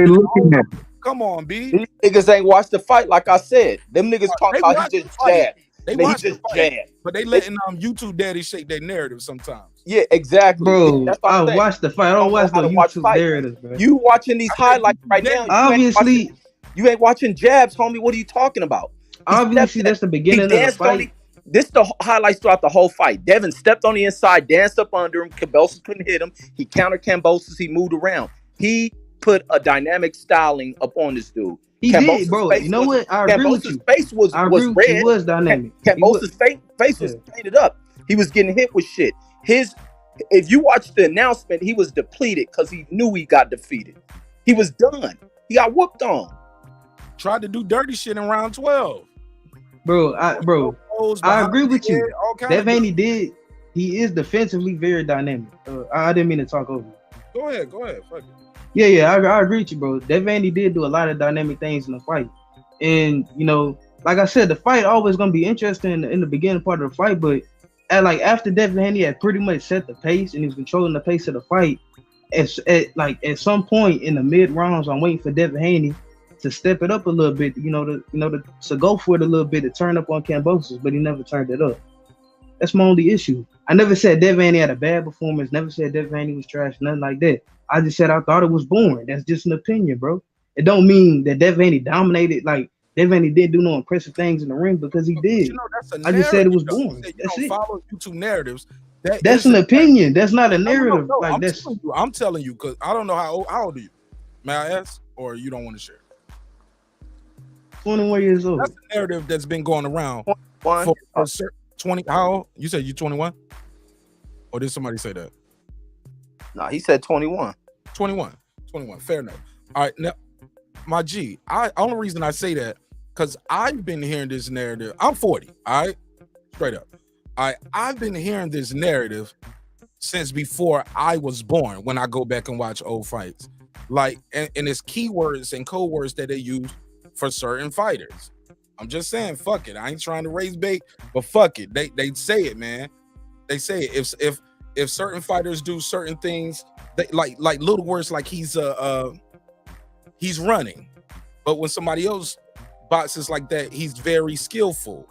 looking at. Come on, B. These niggas ain't watched the fight, like I said. Them niggas talk about he just jabbed. They watch the fight, but they letting YouTube daddy shake their narrative sometimes. Yeah, exactly. Bro, That's what I'm I watched the fight. I don't watch no YouTube narratives, bro. You watching these highlights right now. Obviously. You ain't watching jabs, homie. What are you talking about? Obviously, that's the beginning of the fight. This the highlights throughout the whole fight. Devin stepped on the inside, danced up under him. Kambosos couldn't hit him. He countered Kambosos. He moved around. He put a dynamic styling up on this dude. He did, bro. You know what? I agree with you. Face was red. He was dynamic. Kambosos' face was painted up. He was getting hit with shit. If you watch the announcement, he was depleted because he knew he got defeated. He was done. He got whooped on. Tried to do dirty shit in round 12. Bro, I agree with you. That Vanny did. He is defensively very dynamic. I didn't mean to talk over you. Go ahead. Fuck it. Yeah, I agree with you, bro. That Vandy did do a lot of dynamic things in the fight. And, you know, like I said, the fight always going to be interesting in the beginning part of the fight. But after Devin Haney had pretty much set the pace and he was controlling the pace of the fight, at some point in the mid rounds, I'm waiting for Devin Haney to step it up a little bit, to go for it a little bit, to turn up on Kambosos, but he never turned it up. That's my only issue. I never said Devin Haney had a bad performance, never said Devin Haney was trash, nothing like that. I just said I thought it was boring. That's just an opinion, bro. It don't mean that Devin Haney dominated. Like, Devin Haney didn't do no impressive things in the ring because he did. I just said it was boring. That's it. Follow YouTube narratives. That's an opinion. That's not a narrative. No, like I'm telling you, because I don't know how old are you? May I ask, or you don't want to share? 21 years old. That's a narrative that's been going around for 20. How old? You said you 21? Or did somebody say that? Nah, he said 21. 21. Fair enough. All right, now, my G, only reason I say that, because I've been hearing this narrative. I'm 40, all right? Straight up. I've been hearing this narrative since before I was born when I go back and watch old fights. Like, and it's keywords and code words that they use for certain fighters. I'm just saying, fuck it. I ain't trying to raise bait, but fuck it. They say it, man. They say it. If certain fighters do certain things, they like little words like he's running. But when somebody else boxes like that, he's very skillful.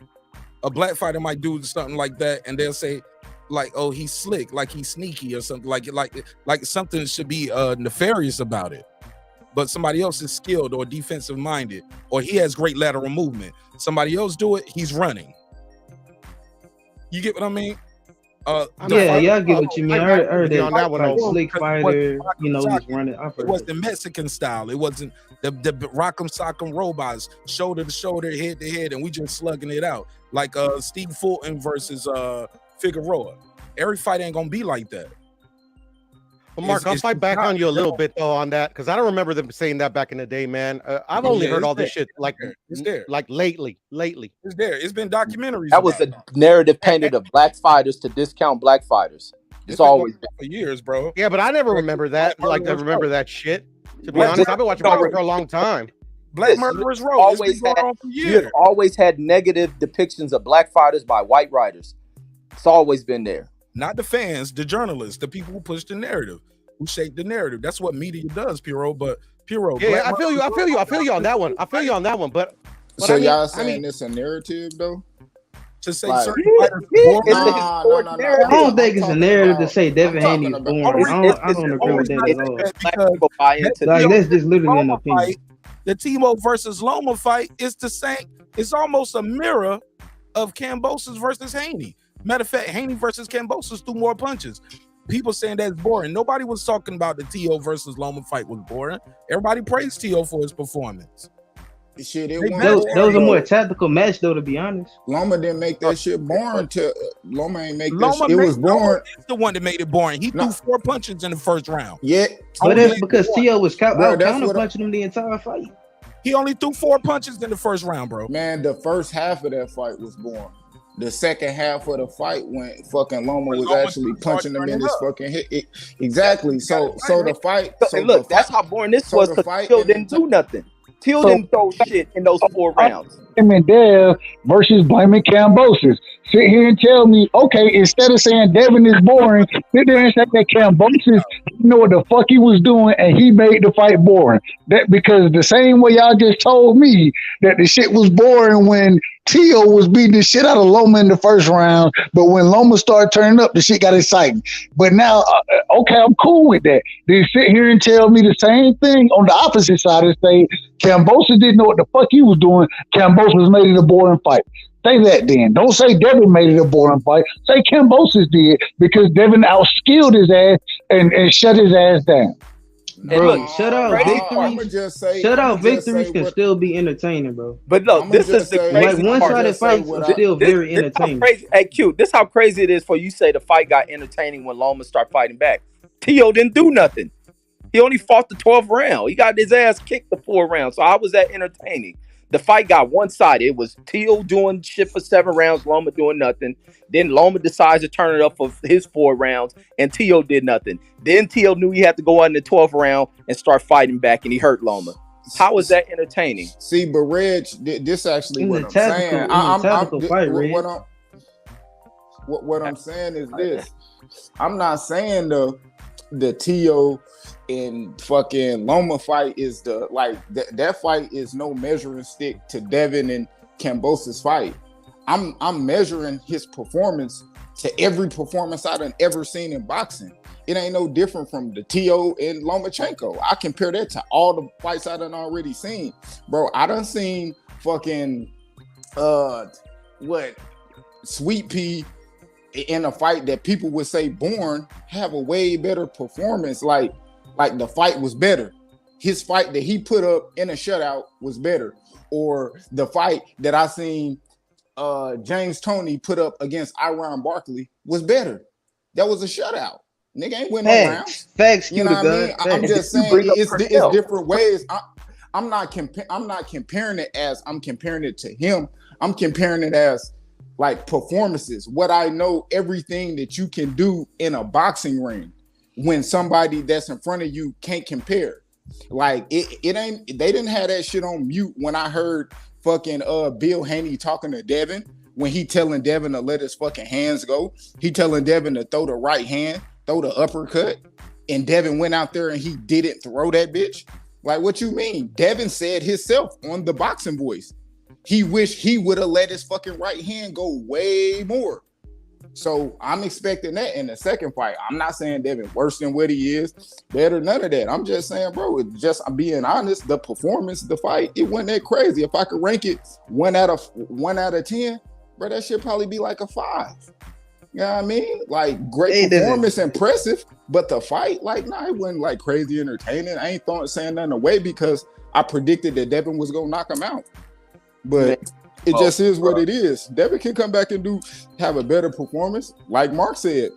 A black fighter might do something like that, and they'll say, like, oh, he's slick, like he's sneaky or something, like something should be nefarious about it. But somebody else is skilled or defensive minded, or he has great lateral movement. Somebody else do it, he's running. You get what I mean? Yeah, I get what you mean. I heard on that one. Like slick fighter, he was running. It was the Mexican style. It wasn't the rock'em sock'em robots, shoulder to shoulder, head to head, and we just slugging it out like Steve Fulton versus Figueroa. Every fight ain't gonna be like that. Well, Mark, I'll fight back on you a little bit though on that because I don't remember them saying that back in the day, man. I've only heard all this shit like lately. It's there. It's been documentaries. That was the narrative painted of black fighters to discount black fighters. It's always been for years, bro. Yeah, but I never remember that. Like I remember that shit. To be honest, I've been watching boxing for a long time. Black Murderers Row always had, always had negative depictions of black fighters by white writers. It's always been there. Not the fans, the journalists, the people who push the narrative, who shape the narrative. That's what media does, Piro. But Piro, yeah, I feel you on that one. But so y'all saying it's a narrative though? To say like, certain I don't think it's a narrative to say Devin Haney is born. I don't agree with that at all. Like that's just literally an opinion. The Timo versus Loma fight is the same. It's almost a mirror of Kambosos versus Haney. Matter of fact, Haney versus Kambosos threw more punches. People saying that's boring. Nobody was talking about the T.O. versus Loma fight was boring. Everybody praised T.O. for his performance. Shit, that was a more tactical match, though. To be honest, Loma didn't make that shit boring. Loma ain't make that shit. It was boring. He's the one that made it boring. He threw 4 punches in the first round. Yeah, but that's because T.O. was counter punching him the entire fight. He only threw 4 punches in the first round, bro. Man, the first half of that fight was boring. The second half of the fight when fucking Loma was actually punching him in his fucking head. Exactly. So the fight. So look, that's how boring this was because Till didn't do nothing. Till didn't throw shit in those 4 rounds. Him and Dev versus blaming Kambosos. Sit here and tell me, okay, instead of saying Devin is boring, sit there and say that Kambosos didn't know what the fuck he was doing and he made the fight boring. That because the same way y'all just told me that the shit was boring when Tio was beating the shit out of Loma in the first round, but when Loma started turning up, the shit got exciting. But now, okay, I'm cool with that. They sit here and tell me the same thing on the opposite side and say Kambosos didn't know what the fuck he was doing. Kambosos made it a boring fight. Say that then. Don't say Devin made it a boring fight. Say Kambosos did because Devin outskilled his ass and shut his ass down. Bro, shutout victories can still be entertaining, bro. But look, this is the crazy like one-sided fights are still very entertaining. Hey, Q, this how crazy it is for you say the fight got entertaining when Loma start fighting back. Tio didn't do nothing. He only fought the 12th round. He got his ass kicked the 4 rounds. So how was that entertaining? The fight got one-sided. It was Tio doing shit for 7 rounds, Loma doing nothing. Then Loma decides to turn it up for his 4 rounds, and Tio did nothing. Then Tio knew he had to go out in the 12th round and start fighting back, and he hurt Loma. How was that entertaining? See, but Reg, this actually what I'm saying. What I'm saying is this. I'm not saying the Tio and fucking Loma fight is that fight is no measuring stick to Devin and Kambosos fight. I'm measuring his performance to every performance I done ever seen in boxing. It ain't no different from the Tio and Lomachenko. I compare that to all the fights I done already seen. Bro, I done seen fucking Sweet Pea in a fight that people would say Bourne have a way better performance. Like the fight was better. His fight that he put up in a shutout was better. Or the fight that I seen James Toney put up against Iron Barkley was better. That was a shutout. Nigga ain't win no rounds. Facts. You know what I mean? I'm just saying it's different ways. I'm not comparing it as I'm comparing it to him. I'm comparing it as like performances. What I know, everything that you can do in a boxing ring when somebody that's in front of you can't compare. Like it ain't. They didn't have that shit on mute when I heard fucking Bill Haney talking to Devin when he telling Devin to let his fucking hands go. He telling Devin to throw the right hand, throw the uppercut, and Devin went out there and he didn't throw that bitch. Like, what you mean? Devin said himself on the Boxing Voice, he wished he would have let his fucking right hand go way more. So I'm expecting that in the second fight. I'm not saying Devin worse than what he is, better, none of that. I'm just saying, bro, I'm being honest, the performance, the fight, it wasn't that crazy. If I could rank it 1 out of 10, bro, that should probably be like a 5. You know what I mean? Like great performance, impressive, but the fight, like, nah, it wasn't like crazy entertaining. I ain't saying nothing away because I predicted that Devin was gonna knock him out. But it just is what it is. Devin can come back and have a better performance. Like Mark said,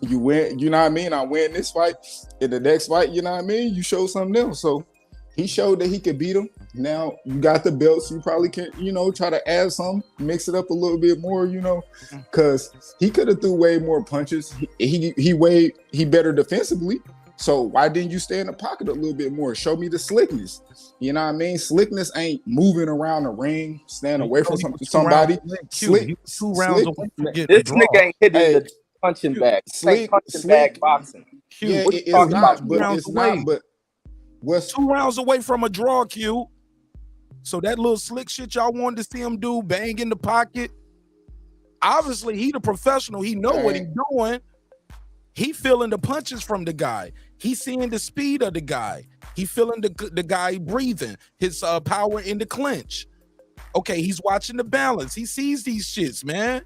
you win, you know what I mean? I win this fight. In the next fight, you know what I mean? You show something else. So he showed that he could beat him. Now you got the belts. You probably can, try to add some, mix it up a little bit more, because he could have threw way more punches. He better defensively. So why didn't you stay in the pocket a little bit more? Show me the slickness. You know what I mean? Slickness ain't moving around the ring, staying away from somebody. Slick, 2 rounds away from getting this nigga ain't hitting the punching bag. Slick, punching bag boxing. Yeah, it's not, but it's not. But what's 2 rounds away from a draw, Q? So that little slick shit y'all wanted to see him do, bang in the pocket. Obviously, he the professional. He know what he's doing. He feeling the punches from the guy. He seeing the speed of the guy. He feeling the guy breathing, his power in the clinch. Okay, he's watching the balance. He sees these shits, man.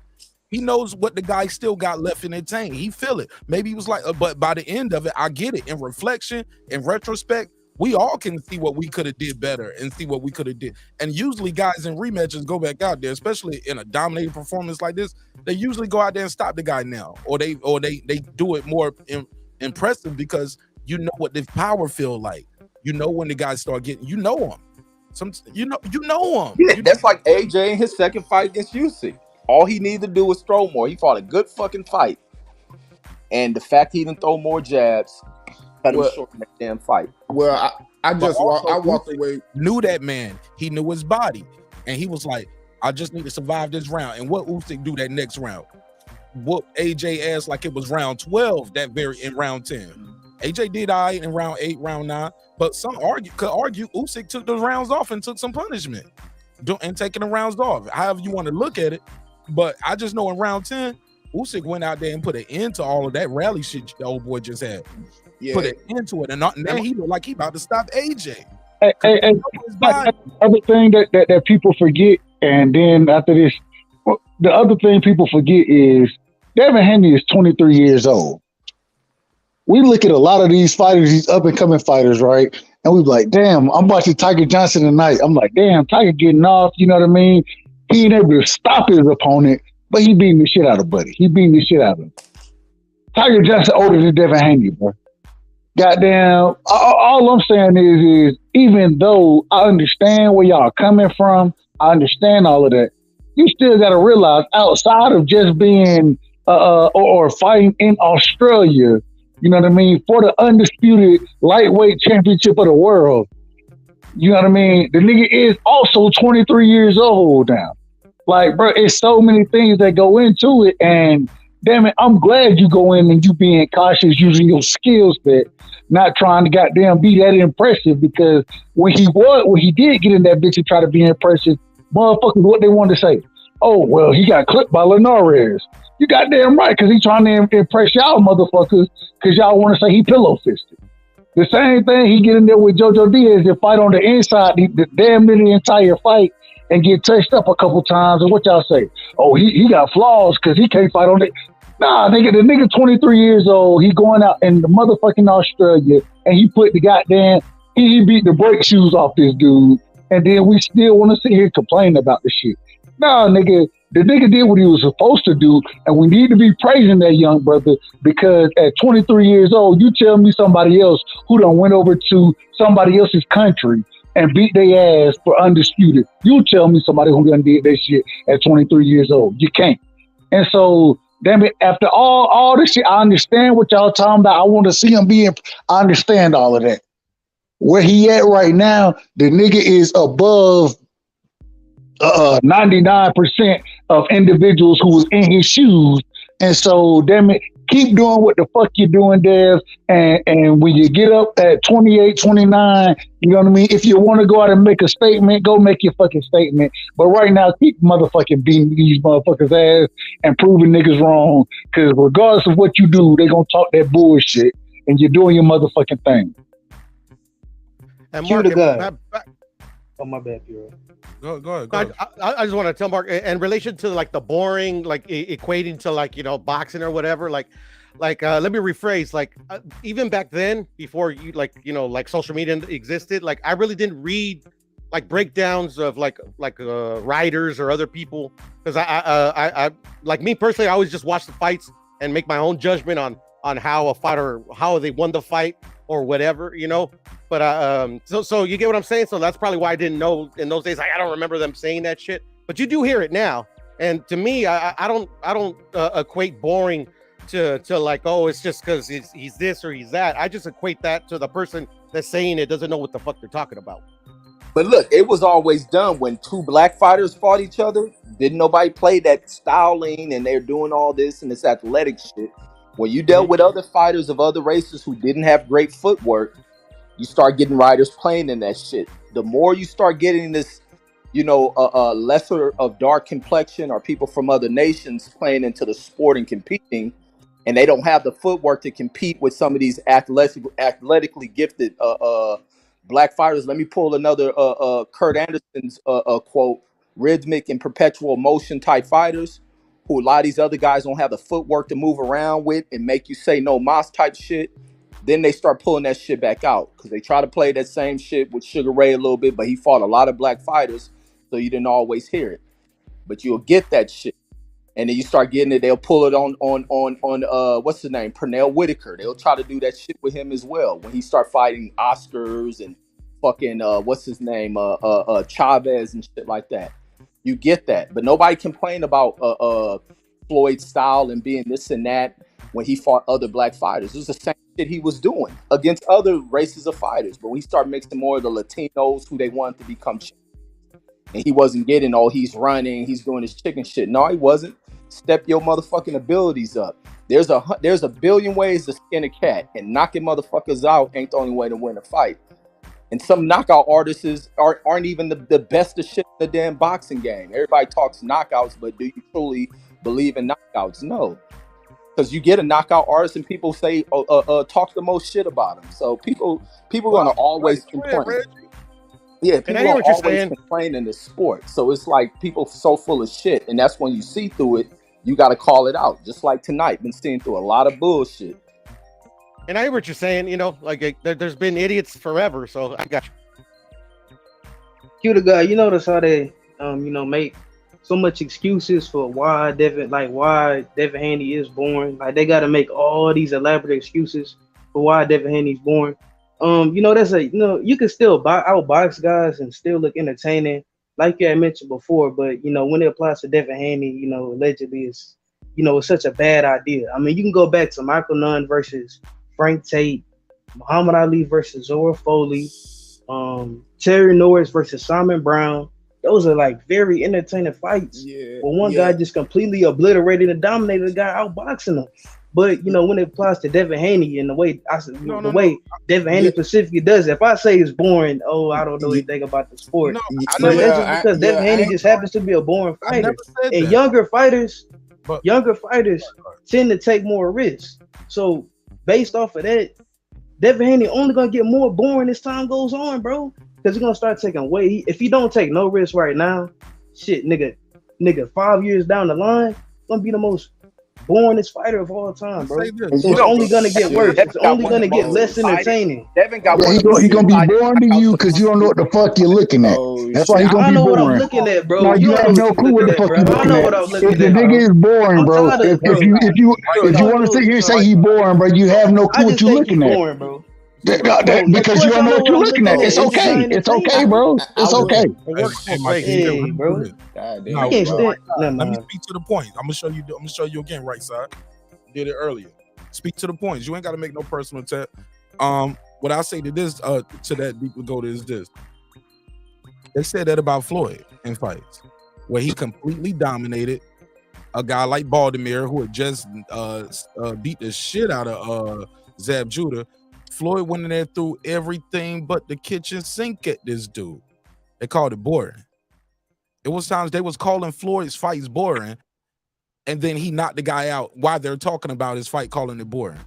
He knows what the guy still got left in the tank. He feel it. Maybe he was like, but by the end of it, I get it. In reflection, in retrospect, we all can see what we could have did better and see what we could have did. And usually guys in rematches go back out there, especially in a dominating performance like this, they usually go out there and stop the guy now, or they do it more impressive because you know what the power feel like. You know when the guys start getting, you know him. You know him. Yeah, that's like AJ in his second fight against UC. All he needed to do was throw more. He fought a good fucking fight. And the fact he didn't throw more jabs cut him short in that damn fight. Well, I walked away. Knew that man. He knew his body. And he was like, I just need to survive this round. And what Usyk do that next round? Whoop AJ ass like it was round 12 in round 10. AJ did all right in round 8, round 9. But some could argue Usyk took those rounds off and took some punishment. And taking the rounds off. However you want to look at it. But I just know in round 10, Usyk went out there and put an end to all of that rally shit the old boy just had. Yeah. Put an end to it. And now he look like he about to stop AJ. Hey, the other thing that people forget, and then after this, the other thing people forget is Devin Haney is 23 years old. We look at a lot of these fighters, these up-and-coming fighters, right? And we be like, damn, I'm watching Tiger Johnson tonight. I'm like, damn, Tiger getting off, you know what I mean? He ain't able to stop his opponent, but he beating the shit out of Buddy. He beating the shit out of him. Tiger Johnson older than Devin Haney, bro. Goddamn, all I'm saying is even though I understand where y'all coming from, I understand all of that, you still got to realize outside of just being or fighting in Australia, you know what I mean, for the undisputed lightweight championship of the world, you know what I mean, the nigga is also 23 years old now. Like, bro, it's so many things that go into it, and damn it, I'm glad you go in and you being cautious, using your skill set, not trying to goddamn be that impressive, because when he did get in that bitch and try to be impressive, motherfuckers, what they wanted to say, oh, well, he got clipped by Linares. You goddamn right, because he's trying to impress y'all motherfuckers, because y'all want to say he pillow fisted. The same thing, he get in there with JoJo Diaz and fight on the inside, the damn near the entire fight, and get touched up a couple times, and what y'all say? Oh, he got flaws because he can't fight on it. Nah, nigga, the nigga 23 years old, he going out in the motherfucking Australia, and he put the goddamn, he beat the brake shoes off this dude, and then we still want to sit here complaining about the shit. Nah, nigga, the nigga did what he was supposed to do, and we need to be praising that young brother, because at 23 years old, you tell me somebody else who done went over to somebody else's country and beat their ass for undisputed. You tell me somebody who done did that shit at 23 years old. You can't. And so, damn it, after all this shit, I understand what y'all talking about. I want to see him I understand all of that. Where he at right now, the nigga is above 99% of individuals who was in his shoes. And so, damn it, keep doing what the fuck you're doing, Dev. And when you get up at 28, 29, you know what I mean? If you want to go out and make a statement, go make your fucking statement. But right now, keep motherfucking beating these motherfuckers' ass and proving niggas wrong. Because regardless of what you do, they going to talk that bullshit. And you're doing your motherfucking thing. And Mark, oh, my bad, Piro. Go ahead. I just want to tell Mark in relation to like the boring, like equating to like boxing or whatever. Like let me rephrase. Like even back then, before you like social media existed, like I really didn't read like breakdowns of like writers or other people, because I like me personally, I always just watch the fights and make my own judgment on how a fighter, how they won the fight or whatever, But so you get what I'm saying. So that's probably why I didn't know in those days. I don't remember them saying that shit, but you do hear it now. And to me, I don't equate boring to like, oh, it's just because he's this or he's that. I just equate that to the person that's saying it doesn't know what the fuck they're talking about. But look, it was always done when two black fighters fought each other. Didn't nobody play that styling and they're doing all this and this athletic shit. When you dealt with other fighters of other races who didn't have great footwork, you start getting riders playing in that shit. The more you start getting this, lesser of dark complexion or people from other nations playing into the sport and competing, and they don't have the footwork to compete with some of these athletically gifted black fighters. Let me pull another Kurt Anderson's quote: rhythmic and perpetual motion type fighters, who a lot of these other guys don't have the footwork to move around with and make you say no mas type shit. Then they start pulling that shit back out because they try to play that same shit with Sugar Ray a little bit, but he fought a lot of black fighters, so you didn't always hear it. But you'll get that shit. And then you start getting it, they'll pull it on what's his name? Pernell Whitaker. They'll try to do that shit with him as well. When he start fighting Oscars and fucking what's his name? Chavez and shit like that. You get that. But nobody complained about Floyd's style and being this and that when he fought other black fighters. It was the same shit he was doing against other races of fighters. But we start mixing more of the Latinos who they wanted to become champions. And he wasn't getting, he's running, he's doing his chicken shit. No, he wasn't. Step your motherfucking abilities up. There's a billion ways to skin a cat, and knocking motherfuckers out ain't the only way to win a fight. And some knockout artists aren't even the best of shit in the damn boxing game. Everybody talks knockouts, but do you truly believe in knockouts? No. Because you get a knockout artist and people say, talk the most shit about him. So people gonna always complain. Yeah, people are always complaining in the sport. So it's like people so full of shit, and that's when you see through it, you got to call it out. Just like tonight, been seeing through a lot of bullshit. And I hear what you're saying, there's been idiots forever, so I got you. Cue the guy, you notice how they, make so much excuses for why Devin Haney is born. Like they got to make all these elaborate excuses for why Devin Haney's born. You can still outbox guys and still look entertaining, like you had mentioned before. But when it applies to Devin Haney, allegedly it's such a bad idea. I mean, you can go back to Michael Nunn versus Frank Tate, Muhammad Ali versus Zora Foley, Terry Norris versus Simon Brown. Those are like very entertaining fights. Yeah, where one guy just completely obliterated and dominated the guy outboxing him. But when it applies to Devin Haney and the way Devin Haney specifically does it, if I say it's boring, I don't know anything about the sport. But that's just because Devin Haney just happens to be a boring fighter. And younger fighters tend to take more risks. So based off of that, Devin Haney only gonna get more boring as time goes on, bro. Because he's gonna start taking away. If he don't take no risk right now, shit, nigga, 5 years down the line, gonna be the most boringest fighter of all time, bro. So it's only gonna get worse. It's only gonna get less entertaining. Devin got he's gonna be boring to you because you don't know what the fuck you're looking at. That's why he's gonna be boring. I know what I'm looking at, bro. No, you have no clue what the fuck you're looking at. If the nigga is boring, bro, if you want to sit here and say he's boring, bro, you have no clue what you're looking at. Boring, bro. Because you don't know what you're looking at. It's okay. It's okay, bro. It's okay. Bro. Let me speak to the point. I'm gonna show you again, right side. Did it earlier. Speak to the points. You ain't gotta make no personal attack. What I say to this, to that deeper go is this. They said that about Floyd in fights, where he completely dominated a guy like Baltimore, who had just beat the shit out of Zab Judah. Floyd went in there, threw everything but the kitchen sink at this dude. They called it boring. It was times they was calling Floyd's fights boring, and then he knocked the guy out while they're talking about his fight, calling it boring.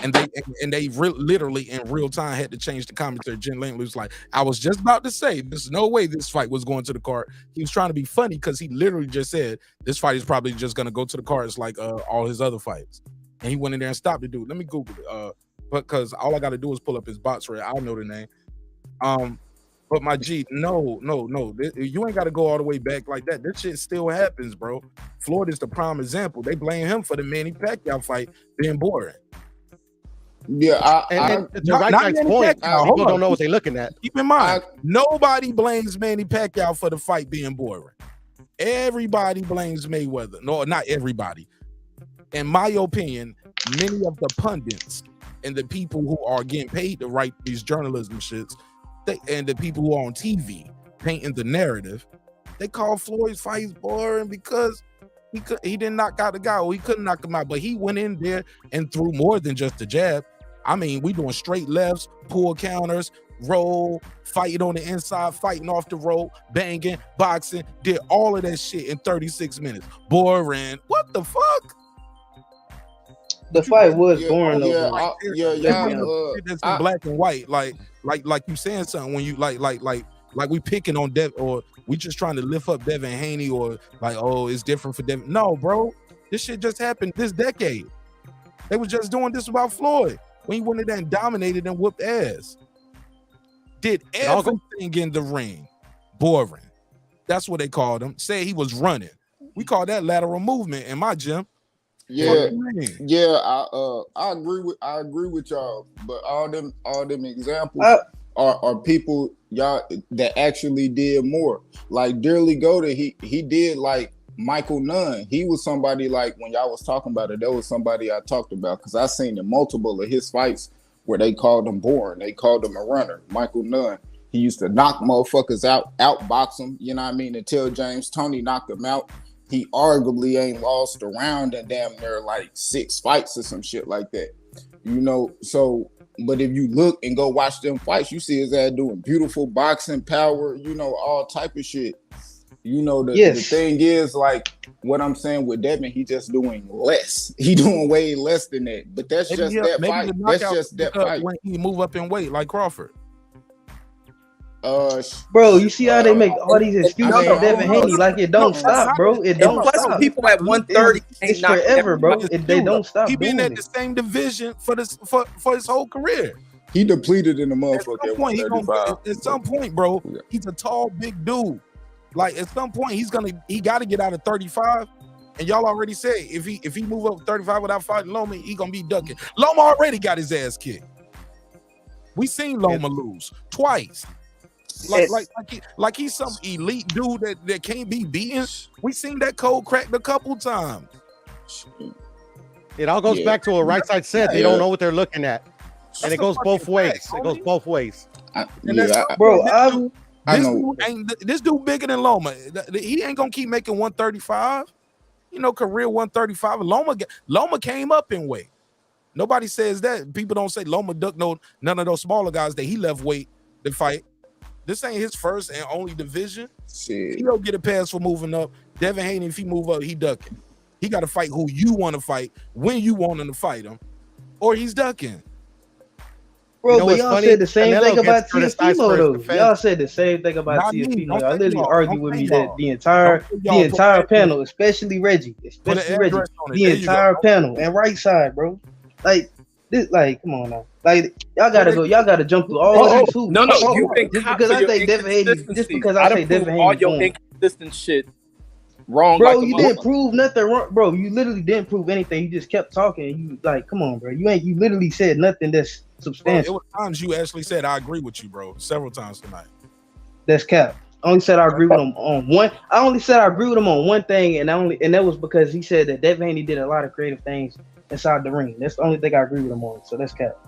And they literally in real time had to change the commentary. Jen Langley was like, I was just about to say, there's no way this fight was going to the card. He was trying to be funny because he literally just said this fight is probably just going to go to the cards like all his other fights. And he went in there and stopped the dude. Let me Google it. Because all I got to do is pull up his box rate. I'll know the name. But my G, no. You ain't got to go all the way back like that. This shit still happens, bro. Floyd is the prime example. They blame him for the Manny Pacquiao fight being boring. Yeah, and to right guy's point, people don't know what they're looking at. Keep in mind, nobody blames Manny Pacquiao for the fight being boring. Everybody blames Mayweather. No, not everybody. In my opinion, many of the pundits and the people who are getting paid to write these journalism shits, and the people who are on TV painting the narrative, they call Floyd's fights boring because he didn't knock out the guy, or he couldn't knock him out, but he went in there and threw more than just a jab. I mean, we doing straight lefts, pull counters, roll, fighting on the inside, fighting off the rope, banging, boxing, did all of that shit in 36 minutes. Boring. What the fuck? The fight was boring though. That's in black and white. Like you saying something when you like we picking on Dev, or we just trying to lift up Devin Haney, or like, oh, it's different for Devin. No, bro, this shit just happened this decade. They was just doing this about Floyd when he went in there and dominated and whooped ass. Did everything in the ring. Boring. That's what they called him. Say he was running. We call that lateral movement in my gym. Yeah, I agree with y'all, but all them examples are people y'all that actually did more. Like Dearly Goated, he did like Michael Nunn. He was somebody, like when y'all was talking about it, that was somebody I talked about, because I seen in multiple of his fights where they called him boring. They called him a runner. Michael Nunn. He used to knock motherfuckers out, outbox them, you know what I mean, until James Toney knocked him out. He arguably ain't lost a round in damn near like 6 fights or some shit like that. You know, so, but if you look and go watch them fights, you see his ass doing beautiful boxing power, you know, all type of shit. You know, the thing is, like, what I'm saying with Devin, he just doing less. He doing way less than that. But that's just that fight. That's just that fight. When he move up in weight like Crawford. Bro, you see how they make all these excuses for Devin Haney? Like, it don't stop, bro. It don't stop. People at 130, it's forever, bro. They don't stop. He been at the same division for his whole career. He depleted in the motherfucker. At some point, bro, he's a tall, big dude. Like, at some point, he got to get out of 35. And y'all already said if he move up 35 without fighting Loma, he gonna be ducking. Loma already got his ass kicked. We seen Loma lose twice. Like he's some elite dude that can't be beaten. We seen that code cracked a couple times. It all goes back to what Right Side said. They don't know what they're looking at, and it goes both ways. It goes both ways. This dude bigger than Loma. He ain't gonna keep making 135. You know, career 135. Loma came up in weight. Nobody says that. People don't say Loma ducked none of those smaller guys that he left weight to fight. This ain't his first and only division. Shit. He don't get a pass for moving up. Devin Haney, if he move up, he ducking. He got to fight who you want to fight when you want him to fight him, or he's ducking. Bro, but y'all said the same thing about Teofimo though. Y'all said the same thing about Teofimo. Y'all literally argue with me that the entire panel, especially Reggie, the entire panel and Right Side, bro. Like this, like, come on now. Like, y'all gotta jump through all these hoops. No, you think just because I say Devin Haney, just because I say Devin Haney, all your inconsistent shit wrong. Bro, you didn't prove nothing wrong, bro. You literally didn't prove anything. You just kept talking. You like, come on, bro. You literally said nothing that's substantial. There were times you actually said I agree with you, bro. Several times tonight. That's cap. I only said I agree with him on one. I only said I agree with him on one thing, and that was because he said that Devin Haney did a lot of creative things inside the ring. That's the only thing I agree with him on. So that's cap.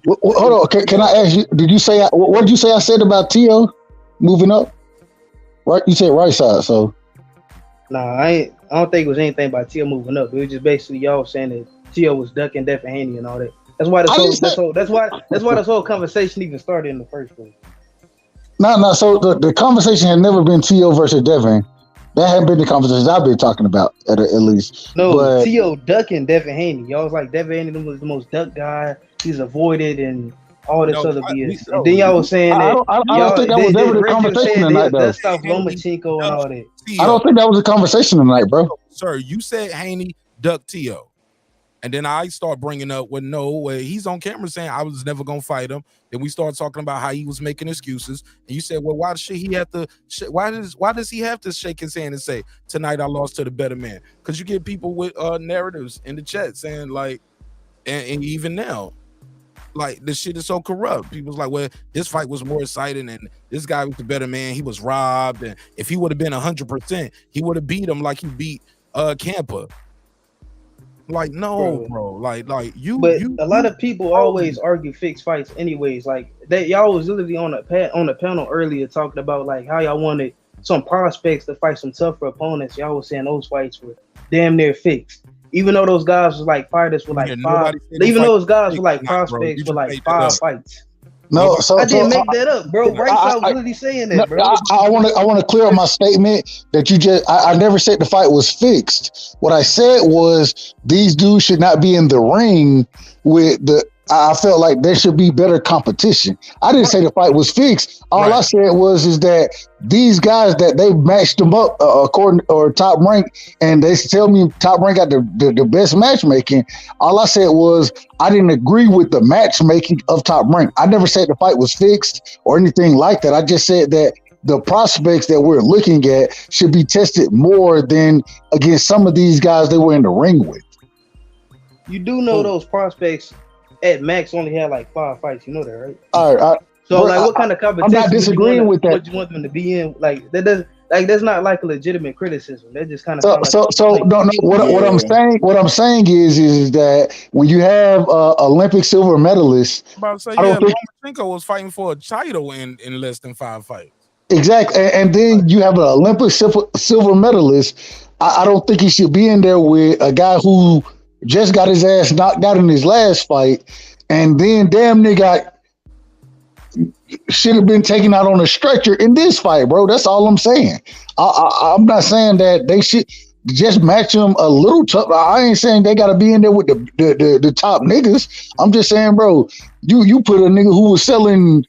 Hold on. Can I ask you? Did you say what did you say I said about Tio moving up? Right, you said Right Side. So nah, I don't think it was anything about Tio moving up. It was just basically y'all saying that Tio was ducking Devin Haney and all that. That's why that's why this whole conversation even started in the first place. No. So the conversation had never been Tio versus Devin. That hadn't been the conversations I've been talking about at least. No, But T.O. ducking Devin Haney. Y'all was like Devin Haney was the most duck guy. He's avoided and all this other BS. And then y'all was saying that I don't think that was ever the Reggie was conversation saying tonight, though. dust off Lomachenko and all that. I don't think that was a conversation tonight, bro. Sir, you said Haney ducked T.O. And then I start bringing up, well, no, he's on camera saying I was never gonna fight him. Then we start talking about how he was making excuses, and you said, well, why should he have to? Why does he have to shake his hand and say tonight I lost to the better man? Because you get people with narratives in the chat saying like, and even now, like this shit is so corrupt. People's like, well, this fight was more exciting, and this guy was the better man. He was robbed, and if he would have been 100%, he would have beat him like he beat Campa. Like no, bro. Like you. But a lot of people always argue fixed fights, anyways. Like that, y'all was literally on the panel earlier talking about like how y'all wanted some prospects to fight some tougher opponents. Y'all was saying those fights were damn near fixed, even though those guys was like fighters with like five. Even though those guys were like prospects with like 5 fights. No, so I didn't make that up, bro. Right, I was literally saying that, bro. I want to clear up my statement that you just. I never said the fight was fixed. What I said was these dudes should not be in the ring with the. I felt like there should be better competition. I didn't say the fight was fixed. All I said is that these guys that they matched them up according or Top Rank, and they tell me Top Rank got the best matchmaking. All I said was I didn't agree with the matchmaking of Top Rank. I never said the fight was fixed or anything like that. I just said that the prospects that we're looking at should be tested more than against some of these guys they were in the ring with. You do know those prospects at max only had like 5 fights. You know that, right? All right. So like, what kind of competition? I'm not disagreeing with that. What you want them to be in? Like that does like that's not like a legitimate criticism. That just kind of What I'm saying is that when you have Olympic silver medalists, Lomachenko was fighting for a title in less than 5 fights. Exactly, and then you have an Olympic silver medalist. I don't think he should be in there with a guy who just got his ass knocked out in his last fight, and then damn near should have been taken out on a stretcher in this fight, bro. That's all I'm saying. I'm not saying that they should just match them a little tough. I ain't saying they got to be in there with the top niggas. I'm just saying, bro, you put a nigga who was selling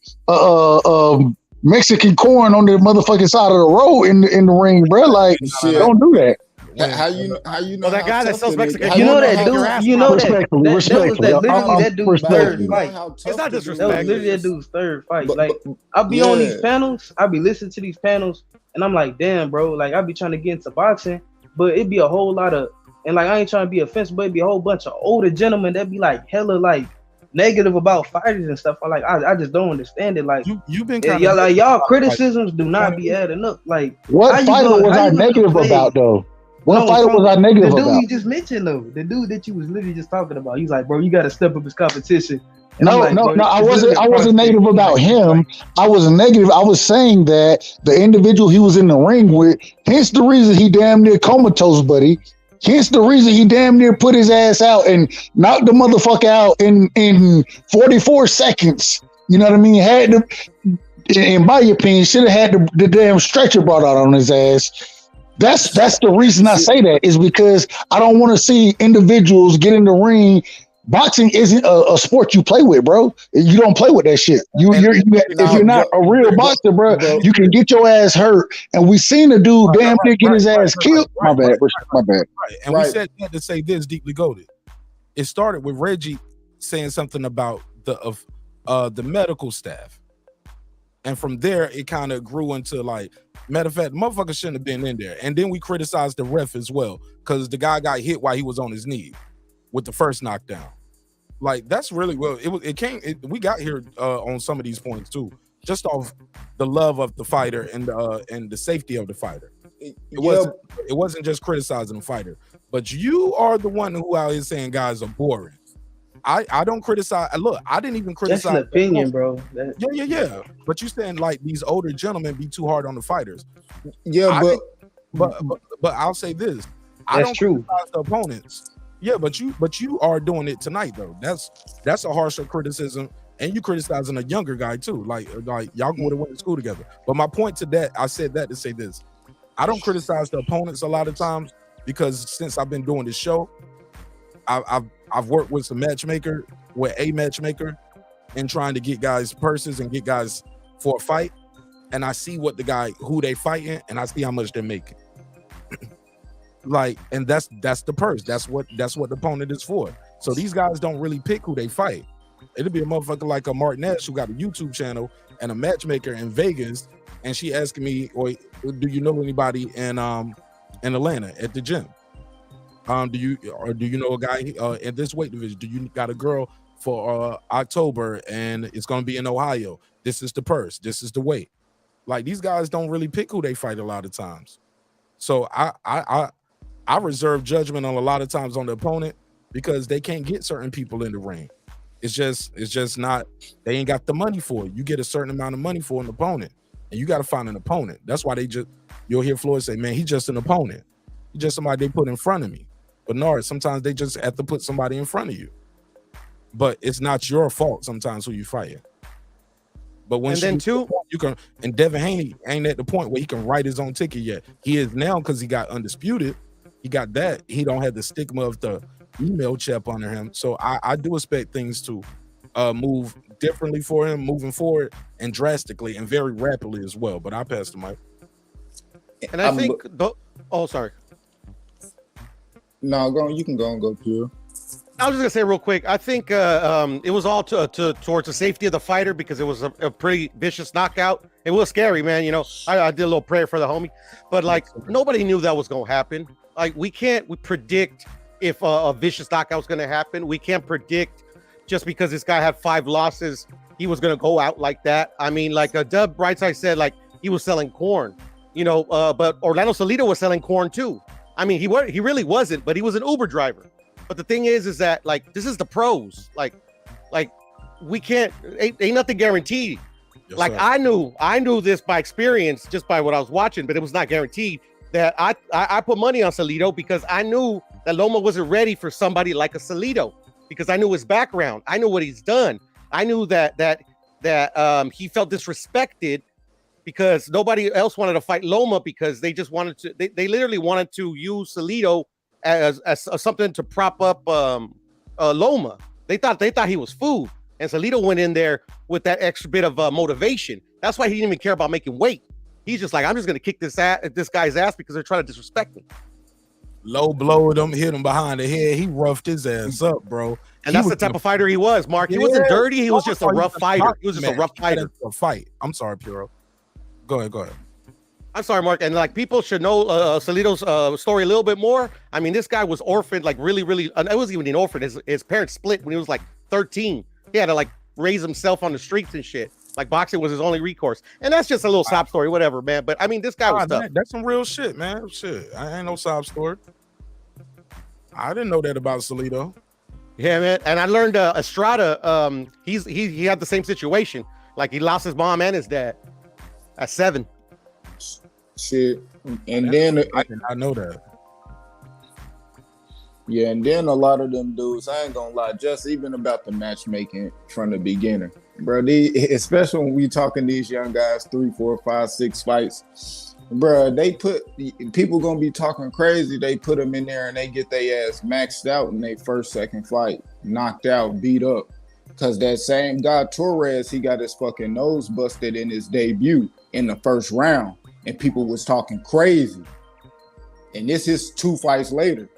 Mexican corn on the motherfucking side of the road in the ring, bro. Like, don't do that. How you know? Well, that guy that sells Mexican you know that dude. You know that that dude's third fight. It's not disrespect. That was literally that dude's third fight. Like I'll be on these panels. I'll be listening to these panels, and I'm like, damn, bro. Like I'll be trying to get into boxing, but it'd be a whole lot of, and like I ain't trying to be offensive, but it'd be a whole bunch of older gentlemen that be like hella like negative about fighters and stuff. I just don't understand it. Like you've been y'all criticisms do not be adding up. Like what fighter was I negative about though? What fighter was I negative about? The dude you just mentioned though, the dude that you was literally just talking about. He's like, bro, you got to step up his competition. And no, I wasn't negative about him. I was negative. I was saying that the individual he was in the ring with, hence the reason he damn near comatose, buddy. Hence the reason he damn near put his ass out and knocked the motherfucker out in 44 seconds. You know what I mean? Had to, in my opinion, should have had the damn stretcher brought out on his ass. That's the reason I say that, is because I don't want to see individuals get in the ring. Boxing isn't a sport you play with, bro. You don't play with that shit. If you're not a real boxer, bro, you can get your ass hurt. And we seen a dude damn near get his ass killed. My bad. Right. And we said that to say this, deeply goated. It started with Reggie saying something about the medical staff. And from there, it kind of grew into like, matter of fact, the motherfucker shouldn't have been in there. And then we criticized the ref as well, because the guy got hit while he was on his knee with the first knockdown. Like, that's really well. We got here on some of these points too, just off the love of the fighter and the safety of the fighter. It wasn't just criticizing the fighter, but you are the one who out here saying guys are boring. I don't criticize. Look, I didn't even criticize. That's an opinion, bro. Yeah. But you saying like these older gentlemen be too hard on the fighters. Yeah, but I'll say this. I don't criticize the opponents. Yeah, but you are doing it tonight though. That's a harsher criticism, and you criticizing a younger guy too. Like y'all would have went to school together. But my point to that, I said that to say this: I don't criticize the opponents a lot of times because since I've been doing this show, I've worked with a matchmaker, and trying to get guys purses and get guys for a fight, and I see who they fighting, and I see how much they're making. Like, and that's the purse. That's what the opponent is for. So these guys don't really pick who they fight. It'll be a motherfucker like a Martinez who got a YouTube channel and a matchmaker in Vegas, and she asking me, "Or do you know anybody in Atlanta at the gym? Do you know a guy in this weight division? Do you got a girl for October and it's gonna be in Ohio? This is the purse. This is the weight." Like, these guys don't really pick who they fight a lot of times. So I reserve judgment on a lot of times on the opponent because they can't get certain people in the ring. It's just not, they ain't got the money for it. You get a certain amount of money for an opponent, and you got to find an opponent. That's why you'll hear Floyd say, "Man, he's just an opponent. He's just somebody they put in front of me." But no, sometimes they just have to put somebody in front of you. But it's not your fault sometimes who you fighting. But when you can, and Devin Haney ain't at the point where he can write his own ticket yet. He is now because he got undisputed. He got that. He don't have the stigma of the email chip under him. So I do expect things to move differently for him moving forward, and drastically and very rapidly as well. But I pass the mic. And I think, sorry. No, you can go pure. I was just gonna say real quick. I think it was all towards the safety of the fighter because it was a pretty vicious knockout. It was scary, man. You know, I did a little prayer for the homie, but like nobody knew that was gonna happen. Like we predict if a vicious knockout was gonna happen. We can't predict just because this guy had 5 losses, he was gonna go out like that. I mean, like Dub Brightside said, like he was selling corn, you know. But Orlando Salido was selling corn too. I mean, he really wasn't, but he was an Uber driver. But the thing is that like this is the pros. Like we can't ain't nothing guaranteed. Yes, like sir. I knew this by experience, just by what I was watching, but it was not guaranteed. That I put money on Salido because I knew that Loma wasn't ready for somebody like a Salido because I knew his background, I knew what he's done, I knew that he felt disrespected because nobody else wanted to fight Loma because they just wanted to. They literally wanted to use Salido as something to prop up Loma. They thought he was food, and Salido went in there with that extra bit of motivation. That's why he didn't even care about making weight. He's just like, I'm just gonna kick this guy's ass because they're trying to disrespect him. Low blowed him, hit him behind the head. He roughed his ass up, bro. And that's the type of fighter he was, Mark. He wasn't dirty. He was just a rough fighter. He was just a rough fighter. A fight. I'm sorry, Puro. Go ahead. I'm sorry, Mark. And like people should know Salido's story a little bit more. I mean, this guy was orphaned, like really. It wasn't even an orphan. His parents split when he was like 13. He had to like raise himself on the streets and shit. Like boxing was his only recourse. And that's just a little sob story, whatever, man. But I mean, this guy was tough. Man, that's some real shit, man. Shit, I ain't no sob story. I didn't know that about Salido. Yeah, man. And I learned Estrada. He had the same situation. Like he lost his mom and his dad at 7. Shit, and then I did not know that. Yeah, and then a lot of them dudes, I ain't gonna lie, just even about the matchmaking from the beginning, bro. Especially when we talking these young guys, 3, 4, 5, 6 fights, bro. They put people gonna be talking crazy. They put them in there and they get their ass maxed out in their first, second fight, knocked out, beat up. Cause that same guy Torres, he got his fucking nose busted in his debut in the first round. And people was talking crazy, and this is 2 fights later.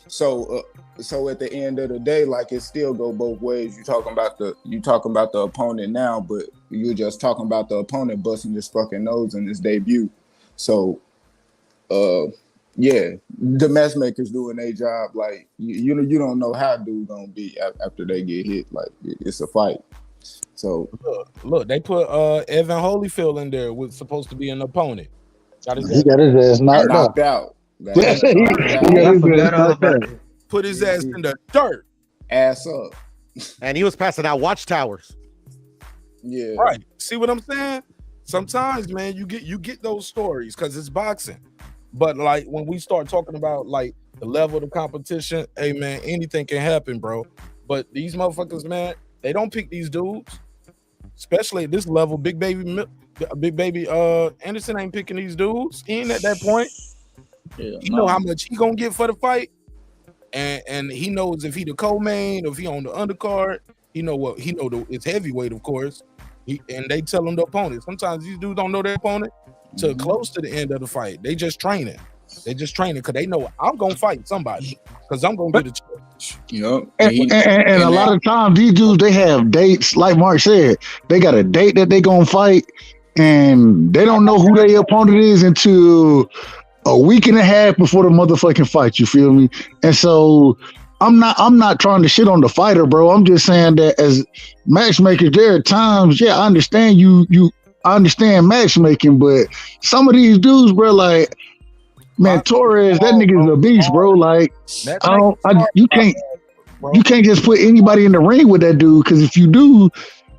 So at the end of the day, like it still go both ways. You talking about the opponent now, but you're just talking about the opponent busting his fucking nose in his debut. So, yeah, the matchmakers doing their job. Like you don't know how dude gonna be after they get hit. Like it's a fight. So look, they put Evan Holyfield in there, was supposed to be an opponent. He got his ass knocked out. Put his ass in the dirt, ass up, and he was passing out watchtowers. Yeah, right. See what I'm saying? Sometimes, man, you get those stories because it's boxing. But like when we start talking about like the level of the competition, hey man, anything can happen, bro. But these motherfuckers, man, they don't pick these dudes, especially at this level. Big Baby Big baby, Anderson ain't picking these dudes. He ain't at that point. Yeah, He know how much he gonna get for the fight, and he knows if he the co-main or if he on the undercard. He know what he know. It's heavyweight, of course. And they tell him the opponent. Sometimes these dudes don't know their opponent till close to the end of the fight. They just training. They just training because they know I'm gonna fight somebody because I'm gonna get a chance. And a lot of times these dudes they have dates, like Mark said, they got a date that they gonna fight, and they don't know who their opponent is until a week and a half before the motherfucking fight. You feel me? And so I'm not trying to shit on the fighter, bro. I'm just saying that as matchmakers, there are times, I understand I understand matchmaking, but some of these dudes, bro, like. Man, Torres, that nigga's a beast, bro. Like, you can't just put anybody in the ring with that dude, because if you do,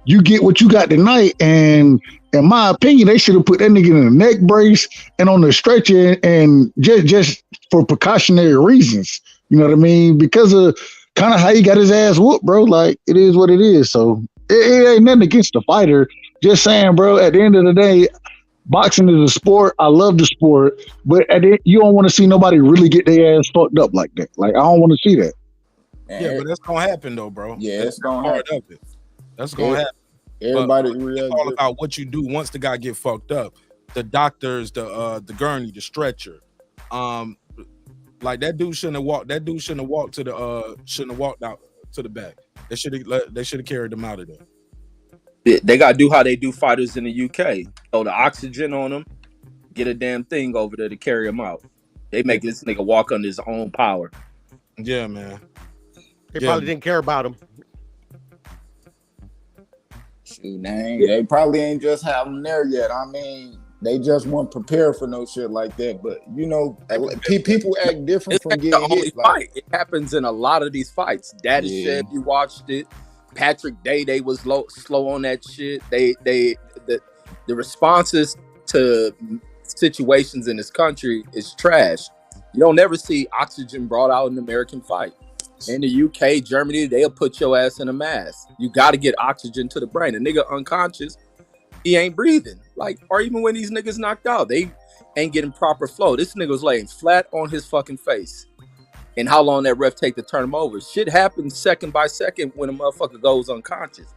you get what you got tonight. And in my opinion, they should have put that nigga in a neck brace and on the stretcher, and just for precautionary reasons. You know what I mean? Because of kind of how he got his ass whooped, bro. Like, it is what it is. So it ain't nothing against the fighter. Just saying, bro. At the end of the day. Boxing is a sport. I love the sport, but you don't want to see nobody really get their ass fucked up like that. Like, I don't want to see that. Yeah, but that's gonna happen though, bro. Yeah, that's it's gonna happen. That's gonna happen. Everybody, it's all about what you do once the guy get fucked up. The doctors, the gurney, the stretcher. Like that dude shouldn't have walked. That dude shouldn't have walked to the shouldn't have walked out to the back. They should have carried him out of there. They gotta do how they do fighters in the UK. Throw the oxygen on them, get a damn thing over there to carry him out. They make this nigga walk under his own power. Yeah, man. They probably didn't care about him. Shoot, they probably ain't just have him there yet. I mean, they just weren't prepared for no shit like that. But you know, people act different from getting hit. Fight. It happens in a lot of these fights. Daddy said you watched it. Patrick Day was slow on that shit. The responses to situations in this country is trash. You don't ever see oxygen brought out in an American fight. In the UK, Germany, they'll put your ass in a mask. You got to get oxygen to the brain. A nigga unconscious, he ain't breathing. Like, or even when these niggas knocked out, they ain't getting proper flow. This nigga was laying flat on his fucking face. And how long that ref take to turn him over. Shit happens second by second when a motherfucker goes unconscious.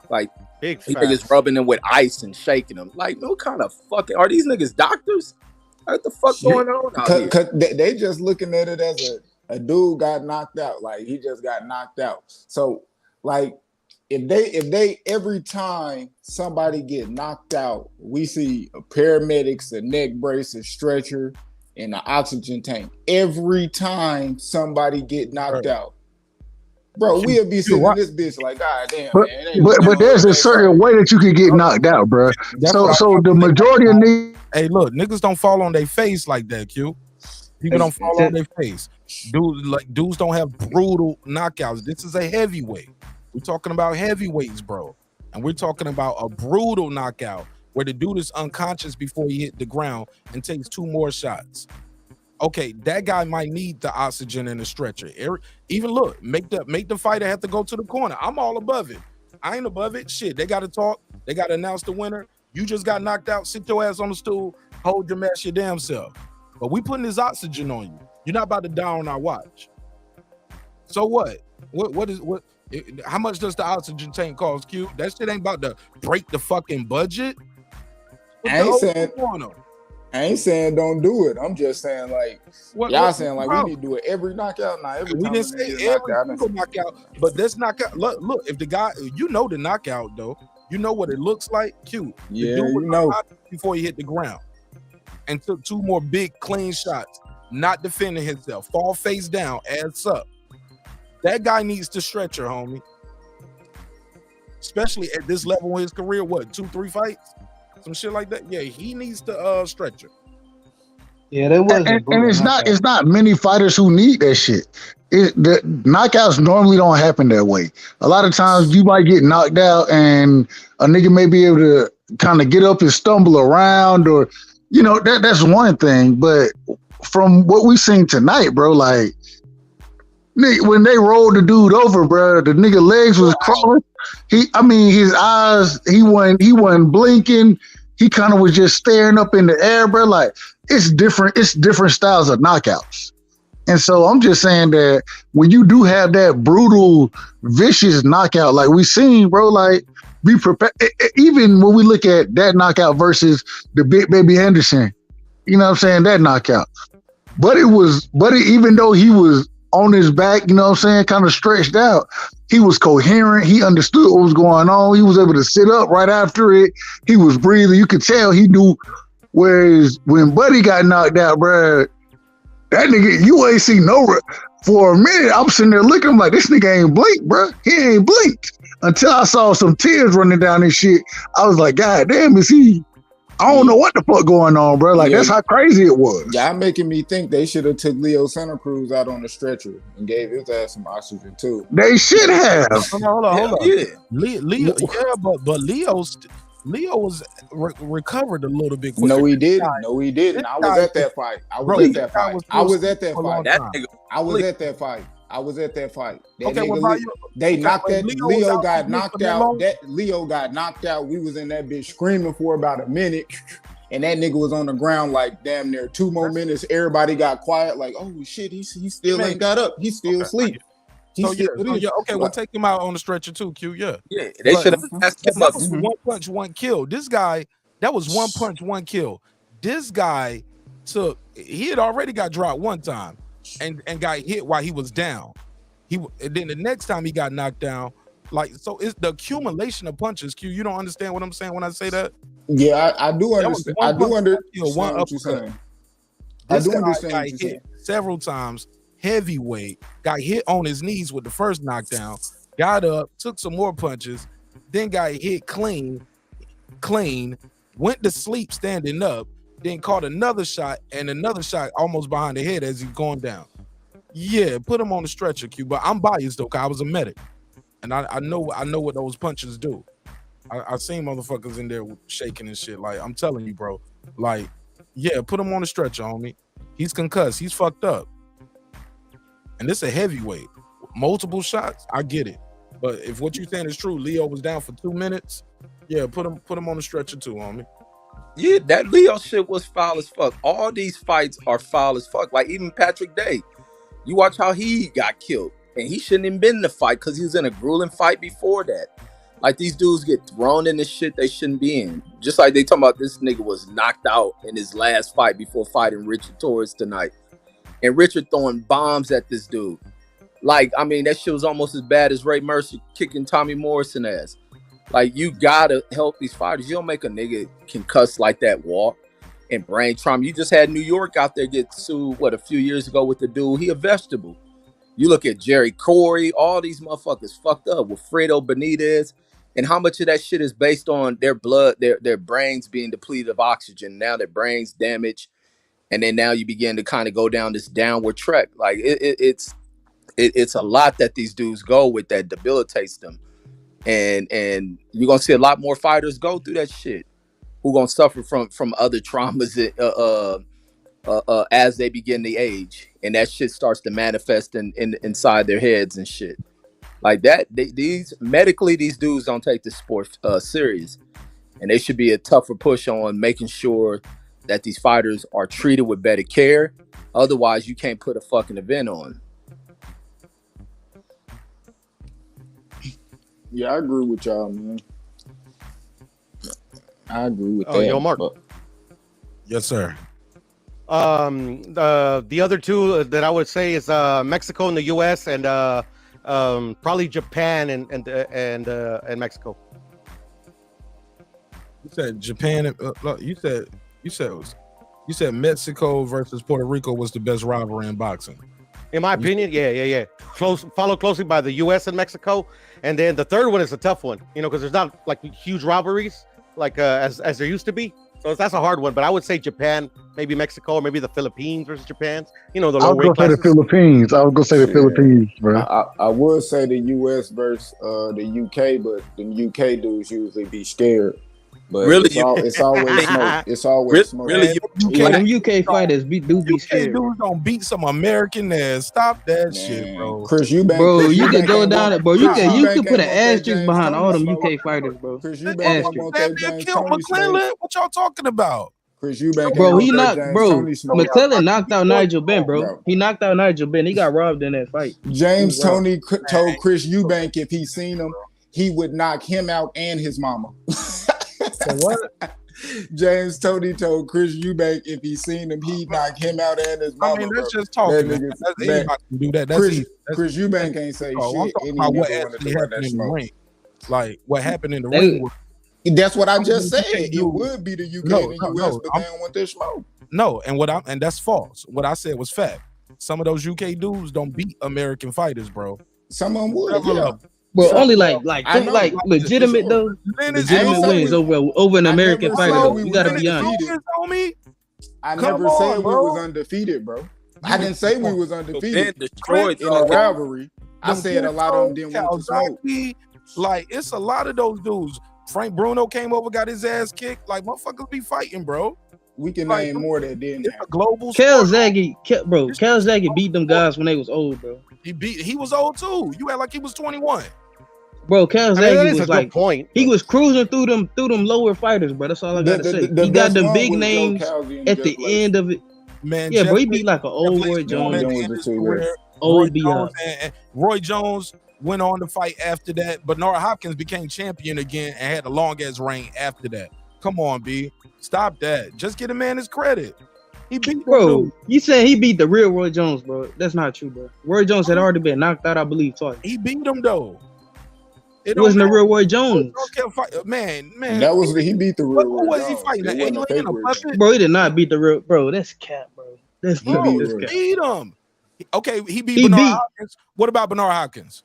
Like, these niggas rubbing him with ice and shaking him. Like, what kind of fucking... Are these niggas doctors? What the fuck going on out here? Cause they just looking at it as a dude got knocked out. Like, he just got knocked out. So, like, if they every time somebody get knocked out, we see paramedics, a neck brace, a stretcher, in the oxygen tank every time somebody get knocked out, bro. We'll be sitting in this bitch like, God damn, man. But there's a certain way that you can get knocked out, bro. So the majority of niggas. Hey, look, niggas don't fall on their face like that, Q. People don't fall on their face. Dudes don't have brutal knockouts. This is a heavyweight. We're talking about heavyweights, bro, and we're talking about a brutal knockout. Where the dude is unconscious before he hit the ground and takes 2 more shots. Okay, that guy might need the oxygen and the stretcher. Even look, make the fighter have to go to the corner. I'm all above it. I ain't above it. Shit, they got to talk. They got to announce the winner. You just got knocked out. Sit your ass on the stool. Hold your mess your damn self. But we putting this oxygen on you. You're not about to die on our watch. So what? How much does the oxygen tank cost, Q? That shit ain't about to break the fucking budget. I ain't saying don't do it. I'm just saying like y'all saying like we need to do it every knockout. Now every time we didn't say every single knockout, but this knockout. Look, if the guy, you know the knockout though, you know what it looks like. Cute. Yeah, you know before he hit the ground and took 2 more big clean shots, not defending himself, fall face down, ass up. That guy needs to stretcher, homie. Especially at this level in his career. What 2-3 fights? Some shit like that. Yeah, he needs to stretcher. Yeah, there was. And it's not many fighters who need that shit. The knockouts normally don't happen that way. A lot of times you might get knocked out and a nigga may be able to kind of get up and stumble around, or that's one thing. But from what we seen tonight, bro, like Nigga, when they rolled the dude over, bro, the nigga legs was crawling. His eyes, he wasn't blinking. He kind of was just staring up in the air, bro. Like it's different styles of knockouts. And so I'm just saying that when you do have that brutal, vicious knockout, like we seen, bro, like be prepared. Even when we look at that knockout versus the Big Baby Anderson, you know what I'm saying, that knockout. Buddy, even though he was on his back, you know what I'm saying, kind of stretched out, he was coherent. He understood what was going on. He was able to sit up right after it. He was breathing. You could tell he knew. Whereas when Buddy got knocked out, bro, that nigga, you ain't seen for a minute. I'm sitting there looking, I'm like, this nigga ain't blinked, bro. He ain't blinked until I saw some tears running down his shit. I was like, God damn, is he? I don't know what the fuck going on, bro. Like, that's how crazy it was. Y'all making me think they should have took Leo Santa Cruz out on the stretcher and gave his ass some oxygen too. They should have. Hold on. Yeah. Leo, but Leo was recovered a little bit quicker. No, he didn't. I was at that fight. I was at that fight. They knocked that. Leo got knocked out. Leo got knocked out. We was in that bitch screaming for about a minute, and that nigga was on the ground like damn near 2 more minutes. Everybody got quiet, like, oh shit, he still ain't got up. He still asleep. Okay, we'll take him out on the stretcher too, Q. Yeah, they should have asked him up. That was 1 punch, 1 kill. This guy, that was 1 punch, 1 kill. This guy he had already got dropped one time and got hit while he was down. And then the next time he got knocked down, like, so it's the accumulation of punches. Q, you don't understand what I'm saying when I say that? Yeah, I do understand. I do understand what you're saying. I do understand what you're saying. Several times, heavyweight, got hit on his knees with the first knockdown, got up, took some more punches, then got hit clean, went to sleep standing up, then caught another shot almost behind the head as he's going down. Yeah, put him on the stretcher, Q. But I'm biased though, cause I was a medic, and I know what those punches do. I seen motherfuckers in there shaking and shit. Like, I'm telling you, bro. Like, yeah, put him on the stretcher, homie. He's concussed. He's fucked up. And this a heavyweight. Multiple shots, I get it. But if what you're saying is true, Leo was down for 2 minutes. Yeah, put him on the stretcher too, homie. Yeah, that Leo shit was foul as fuck. All these fights are foul as fuck. Like even Patrick Day. You watch how he got killed. And he shouldn't have been in the fight because he was in a grueling fight before that. Like, these dudes get thrown in the shit they shouldn't be in. Just like they talking about this nigga was knocked out in his last fight before fighting Richard Torres tonight. And Richard throwing bombs at this dude. Like, I mean, that shit was almost as bad as Ray Mercer kicking Tommy Morrison ass. Like, you gotta help these fighters. You don't make a nigga concuss like that walk and brain trauma. You just had New York out there get sued, a few years ago with the dude. He a vegetable. You look at Jerry Corey, all these motherfuckers fucked up with Fredo Benitez. And how much of that shit is based on their blood, their brains being depleted of oxygen. Now their brains damaged. And then now you begin to kind of go down this downward track. Like, it's a lot that these dudes go with that debilitates them. And you're going to see a lot more fighters go through that shit who going to suffer from other traumas as they begin to age. And that shit starts to manifest inside their heads and shit. Like that, these dudes don't take this sport serious, and they should be a tougher push on making sure that these fighters are treated with better care. Otherwise, you can't put a fucking event on. Yeah, I agree with y'all, man. I agree with that. Oh, yo, Mark. Yes, sir. The other two that I would say is Mexico and the U.S. and probably Japan and Mexico. You said Japan. You said Mexico versus Puerto Rico was the best rivalry in boxing. In my opinion, yeah. Followed closely by the U.S. and Mexico, and then the third one is a tough one, because there's not like huge rivalries like as there used to be. So that's a hard one, but I would say Japan, maybe Mexico, or maybe the Philippines versus Japan. The low weight classes. The Philippines. I was gonna say the Philippines, bro. I would say the U.S. versus the U.K., but the U.K. dudes usually be scared. But Really, it's always smoke. It's always smoke. Really, Yeah, them UK fighters do be UK scared. dudes don't beat some American ass. Stop that shit, bro. Chris Eubank, Bro, Chris you Eubank could go ain't down want- it, bro. Chris You Eubank could put an ain't want that asterisk James behind all them Toney UK smoke. fighters, bro. Chris Eubank Asterisk. don't want That that man James killed Toney smoke. McClellan. What y'all talking about? Chris Eubank Bro, ain't he want that knocked, James bro. Toney smoke. McClellan knocked out Nigel Benn, bro. He knocked out Nigel Benn. He got robbed in that fight. James He was robbed. Toney told Chris Eubank if he seen him, he would knock him out and his mama. So what? James Toney told Chris Eubank if he seen him, he'd knock him out and his mama. I mean, that's bro. just talking. That Man. nigga- That's, that- anybody can do that. That's Chris, easy. Chris Eubank ain't say I'm shit. talking Any about what nigga wanted actually to run happened that in the smoke. ring. Like what happened in the They- ring. That's what I just UK said. It dudes- would be the UK No, and the no, US, no. but they don't want this smoke. No, and that's false. What I said was fact. Some of those UK dudes don't beat American fighters, bro. Some of them would, Several yeah. of them. Bro, So- only I know. legitimate For sure. though. Lennox Legitimate I wins never over an I American never fighter said though. we You was gotta be honest. undefeated. Homie, I Come never on, said we bro. was undefeated, bro. I didn't say we was Ben undefeated destroyed in a y'all. rivalry. I Them said a lot of them didn't want to smoke. Kawasaki, like it's a lot of those dudes. Frank Bruno came over, got his ass kicked. Like motherfuckers be fighting, bro. We can Like, name more that didn't It's a happen. global Kel sport. Zaggy beat them guys when they was old, bro. He was old too. You act like he was 21. Bro, Kel I mean, that Zaggy is a was good like point. he was cruising through them lower fighters, bro. That's all I gotta say. The He got best them one big was Joe names Calvi and at Jeff the Lacey. end of it. Man, Yeah, Jeff bro, he Lacey- beat like an old Jeff Roy Lacey Jones. won at Them the was end the of his two, career. yeah. Old Roy Jones B.I. and Roy Jones went on to fight after that. Bernard Hopkins became champion again and had a long ass reign after that. Come on, B. Stop that. Just get a man his credit. He beat them Bro, dudes. you saying he beat the real Roy Jones, bro? That's not true, bro. Roy Jones had already been knocked out, I believe, twice. He beat them though. It wasn't the real Roy Jones. Man. He beat the real What, Roy who was he Jones. fighting? It An wasn't a alien, fake a Roy puppet? Jones. Bro, he did not beat the real. Bro, that's cap, bro. That's cap. Bro, That's he cap. beat him. Okay, he beat He Bernard beat- Hopkins. What about Bernard Hopkins?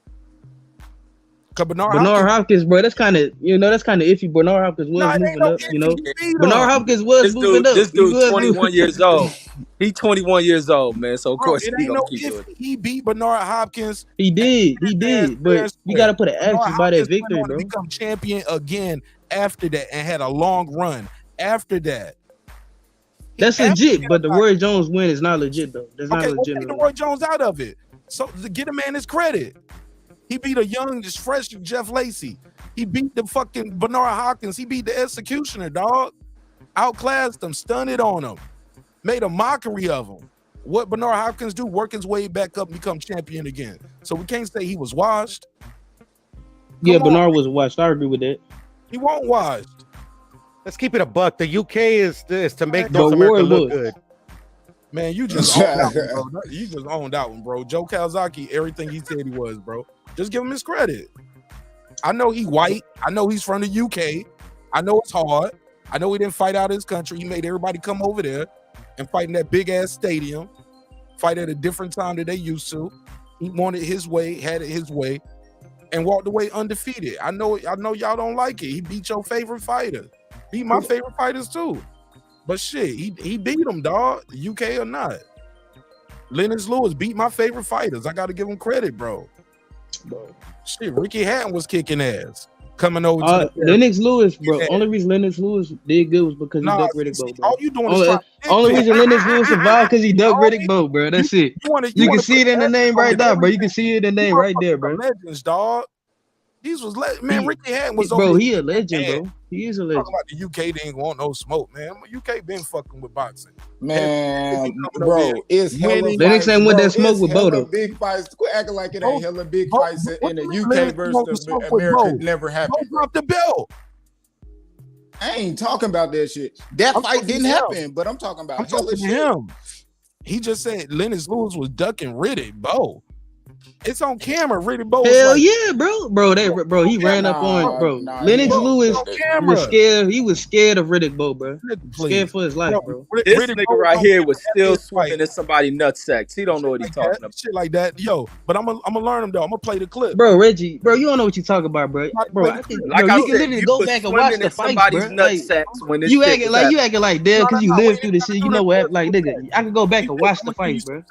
Cause Bernard Bernard Hopkins, bro, that's kind of iffy. Bernard Hopkins was Nah, it ain't moving no up, you know. iffy. He beat Bernard him. Hopkins was moving up. This He was dude 21 moving- years old. He 21 years old, man. So of Bro, course it he ain't gonna no keep doing iffy. it. He beat Bernard Hopkins. He did, but you got to put an Bernard asterisk by that Hopkins victory, went on bro. to become champion again after that and had a long run after that. That's legit, but the Roy Jones win is not legit though. That's not Okay, well, legit. take the Roy Jones out of it. So to get a man his credit. He beat a young, just fresh Jeff Lacey. He beat the fucking Bernard Hopkins. He beat the executioner, dog. Outclassed him, stunted on him, made a mockery of him. What Bernard Hopkins do? Work his way back up and become champion again. So we can't say he was washed. Yeah, Bernard was watched. I agree with that. He won't washed. Let's keep it a buck. The UK is to make But North America Roy look was. good. Man, you just owned that one, bro. You just owned that one, bro. Joe Calzaghe, everything he said he was, bro. Just give him his credit. I know he white. I know he's from the UK. I know it's hard. I know he didn't fight out of his country. He made everybody come over there and fight in that big ass stadium, fight at a different time than they used to. He wanted his way, had it his way, and walked away undefeated. I know y'all don't like it. He beat your favorite fighter. Beat my favorite fighters too. But shit, he beat them, dog. UK or not. Lennox Lewis beat my favorite fighters. I got to give him credit, bro. Shit, Ricky Hatton was kicking ass. Coming over to the Lennox Lewis, bro. Yeah. Only reason Lennox Lewis did good was because he Nah, ducked Riddick see, Bowe, bro. all you doing is trying to Only nitpick. reason Lennox Lewis survived because he ducked Only- Riddick Bowe, bro. That's it. You wanna can put see it in the name right there, now, bro. You can see it in the name right there, bro. Legends, dog. These was man. Ricky Hatton was Bro, over he there. a legend, bro. He is a legend. Talking about the UK, they ain't want no smoke, man. UK been fucking with boxing. Man, bro, it's hella winning. Lennox ain't with that smoke with Bowe, though. big fights. Quit acting like it ain't hella big Bowe- fights in the Bowe- UK Lennox versus want to smoke with America. Bowe. It never happened. Bowe dropped the belt. I ain't talking about that shit. That I'm fight talking didn't to him. happen, but I'm talking about I'm hella talking to shit. him. He just said Lennox Lewis was ducking Riddick Bowe. It's on camera. Riddick Bowe was Hell like, yeah, bro. He ran up on, bro. Lennox Bro, Lewis on camera. was scared. He was scared of Riddick Bowe, bro. Please. Scared for his life, bro. This Riddick nigga Bowe right don't here get was that still big fight. swimming in somebody's nutsacks. He don't know what he's talking about. Shit like that, yo. But I'm gonna learn him though. I'm gonna play the clip. Bro, Reggie, bro, you don't know what you talking about, bro. Bro, I can, Like bro, I you can said, literally you go was back and watch swimming the in fights, somebody's bro. Like, nutsacks when this you shit acting was like happening. you acting like that because you lived through this shit. You know what? Like, nigga, I can go back and watch the fights, bro.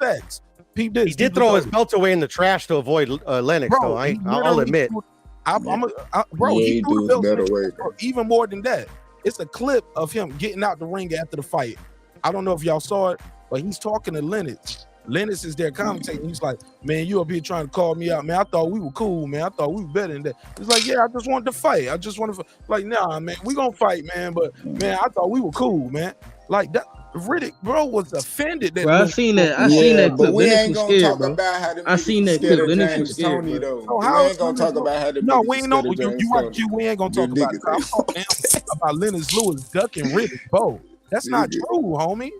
Peep this. He did throw his belt away in the trash to avoid Lennox, though. I'll admit. Bro, Yeah, he he threw do the his belt better to way, Lennox, bro. Even more than that. It's a clip of him getting out the ring after the fight. I don't know if y'all saw it, but he's talking to Lennox. Lennox is there commentating. He's like, man, you up here trying to call me out, man. I thought we were cool, man. I thought we were better than that. He's like, yeah, I just wanted to fight. I just wanted to like, nah, man, we gonna fight, man. But man, I thought we were cool, man. Like that. Riddick, bro, was offended that. Bro, I seen that. I seen that clip. But we Lennox ain't was gonna scared, talk bro. about how them I seen that clip. Lennox was scared, Tony, bro. though. We ain't gonna talk about how them No, niggas we ain't know. scared of You James right, Tony. Q. We ain't gonna talk about it. I'm talking about Lennox Lewis ducking Riddick Bowe. That's not true, homie.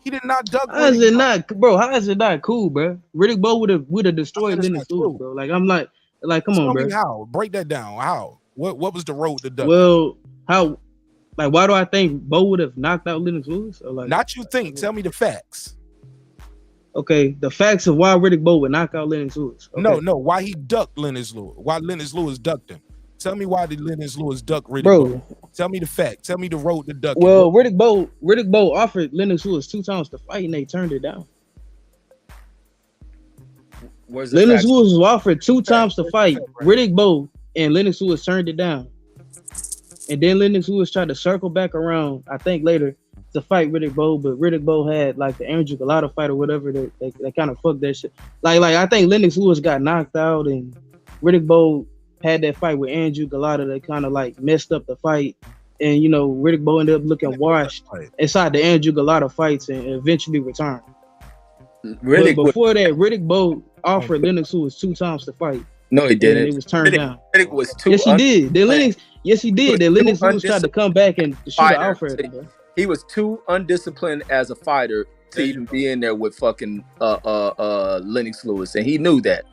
He did not duck. How is it not, bro? How is it not cool, bro? Riddick Bowe would have destroyed Lennox Lewis, bro. Like I'm like, come on, Tell bro. me how. Break that down. How? What was the road to duck? Well, how? Like, why do I think Bowe would have knocked out Lennox Lewis? Or like, not you think. Tell me the facts. Okay, the facts of why Riddick Bowe would knock out Lennox Lewis. Okay. No. Why he ducked Lennox Lewis? Why Lennox Lewis ducked him? Tell me why did Lennox Lewis duck Riddick Bowe? Tell me the fact. Tell me the road to duck. Well, Riddick Bowe offered Lennox Lewis 2 times to fight, and they turned it down. Lennox Lewis was offered 2 times to fight Riddick Bowe, and Lennox Lewis turned it down. And then Lennox Lewis tried to circle back around, I think later, to fight Riddick Bowe, but Riddick Bowe had like the Andrew Galata fight or whatever that kind of fucked that shit. Like I think Lennox Lewis got knocked out, and Riddick Bowe had that fight with Andrew Galata that kind of like messed up the fight. And you know, Riddick Bowe ended up looking washed inside the Andrew Galata fights and eventually returned. But before that, Riddick Bowe offered Lennox Lewis 2 times to fight. No, he didn't. And it was turned down. Riddick was too. Yes, he did. Yes, he did. Then Lennox Lewis tried to come back and shoot an offer at him, bro. He was too undisciplined as a fighter to even be in there with fucking Lennox Lewis, and he knew that.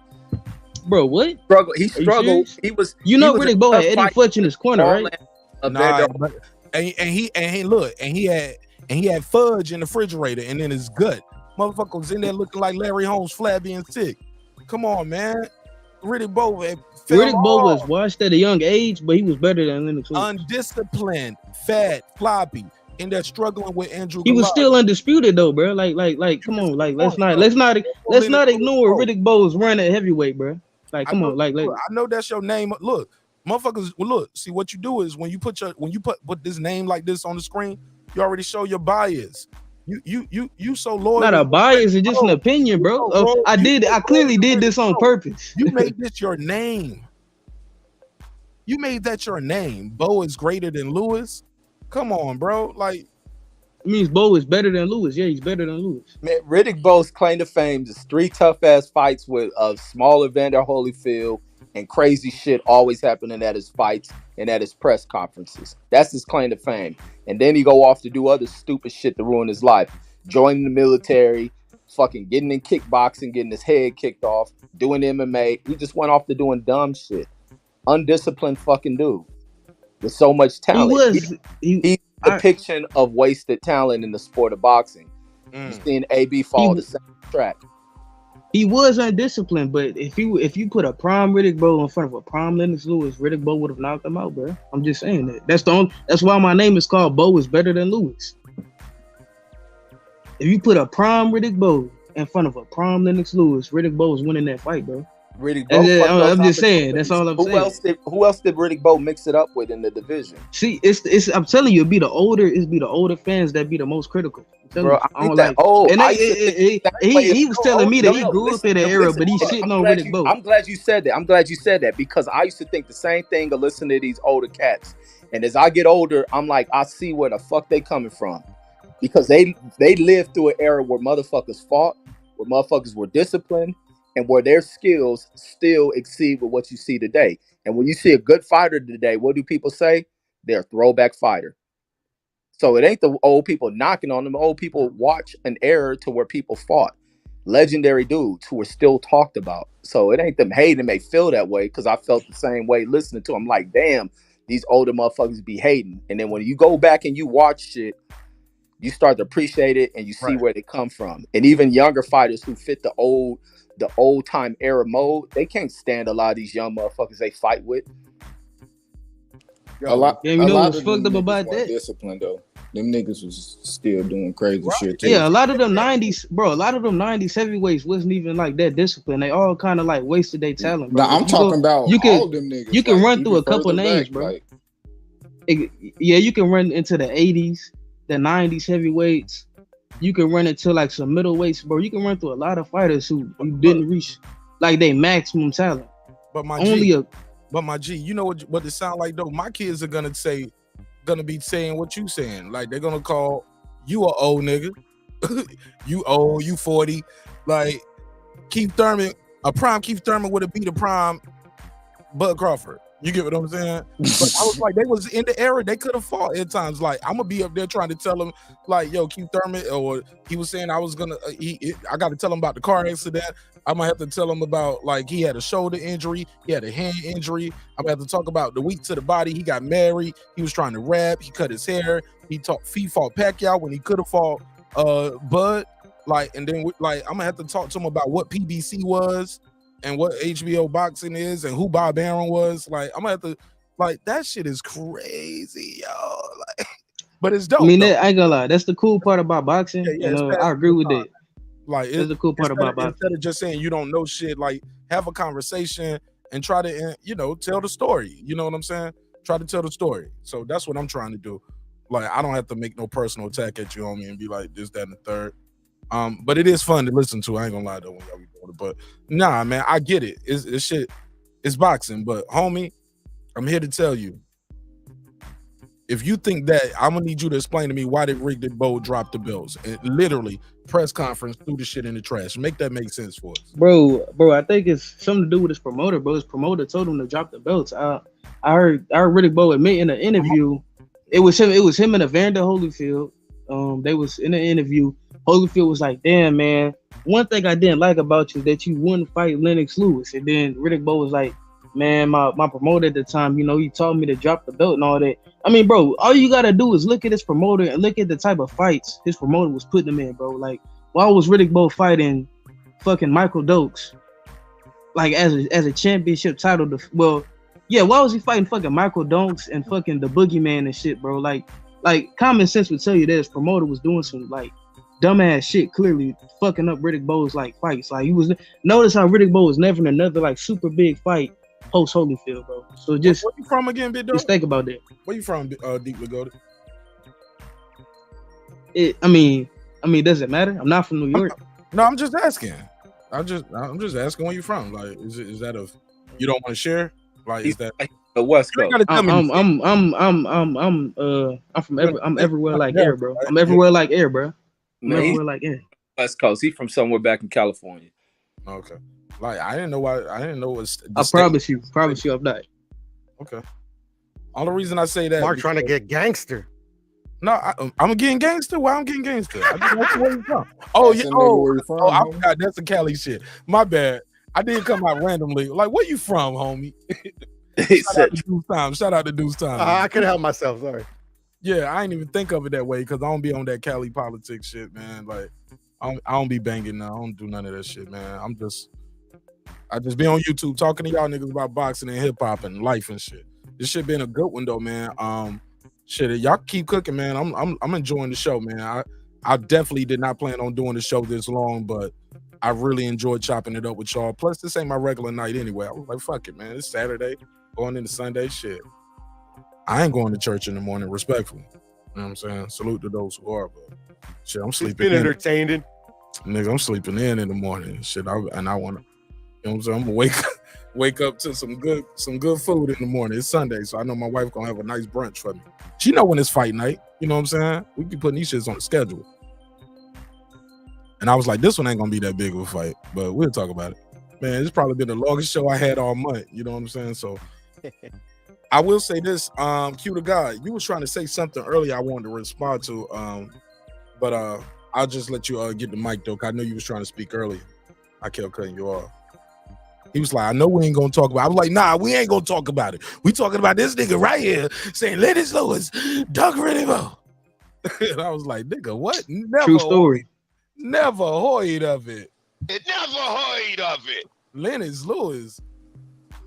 Bro, what? He struggled. He was. Riddick Bowe had Eddie Futch in his corner, right? Nah, and he had fudge in the refrigerator and in his gut. Motherfucker was in there looking like Larry Holmes, flabby and sick. Come on, man. Riddick Bowe was washed at a young age, but he was better than Lennox Lewis. Undisciplined, fat, floppy, and they're struggling with Andrew. He was still undisputed though, bro. Like, come on, like let's not ignore Riddick Bowe's run at heavyweight, bro. Like, come on, like, I know that's your name. Look, motherfuckers. Well, look, see what you do is when you put this name like this on the screen, you already show your bias. You so loyal. Not a bias, it's just an opinion, bro. I clearly did this on purpose. You made this your name. You made that your name. Bowe is greater than Lewis. Come on, bro. Like, it means Bowe is better than Lewis. Yeah, he's better than Lewis. Man, Riddick Bowe's claim to fame is 3 tough ass fights with a smaller Evander Holyfield and crazy shit always happening at his fights and at his press conferences. That's his claim to fame. And then he go off to do other stupid shit to ruin his life. Joining the military, fucking getting in kickboxing, getting his head kicked off, doing MMA. He just went off to doing dumb shit. Undisciplined fucking dude with so much talent. He's the depiction of wasted talent in the sport of boxing. You're seeing AB follow the same track. He was undisciplined, but if you put a prime Riddick Bowe in front of a prime Lennox Lewis, Riddick Bowe would have knocked him out, bro. I'm just saying that. That's why my name is called Bowe is better than Lewis. If you put a prime Riddick Bowe in front of a prime Lennox Lewis, Riddick Bowe is winning that fight, bro. Riddick Bowe. I'm just saying. That's all I'm saying. Who else did Riddick Bowe mix it up with in the division? See, it's. I'm telling you, it'd be the older fans that be the most critical. Bro, I ain't that old. And he was telling me that he grew up in the era, but he's shitting on Riddick Bowe. I'm glad you said that. Because I used to think the same thing of listening to these older cats. And as I get older, I'm like, I see where the fuck they coming from. Because they lived through an era where motherfuckers fought, where motherfuckers were disciplined, and where their skills still exceed with what you see today. And when you see a good fighter today, what do people say? They're a throwback fighter. So it ain't the old people knocking on them. Old people watch an era to where people fought. Legendary dudes who are still talked about. So it ain't them hating. They feel that way because I felt the same way listening to them. Like, damn, these older motherfuckers be hating. And then when you go back and you watch shit, you start to appreciate it and you see where they come from. And even younger fighters who fit the old time era mode, they can't stand a lot of these young motherfuckers they fight with. A lot what's fucked up about that? Discipline though. Them niggas was still doing crazy shit too. Yeah, a lot of them 90s heavyweights wasn't even like that disciplined. They all kind of like wasted their talent, bro. I'm talking about all them niggas. You can run through a couple names, bro. Yeah, you can run into the 80s, the 90s heavyweights. You can run into like some middleweights, bro. You can run through a lot of fighters who didn't reach like their maximum talent. But my G, you know what it sound like though? My kids are gonna be saying what you saying. Like they're gonna call you a old nigga. You old, you 40. Like Keith Thurman, a prime Keith Thurman would have beat a prime Bud Crawford. You get what I'm saying? But I was like, they was in the era they could have fought at times. Like I'm gonna be up there trying to tell them, like, yo, Keith Thurman, or he was saying I was gonna, I got to tell him about the car accident. I'm gonna have to tell him about like he had a shoulder injury, he had a hand injury. I'm gonna have to talk about the week to the body. He got married. He was trying to rap. He cut his hair. He fought Pacquiao when he could have fought Bud. Like, and then like I'm gonna have to talk to him about what PBC was and what HBO boxing is and who Bob Arum was. Like, I'm gonna have to, like, that shit is crazy, yo. Like, but it's dope. I mean, I ain't gonna lie. That's the cool part about boxing. Yeah, I agree with that. Like, that's the cool part about boxing. Instead of just saying you don't know shit, like, have a conversation and try to, tell the story. You know what I'm saying? Try to tell the story. So that's what I'm trying to do. Like, I don't have to make no personal attack at you on me and be like this, that, and the third. But it is fun to listen to. I ain't gonna lie though when y'all be doing it. But nah, man, I get it. It's shit. It's boxing. But homie, I'm here to tell you. If you think that, I'm gonna need you to explain to me why did Rick Bowe drop the belts? And literally, press conference, threw the shit in the trash. Make that make sense for us. Bro, I think it's something to do with his promoter, bro. His promoter told him to drop the belts. I heard Riddick Bowe admit in an interview, it was him and Evander Holyfield. They was in an interview. Holyfield was like, damn, man, one thing I didn't like about you is that you wouldn't fight Lennox Lewis. And then Riddick Bowe was like, man, my promoter at the time, he told me to drop the belt and all that. I mean, bro, all you got to do is look at his promoter and look at the type of fights his promoter was putting him in, bro. Like, why was Riddick Bowe fighting fucking Michael Dokes, like, as a championship title? Why was he fighting fucking Michael Dokes and fucking the Boogeyman and shit, bro? Like common sense would tell you that his promoter was doing some, like, dumbass shit, clearly fucking up Riddick Bowe's like fights. Like, notice how Riddick Bowe was never in another like super big fight post Holyfield, bro. So just where you from again, big dog? Just think about that. Where you from, Deeply Goated? I mean, does it matter? I'm not from New York. No, I'm just asking. I'm just asking where you from. Like, is that you don't want to share? Like, is that the West Coast? I'm everywhere like air, bro. I'm everywhere like air, bro. West Coast. He's from somewhere back in California. Okay. Like, I didn't know why. I didn't know it was. I promise you, I'm not. Okay. Only reason I say that, Mark trying to get gangster. No, I'm getting gangster. Why I'm getting gangster? I just want to where you from. Oh yeah. I forgot. That's a Cali shit. My bad. I didn't come out randomly. Like, where you from, homie? Shout out to Deuce Time. I couldn't help myself. Sorry. Yeah, I ain't even think of it that way because I don't be on that Cali politics shit, man. Like, I don't be banging now. I don't do none of that shit, man. I just be on YouTube talking to y'all niggas about boxing and hip hop and life and shit. This shit been a good one though, man. Shit, y'all keep cooking, man. I'm enjoying the show, man. I definitely did not plan on doing the show this long, but I really enjoyed chopping it up with y'all. Plus, this ain't my regular night anyway. I was like, fuck it, man. It's Saturday, going into Sunday, shit. I ain't going to church in the morning, respectfully. You know what I'm saying? Salute to those who are, but shit, I'm sleeping in. Entertaining. Nigga, I'm sleeping in the morning. Shit, I want to, you know what I'm saying? I'm gonna wake up to some good food in the morning. It's Sunday, so I know my wife gonna have a nice brunch for me. She know when it's fight night. You know what I'm saying? We be putting these shits on the schedule. And I was like, this one ain't gonna be that big of a fight, but we'll talk about it. Man, it's probably been the longest show I had all month. You know what I'm saying? So I will say this, Q to God, you was trying to say something earlier I wanted to respond to, but I'll just let you get the mic though, 'cause I know you was trying to speak earlier. I kept cutting you off. He was like, I know we ain't gonna talk about it. I was like, nah, we ain't gonna talk about it. We talking about this nigga right here saying Lennox Lewis, Doug Riddick Bowe. And I was like, nigga, what? Never. True story. Never heard of it. Never heard of it. Lennox Lewis.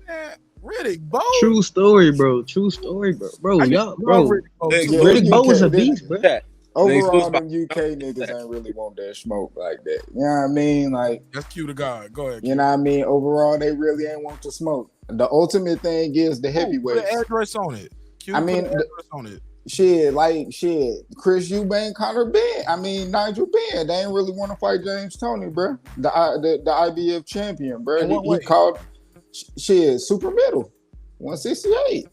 Man, Riddick Bowe. True story, bro. True story, bro. Bro, y'all, bro. Riddick Bowe is a beast, bro. Overall, them UK niggas ain't really want that smoke like that. You know what I mean? Like, that's Q to God. Go ahead. You know what I mean? Overall, they really ain't want to smoke. The ultimate thing is the heavyweight. Put an address on it. Q. I mean, on it. Shit, Chris Eubank, Connor Ben. Nigel Ben. They ain't really want to fight James Toney, bro. The IBF champion, bro. He called super middle, 168.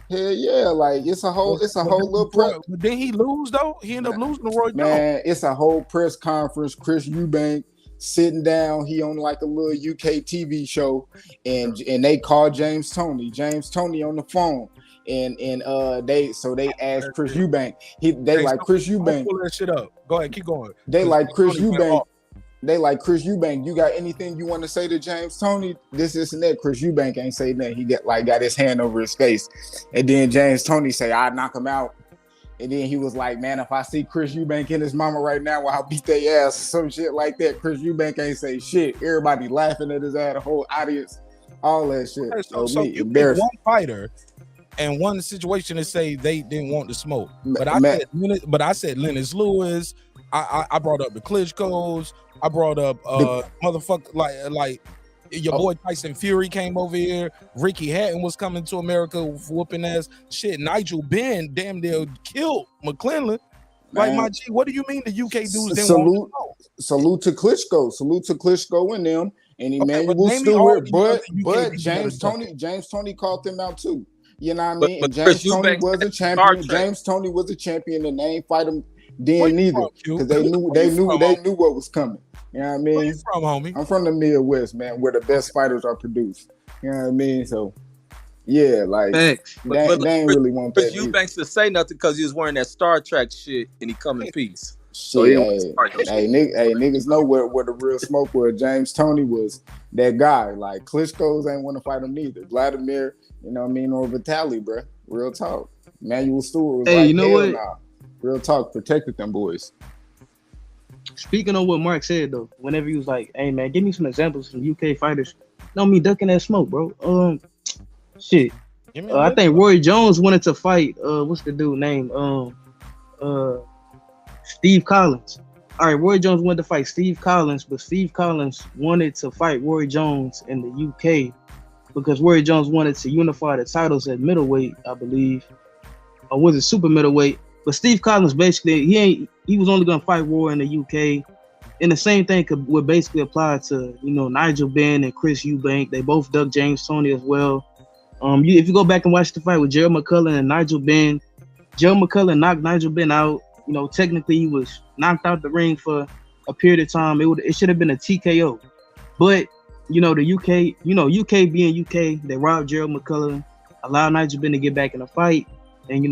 Hell yeah, like it's a whole little press. But then he lose though. He ended up losing to Roy Jones. Man, it's a whole press conference. Chris Eubank sitting down. He on like a little UK TV show, and they called James Toney. James Toney on the phone. And they asked Chris Eubank. Chris Eubank. Pull that shit up. Go ahead, keep going. They like Chris Eubank. You got anything you want to say to James Toney? This and that. Chris Eubank ain't say nothing. He got his hand over his face, and then James Toney say, "I knock him out." And then he was like, "Man, if I see Chris Eubank and his mama right now, I'll beat their ass." Some shit like that. Chris Eubank ain't say shit. Everybody laughing at his ass. The whole audience, all that shit. So you pick one fighter. And one situation to say they didn't want to smoke, but I said Lennox Lewis. I brought up the Klitschko's. I brought up motherfucker like your boy Tyson Fury came over here. Ricky Hatton was coming to America whooping ass. Shit, Nigel Ben damn near killed McClellan. Like my G, what do you mean the UK dudes didn't want to smoke? Salute to Klitschko and them, and Emmanuel Stewart. But James Toney called them out too. You know what I mean? And James Toney was a champion. James Toney was a champion, and they ain't fight him then neither because they knew what was coming. You know what I mean? Where you from, homie? I'm from the Midwest, man, where the best fighters are produced. You know what I mean? So, yeah, like they ain't really want that. Chris Eubanks to say nothing because he was wearing that Star Trek shit, and he come in peace. So niggas know where the real smoke was. James Toney was that guy. Like Klitschko's ain't want to fight him neither. Vladimir, you know what I mean, or Vitaly, bro. Real talk. Emmanuel Stewart was like, you know what? Nah. Real talk, protected them boys. Speaking of what Mark said though, whenever he was like, "Hey man, give me some examples from UK fighters," no me ducking that smoke, bro. Shit. I think Roy Jones wanted to fight. What's the dude name? Steve Collins. All right, Roy Jones wanted to fight Steve Collins, but Steve Collins wanted to fight Roy Jones in the UK because Roy Jones wanted to unify the titles at middleweight, I believe, or was it super middleweight? But Steve Collins basically he was only gonna fight Roy in the UK, and the same thing would basically apply to Nigel Ben and Chris Eubank. They both ducked James Toney as well. If you go back and watch the fight with Gerald McCullough and Nigel Ben, Gerald McCullough knocked Nigel Ben out. Technically he was knocked out the ring for a period of time. It should have been a TKO, but the UK being UK, they robbed Gerald McCullough, allowed Nigel Ben to get back in the fight, and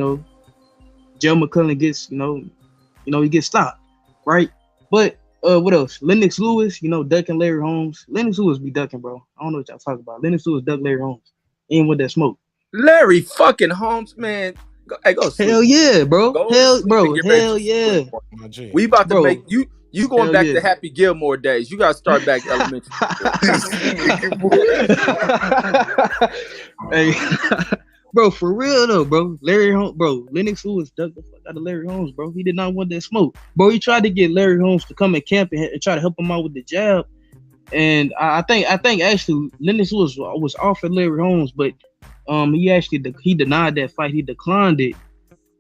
Gerald McCullough gets he gets stopped, right? But what else? Lennox Lewis, ducking Larry Holmes. Lennox Lewis be ducking, bro. I don't know what y'all talking about. Lennox Lewis ducked Larry Holmes, in with that smoke. Larry fucking Holmes, man. Go sleep. Hell yeah, bro. Hell yeah. We about to make you going back to Happy Gilmore days. You gotta start back elementary. Hey, bro, for real though, bro. Lennox Lewis ducked the fuck out of Larry Holmes, bro. He did not want that smoke. Bro, he tried to get Larry Holmes to come in camp and try to help him out with the jab. And I think actually Lennox Lewis was offered Larry Holmes, but he denied that fight. He declined it,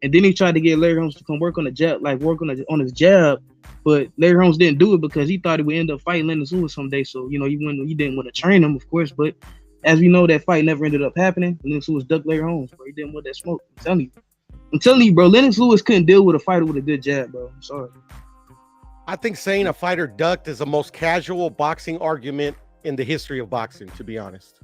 and then he tried to get Larry Holmes to come work on the jab, on his jab. But Larry Holmes didn't do it because he thought he would end up fighting Lennox Lewis someday. So he didn't want to train him, of course. But as we know, that fight never ended up happening. Lennox Lewis ducked Larry Holmes, bro. He didn't want that smoke. I'm telling you, bro. Lennox Lewis couldn't deal with a fighter with a good jab, bro. I'm sorry. I think saying a fighter ducked is the most casual boxing argument in the history of boxing, to be honest.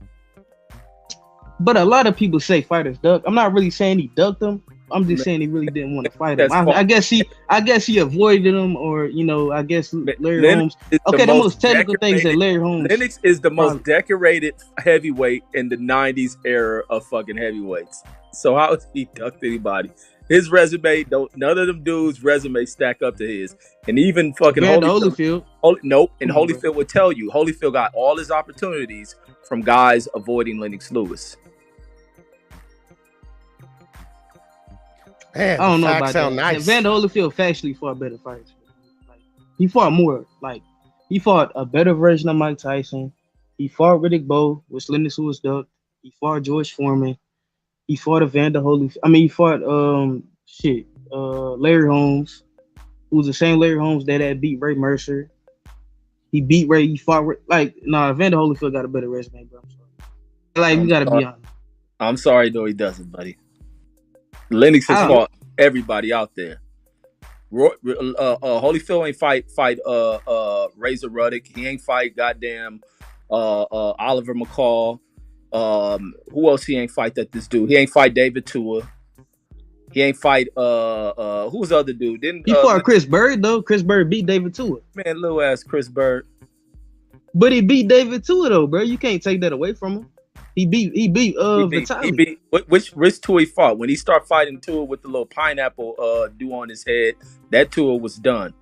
But a lot of people say fighters duck. I'm not really saying he ducked him. I'm just saying he really didn't want to fight him. I guess he avoided him, or I guess Larry Holmes. Okay, the most technical things that Larry Holmes. Lennox is the most decorated heavyweight in the '90s era of fucking heavyweights. So how has he ducked anybody? His resume, none of them dudes' resume stack up to his. And even fucking Holyfield. Holyfield would tell you, Holyfield got all his opportunities from guys avoiding Lennox Lewis. Man, I don't know about that. Nice. Evander Holyfield factually fought better fights. He fought more. He fought a better version of Mike Tyson. He fought Riddick Bowe, which Lennox Lewis ducked. He fought George Foreman. He fought Evander Holyfield. I mean, he fought Larry Holmes, who was the same Larry Holmes that beat Ray Mercer. He beat Ray. He fought Evander Holyfield got a better resume, bro. We gotta be honest. I'm sorry, though he doesn't, buddy. Lennox has fought everybody out there. Holyfield ain't fight Razor Ruddock. He ain't fight goddamn Oliver McCall. Who else he ain't fight that this dude? He ain't fight David Tua. He ain't fight who's the other dude? He fought Chris Bird though. Chris Bird beat David Tua. Man, little ass Chris Bird. But he beat David Tua though, bro. You can't take that away from him. He beat Vitaly. Which Tua he fought? When he started fighting Tua with the little pineapple do on his head, that Tua was done.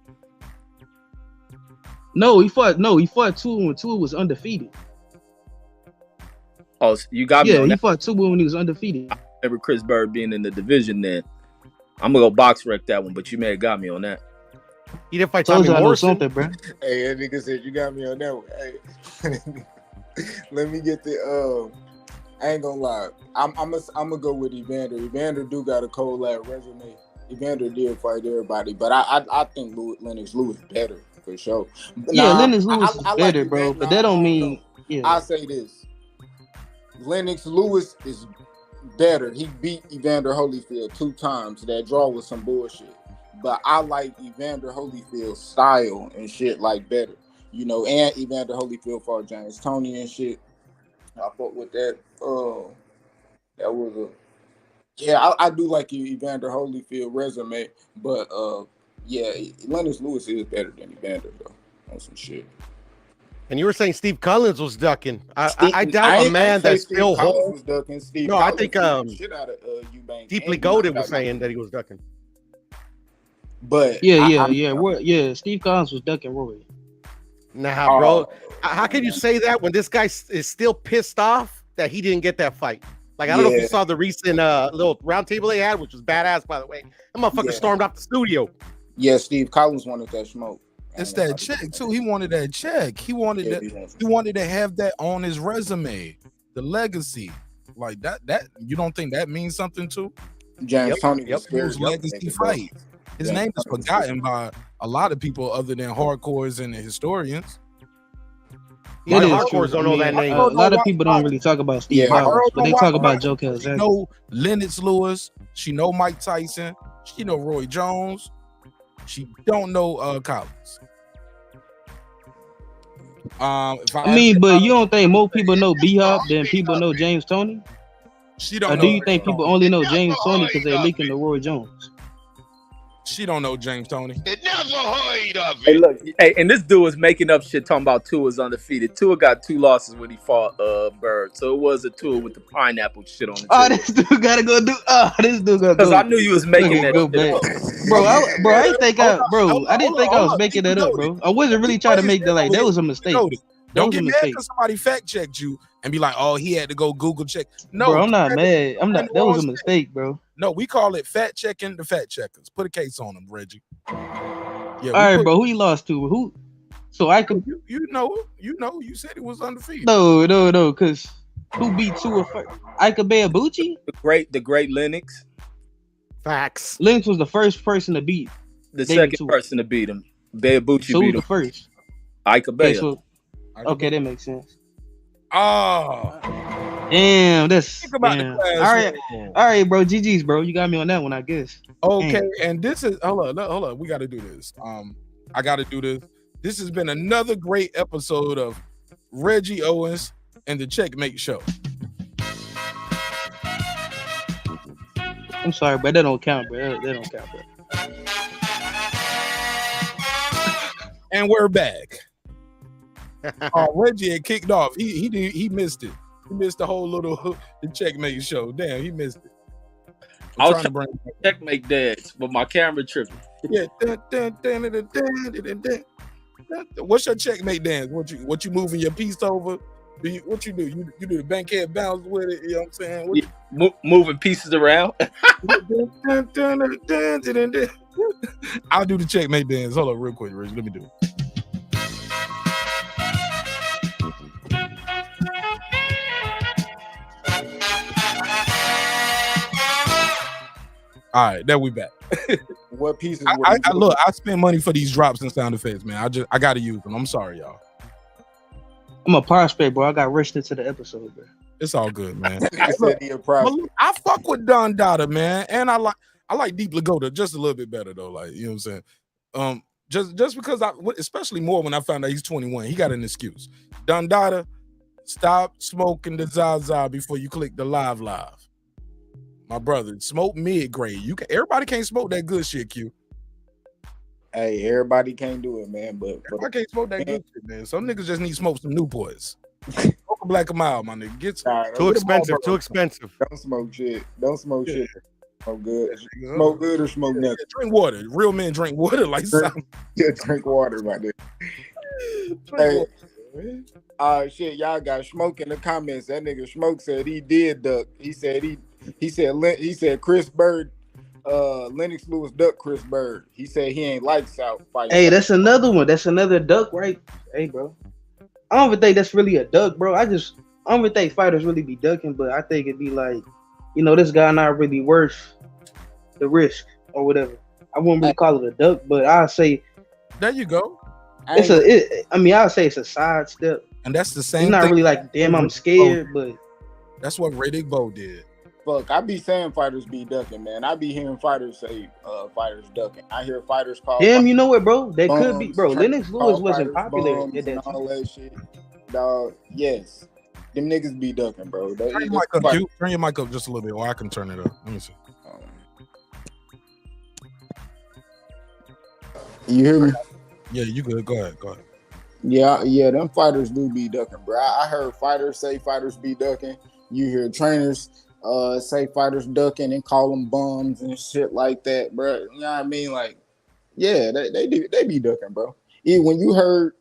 No, he fought Tua when Tua was undefeated. Oh, so you got me. Yeah, he fought Tua when he was undefeated. I remember Chris Bird being in the division then. I'm gonna go box wreck that one, but you may have got me on that. He didn't fight Tommy Morrison. Something, bro. Hey, that nigga said you got me on that one. Hey, let me get the. I ain't gonna lie. I'm gonna go with Evander. Evander do got a cold ass resume. Evander did fight everybody, but I think Lennox Lewis better for sure. Yeah, Lennox Lewis is better, like bro. But that don't mean. Yeah. I say this. Lennox Lewis is better. He beat Evander Holyfield 2 times. That draw was some bullshit. But I like Evander Holyfield's style and shit like better. You know, and Evander Holyfield fought James Toney and shit. I fought with that. That was I do like Evander Holyfield resume, but Lennox Lewis is better than Evander though on some shit. And you were saying Steve Collins was ducking. I doubt a man that still holds. No, I think shit out of Eubank. Deeply Golded was saying that he was ducking. But Steve Collins was ducking Roy. Nah, bro. How can you say that when this guy is still pissed off that he didn't get that fight? Like, I don't know if you saw the recent little round table they had, which was badass, by the way. That motherfucker stormed off the studio. Yeah, Steve Collins wanted that smoke. It's that check too. He wanted that check. He wanted he wanted to have that on his resume, the legacy, like that. That you don't think that means something too? James Toney whose legacy fight. His name is forgotten by a lot of people other than hardcores and the historians. Yeah, hardcores don't know that name. A lot of people don't really talk about Steve Collins, but they talk about Joe Calzaghe. She know Lennox Lewis. She know Mike Tyson. She know Roy Jones. She don't know Collins. But you don't think more people know B-Hop than people know James Toney? She don't. Or do you think people only know James Toney because they're leaking to Roy Jones? She don't know James Toney. It never heard of it. Hey, look, and this dude was making up shit talking about Tua's undefeated. Tua got 2 losses when he fought Bird, so it was a Tua with the pineapple shit on it. This dude gotta go do. This dude gotta go. Because I knew you was making that shit up. I didn't think I was making that up, bro. I wasn't really trying to make that like that was a mistake. Don't get mad because somebody fact checked you and be like, "Oh, he had to go Google check." No, bro, I'm not mad. That was a mistake, bro. No, we call it fact checking the fact checkers. Put a case on them, Reggie. Yeah. All right, bro. Who he lost to? Who? So I could. You know. You said he was undefeated. No. Because who beat Tua first? Ika Beabuchi? The great Lennox. Facts. Lennox was the first person to beat. The second person to beat him. Beabuchi beat him. The first? Ika Bea. Okay, that makes sense. Oh, damn! That's think about damn. the class. All right, bro. GG's, bro. You got me on that one, I guess. Okay, Damn. and this is hold on. We got to do this. I got to do this. This has been another great episode of Reggie Owens and the Checkmate Show. I'm sorry, but that don't count, bro. That don't count, bro. And we're back. Reggie had kicked off. He missed it. He missed the whole little the Checkmate Show. Damn, he missed it. I was trying to bring Checkmate dance, but my camera tripping. Yeah. What's your Checkmate dance? What you moving your piece over? What you do? You do the bankhead bounce with it. You know what I'm saying? Moving pieces around. I'll do the Checkmate dance. Hold on, real quick, Reggie. Let me do it. All right, there we back. What pieces? Look, I spend money for these drops and sound effects, man. I gotta use them. I'm sorry, y'all. I'm a prospect, bro. I got rushed into the episode, bro. It's all good, man. Said he a prospect. Look, I fuck with Don Dada, man, and I like Deep Lagoda just a little bit better though. Like, you know what I'm saying? Just because especially more when I found out he's 21, he got an excuse. Don Dada, stop smoking the Zaza before you click the live. My brother, smoke mid-grade. Everybody can't smoke that good shit, Q. Hey, everybody can't do it, man. But I can't smoke that good shit, man. Some niggas just need to smoke some Newports. Smoke a Black and Mild, my nigga. Get some. Too expensive. Too expensive. Don't smoke shit. Don't smoke shit. Smoke good. Smoke good or smoke nothing. Drink water. Real men drink water like something. Yeah, drink water, my nigga. Hey, shit, y'all got Smoke in the comments. That nigga Smoke said he did duck. He said Chris Bird, Lennox Lewis duck Chris Bird. He said he ain't like South fight. Hey, that's another one. That's another duck, right? Hey, bro. I don't even think that's really a duck, bro. I don't even think fighters really be ducking, but I think it'd be like, this guy not really worth the risk or whatever. I wouldn't really call it a duck, but I'll say there you go. I'll say it's a sidestep. And that's the same. It's not really like, damn, I'm scared, but that's what Riddick Bowe did. Fuck, I be saying fighters be ducking, man. I be hearing fighters say fighters ducking. I hear fighters call. Damn, you know what, bro? They could be, bro. Lennox Lewis wasn't popular at that all that shit. Dog, yes. Them niggas be ducking, bro. Turn your mic up, Q. Turn your mic up just a little bit, or I can turn it up. Let me see. You hear me? Yeah, you good. Go ahead. Yeah, them fighters do be ducking, bro. I heard fighters say fighters be ducking. You hear trainers say fighters ducking and call them bums and shit like that, bro. You know what I mean? Like, yeah, they be ducking, bro. Even when you heard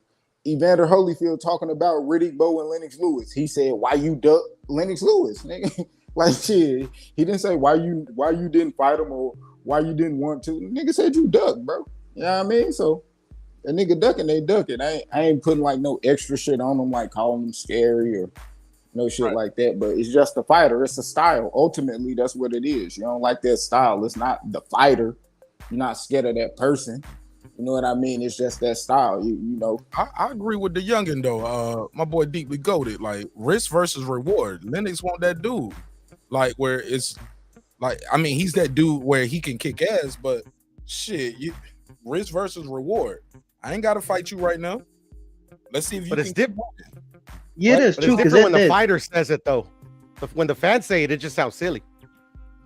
Evander Holyfield talking about Riddick Bowe and Lennox Lewis, he said, "Why you duck Lennox Lewis?" Nigga, like shit. He didn't say why you didn't fight him or why you didn't want to. Nigga said you duck, bro. You know what I mean? So a nigga ducking, they ducking. I ain't putting like no extra shit on them, like calling them scary or no shit like that. But it's just a fighter. It's a style. Ultimately, that's what it is. You don't like that style. It's not the fighter. You're not scared of that person. You know what I mean? It's just that style. You know. I agree with the youngin though. My boy Deeply Goated. Like risk versus reward. Lennox want that dude. Like where it's like, I mean, he's that dude where he can kick ass, but shit, risk versus reward. I ain't gotta fight you right now. Let's see if you can keep walking. Yeah, that's true. It's different when the fighter says it though. When the fans say it, it just sounds silly.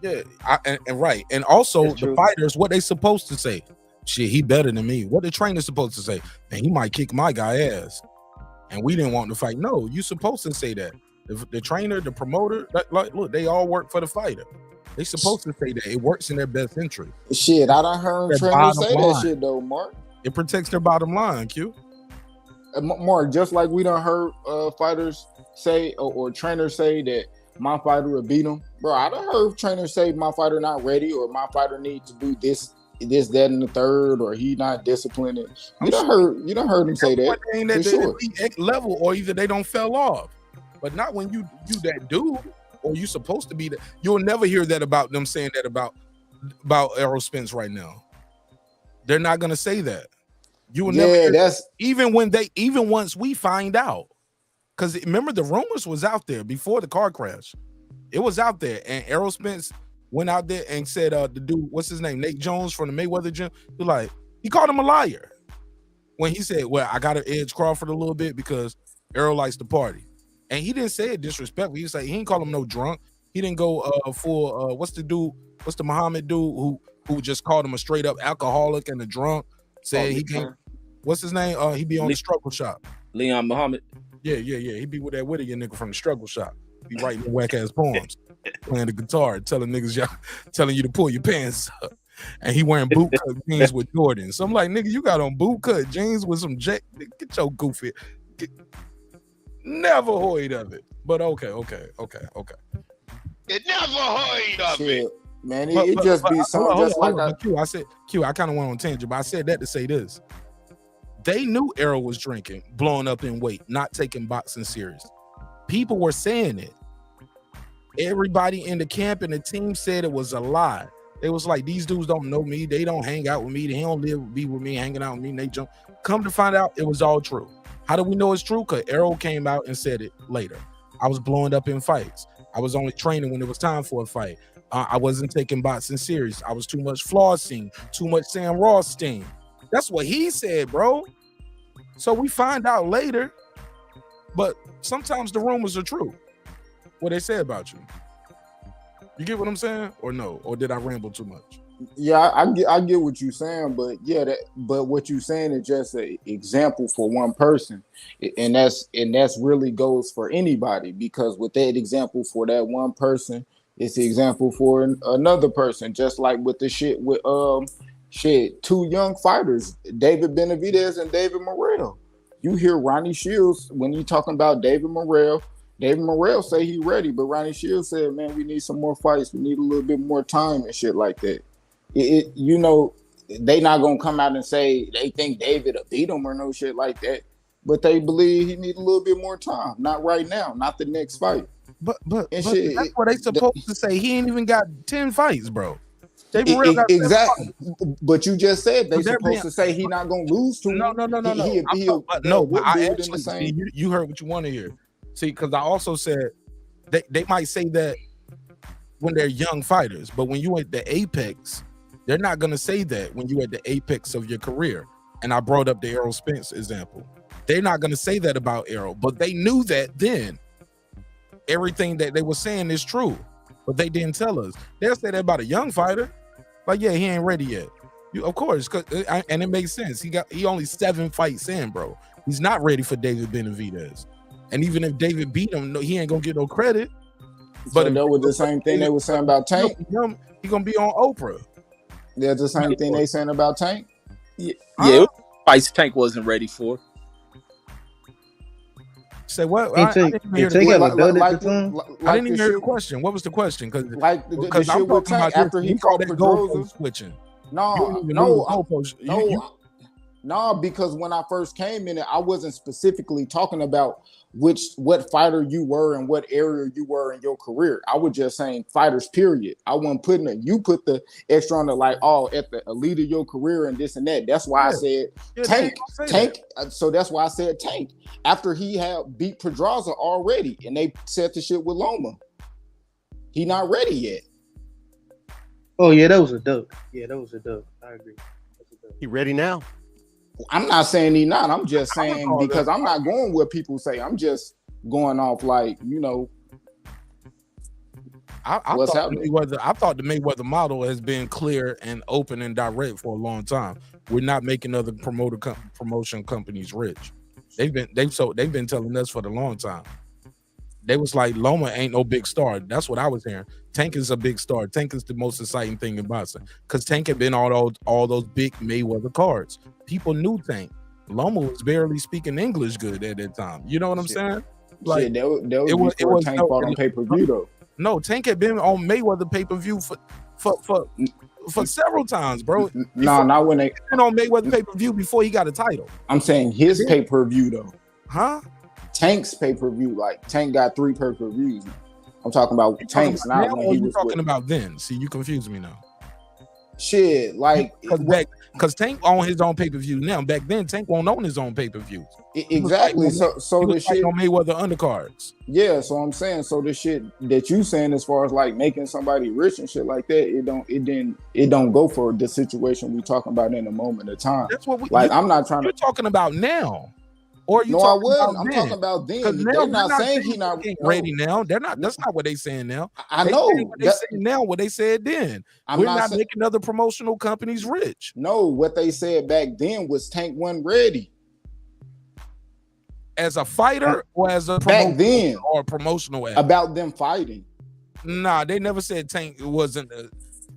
Yeah, and right. And also the fighters, what they supposed to say. Shit, he better than me. What the trainer's supposed to say? Man, he might kick my guy ass. And we didn't want to fight. No, you supposed to say that. The trainer, the promoter, look, they all work for the fighter. They supposed to say that. It works in their best interest. Shit, I done heard trainers say that shit though, Mark. It protects their bottom line, Q. Mark, just like we done heard fighters say or trainers say that my fighter will beat him. Bro, I done heard trainers say my fighter not ready or my fighter need to do this, that, and the third, or he not disciplined. You done heard him say that. Ain't at the elite level, or either they don't fell off. But not when you that dude, or you supposed to be that. You'll never hear that about them saying that about Errol Spence right now. They're not gonna say that. You will never hear that. Even once we find out. Because remember, the rumors was out there before the car crash. It was out there, and Errol Spence went out there and said, the dude, what's his name? Nate Jones from the Mayweather gym. He called him a liar when he said, well, I got to edge Crawford a little bit because Errol likes to party. And he didn't say it disrespectfully. He said he didn't call him no drunk. He didn't go for what's the Muhammad dude who just called him a straight up alcoholic and a drunk. Said he can't. What's his name? He be on the Struggle Shop. Leon Muhammad. Yeah. He be with that Whittier nigga from the Struggle Shop. He writing whack ass poems, playing the guitar, telling niggas telling you to pull your pants up. And he wearing boot cut jeans with Jordans. So I'm like, nigga, you got on boot cut jeans with some get your goofy. Never heard of it. But okay. It never heard of it. Man, it just be something just like Q, I kind of went on tangent, but I said that to say this. They knew Errol was drinking, blowing up in weight, not taking boxing serious. People were saying it. Everybody in the camp and the team said it was a lie. They was like, these dudes don't know me. They don't hang out with me. They don't be with me, hanging out with me. And they jump. Come to find out, it was all true. How do we know it's true? Because Arrow came out and said it later. I was blowing up in fights. I was only training when it was time for a fight. I wasn't taking boxing serious. I was too much flossing, too much Sam Rothstein. That's what he said, bro. So we find out later, but sometimes the rumors are true. What they say about you. You get what I'm saying? Or no? Or did I ramble too much? Yeah, I get what you're saying, but but what you're saying is just an example for one person, and that's really goes for anybody, because with that example for that one person, it's the example for another person. Just like with the shit with two young fighters, David Benavidez and David Morrell. You hear Ronnie Shields when you talking about David Morrell. David Morrell say he ready, but Ronnie Shields said, "Man, we need some more fights. We need a little bit more time and shit like that." You know, they not gonna come out and say they think David will beat him or no shit like that, but they believe he need a little bit more time. Not right now, not the next fight. But shit, that's what they supposed to say. He ain't even got 10 fights, bro. David Morrell got exactly. But you just said they supposed to say he not gonna lose to him. No. But I actually you heard what you want to hear. See, because I also said they might say that when they're young fighters, but when you at the apex, they're not gonna say that when you at the apex of your career. And I brought up the Errol Spence example. They're not gonna say that about Errol, but they knew that then. Everything that they were saying is true, but they didn't tell us. They'll say that about a young fighter, like, yeah, he ain't ready yet. Of course, and it makes sense. He only 7 fights in, bro. He's not ready for David Benavidez. And even if David beat him, he ain't gonna get no credit. But that was the same thing they were saying about Tank. He gonna be on Oprah. That's the same thing they saying about Tank. Yeah, fights Tank wasn't ready for. Say what? I didn't even hear the question. What was the question? Because the shit with Tank after he fought Pedraza switching. No, because when I first came in it, I wasn't specifically talking about what fighter you were and what area you were in your career. I was just saying fighters, period. I wasn't putting it. You put the extra on the like, at the elite of your career and this and that. That's why I said Tank. So that's why I said Tank. After he had beat Pedraza already, and they said the shit with Loma. He not ready yet. Oh yeah, that was a dope. I agree. He ready now? I'm not saying he not. I'm just saying because I'm not going where people say. I'm just going off like, what's happening. I thought the Mayweather model has been clear and open and direct for a long time. We're not making other promotion companies rich. They've been telling us for the long time. They was like, Loma ain't no big star. That's what I was hearing. Tank is a big star. Tank is the most exciting thing in boxing because Tank had been on all those big Mayweather cards. People knew Tank. Loma was barely speaking English good at that time. You know what I'm saying? Like that was before Tank fought on pay-per-view though. No, Tank had been on Mayweather pay-per-view for several times, bro. No, not when they been on Mayweather pay-per-view before he got a title. I'm saying his pay-per-view though. Huh? Tank's pay-per-view, like Tank got 3 pay-per-views. I'm talking about Tank's not when he was talking about then. See, you confuse me now. Shit, like because Tank on his own pay-per-view now. Back then, Tank won't own his own pay-per-views. Exactly. So the shit on Mayweather undercards. Yeah, so I'm saying, so the shit that you saying as far as like making somebody rich and shit like that, it don't go for the situation we talking about in a moment of time. That's what I'm not trying to. You're talking about now. Or you I wasn't. I'm talking about then. They're not saying he not ready now. They're not. That's not what they saying now. I know. What they saying now. What they said then. We're not making other promotional companies rich. No, what they said back then was Tank wasn't ready. As a fighter or as a back then or promotional about them fighting. Nah, they never said Tank wasn't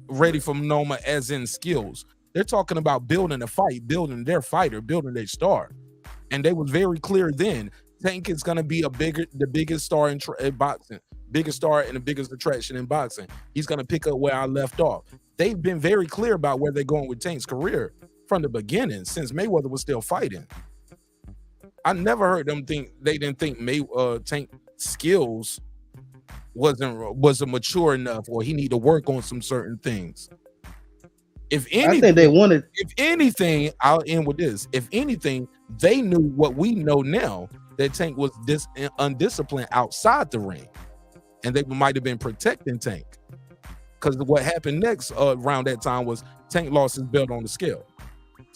ready for Noma as in skills. They're talking about building a fight, building their fighter, building their star. And they was very clear then. Tank is going to be the biggest star in boxing, biggest star and the biggest attraction in boxing. He's going to pick up where I left off. They've been very clear about where they're going with Tank's career from the beginning, since Mayweather was still fighting. I never heard them think they didn't think Tank skills wasn't mature enough, or he need to work on some certain things. If anything, I think they wanted. If anything, I'll end with this. If anything, they knew what we know now, that Tank was undisciplined outside the ring, and they might have been protecting Tank. Because what happened next around that time was Tank lost his belt on the scale.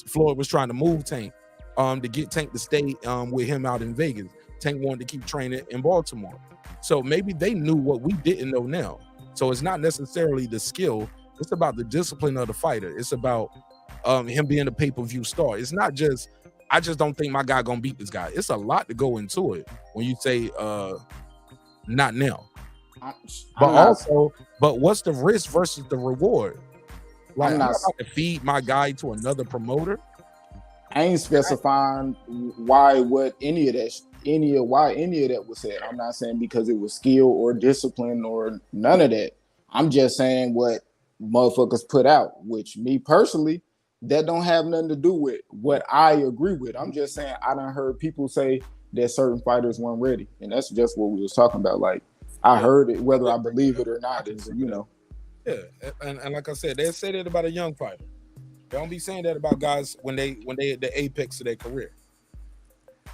Floyd was trying to move Tank to get Tank to stay with him out in Vegas. Tank wanted to keep training in Baltimore. So maybe they knew what we didn't know now. So it's not necessarily the skill. It's about the discipline of the fighter. It's about him being a pay-per-view star. It's not just, I just don't think my guy gonna beat this guy. It's a lot to go into it when you say not now. But what's the risk versus the reward? Like, I'm not about to feed my guy to another promoter. I ain't specifying why any of that was said. I'm not saying because it was skill or discipline or none of that. I'm just saying what motherfuckers put out, which me personally, that don't have nothing to do with what I agree with. I'm just saying I done heard people say that certain fighters weren't ready, and that's just what we was talking about. Like, I heard it, whether I believe it or not, is, you know. Yeah, and like I said, they say that about a young fighter. They don't be saying that about guys when they at the apex of their career.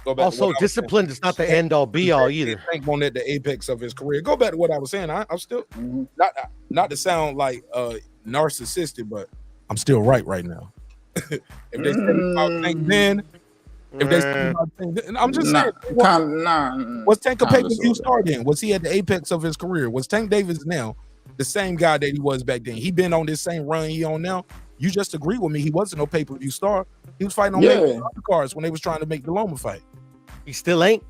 Also, discipline is not the end all be all either. Tank won at the apex of his career. Go back to what I was saying. I'm still not to sound like narcissistic, but I'm still right now. If they say about Tank then, if they say about Tank then, I'm just saying. Was Tank a pay-per-view star then? Was he at the apex of his career? Was Tank Davis now the same guy that he was back then? He been on this same run he on now. You just agree with me. He wasn't no pay-per-view star. He was fighting on cards when they was trying to make the Loma fight. He still ain't.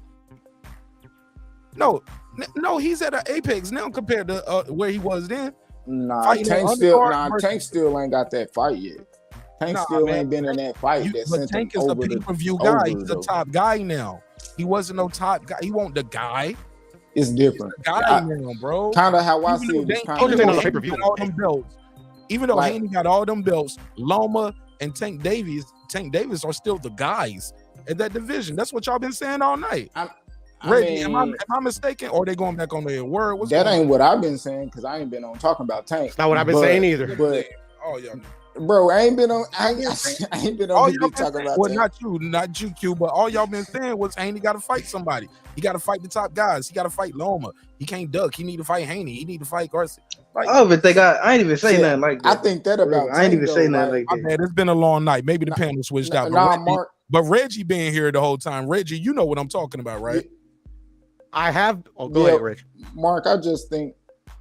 No, he's at an apex now compared to where he was then. Tank still ain't got that fight yet. Tank ain't been in that fight. But Tank is a pay-per-view guy. He's a top guy now. He wasn't no top guy. He won't the guy. It's different. Guy now, bro. Kind of how I see it. All them belts. Even though Haney got all them belts, Loma and Tank Davis are still the guys at that division. That's what y'all been saying all night. Reggie, am I mistaken? Or are they going back on their word? That ain't what I've been saying, because I ain't been on talking about Tank. It's not what I've been saying either. But bro, I ain't been on TV talking about well, Tank. not you, Q, but all y'all been saying was Haney got to fight somebody. He got to fight the top guys. He got to fight Loma. He can't duck. He need to fight Haney. He need to fight Garcia. Like, I ain't even say nothing like that. I think that about I ain't even say nothing like that. Man, it's been a long night. Maybe the panel switched out. But Reggie being here the whole time. Reggie, you know what I'm talking about, right? I have. Oh, go ahead, Reg. Mark, I just think.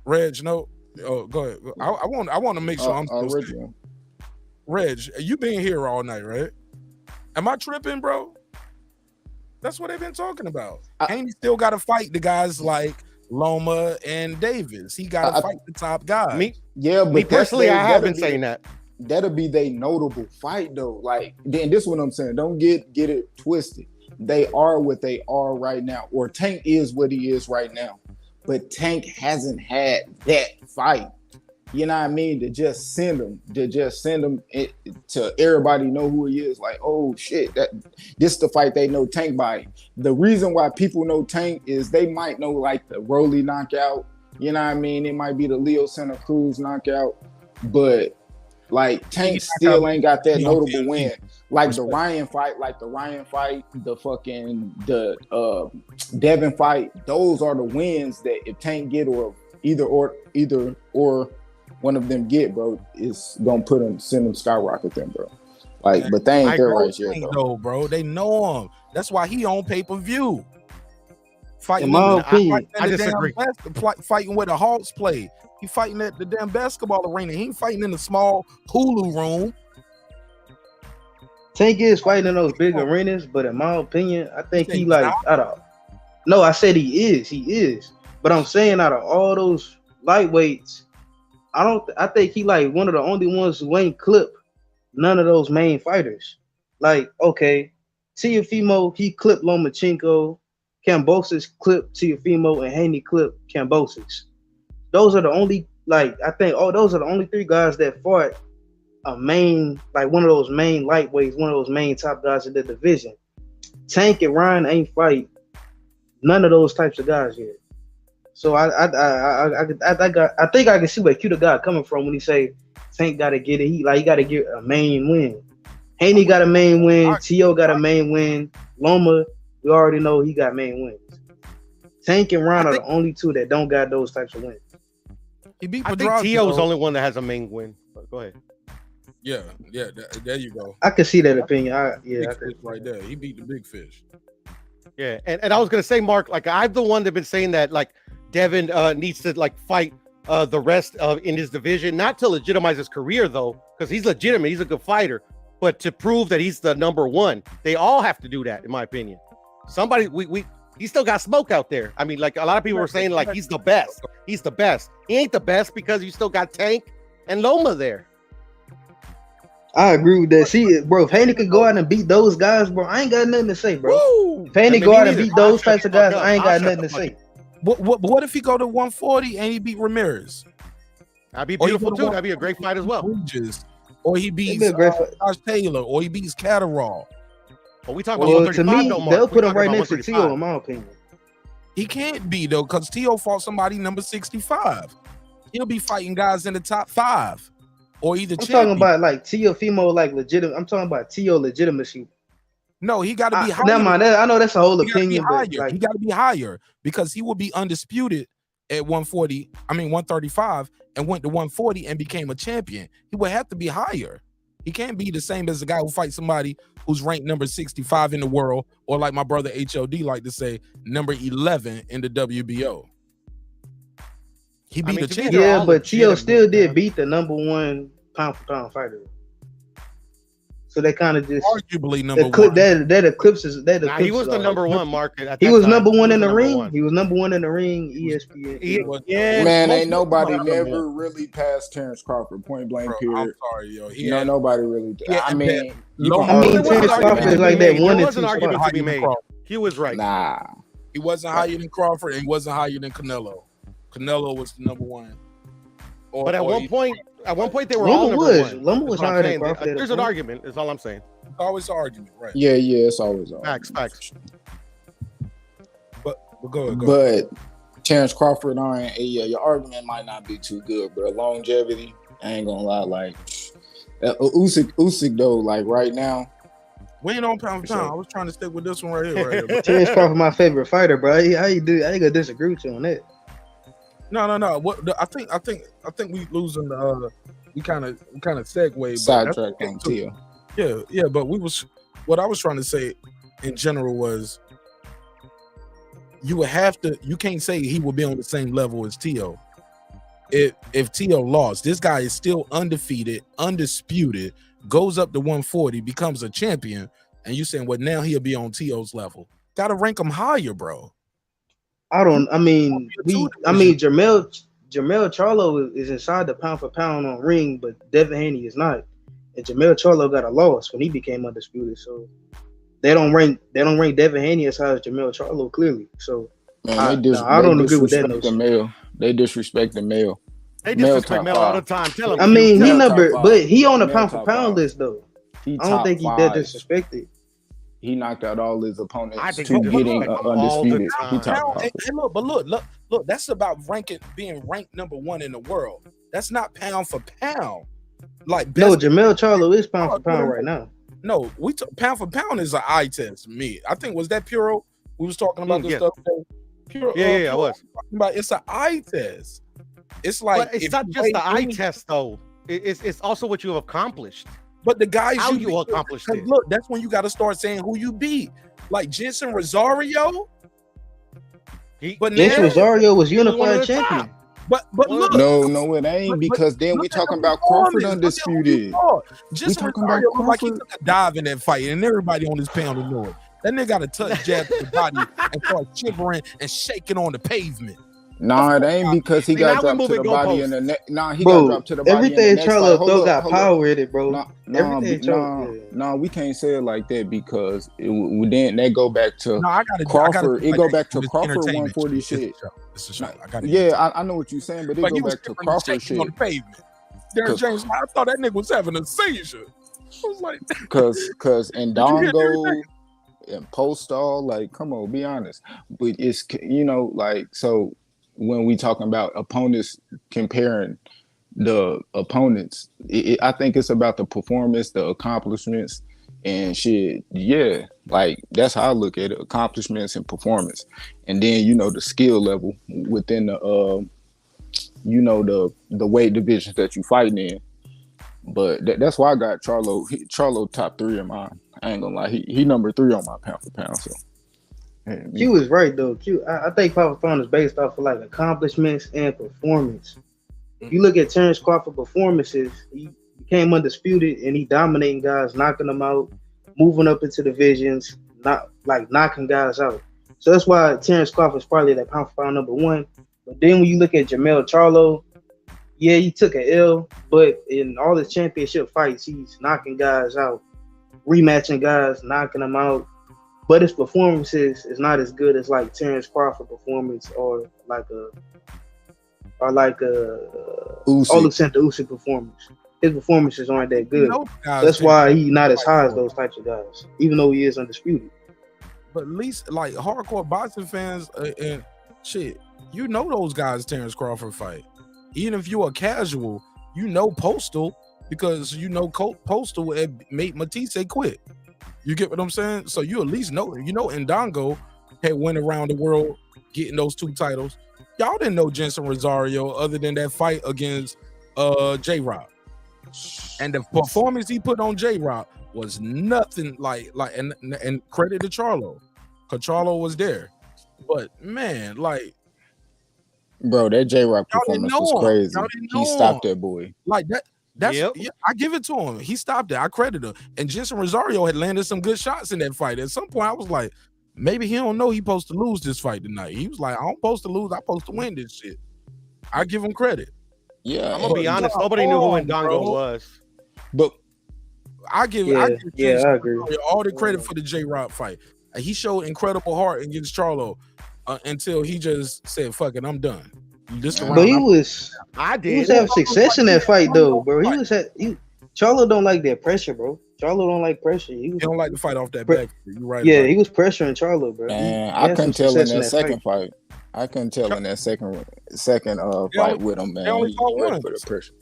Reg, no. Oh, go ahead. I want to make sure I'm still Reg, you been here all night, right? Am I tripping, bro? That's what they've been talking about. Haney still got to fight the guys like Loma and Davis. He got to fight the top guys. Me personally, I have been saying that. That'll be their notable fight, though. Like, then this is what I'm saying. Don't get it twisted. They are what they are right now, or Tank is what he is right now. But Tank hasn't had that fight. You know what I mean? To just send him to everybody know who he is. Like, oh shit, this the fight they know Tank by. The reason why people know Tank is they might know like the Rolly knockout. You know what I mean? It might be the Leo Santa Cruz knockout, but like Tank still ain't got that notable win. Like the Ryan fight, the Devin fight. Those are the wins that if Tank get or either one of them get, bro, is gonna send them skyrocket them, bro. Like, but they ain't there right yet, though, bro. They know him. That's why he on pay-per-view. Fighting, I disagree. Fighting where the Hawks play. He fighting at the damn basketball arena. He ain't fighting in the small Hulu room. Tank is fighting in those big arenas, but in my opinion, I think he like No, I said he is. But I'm saying out of all those lightweights, I think he like one of the only ones who ain't clipped none of those main fighters. Like, okay, Teofimo, he clipped Lomachenko, Kambosos clipped Teofimo, and Haney clipped Kambosos. Those are the only, like, I think, those are the only three guys that fought a main, like one of those main lightweights, one of those main top guys in the division. Tank and Ryan ain't fight none of those types of guys yet. So I think I can see where Q the guy coming from when he say Tank got to get it. He got to get a main win. Haney got a main win. T.O. got a main win. Loma, we already know he got main wins. Tank and Ron are the only two that don't got those types of wins. He beat I Pedraza, think T.O.'s the though. only one that has a main win. But go ahead. Yeah, there you go. I can see that opinion. Big fish right there. He beat the big fish. Yeah, and I was gonna say, Mark, like I'm the one that been saying that like Devin needs to like fight the rest in his division, not to legitimize his career though, because he's legitimate, he's a good fighter, but to prove that he's the number one. They all have to do that, in my opinion. Somebody he still got smoke out there. I mean, like a lot of people were saying, like he's the best. He's the best. He ain't the best because you still got Tank and Loma there. I agree with that. See, bro, if Haney could go out and beat those guys, bro, I ain't got nothing to say, bro. Woo! If Haney I mean, go out me and neither. beat those types of guys, I ain't got I'll nothing to shut the say. What if he go to 140 and he beat Ramirez? That'd be Or he beautiful go to too. That'd be a great fight as well. Bridges, or he beats be a great fight. Josh Taylor, or he beats Catterall. But we talk about Well, 135 to me, though, Mark. they'll We put him talking right about next to 135. T.O., in my opinion. He can't be though, because T.O. fought somebody number 65. He'll be fighting guys in the top 5, or either I'm champion. talking about like T.O. female, like legitimate. I'm talking about T.O. legitimacy. No, he got to be higher. Never mind. I know that's a whole He gotta be opinion, but higher. He got to be higher because he will be undisputed at 140. I mean 135, and went to 140 and became a champion. He would have to be higher. He can't be the same as the guy who fights somebody who's ranked number 65 in the world, or like my brother HOD like to say, number 11 in the WBO. He beat the champion. Yeah, but T.O. still did beat the number one pound for pound fighter. So they kind of just arguably number one. That eclipses. Nah, he was the number one, Mark. He was number one in the ring. He was number one in the ring. ESPN. Yeah, Man, ain't nobody never really passed Terrence Crawford. Point blank. Period. I'm sorry, yo. Nobody really. I mean, Terrence Crawford is like that one There and was two an argument spot. to be made. He was right. Nah, he wasn't higher than Crawford, and he wasn't higher than Canelo. Canelo was the number one. But at one point, they were all number one. Loma was That's what I'm higher than saying. Crawford at There's a an point. argument. Is all I'm saying. It's always an argument, right? yeah, it's always on. Facts. But go ahead. But Terrence Crawford your argument might not be too good, but longevity, I ain't gonna lie, like Usyk though, like right now. We ain't on pound for pound. I was trying to stick with this one right here. Terrence Crawford, my favorite fighter, bro. How you do? I ain't gonna disagree with you on that. No. I think we losing the. We kind of segue. Sidetrack on Tio. Yeah, but what I was trying to say in general was you can't say he will be on the same level as Tio. If Tio lost, this guy is still undefeated, undisputed, goes up to 140, becomes a champion, and you saying, well, now he'll be on Tio's level. Gotta rank him higher, bro. Jamel Charlo is inside the pound for pound on ring, but Devin Haney is not. And Jamel Charlo got a loss when he became undisputed. So they don't rank Devin Haney as high as Jamel Charlo, clearly. So Man, I don't agree with that. They disrespect the male. They disrespect Mel all the time. Tell him. I mean, he number, top but he on the Mel pound for top pound five. list though. He I don't think he top that five. disrespected. He knocked out all his opponents I think to he did. getting All the undisputed. He time. top five. Hey, look, that's about being ranked number one in the world. That's not pound for pound. Like No, Jamel Charlo is pound for pound right now. No, pound for pound is an eye test to me. I think was that Puro? We was talking about this yeah. stuff. Puro, Yeah, I was. It's an eye test. It's like But it's not just the eye test though. It's also what you have accomplished. But the guys How you accomplished it. Look, that's when you got to start saying who you beat. Like Jensen Rosario. Jensen Rosario was unified champion. But look, No, it ain't, because then we talking about Crawford undisputed. Just talking about Rosario looked like he Crawford. took a dive in that fight, and everybody on his pound ignored it. That nigga got a touch jab to the body and start shivering and shaking on the pavement. Nah, it ain't because he See, got now dropped we to the moving body goalposts. in the neck. Nah, he Bro, got dropped to the body everything in the next Charlo fight. throw got power in it, bro. No, we can't say it like that because then that go back to No, I gotta Crawford. It go back to It's Crawford entertainment. 140 It's a shit. show. It's a show. I gotta Yeah, I know what you're saying, but it Like go he was back to shivering and Crawford shaking shit. on the pavement. Derrick James, I thought that nigga was having a seizure. I was like, Cause and Did you hear Derrick Dongo and Postal, like, come on, be honest. But it's like, so when we talking about opponents comparing the opponents. I think it's about the performance, the accomplishments, and shit. Yeah, like that's how I look at it: accomplishments and performance, and then the skill level within the the weight divisions that you fighting in. But that's why I got Charlo. Charlo top 3 in mine. I ain't gonna lie, he number 3 on my pound for pound. So Q is right though. I think Power Pound is based off of like accomplishments and performance. If you look at Terrence Crawford performances, he became undisputed and he dominating guys, knocking them out, moving up into divisions, not like knocking guys out. So that's why Terrence Crawford is probably that pound for pound number 1. But then when you look at Jamel Charlo, yeah, he took an L, but in all his championship fights, he's knocking guys out, rematching guys, knocking them out. But his performances is not as good as like Terrence Crawford performance or like a Alexander Usyk performance. His performances aren't that good. That's why he's not as high as those types of guys, even though he is undisputed. But at least like hardcore boxing fans and shit, those guys Terrence Crawford fight. Even if you're a casual, Postal because Postal made Matisse quit. You get what I'm saying? So you at least know, Ndongo had went around the world getting those 2 titles. Y'all didn't know Jensen Rosario other than that fight against J-Rock. And the performance he put on J-Rock was nothing and credit to Charlo. Because Charlo was there. But man, bro, that J-Rock performance was crazy. He stopped that boy. Like that. Yeah, I give it to him. He stopped it. I credit him. And Jensen Rosario had landed some good shots in that fight. At some point, I was like, maybe he don't know he's supposed to lose this fight tonight. He was like, I don't supposed to lose. I'm supposed to win this shit. I give him credit. Yeah, I'm gonna be honest. Nobody knew who Ndongo was. But I give Jensen Rosario all the credit for the J-Rock fight. He showed incredible heart against Charlo until he just said, "Fuck it, I'm done." But he was having success in that fight though, bro. Charlo don't like that pressure, bro. Charlo don't like pressure. He don't like to fight off that back. You right? Yeah, he was pressuring Charlo, bro. Man, I couldn't tell in that second fight. I couldn't tell in that second fight with him, man. They only fought ready once. for the pressure.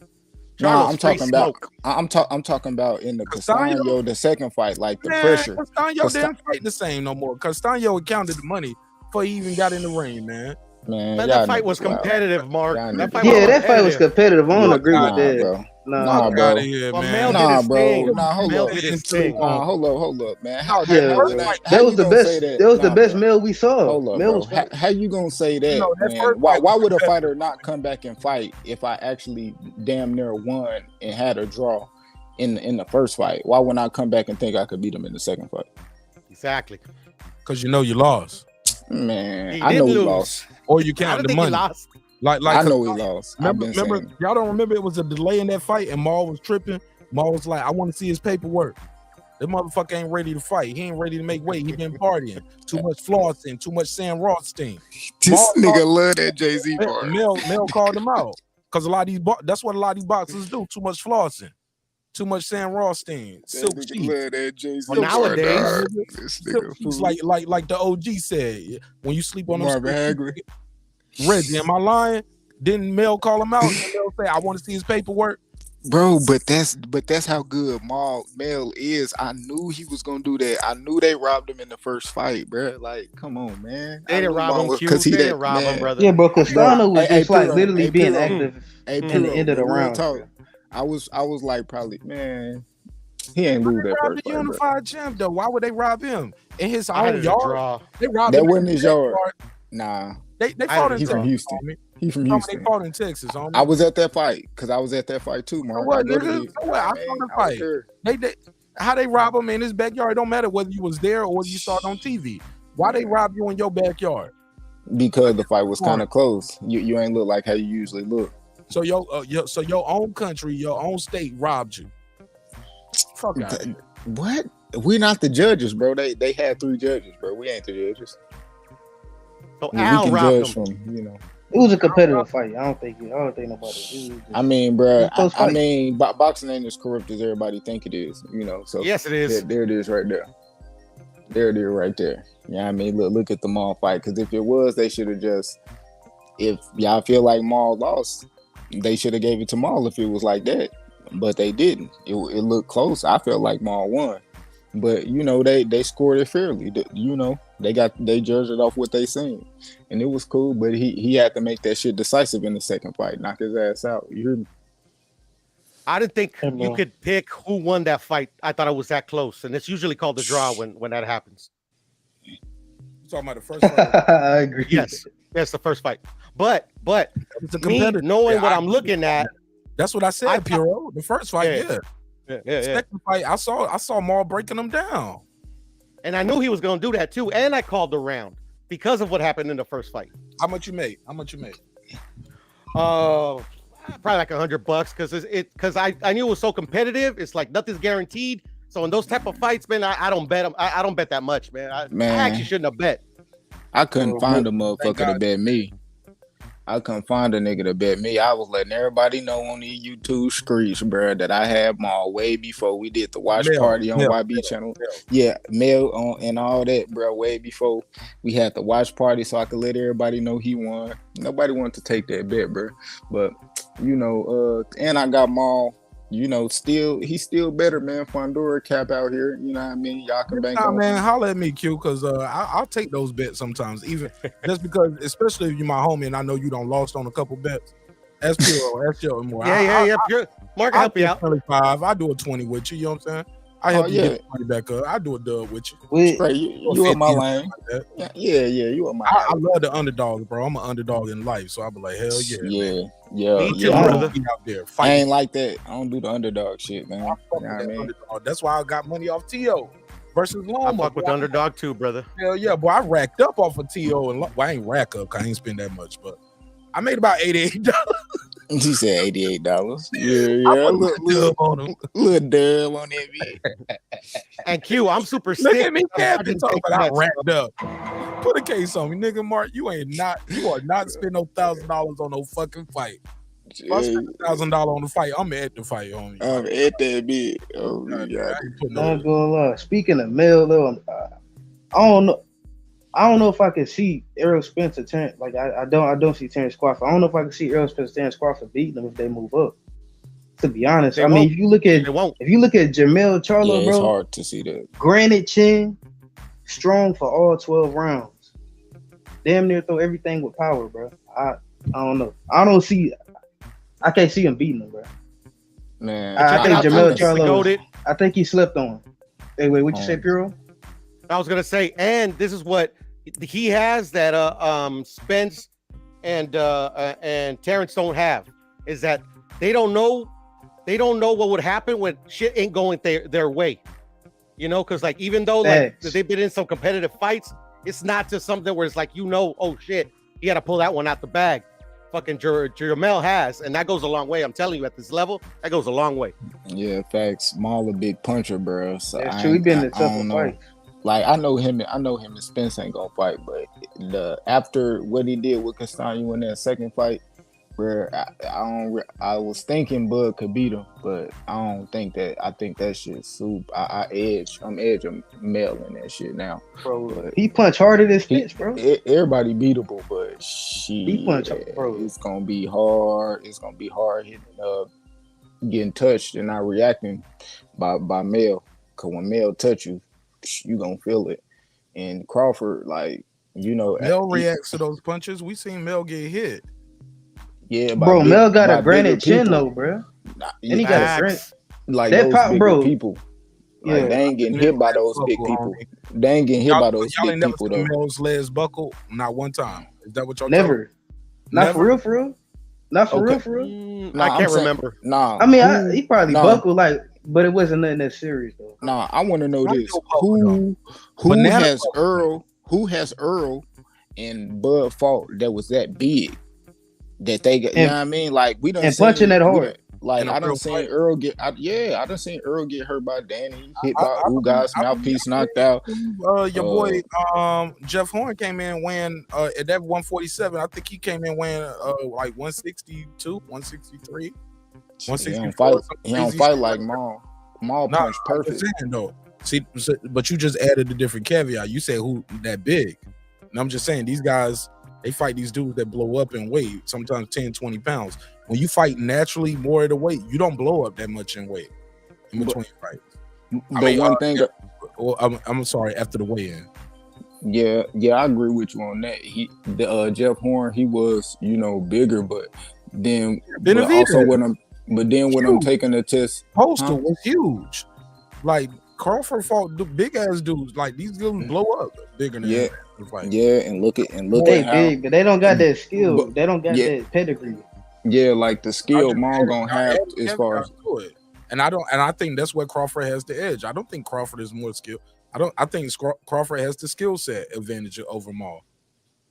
No, I'm talking about. I'm talking about in the Castaño, the second fight, like the pressure. Castaño didn't fight the same no more. Castaño counted the money before he even got in the ring, man. Man, that fight was competitive, Mark. That fight was competitive. I don't agree with that. Bro. Nah, bro. Well, bro. Hold up, man. That was the best. That was the best Mel we saw. Hold up, bro. How you gonna say that, man? Why would a fighter not come back and fight if I actually damn near won and had a draw in the first fight? Why would I come back and think I could beat him in the second fight? Exactly. Because you lost. Man, I know he lost. Or you count the money. Like I know he lost. Remember, y'all don't remember it was a delay in that fight and Maul was tripping. Maul was like, I want to see his paperwork. That motherfucker ain't ready to fight. He ain't ready to make weight. He been partying. Too much flossing. Too much Sam Rothstein. This nigga love that Jay-Z part. Mel called him out. Because that's what a lot of these boxers do. Too much flossing. Too much Sam Rothstein. Silk cheeks. Well, nowadays, like the OG said, when you sleep on them. Hagrid. Reggie, am I lying? Didn't Mel call him out? And Mel say, I want to see his paperwork. Bro, but that's how good Mel is. I knew he was gonna do that. I knew they robbed him in the first fight, bro. Like, come on, man. They didn't rob him, because he didn't rob him, brother. Yeah, bro. Castano was just literally being active in the end of the round. I was like, probably, man. He ain't lose that first the fight, unified champ though. Why would they rob him in his own yard? They robbed that him. Wasn't his yard. Nah. They fought in He's from Houston. He's from Houston. They fought in Texas. I was at that fight because I was at that fight too, Mark. I saw the fight. How they rob him in his backyard? It don't matter whether you was there or whether you saw it on TV. Why they rob you in your backyard? Because the fight was kind of close. You ain't look like how you usually look. So your own country, your own state robbed you. Fuck out. What? We're not the judges, bro. They had 3 judges, bro. We ain't the judges. So Al robbed them. It was a competitive fight. I don't think nobody. I mean, bro. I mean, boxing ain't as corrupt as everybody think it is. So yes, it is. There it is, right there. There it is, right there. Yeah, I mean, look at the Maul fight. Because if it was, they should have just. If y'all feel like Maul lost, they should have gave it to Maul if it was like that, but they didn't. It looked close. I felt like Maul won, but they scored it fairly. They judged it off what they seen, and it was cool. But he had to make that shit decisive in the second fight, knock his ass out. You hear me? I didn't think you could pick who won that fight. I thought it was that close, and it's usually called a draw when that happens. You talking about the first fight? I agree. Yes, the first fight. But It's a me competitor. knowing Yeah, what I'm looking at, that's what I said, Piro. The first fight, yeah. Second fight, I saw Maul breaking them down. And I knew he was going to do that too. And I called the round because of what happened in the first fight. How much you made? Probably like $100 because I knew it was so competitive. It's like nothing's guaranteed. So in those type of fights, man, I don't bet them. I don't bet that much, man. I actually shouldn't have bet. I couldn't find a motherfucker to bet me. I couldn't find a nigga to bet me. I was letting everybody know on the YouTube streets, bro, that I had Maul way before we did the watch party on YB channel. Yeah, mail on and all that, bro, way before we had the watch party, so I could let everybody know he won. Nobody wanted to take that bet, bro. But and I got Maul. He's still better, man. Fondura cap out here. You know what I mean? Y'all can bank on. Man, holla at me, Q, because I'll take those bets sometimes, even just because, especially if you're my homie and I know you don't lost on a couple bets. That's pure. That's your more. Yeah. Mark, help you out. 25. I do a 20 with you. You know what I'm saying? I help you get the money back up. I do a dub with you. Straight, you in my lane. Like Yeah, you in my lane. I love the underdog, bro. I'm an underdog in life, so I'll be like, hell yeah. Yeah. Me too, brother. Out there I ain't like that. I don't do the underdog shit, man. You know what I mean? That's why I got money off T.O. versus Loma. I fuck with the underdog too, brother. Hell yeah, boy. I racked up off of T.O. and I ain't rack up because I ain't spend that much, but I made about $88. He said $88. Yeah. Little dub on that bit. And Q, I'm super sick. Look at me, Captain, talking about I racked up. Put a case on me, nigga. Mark, you are not spending no $1,000 on no fucking fight. If I spend $1,000 on the fight, I'm at the fight on you. I'm at that bit. Oh my God. I'm gonna lie. Speaking of Mel, though, I don't know if I can see Errol Spencer turn. Like I don't see Terrence Crawford. I don't know if I can see Errol Spencer, Terrence Crawford beating them if they move up. To be honest, I mean, if you look at Jamel Charlo, it's bro, hard to see that. Granite chin, strong for all 12 rounds. Damn near throw everything with power, bro. I don't know. I can't see him beating him, bro. Man, I think Jamel Charlo. I think he slept on. Hey, wait, what you say, Puro? I was gonna say, and this is what he has that Spence and Terrence don't have, is that they don't know what would happen when shit ain't going their way. Because like even though like they've been in some competitive fights, it's not just something where it's like oh shit, you got to pull that one out the bag. Fucking Jamel has, and that goes a long way. I'm telling you, at this level, that goes a long way. Yeah, facts. Maul a big puncher, bro. So that's true. He been in a tough fight. Like I know him and Spence ain't gonna fight, but after what he did with Castaño in that second fight, bro, I was thinking Bud could beat him, but I don't think that. I think that shit soup. I'm edging Mel in that shit now. Bro, he punch harder than Spence, bro. Everybody beatable, but he punch, bro. It's gonna be hard. It's gonna be hard hitting getting touched and not reacting by Mel. Cause when Mel touch you, you gonna feel it. And Crawford, Mel reacts to those punches. We seen Mel get hit. Yeah, bro. Mel got a granite chin though, bro. And he got a granite. Like that those bigger people. Like, they ain't getting hit by those big people. They ain't getting hit by those big people though. Mel's legs buckle not one time. Is that what y'all? Never. Not for real. Not for real. I can't remember. Nah. I mean, he probably buckled but it wasn't nothing that serious though. Nah, I want to know this: who has Earl and Bud fought that was that big that they got? You know what I mean? Like we don't punching that hard. Like I done seen Earl get. I done seen Earl get hurt by Danny, hit by Ugas, mouthpiece knocked out. Your boy Jeff Horn came in weighing at that 147. I think he came in weighing like 162, 163. He don't fight like Maul. Maul punch perfect. Saying, though. See, but you just added a different caveat. You said who that big. And I'm just saying these guys They fight these dudes that blow up in weight, sometimes 10, 20 pounds. When you fight naturally more of the weight, you don't blow up that much in weight in between fights. I'm sorry, after the weigh-in. Yeah, I agree with you on that. Jeff Horn, he was, bigger, but then when I'm taking the test, Postal was huge. Like Crawford fought big ass dudes. Like these dudes blow up bigger than him. Yeah, and look at They how big, but they don't got that skill. They don't got that pedigree. Yeah, like the skill Maul gonna have as far as and I think that's where Crawford has the edge. I don't think Crawford is more skilled. I think Crawford has the skill set advantage over Maul.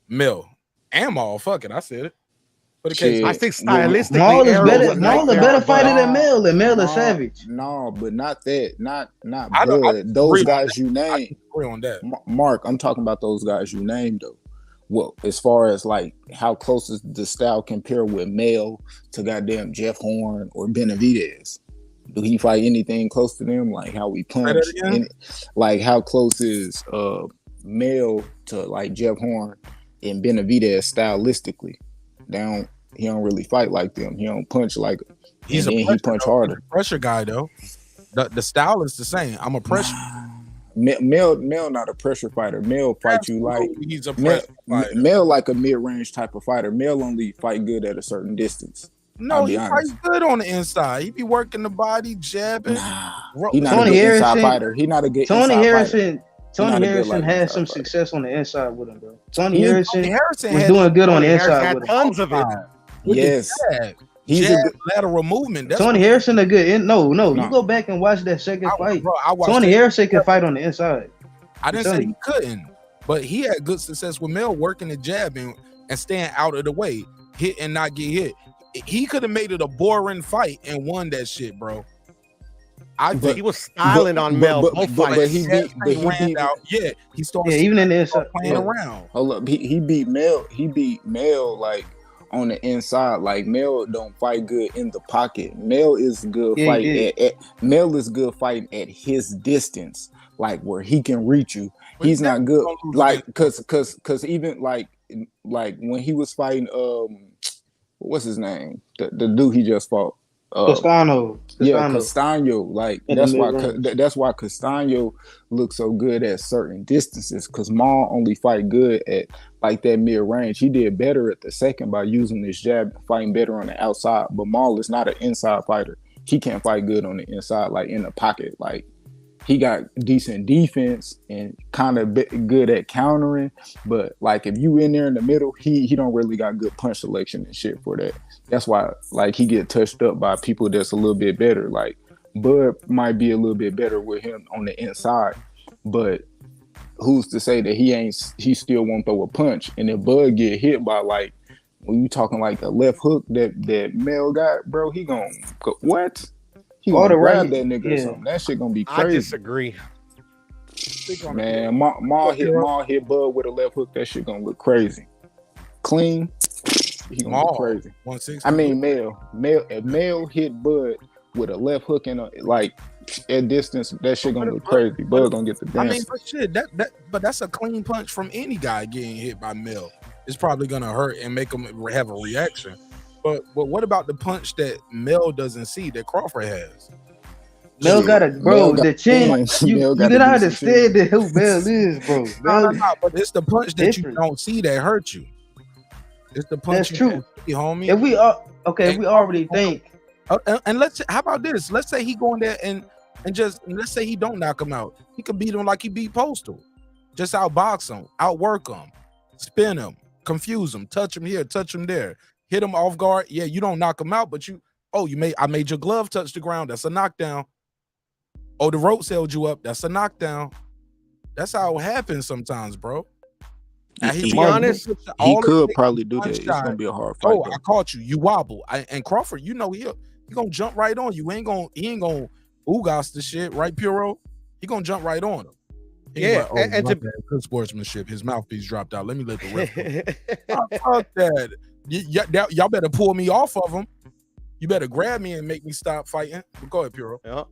Mill and Maul. Fuck it, I said it. I think stylistically, Maul is better. Maul a better fighter than Mill, and Mill is savage. No, but not that. Not Bud. Those guys you named. Agree on that. Mark, I'm talking about those guys you named though. Well, as far as like how close is the style compare with Mel to goddamn Jeff Horn or Benavidez? Do he fight anything close to them? Like how we punch? Like how close is Mel to like Jeff Horn and Benavidez stylistically? He don't really fight like them. He don't punch like he punch harder. He's a pressure guy though. The style is the same. I'm a pressure. Mel not a pressure fighter. Mel fight you like he's a pressure fighter. Mel like a mid-range type of fighter. Mel only fight good at a certain distance. No, he fights good on the inside. He be working the body, jabbing. He's not a good inside fighter. He's not a good Tony inside Harrison. fighter. Tony Harrison had some success on the inside with him, bro. Tony Harrison was doing good on the inside with him. Tons of it. Yes. He's a good lateral movement. That's Tony Harrison a good no. You go back and watch that second fight. Tony Harrison can fight on the inside. I didn't say he couldn't, but he had good success with Mel working the jab and staying out of the way, hit and not get hit. He could have made it a boring fight and won that shit, bro. He was styling on Mel. But he beat out. Yeah, he started. Even in the inside playing around. Hold up, he beat Mel. He beat Mel like on the inside. Like Mel don't fight good in the pocket. Mel is good fighting. Mel is good fighting at his distance, like where he can reach you. He's not good, like cause even like when he was fighting what's his name? The dude he just fought. Castano. Yeah, Castano. Like that's why Castano looks so good at certain distances. Cause Maul only fight good at like that mid range. He did better at the second by using his jab, fighting better on the outside. But Maul is not an inside fighter. He can't fight good on the inside, like in the pocket. Like he got decent defense and kind of good at countering, but like if you in there in the middle, he don't really got good punch selection and shit for that. That's why like he get touched up by people that's a little bit better. Like Bud might be a little bit better with him on the inside, but who's to say that he still won't throw a punch? And if Bud get hit by like when you talking like a left hook that Mel got, bro, he gonna go, what? He gonna grab that nigga or something. That shit gonna be crazy. I disagree. Man, Maul hit Bud with a left hook. That shit gonna look crazy. Clean. He gonna look crazy. 160. I mean, if Mel hit Bud with a left hook and like at distance, that shit gonna look crazy. Bud gonna get the dance. I mean, but shit, but that's a clean punch from any guy getting hit by Mel. It's probably gonna hurt and make him have a reaction. But what about the punch that Mel doesn't see that Crawford has? Mel got the chin. You didn't understand who Mel is, bro. No, but it's the punch that you don't see that hurt you. It's the punch. That's true, see, homie. If we are if we already think, and how about this? Let's say he go in there and let's say he don't knock him out. He could beat him like he beat Postal. Just outbox him, outwork him, spin him, confuse him, touch him here, touch him there. Hit him off guard. Yeah, you don't knock him out, but I made your glove touch the ground. That's a knockdown. Oh, the rope held you up. That's a knockdown. That's how it happens sometimes, bro. To be honest, he could probably do that. It's gonna be a hard fight. Oh, I caught you. You wobble. And Crawford, he gonna jump right on you. He ain't gonna oogas the shit, right, Puro? He gonna jump right on him. Yeah, like, and to good sportsmanship, his mouthpiece dropped out. Let me let the rip. Fuck that. Y'all better pull me off of him. You better grab me and make me stop fighting. Go ahead, Puro. Yeah.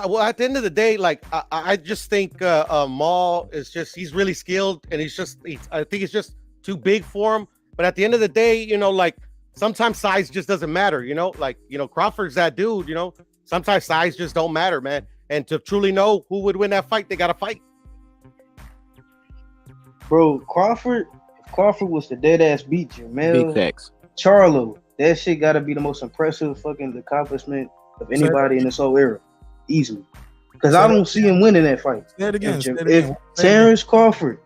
Well, at the end of the day, like I just think Maul is he's really skilled, and I think it's just too big for him. But at the end of the day, you know, like sometimes size just doesn't matter. You know, like Crawford's that dude. You know, sometimes size just don't matter, man. And to truly know who would win that fight, they got to fight. Bro, Crawford was the dead ass beat Jamel. Big facts. Charlo, that shit got to be the most impressive fucking accomplishment of anybody in this whole era, easily. Because I don't see him winning that fight. Say it again. If Terrence Crawford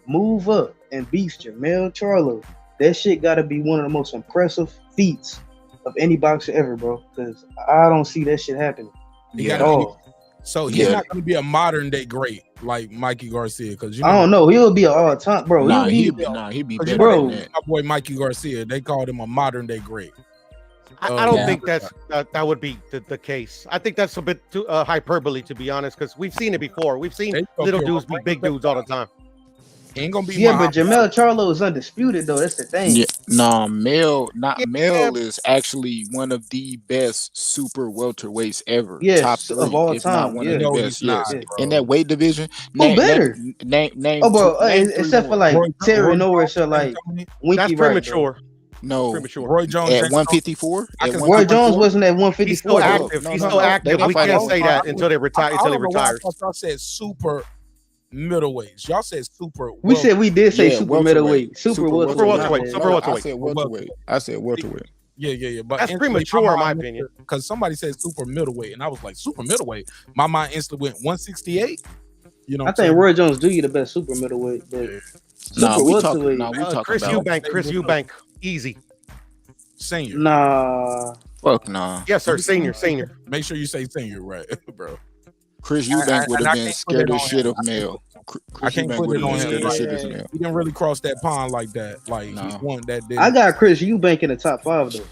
move up and beats Jamel Charlo, that shit got to be one of the most impressive feats of any boxer ever, bro. Because I don't see that shit happening at all. So he's not going to be a modern day great like Mikey Garcia, because I don't know. He'll be an all time, bro. He'd be better bro. than that. My boy Mikey Garcia, they called him a modern day great. I don't think that would be the case. I think that's a bit too hyperbole, to be honest, because we've seen it before. We've seen little dudes beat big dudes all the time. He ain't gonna be. Yeah, but Jamel Charlo is undisputed though. That's the thing. Yeah, no, Mel is actually one of the best super welterweights ever. Yes, top 3 of all if time. not one of the best. Yes, in that weight division. Who better? Name. Oh, bro, name except for like Terry Norris or like Winky. That's premature. Right, no, premature. Roy Jones at 154. Roy Jones wasn't at 154. He's still active. He's still active. We can't say that until they retire. Until he retires. I said super middleweights. Y'all said super. We said we did say super middleweight. Super welterweight. I said welterweight. Yeah. But that's premature, in my opinion. Because somebody said super middleweight, and I was like, super middleweight. My mind instantly went 168. You know, I think Roy Jones do you the best super middleweight, but we talking Chris Eubank, easy. Senior. Nah. Fuck nah. Yes, sir. Senior. Make sure you say senior, right, bro. Chris Eubank would have been scared as shit of Mel. I can't put it on him. He didn't really cross that pond like that. Like he won that day. I got Chris Eubank in the top 5 though.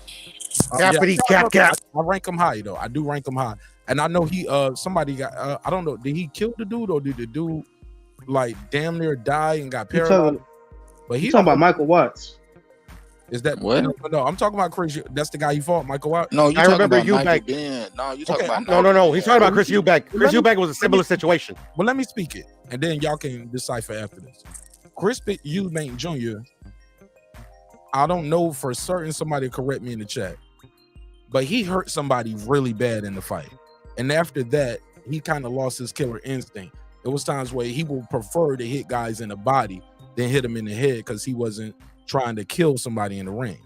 Cap. I rank him high though. I do rank him high, and I know he somebody got I don't know. Did he kill the dude or did the dude like damn near die and got paralyzed? But he's talking about Michael Watts. Is that what? No, I'm talking about Chris. That's the guy he fought, Michael Watts. No, you I remember Eubank. No, you talking about no. He's talking about Chris Eubank. Chris Eubank was a similar situation. Well, let me speak it, and then y'all can decipher after this. Chris Eubank Jr. I don't know for certain. Somebody correct me in the chat, but he hurt somebody really bad in the fight, and after that, he kind of lost his killer instinct. There was times where he would prefer to hit guys in the body than hit them in the head because he wasn't trying to kill somebody in the ring.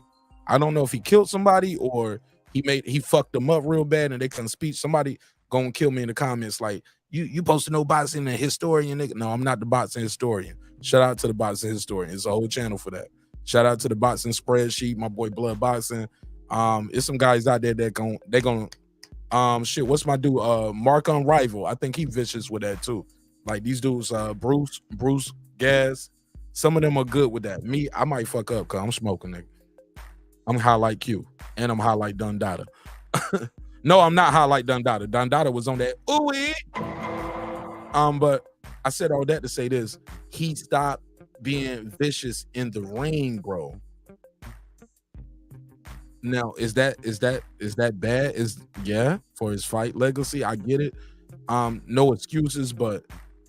I don't know if he killed somebody or he fucked them up real bad and they couldn't speak. Somebody gonna kill me in the comments like you supposed to know boxing, a historian, nigga. No, I'm not the boxing historian. Shout out to the boxing historian. It's a whole channel for that. Shout out to the boxing spreadsheet, my boy Blood Boxing. It's some guys out there that gonna shit. What's my dude? Mark Unrival. I think he vicious with that too. Like these dudes, Bruce, Gaz. Some of them are good with that. Me, I might fuck up because I'm smoking, nigga. I'm high like Q, and I'm high like Dundada. No, I'm not high like Dundada. Dundada was on that ooh-wee. But I said all that to say this. He stopped being vicious in the ring, bro. Now, is that bad? For his fight legacy, I get it. No excuses, but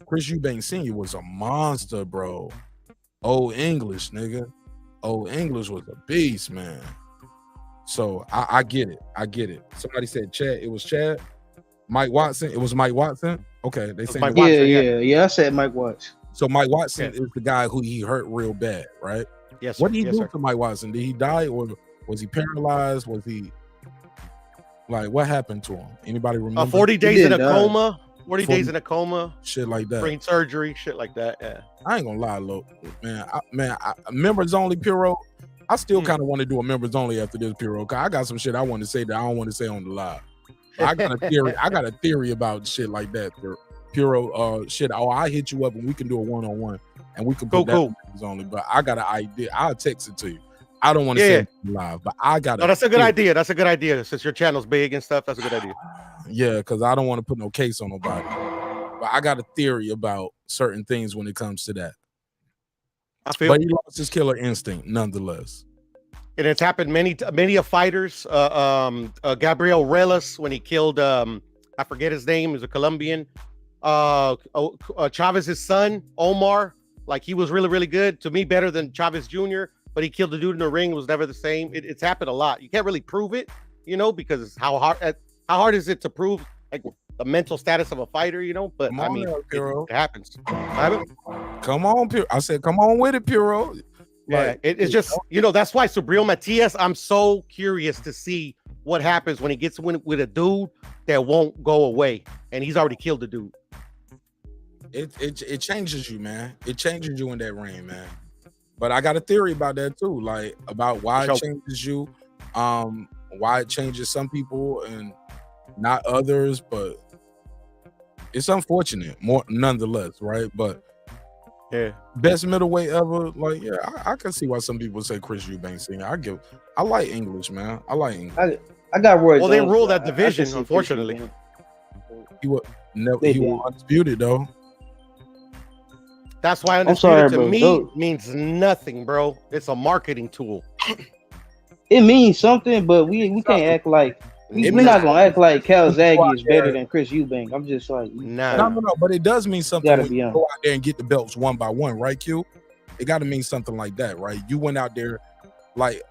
Chris Eubank Sr. was a monster, bro. Old English, nigga. Old English was a beast, man. So I get it. Somebody said Chad. It was Chad. Mike Watson. It was Mike Watson. Okay, they say yeah. I said Mike Watson. So Mike Watson is the guy who he hurt real bad, right? Yes. What did he do to Mike Watson? Did he die or was he paralyzed? Was he like what happened to him? Anybody remember? 40 days in a coma. 40 days in a coma, shit like that. Brain surgery, shit like that. Yeah, I ain't gonna lie, look, man. Members only, Puro. I still kind of want to do a members only after this, Puro. Cause I got some shit I want to say that I don't want to say on the live. I got a theory. I got a theory about shit like that, Puro. Shit. Oh, I hit you up and we can do a 1-on-1 and we can put that members only. But I got an idea. I'll text it to you. I don't want to say it live, but I got. No, that's a good idea. That's a good idea. Since your channel's big and stuff, that's a good idea. Yeah, because I don't want to put no case on nobody. But I got a theory about certain things when it comes to that. But he lost his killer instinct nonetheless. And it's happened many of fighters. Gabriel Relas, when he killed I forget his name, is a Colombian. Chavez's son, Omar. Like he was really, really good. To me, better than Chavez Jr., but he killed the dude in the ring. It was never the same. It's happened a lot. You can't really prove it, because how hard is it to prove like the mental status of a fighter, But I mean, it happens. Come on, Puro. I said, come on with it, Puro. Yeah, it's just, that's why Subriel Matias, I'm so curious to see what happens when he gets with a dude that won't go away, and he's already killed the dude. It changes you, man. It changes you in that ring, man. But I got a theory about that too, like about why it changes you, why it changes some people and not others. But it's unfortunate, more nonetheless, right? But yeah, best middleweight ever. Like, yeah, I can see why some people say Chris Eubanks. I like English, man. I like English. I got Roy. Well, they rule that division, unfortunately. He was undisputed though. That's why undisputed to me means nothing, bro. It's a marketing tool. It means something, but we can't act like we're not gonna act like Calzaghe is better than Chris Eubank. I'm just like, no. But it does mean something when you go out there and get the belts one by one, right, Q? It got to mean something like that, right? You went out there, like,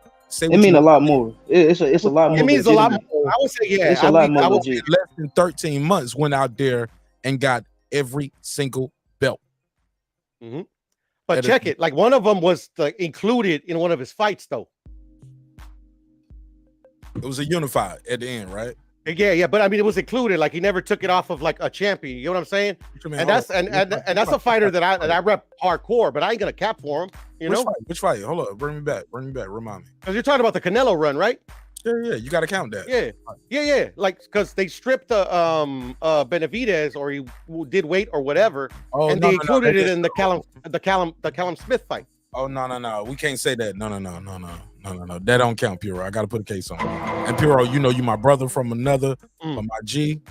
it means a lot more. It's a lot more. It means a lot more. I would say, yeah, it's a lot more legit. Less than 13 months went out there and got every single belt. Mm-hmm. But check it, like one of them was included in one of his fights, though. It was a unified at the end, right? Yeah, but I mean, it was included. Like he never took it off of like a champion. You know what I'm saying? And that's a fighter that I rep hardcore, but I ain't gonna cap for him. Which fight? Hold up, bring me back. Remind me. Because you're talking about the Canelo run, right? Yeah. You got to count that. Yeah. Like because they stripped the Benavidez, or he did weight or whatever, and they included it in the Callum Smith fight. Oh no. We can't say that. No. That don't count, Puro. I got to put a case on. And Puro, you my brother from another, from my G.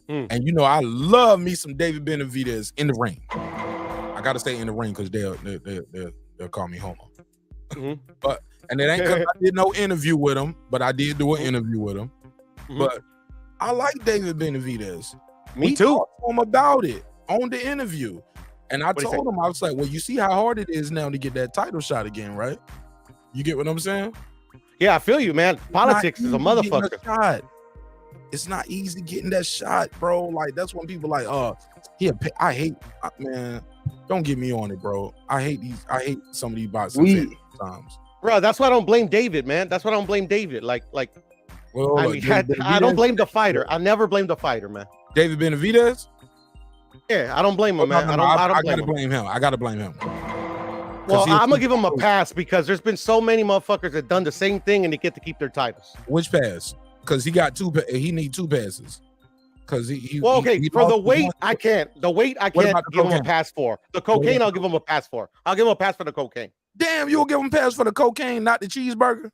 And I love me some David Benavidez in the ring. I got to stay in the ring because they'll call me homo. And it ain't because I did no interview with him, but I did do an interview with him. But I like David Benavidez. Me too. Talked to him about it on the interview. And I told him, I was like, well, you see how hard it is now to get that title shot again, right? You get what I'm saying? Yeah, I feel you, man. Politics is a motherfucker. It's not easy getting that shot, bro. Like, that's when people like, I hate, man, don't get me on it, bro. I hate some of these boxing times. Bro, that's why I don't blame David, man. That's why I don't blame David. I don't blame the fighter. I never blame the fighter, man. David Benavidez? Yeah, I don't blame him, man. I gotta blame him. I gotta blame him. Well, I'm gonna give him a pass because there's been so many motherfuckers that done the same thing and they get to keep their titles. Which pass? Because he got two. He need two passes. Because he. Well, okay. For the weight, I can't. The weight, I can't give him a pass for. The cocaine, I'll give him a pass for. I'll give him a pass for the cocaine. Damn, you'll give him a pass for the cocaine, not the cheeseburger.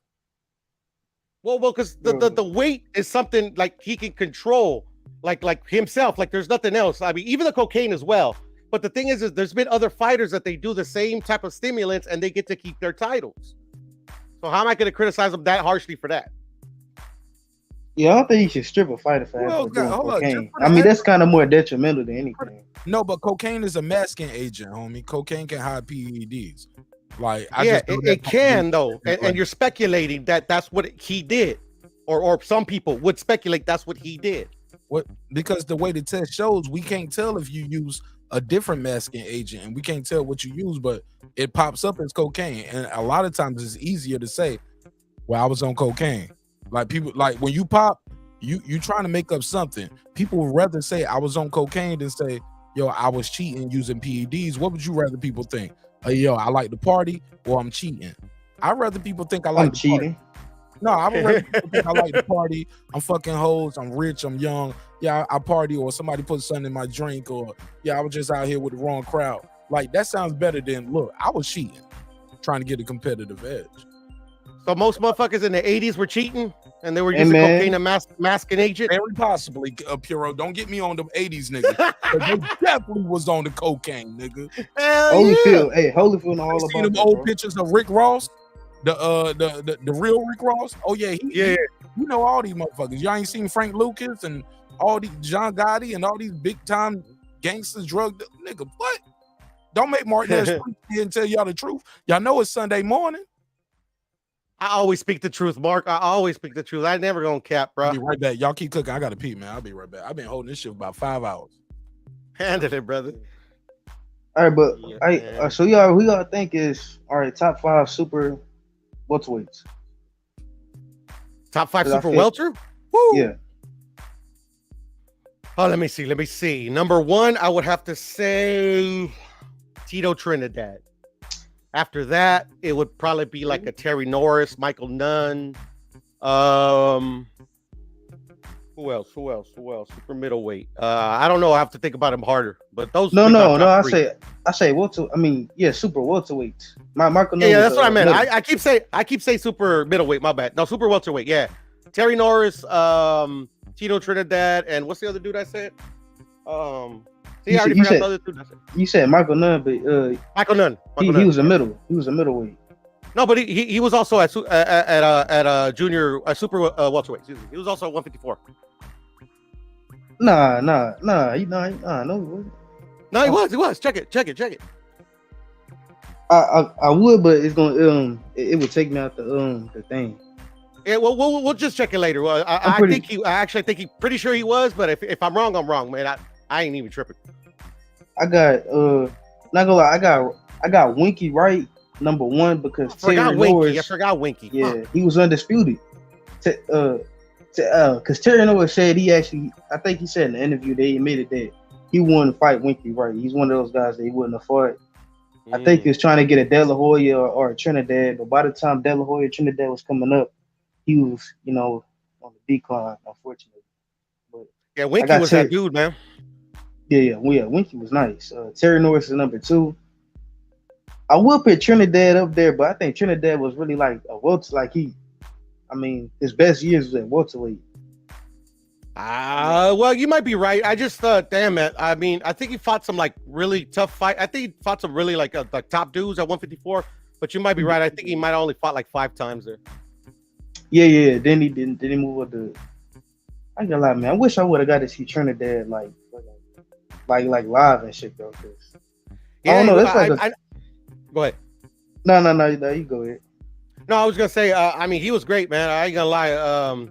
Well, because the weight is something like he can control, like himself. Like there's nothing else. I mean, even the cocaine as well. But the thing is there's been other fighters that they do the same type of stimulants and they get to keep their titles. So how am I going to criticize them that harshly for that? Yeah, I don't think you should strip a fighter for doing cocaine. I mean, that's kind of more detrimental than anything. No, but cocaine is a masking agent, homie. Cocaine can hide PEDs. Like, it can though, and you're speculating that that's what he did, or some people would speculate that's what he did. What? Because the way the test shows, we can't tell if you use a different masking agent, and we can't tell what you use, but it pops up as cocaine. And a lot of times it's easier to say, "Well, I was on cocaine." Like people, like when you pop, you trying to make up something. People would rather say I was on cocaine than say, "Yo, I was cheating using PEDs." What would you rather people think? Yo, I like to party, or I'm cheating. I'd rather people think I like to cheating. Party. No, I would rather people think I like to party. I'm fucking hoes. I'm rich. I'm young. Yeah, I party, or somebody put something in my drink, or yeah, I was just out here with the wrong crowd. Like that sounds better than look. I was cheating, trying to get a competitive edge. So most motherfuckers in the 80s were cheating, and they were using cocaine and masking agent. Very possibly, Puro. Don't get me on the 80s, nigga. They definitely was on the cocaine, nigga. Holyfield, hey, Holyfield, all about. Seen them old pictures of Rick Ross, the real Rick Ross. Oh yeah, you know all these motherfuckers. Y'all ain't seen Frank Lucas and all these John Gotti and all these big time gangsters, drug nigga. What? Don't make Martinez sleep here and tell y'all the truth. Y'all know it's Sunday morning. I always speak the truth, Mark. I always speak the truth. I never gonna cap, bro. I'll be right back. Y'all keep cooking. I gotta pee, man. I'll be right back. I've been holding this shit for about 5 hours. Handle it, brother. All right, but so who y'all think is top 5 super welterweights? Top 5 super welter? Woo! Yeah. Oh, let me see. Number 1, I would have to say Tito Trinidad. After that, it would probably be like a Terry Norris, Michael Nunn. Who else? Super middleweight. I don't know. I have to think about him harder. But those. No. I say welter. I mean, yeah, super welterweights. Michael Nunn. Yeah, that's what I meant. I keep saying super middleweight. My bad. No, super welterweight. Yeah, Terry Norris, Tito Trinidad, and what's the other dude I said? See, I already forgot the other dude. You said Michael Nunn, but Michael Nunn. He was a middle. He was a middleweight. No, but he was also at junior super welterweight. Excuse me. He was also at 154. No. No, he was. Check it. I would, but it's gonna it would take me out the thing. Yeah, well, we'll just check it later. Well, I actually think pretty sure he was, but if I'm wrong, I'm wrong, man. I ain't even tripping. I got not gonna lie, I got Winky right number 1 because Terry Norris. I forgot Winky. Yeah, he was undisputed. Because Terry Norris said I think he said in the interview that he admitted that he wouldn't fight Winky right. He's one of those guys that he wouldn't have fought. I think he was trying to get a De La Hoya or a Trinidad, but by the time De La Hoya Trinidad was coming up, he was, on the decline, unfortunately. But yeah, Winky was that dude, man. Yeah, Winky was nice. Terry Norris is number 2. I will put Trinidad up there, but I think Trinidad was really like a welter. Like his best years was at welterweight. Well, you might be right. I just damn it. I mean, I think he fought some like really tough fight. I think he fought some really like top dudes at 154. But you might be right. I think he might have only fought like 5 times there. Yeah. Then he didn't. Then he moved up to. I ain't gonna lie, man. I wish I would have got to see Trinidad like live and shit though. Yeah, I don't know. That's go ahead. No. You go ahead. No, I was gonna say. I mean, he was great, man. I ain't gonna lie.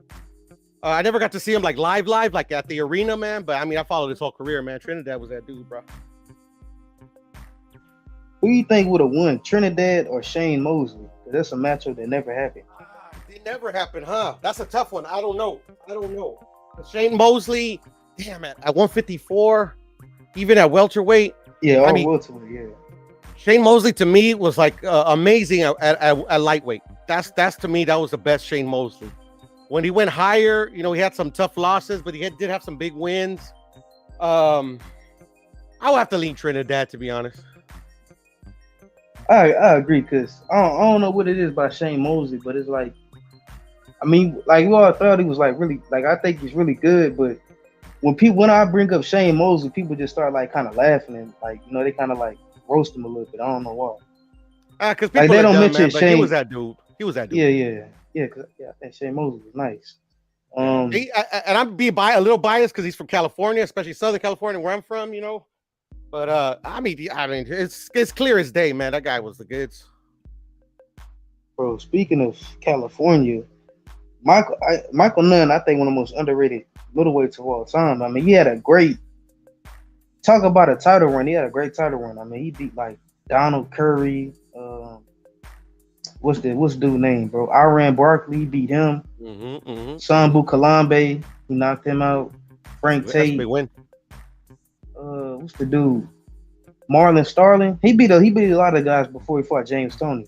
I never got to see him like live, like at the arena, man. But I mean, I followed his whole career, man. Trinidad was that dude, bro. Who do you think would have won, Trinidad or Shane Mosley? That's a matchup that never happened. It never happened, huh? That's a tough one. I don't know. Shane Mosley, damn it, at 154, even at welterweight. Yeah, welterweight. Yeah. Shane Mosley to me was like amazing at lightweight. That's to me that was the best Shane Mosley. When he went higher, he had some tough losses, but he did have some big wins. I would have to lean Trinidad, to be honest. I agree, because I don't know what it is by Shane Mosley, but it's like, I mean, like we all thought he was like really, like I think he's really good, but when I bring up Shane Mosley, people just start like kind of laughing and like they kind of like roast him a little bit. I don't know why. Because people they don't dumb, mention Shane. He was that dude. Yeah. I think Shane Mosley was nice. And I'm being a little biased because he's from California, especially Southern California, where I'm from. But I mean, it's clear as day, man. That guy was the goods. Bro, speaking of California, Michael Nunn, I think one of the most underrated middleweights of all time. I mean, he had a great talk about a title run. He had a great title run. I mean, he beat like Donald Curry. What's the dude name, bro? Iran Barkley beat him. Sambu Kalambe, he knocked him out. Frank Tate. That's a big win. What's the dude? Marlon Starling. He beat a lot of guys before he fought James Toney.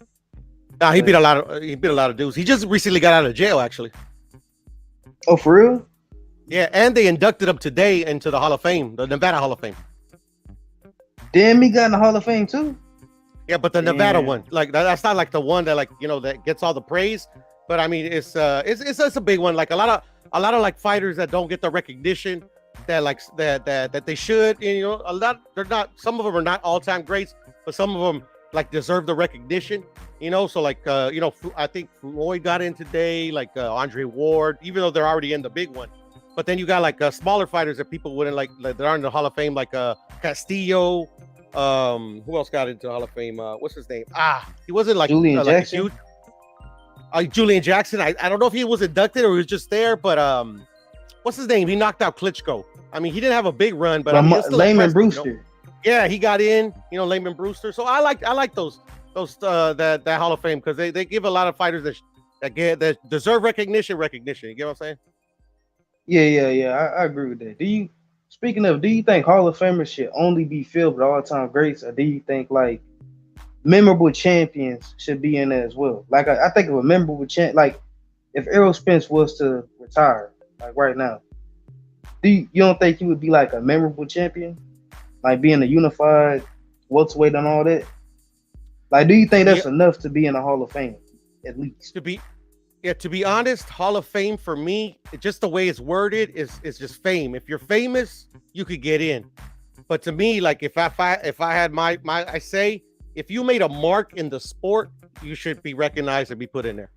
Nah, he beat a lot of dudes. He just recently got out of jail, actually. Oh, for real? Yeah, and they inducted him today into the Hall of Fame, the Nevada Hall of Fame. Damn, he got in the Hall of Fame too. Yeah, but the Nevada one, like that's not like the one that that gets all the praise. But I mean, it's a big one. Like a lot of like fighters that don't get the recognition that they should. A lot they're not. Some of them are not all-time greats, but some of them like deserve the recognition. So like I think Floyd got in today, like Andre Ward, even though they're already in the big one. But then you got like smaller fighters that people wouldn't like that aren't in the Hall of Fame, like Castillo. Who else got into the Hall of Fame? What's his name? He wasn't like Julian like a Jackson? huge. Julian Jackson. I don't know if he was inducted or he was just there, but what's his name? He knocked out Klitschko. I mean, he didn't have a big run, but I mean, it's still Layman impressive, you know? Brewster. Yeah, he got in. You know, Layman Brewster. So I like those that Hall of Fame because they give a lot of fighters that deserve recognition. You get what I'm saying? Yeah. I agree with that. Do you think Hall of Famers should only be filled with all-time greats, or do you think like memorable champions should be in there as well? Like I think of a memorable champ, like if Errol Spence was to retire, like right now, you don't think he would be like a memorable champion, like being a unified welterweight and all that? Like, do you think that's enough to be in the Hall of Fame at least? To be honest, Hall of Fame for me, just the way it's worded is just fame. If you're famous, you could get in. But to me, like if I had my I say, if you made a mark in the sport, you should be recognized and be put in there.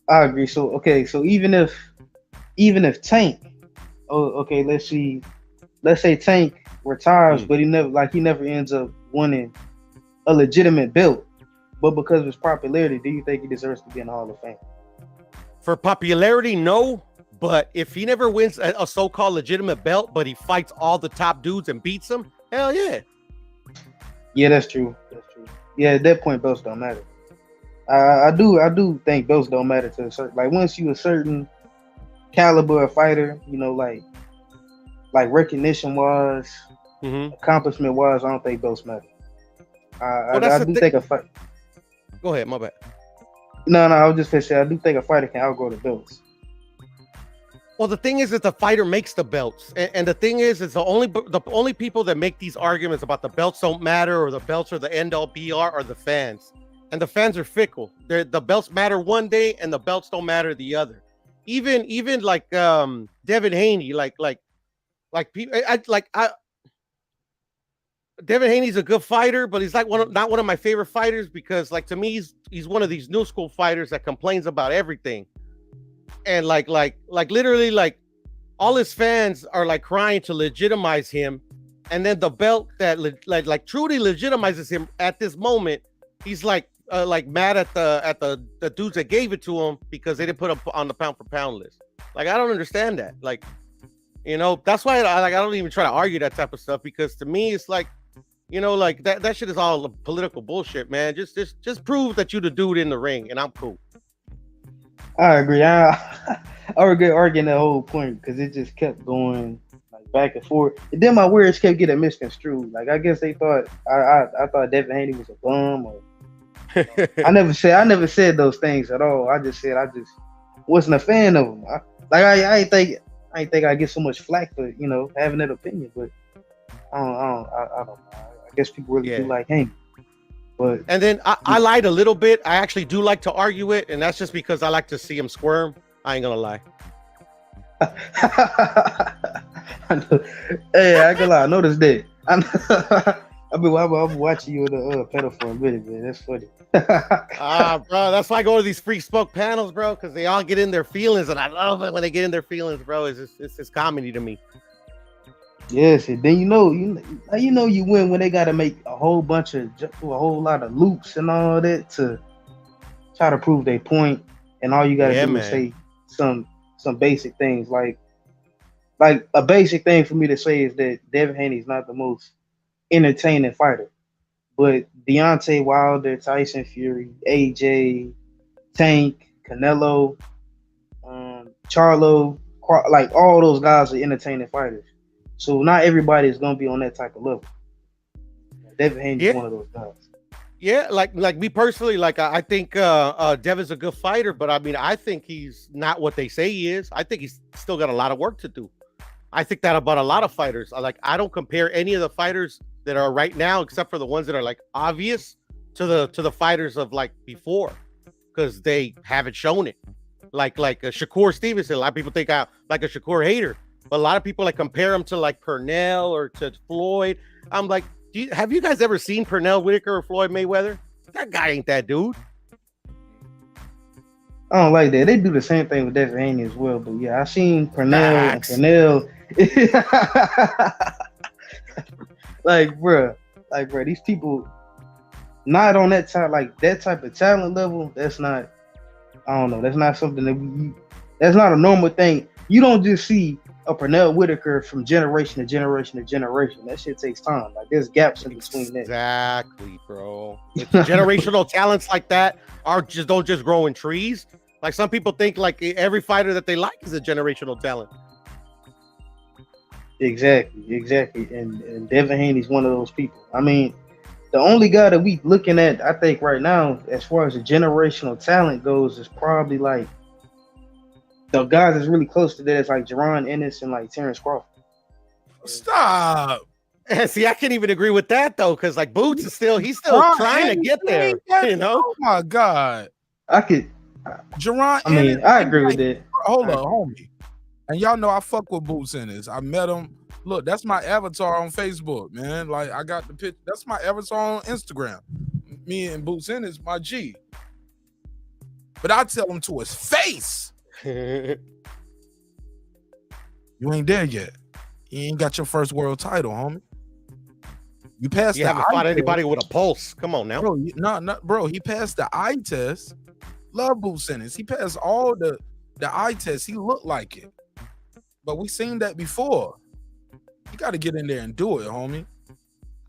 I agree. So even if Tank, let's say Tank retires, but he never ends up winning a legitimate belt. But because of his popularity, do you think he deserves to be in the Hall of Fame? For popularity, no. But if he never wins a so-called legitimate belt, but he fights all the top dudes and beats them, hell yeah. Yeah, that's true. Yeah, at that point, belts don't matter. I do think belts don't matter to a certain, like once you a certain caliber of fighter, you know, like recognition wise, accomplishment wise, I don't think belts matter. I do think a fight. Go ahead, my bad. No, I was just gonna say I do think a fighter can outgrow the belts. Well, the thing is that the fighter makes the belts, and the thing is the only people that make these arguments about the belts don't matter or the belts are the end all be all are the fans, and the fans are fickle. The belts matter one day and the belts don't matter the other. Even like Devin Haney, Devin Haney's a good fighter, but he's like not one of my favorite fighters because, like, to me, he's one of these new school fighters that complains about everything, and like literally, like, all his fans are like crying to legitimize him, and then the belt that like truly legitimizes him at this moment, he's like mad at the dudes that gave it to him because they didn't put him on the pound for pound list. Like, I don't understand that. Like, you know, that's why I don't even try to argue that type of stuff because to me it's like, you know, like that shit is all political bullshit, man. Just prove that you the dude in the ring, and I'm cool. I agree. I regret arguing that whole point because it just kept going like back and forth. And then my words kept getting misconstrued. Like I guess they thought I thought Devin Haney was a bum, or I never said those things at all. I just said I just wasn't a fan of him. I ain't think I get so much flack for, you know, having that opinion, but I don't know. I guess people really do like Haney. But and then I lied a little bit. I actually do like to argue it, and that's just because I like to see him squirm. I ain't gonna lie. Hey, I ain't gonna lie. I noticed that. I've been watching you in the pedal for a minute, man. That's funny. Bro, that's why I go to these free smoke panels, bro, because they all get in their feelings, and I love it when they get in their feelings, bro. It's comedy to me. Yes, and then you know you win when they got to make a whole lot of loops and all that to try to prove their point, and all you got to do is say some basic things like a basic thing for me to say is that Devin Haney is not the most entertaining fighter, but Deontay Wilder, Tyson Fury, AJ, Tank, Canelo, Charlo, like all those guys are entertaining fighters. So not everybody is gonna be on that type of level. Devin Haney is one of those guys. Yeah, like me personally, like I think Devin's a good fighter, but I mean I think he's not what they say he is. I think he's still got a lot of work to do. I think that about a lot of fighters. I don't compare any of the fighters that are right now, except for the ones that are like obvious, to the fighters of like before, because they haven't shown it. Like Shakur Stevenson, a lot of people think I like a Shakur hater. But a lot of people like compare him to like Pernell or to Floyd. I'm like, have you guys ever seen Pernell Whitaker or Floyd Mayweather? That guy ain't that dude. I don't like that. They do the same thing with Devin Haney as well. But yeah, I seen Pernell and Pernell. like, bruh, these people not on that type, like that type of talent level. That's not. I don't know. That's not something that that's not a normal thing. You don't just see a Pernell Whitaker from generation to generation to generation. That shit takes time. Like there's gaps in between that. Exactly, bro. It's generational talents like that don't just grow in trees. Like some people think like every fighter that they like is a generational talent. Exactly. And Devin Haney's one of those people. I mean, the only guy that we looking at, I think, right now, as far as the generational talent goes, is probably like the guys that's really close to that is like Jerron Ennis and like Terrence Crawford. Stop. See, I can't even agree with that though, because like Boots is he's still trying to get there. You know? Oh my God. Jerron. I mean, I agree with that. Hold on, homie. And y'all know I fuck with Boots Ennis. I met him. Look, that's my avatar on Facebook, man. Like I got the picture. That's my avatar on Instagram. Me and Boots Ennis, my G. But I tell him to his face. You ain't there yet. You ain't got your first world title, homie. You passed. You haven't fought anybody with a pulse. Come on now, bro. He passed the eye test. Love Boots Ennis. He passed all the eye tests. He looked like it. But we seen that before. You got to get in there and do it, homie.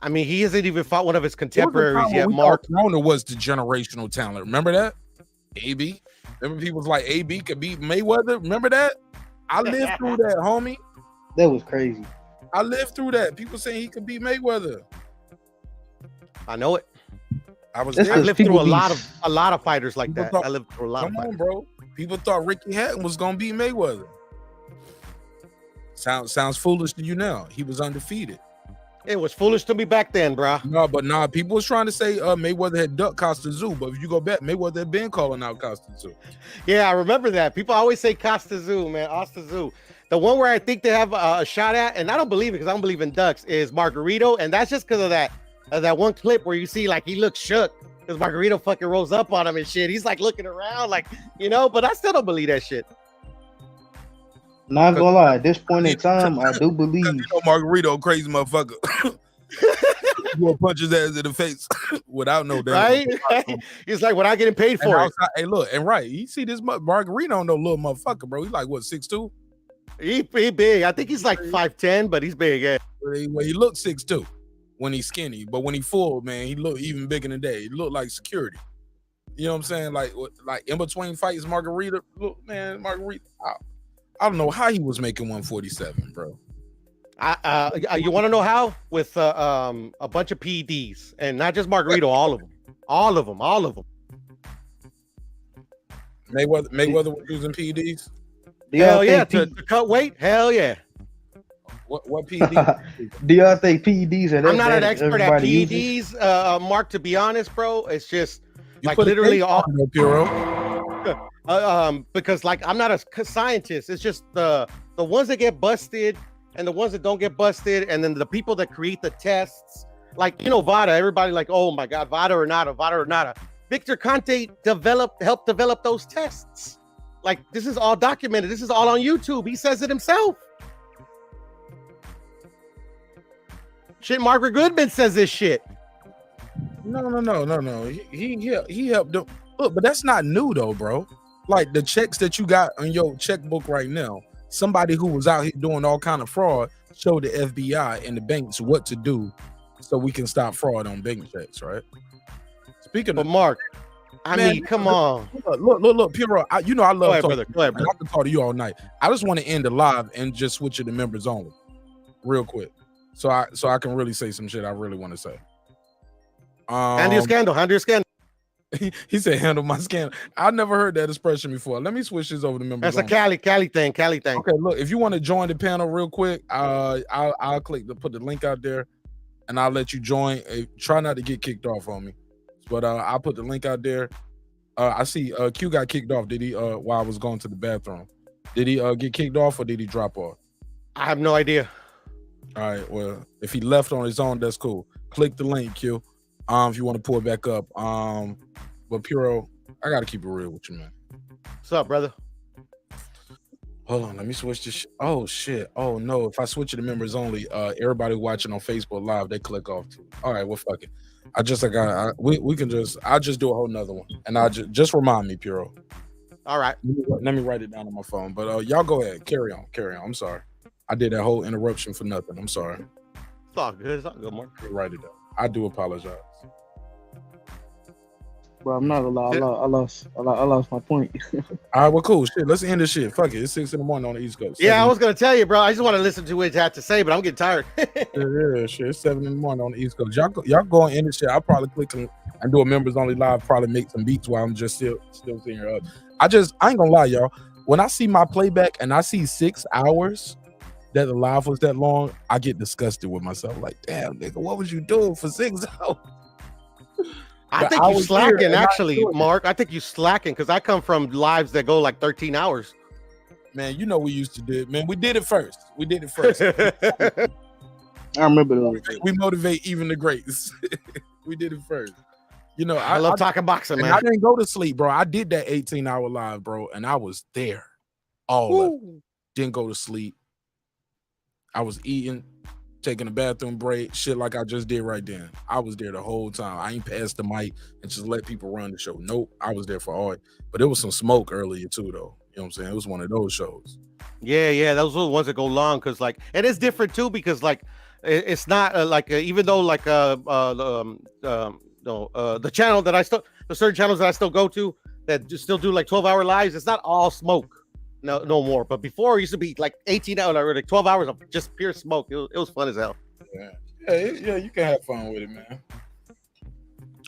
I mean, he hasn't even fought one of his contemporaries yet, Mark. Corona was the generational talent. Remember that? AB. Remember people was like AB could beat Mayweather. Remember that? I lived through that, homie. That was crazy. I lived through that. People saying he could beat Mayweather. I know it. I lived through a lot of fighters like that. I lived through a lot of fighters. Come on, bro. People thought Ricky Hatton was gonna beat Mayweather. Sounds foolish to you now. He was undefeated. It was foolish to me back then, bro. No, people was trying to say Mayweather had ducked Costa Zoo, but if you go back, Mayweather had been calling out Costa Zoo. Yeah, I remember that. People always say Costa Zoo, man. Costa Zoo. The one where I think they have a shot at, and I don't believe it because I don't believe in ducks, is Margarito, and that's just because of that one clip where you see like he looks shook because Margarito fucking rolls up on him and shit. He's like looking around, like, you know, but I still don't believe that shit. Not gonna lie, at this point in time, I do believe Margarito, crazy motherfucker. You gonna punch his ass in the face without no damn. Right? He's like, without getting paid for it. Hey, look, and right, you see this Margarito, no little motherfucker, bro. He's like what, 6'2"? He big. I think he's like 5'10", but he's big. Yeah. Well, he looks 6'2" when he's skinny, but when he full, man, he look even bigger than that. He look like security. You know what I'm saying? Like in between fights, Margarito. Look, man, Margarito. I don't know how he was making 147, bro. You want to know how? With a bunch of PEDs, and not just Margarito, all of them. Mayweather was using PEDs. Hell yeah, to cut weight. Hell yeah. What PEDs? Do y'all think PEDs are? I'm not an expert at PEDs, Mark. To be honest, bro, it's just like literally all. Because like I'm not a scientist. It's just the ones that get busted and the ones that don't get busted, and then the people that create the tests. Like, you know, VADA. Everybody like, oh my God, VADA or nada. Victor Conte helped develop those tests. Like, this is all documented. This is all on YouTube. He says it himself. Shit, Margaret Goodman says this shit. No. He helped them. Look, but that's not new though, bro. Like the checks that you got on your checkbook right now, somebody who was out here doing all kind of fraud showed the FBI and the banks what to do so we can stop fraud on bank checks, right? Speaking of Mark, I mean, come on. Look, Piero, you know I love talking. Brother. Go ahead, brother. I can talk to you all night. I just want to end the live and just switch it to members only real quick. So I can really say some shit I really want to say. Handle your scandal. He said, handle my scandal. I never heard that expression before. Let me switch this over to members. That's a Cali thing. Okay, look, if you want to join the panel real quick, I'll put the link out there and I'll let you join. Try not to get kicked off on me. But I'll put the link out there. I see Q got kicked off. Did he while I was going to the bathroom? Did he get kicked off or did he drop off? I have no idea. All right, well, if he left on his own, that's cool. Click the link, Q. If you want to pull it back up. But Piero, I gotta keep it real with you, man. What's up, brother? Hold on, let me switch this. Oh shit! Oh no! If I switch it to members only, everybody watching on Facebook Live, they click off too. All right, well, fuck it. We can just. I'll just do a whole nother one, and I'll just remind me, Puro. All right. Let me write it down on my phone. But y'all go ahead. Carry on. I'm sorry. I did that whole interruption for nothing. I'm sorry. It's all good. It's all good, Mark. Write it down. I do apologize. Bro, I'm not gonna lie. I lost my point. All right, well, cool. Shit, let's end this shit. Fuck it. It's 6 a.m. on the East Coast. Yeah, I was gonna tell you, bro. I just want to listen to what you have to say, but I'm getting tired. Yeah, shit. It's 7 a.m. on the East Coast. Y'all go and end this shit. I'll probably click and do a members only live. Probably make some beats while I'm just still sitting here up. I ain't gonna lie, y'all. When I see my playback and I see 6 hours that the live was that long, I get disgusted with myself. Like, damn, nigga, what was you doing for 6 hours? I think you slacking, actually, Mark. I think you slacking because I come from lives that go like 13 hours. Man, you know we used to do it, man. We did it first. I remember those. We motivate even the greats. We did it first. You know, I love talking boxing, man. I didn't go to sleep, bro. I did that 18-hour live, bro, and I was there all of it. Didn't go to sleep. I was eating, taking a bathroom break, shit like I just did right then. I was there the whole time. I ain't passed the mic and just let people run the show. Nope, I was there for all it. But it was some smoke earlier too, though. You know what I'm saying? It was one of those shows. Yeah, those are the ones that go long because, like, and it's different too because, like, it's not even though like the channel that the certain channels that I still go to that just still do like 12-hour lives. It's not all smoke. No more. But before it used to be like 18 hours or like 12 hours of just pure smoke. It was fun as hell. Yeah, you can have fun with it, man.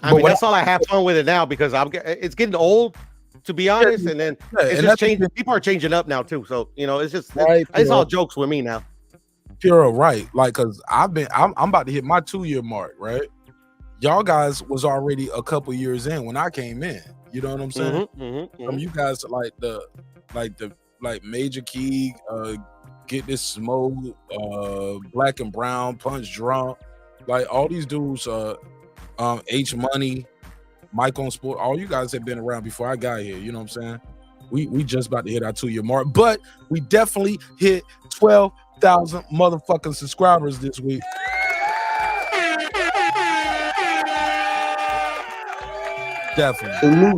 I mean, that's all I have fun with it now because it's getting old, to be honest. And then it's just changing. People are changing up now too. So it's just it's all jokes with me now. Pure right, like because I'm about to hit my 2-year mark, right? Y'all guys was already a couple years in when I came in. You know what I'm saying? You guys like Major Key, Get This Smoke, Black and Brown, Punch Drunk, like all these dudes, H Money, Mike on Sport, all you guys have been around before I got here. You know what I'm saying? We just about to hit our 2-year mark, but we definitely hit 12,000 motherfucking subscribers this week. Definitely.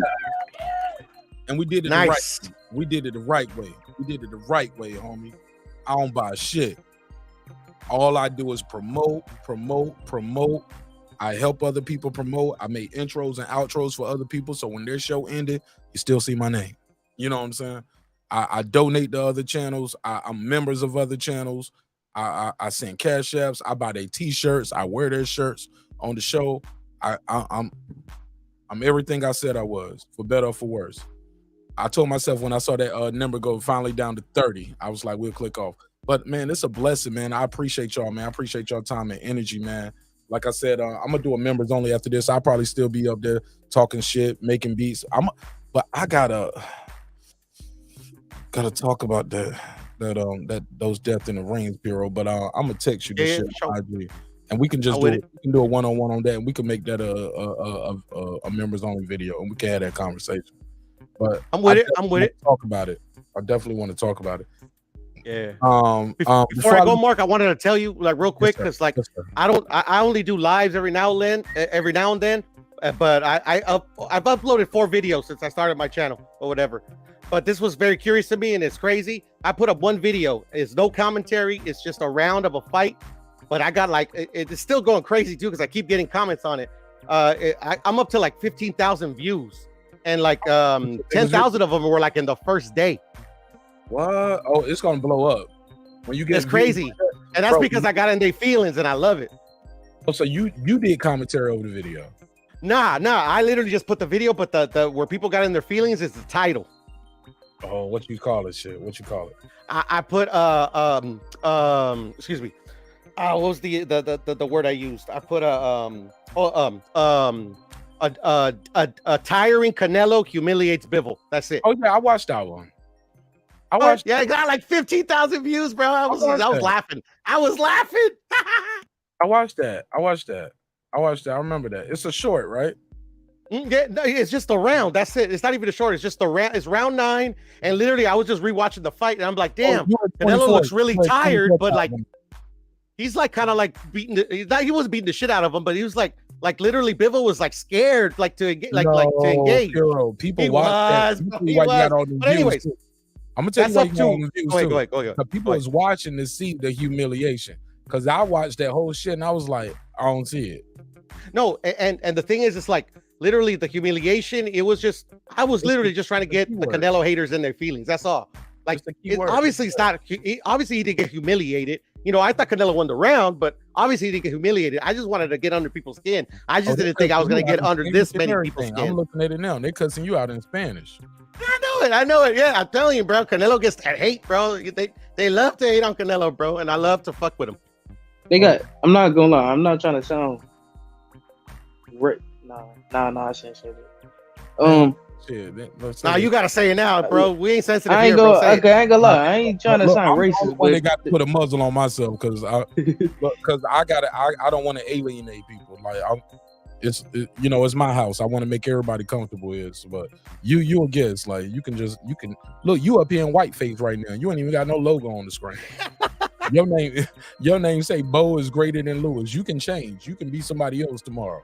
And we did it nice. We did it the right way. We did it the right way, homie. I don't buy shit. All I do is promote. I help other people promote. I make intros and outros for other people. So when their show ended, you still see my name. You know what I'm saying? I donate to other channels. I'm members of other channels. I send cash apps. I buy their t-shirts. I wear their shirts on the show. I'm everything I said I was, for better or for worse. I told myself when I saw that number go finally down to 30, I was like, we'll click off. But man, it's a blessing, man. I appreciate y'all, man. I appreciate y'all time and energy, man. Like I said, I'm gonna do a members only after this. I'll probably still be up there talking shit, making beats. But I gotta talk about those Death in the Rings, Bureau. But I'm gonna text you this shit on IG. And we can just do a one-on-one on that, and we can make that a members only video, and we can have that conversation. But I'm with it. Talk about it. I definitely want to talk about it. Yeah. Before I go, Mark, I wanted to tell you like real quick because I only do lives every now and then. But I've uploaded 4 videos since I started my channel or whatever. But this was very curious to me, and it's crazy. I put up 1 video. It's no commentary. It's just a round of a fight. But I got like it's still going crazy too because I keep getting comments on it. I'm up to like 15,000 views, and like 10,000 of them were like in the first day. What? Oh, it's gonna blow up when you get. It's crazy, and that's because I got in their feelings, and I love it. Oh, so you did commentary over the video? Nah. I literally just put the video, but the where people got in their feelings is the title. Oh, what you call it? Shit, what you call it? I put excuse me. What was the word I used? I put a tiring Canelo humiliates Bivol. That's it. Oh yeah, I watched that one. Yeah, it got like 15,000 views, bro. I was laughing. I was laughing. I watched that. I remember that. It's a short, right? Yeah, no, it's just the round. That's it. It's not even the short. It's just the round. It's round 9, and literally, I was just rewatching the fight, and I'm like, damn, Canelo looks really tired, but like, he's like kind of like beating. He wasn't beating the shit out of him, but he was like literally, Bivol was like scared, like to like to engage. Hero, people He watch that. was, People he why you was. got all the But views. anyways, Too. I'm gonna tell you that's why up you got all to. the views Go ahead, too. go ahead. People is watching to see the humiliation. Because I watched that whole shit and I was like, I don't see it. No, and the thing is, it's like literally the humiliation. It was just I was literally just trying to get the Canelo haters in their feelings. That's all. Like obviously it's not. Obviously he didn't get humiliated. You know, I thought Canelo won the round, but obviously he didn't get humiliated. I just wanted to get under people's skin. I just didn't think I was going to get under this many people's skin. I'm looking at it now. They're cussing you out in Spanish. I know it. Yeah, I'm telling you, bro. Canelo gets that hate, bro. They love to hate on Canelo, bro, and I love to fuck with him. They got. I'm not gonna lie. I'm not trying to sound. Nah. I shouldn't say that. Nah, you gotta say it now, bro. We ain't sensitive I ain't here, gonna. bro. Okay, I ain't gonna lie. I ain't trying to sound racist, But they but got to put a muzzle on myself because I don't want to alienate people. Like it's my house. I want to make everybody comfortable here. But you a guest. Like you can look. You up here in whiteface right now. You ain't even got no logo on the screen. Your name say Bo is greater than Lewis. You can change. You can be somebody else tomorrow.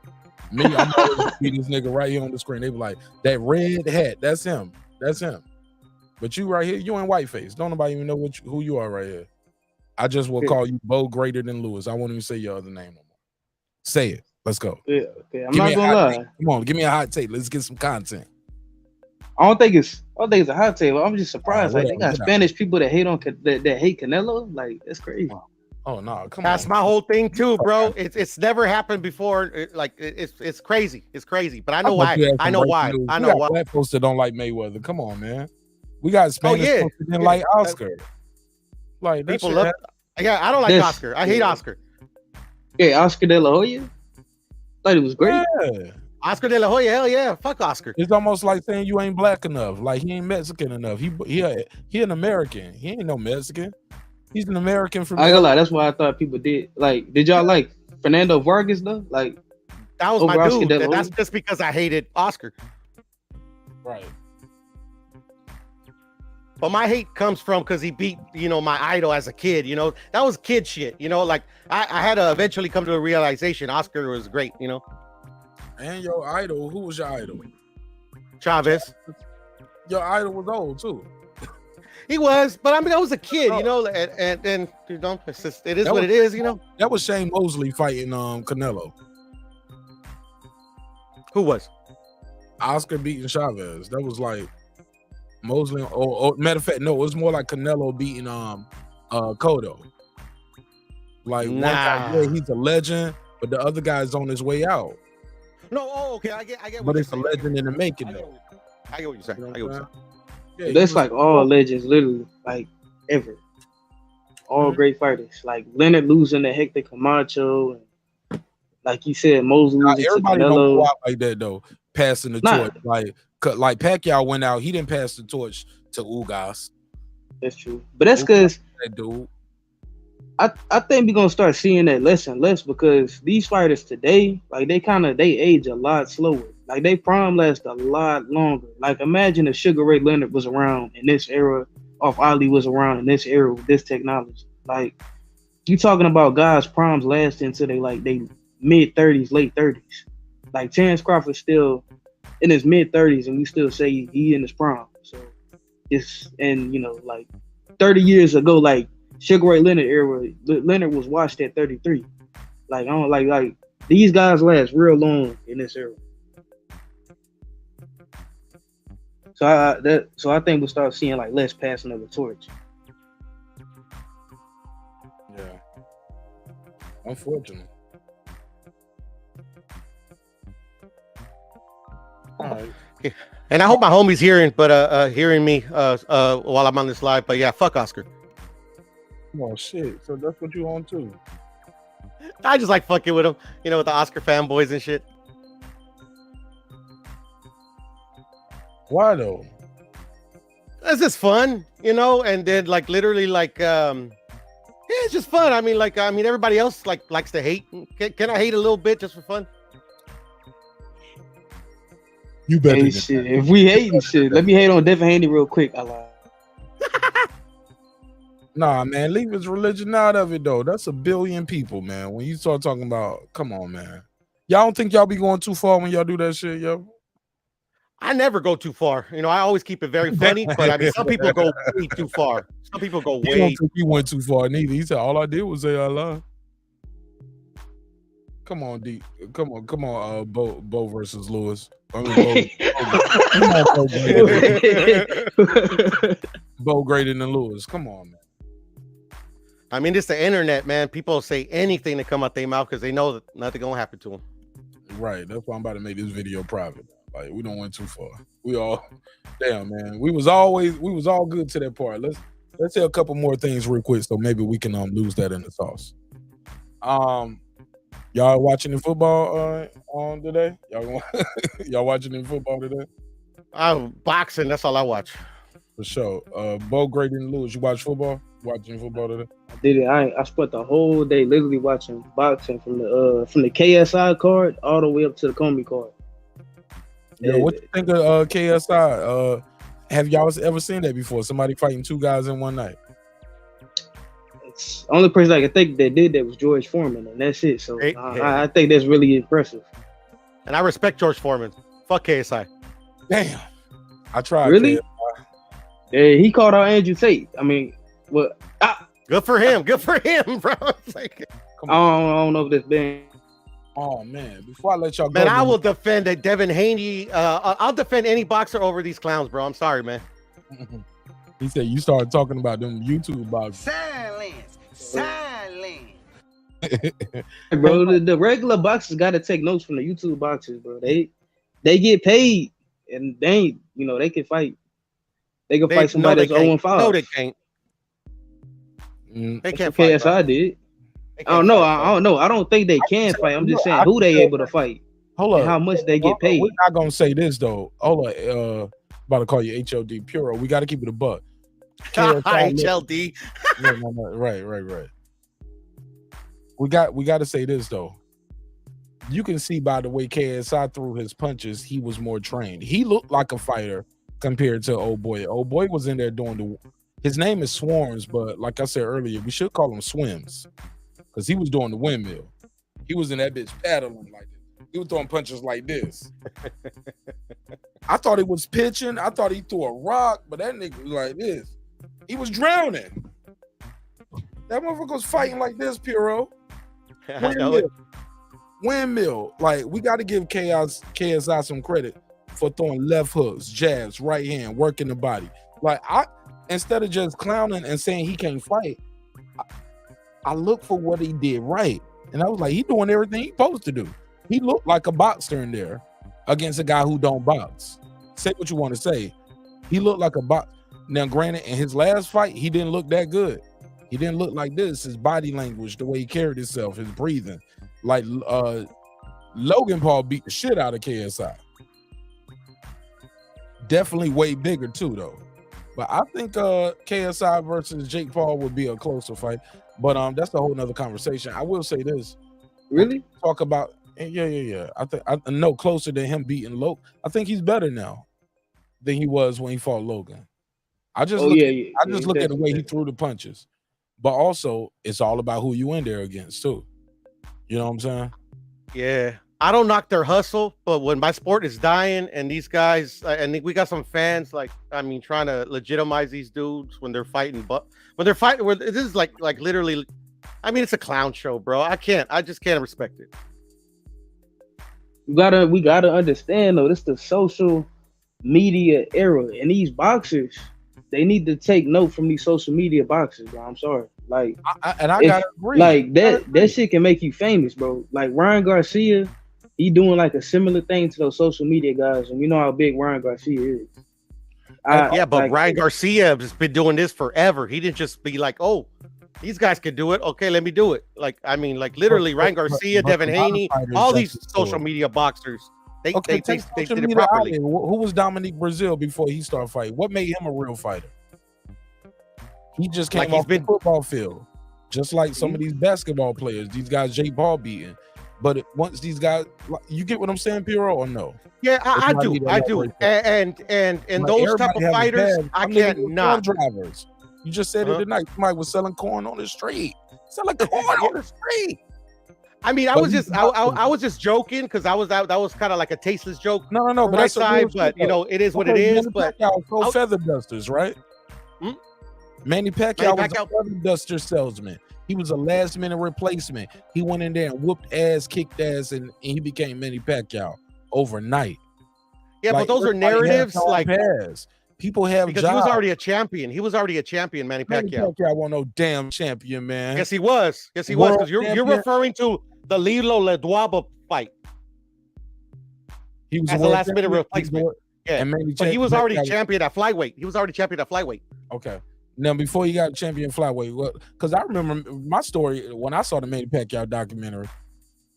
Me, I'm always gonna be this nigga right here on the screen. They be like, that red hat, that's him. That's him. But you right here, you in whiteface. Don't nobody even know who you are right here. I just will call you Bo greater than Lewis. I won't even say your other name no more. Say it. Let's go. Yeah, okay. I'm not gonna lie. Come on, give me a hot take. Let's get some content. I don't think it's a hot take. I'm just surprised. Like they got Spanish people that hate that hate Canelo. Like that's crazy. Oh no, come on. That's my whole thing too, bro. It's never happened before. It's crazy. It's crazy. But I know why. I know why. I know why. Black folks that don't like Mayweather. Come on, man. We got Spanish folks that didn't like Oscar. Like people love. Yeah, I don't like Oscar. I hate Oscar. Yeah, Oscar De La Hoya. Thought he was great. Yeah. Oscar De La Hoya, hell yeah, fuck Oscar. It's almost like saying you ain't black enough. Like he ain't Mexican enough. He an American. He ain't no Mexican. He's an American from. I ain't gonna lie, that's why I thought people did. Like, did y'all like Fernando Vargas though? Like, that was my dude. That's just because I hated Oscar. Right. But my hate comes from because he beat, my idol as a kid. That was kid shit. Like I had to eventually come to a realization. Oscar was great. And your idol, who was your idol? Chavez. Your idol was old too. He was, but I mean, I was a kid, and it's just, it is what it is, That was Shane Mosley fighting Canelo. Who was? Oscar beating Chavez. That was like Mosley. Or matter of fact, no, it was more like Canelo beating Cotto. Like one guy, he's a legend, but the other guy's on his way out. No, okay, I get. But it's a legend in the making, though. I get what you're saying. Yeah, that's like all legends, literally, like ever. All great fighters, like Leonard losing to Hector Camacho, and like you said, Mosley losing to everybody Canelo. don't go out like that though, passing the torch. Like Pacquiao went out, he didn't pass the torch to Ugas. That's true, but that's because that dude. I think we're gonna start seeing that less and less because these fighters today, like they age a lot slower. Like they prime last a lot longer. Like imagine if Sugar Ray Leonard was around in this era, or if Ali was around in this era with this technology. Like you talking about guys primes lasting until they mid 30s, late 30s. Like Terrence Crawford still in his mid 30s, and we still say he in his prime. So like 30 years ago, like Sugar Ray Leonard era, Leonard was washed at 33. Like I don't like these guys last real long in this era. So I think we'll start seeing like less passing of the torch. Yeah. Unfortunately. All right. Okay. And I hope my homie's hearing me while I'm on this live. But yeah, fuck Oscar. Oh shit. So that's what you on too. I just like fucking with him, with the Oscar fanboys and shit. Why though? It's just fun, and then like literally it's just fun. I mean, everybody else likes to hate. Can I hate a little bit just for fun? You better Hey, than shit. If we hating shit, let me hate on Devin Haney real quick. I lied. Nah, man, leave his religion out of it though. That's a billion people, man. When you start talking about, come on, man. Y'all don't think y'all be going too far when y'all do that shit, yo? I never go too far. You know, I always keep it very funny, but I mean, some people go way too far. Some people go He way. don't think he went too far neither. He said all I did was say Allah. Come on, D. Come on, Bo versus Lewis. I mean, Bo greater than Lewis. Come on, man. I mean, it's the internet, man. People say anything to come out their mouth because they know that nothing gonna happen to them. Right. That's why I'm about to make this video private. Like we don't went too far. We all, damn man. We was all good to that part. Let's say a couple more things real quick, so maybe we can lose that in the sauce. Y'all watching the football on today? Y'all watching the football today? Boxing. That's all I watch. For sure. Bo greater than Lewis. You watch football? Watching football today? I did it. I spent the whole day literally watching boxing from the KSI card all the way up to the Commey card. Yeah, what you think of KSI? Have y'all ever seen that before? Somebody fighting two guys in one night? It's the only person I can think that did that was George Foreman, and that's it. So I think that's really impressive. And I respect George Foreman. Fuck KSI. Damn. I tried. Really? KSI. Yeah, he called out Andrew Tate. I mean, what? Good for him. Good for him, bro. It's like, I don't know if that's been. Oh man! Before I let y'all go, man, I will defend Devin Haney. I'll defend any boxer over these clowns, bro. I'm sorry, man. He said you started talking about them YouTube boxers. Silence. Bro, the regular boxers got to take notes from the YouTube boxers, bro. They get paid, and they ain't, they can fight. They can fight somebody that's 0-5. No, they can't. They can't fight. KSI did. I don't know. I don't know. I don't think they can fight. I'm just saying who they able to fight. Hold on. And how much they get paid. We're not gonna say this though. Hold on. About to call you HLD Puro. We got to keep it a buck. HLD. No. Right. We got to say this though. You can see by the way KSI threw his punches, he was more trained. He looked like a fighter compared to old boy. Old boy was in there doing his name is Swarms, but like I said earlier, we should call him Swims. Because he was doing the windmill. He was in that bitch paddling like this. He was throwing punches like this. I thought he was pitching. I thought he threw a rock, but that nigga was like this. He was drowning. That motherfucker was fighting like this, Puro. Windmill. Like, we got to give KSI some credit for throwing left hooks, jabs, right hand, working the body. Like, instead of just clowning and saying he can't fight, I looked for what he did right. And I was like, he doing everything he supposed to do. He looked like a boxer in there against a guy who don't box. Say what you want to say. He looked like a box. Now, granted, in his last fight, he didn't look that good. He didn't look like this. His body language, the way he carried himself, his breathing. Like Logan Paul beat the shit out of KSI. Definitely way bigger too, though. But I think KSI versus Jake Paul would be a closer fight. But that's a whole nother conversation. I will say this. Really? Talk about yeah. I know closer than him beating Logan. I think he's better now than he was when he fought Logan. I just look at the way he threw the punches. But also, it's all about who you in there against too. You know what I'm saying? Yeah. I don't knock their hustle, but when my sport is dying and these guys, and we got some fans, trying to legitimize these dudes when they're fighting, where this is like literally, it's a clown show, bro. I just can't respect it. We gotta understand though, this is the social media era, and these boxers, they need to take note from these social media boxers, bro. I'm sorry. I gotta agree. Like that shit can make you famous, bro. Like Ryan Garcia, he doing like a similar thing to those social media guys, and you know how big Ryan Garcia is. But Ryan Garcia has been doing this forever. He didn't just be like, "Oh, these guys can do it. Okay, let me do it." Literally, Ryan Garcia, Devin Haney, all these social media boxers, they did it properly. Who was Dominique Brazil before he started fighting? What made him a real fighter? He just came off the football field, just like some of these basketball players. These guys, Jake Paul beating. But once these guys, you get what I'm saying, Piro, or no? Yeah, I Everybody do. need to I do. elaborate. And Like, those type everybody of have a fighters, bad. I Some niggas can't was knock. corn drivers. You just said it Uh-huh. tonight. Somebody was selling corn on the street. Selling corn on the street. I mean, I But was he's just I boxing. was just joking because that was kind of like a tasteless joke No, from but my that's a real side. shit, But you though. know, it is what it Okay, is. Manny But Pacquiao sold I'll- feather dusters, right? Hmm? Manny Manny Pacquiao was a Pacquiao- feather duster salesman. He was a last minute replacement. He went in there and whooped ass, kicked ass, and he became Manny Pacquiao overnight. yeah, Like, but those are everybody has narratives. their own Like paths. People have because jobs. he was already a champion. He was already a champion, Manny Manny Pacquiao. Pacquiao wasn't no damn champion, man. Yes, he was. Yes, he was. World Because you're champion. referring to the Lilo Ledwaba fight He was as a a world last minute champion. He was replacement. a- Yeah, and Manny but he was already Pacquiao- champion at flyweight. He was already champion at flyweight. Okay. Now, before he got champion flyweight, because I remember my story when I saw the Manny Pacquiao documentary.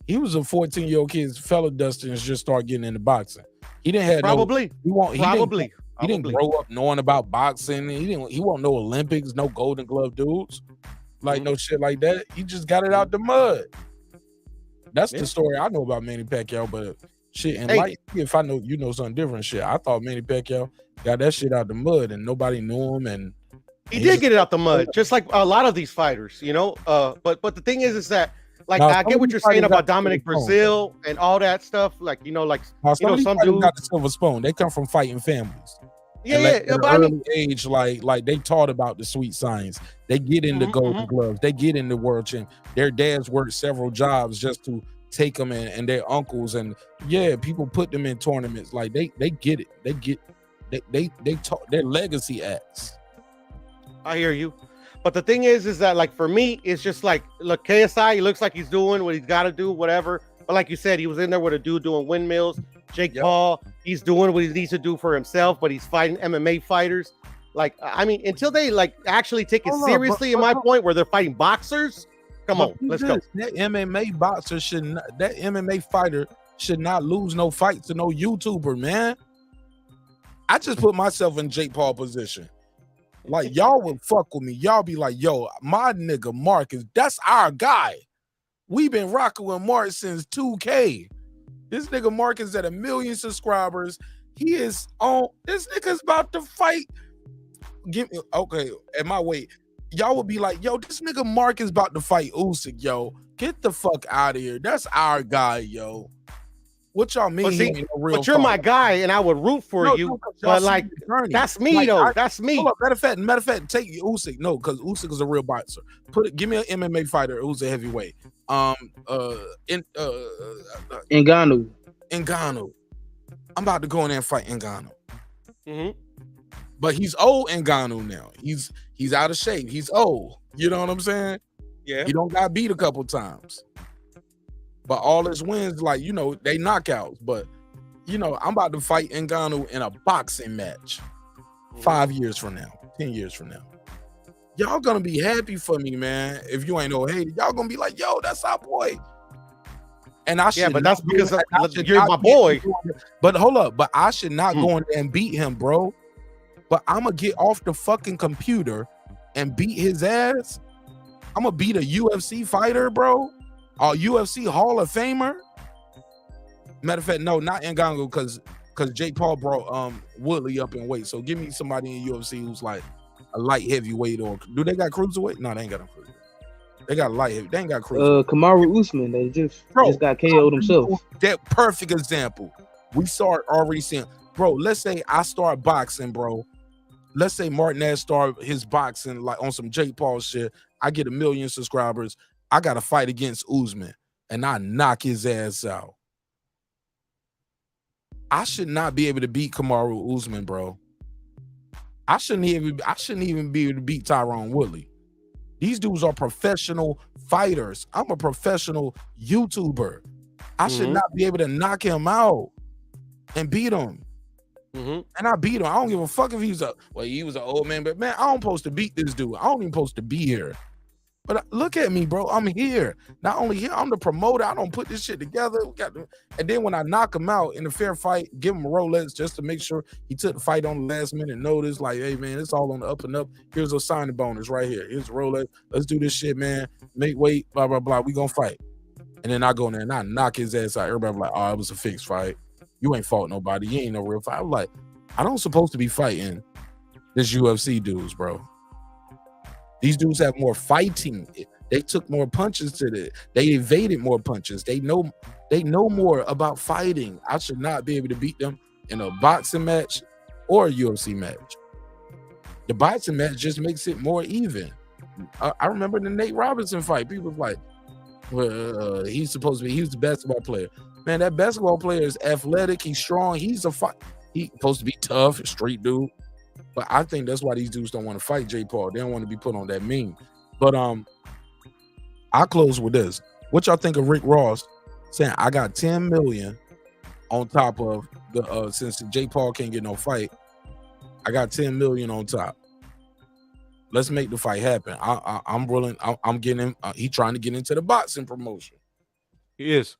He was a 14-year-old kid, fellow dusting, and just started getting into boxing. He didn't have Probably. He didn't grow up knowing about boxing. He wasn't no Olympics, no Golden Glove dudes, like no shit like that. He just got it out the mud. That's the story I know about Manny Pacquiao. But shit, and Hey. if I know you know something different, shit, I thought Manny Pacquiao got that shit out the mud and nobody knew him. And He did get it out the mud, just like a lot of these fighters, you know. But the thing is that like Now, I some get of what these you're saying fighters about got the Dominic silver spoon. Brazil and all that stuff. Like like now, some of these some fighters dudes. got the silver spoon. They come from fighting families. Yeah, And, like, yeah, at an but I early mean, age, like they taught about the sweet science. They get into Golden Gloves. They get into World Champ. Their dads worked several jobs just to take them in, and their uncles, and people put them in tournaments. Like they get it. They taught their legacy acts. I hear you. But the thing is that like for me, it's just like look, KSI, he looks like he's doing what he's got to do, whatever. But like you said, he was in there with a dude doing windmills. Jake Paul, he's doing what he needs to do for himself, but he's fighting MMA fighters. Like, I mean, until they like actually take it Hold on, seriously, in my point, where they're fighting boxers. Come on, let's go. That MMA boxer that MMA fighter should not lose no fight to no YouTuber, man. I just put myself in Jake Paul position. Like, y'all would fuck with me. Y'all be like, yo, my nigga Marcus, that's our guy. We've been rocking with Mark since 2K. This nigga Marcus at 1 million subscribers. He is on. This nigga's about to fight. Give me at my weight. Y'all would be like, yo, this nigga Mark is about to fight Usyk, yo. Get the fuck out of here. That's our guy, yo. What y'all mean? But, see, he ain't no real but you're my fighter? guy, and I would root for No, you. no, 'cause y'all But see like, the journey. that's me Like, though. That's me. Hold up, matter of fact, take Usyk. No, because Usyk is a real boxer. Give me an MMA fighter who's a heavyweight. Ngannou. Ngannou. I'm about to go in there and fight Ngannou. Mm-hmm. But he's old Ngannou now. He's out of shape. He's old. You know what I'm saying? Yeah. He don't got beat a couple times. But all his wins, like, you know, they knockouts. But, you know, I'm about to fight Ngannou in a boxing match 5 years from now, 10 years from now. Y'all gonna be happy for me, man. If you ain't no hater, y'all gonna be like, yo, that's our boy. And I should Yeah, but that's not be- because I should you're not my be- boy. But hold up, but I should not go in there and beat him, bro. But I'm gonna get off the fucking computer and beat his ass. I'm gonna beat a UFC fighter, bro. A UFC Hall of Famer. Matter of fact, no, not Ngannou, because Jake Paul brought Woodley up in weight. So give me somebody in UFC who's like a light heavyweight, or do they got cruiserweight? No, they ain't got no cruiserweight. They got light heavy. They ain't got cruiserweight. Kamaru Usman, they just got KO'd himself. That perfect example. We start already seeing, bro. Let's say I start boxing, bro. Let's say Martinez start his boxing like on some Jake Paul shit. I get 1 million subscribers. I got to fight against Usman, and I knock his ass out. I should not be able to beat Kamaru Usman, bro. I shouldn't even be able to beat Tyrone Woodley. These dudes are professional fighters. I'm a professional YouTuber. I should not be able to knock him out and beat him. And I beat him. I don't give a fuck if he was an old man, but man, I don't supposed to beat this dude. I don't even supposed to be here. But look at me, bro. I'm here. Not only here, I'm the promoter. I don't put this shit together. And then when I knock him out in a fair fight, give him a Rolex just to make sure he took the fight on the last minute notice. Like, hey, man, it's all on the up and up. Here's a signing bonus right here. Here's a Rolex. Let's do this shit, man. Make weight, blah, blah, blah. We gonna fight. And then I go in there and I knock his ass out. Everybody like, oh, it was a fixed fight. You ain't fought nobody. You ain't no real fight. I'm like, I don't supposed to be fighting this UFC dudes, bro. These dudes have more fighting. They took more punches to the. They evaded more punches. They know more about fighting. I should not be able to beat them in a boxing match or a UFC match. The boxing match just makes it more even. I remember the Nate Robinson fight. People was like, well, he's supposed to be. He was the basketball player. Man, that basketball player is athletic. He's strong. He's supposed to be tough, street dude. But I think that's why these dudes don't want to fight Jake Paul. They don't want to be put on that meme. But I'll close with this. What y'all think of Rick Ross saying, I got 10 million on top of the since Jake Paul can't get no fight, I got 10 million on top. Let's make the fight happen. I'm willing. I'm getting him. He trying to get into the boxing promotion. He is.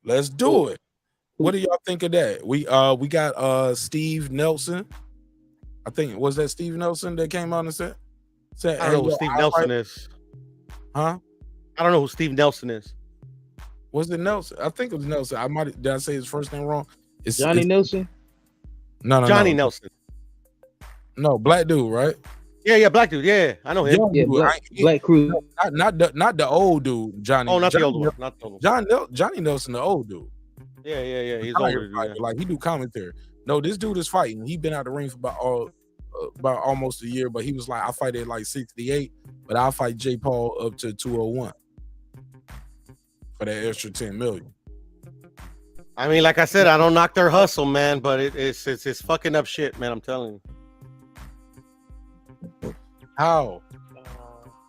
Let's do it. What do y'all think of that? We got Steve Nelson. I think was that Steve Nelson that came on and said I don't know who Steve Nelson is. Huh? I don't know who Steve Nelson is. Was it Nelson? I think it was Nelson. Did I say his first name wrong? Johnny Nelson? No, Johnny Nelson. No, black dude, right? Yeah, black dude. Yeah, I know him. Yeah, Black Crew. Not the old dude, Johnny. Oh, not Johnny, the old one. Not the old one. Johnny Nelson, the old dude. Yeah. He's older. Yeah. Like he do commentary. No, this dude is fighting. He been out the ring for about almost a year, but he was like, I fight at like 68, but I'll fight Jake Paul up to 201 for that extra 10 million. I mean, like I said, I don't knock their hustle, man, but it's fucking up shit, man. I'm telling you. How?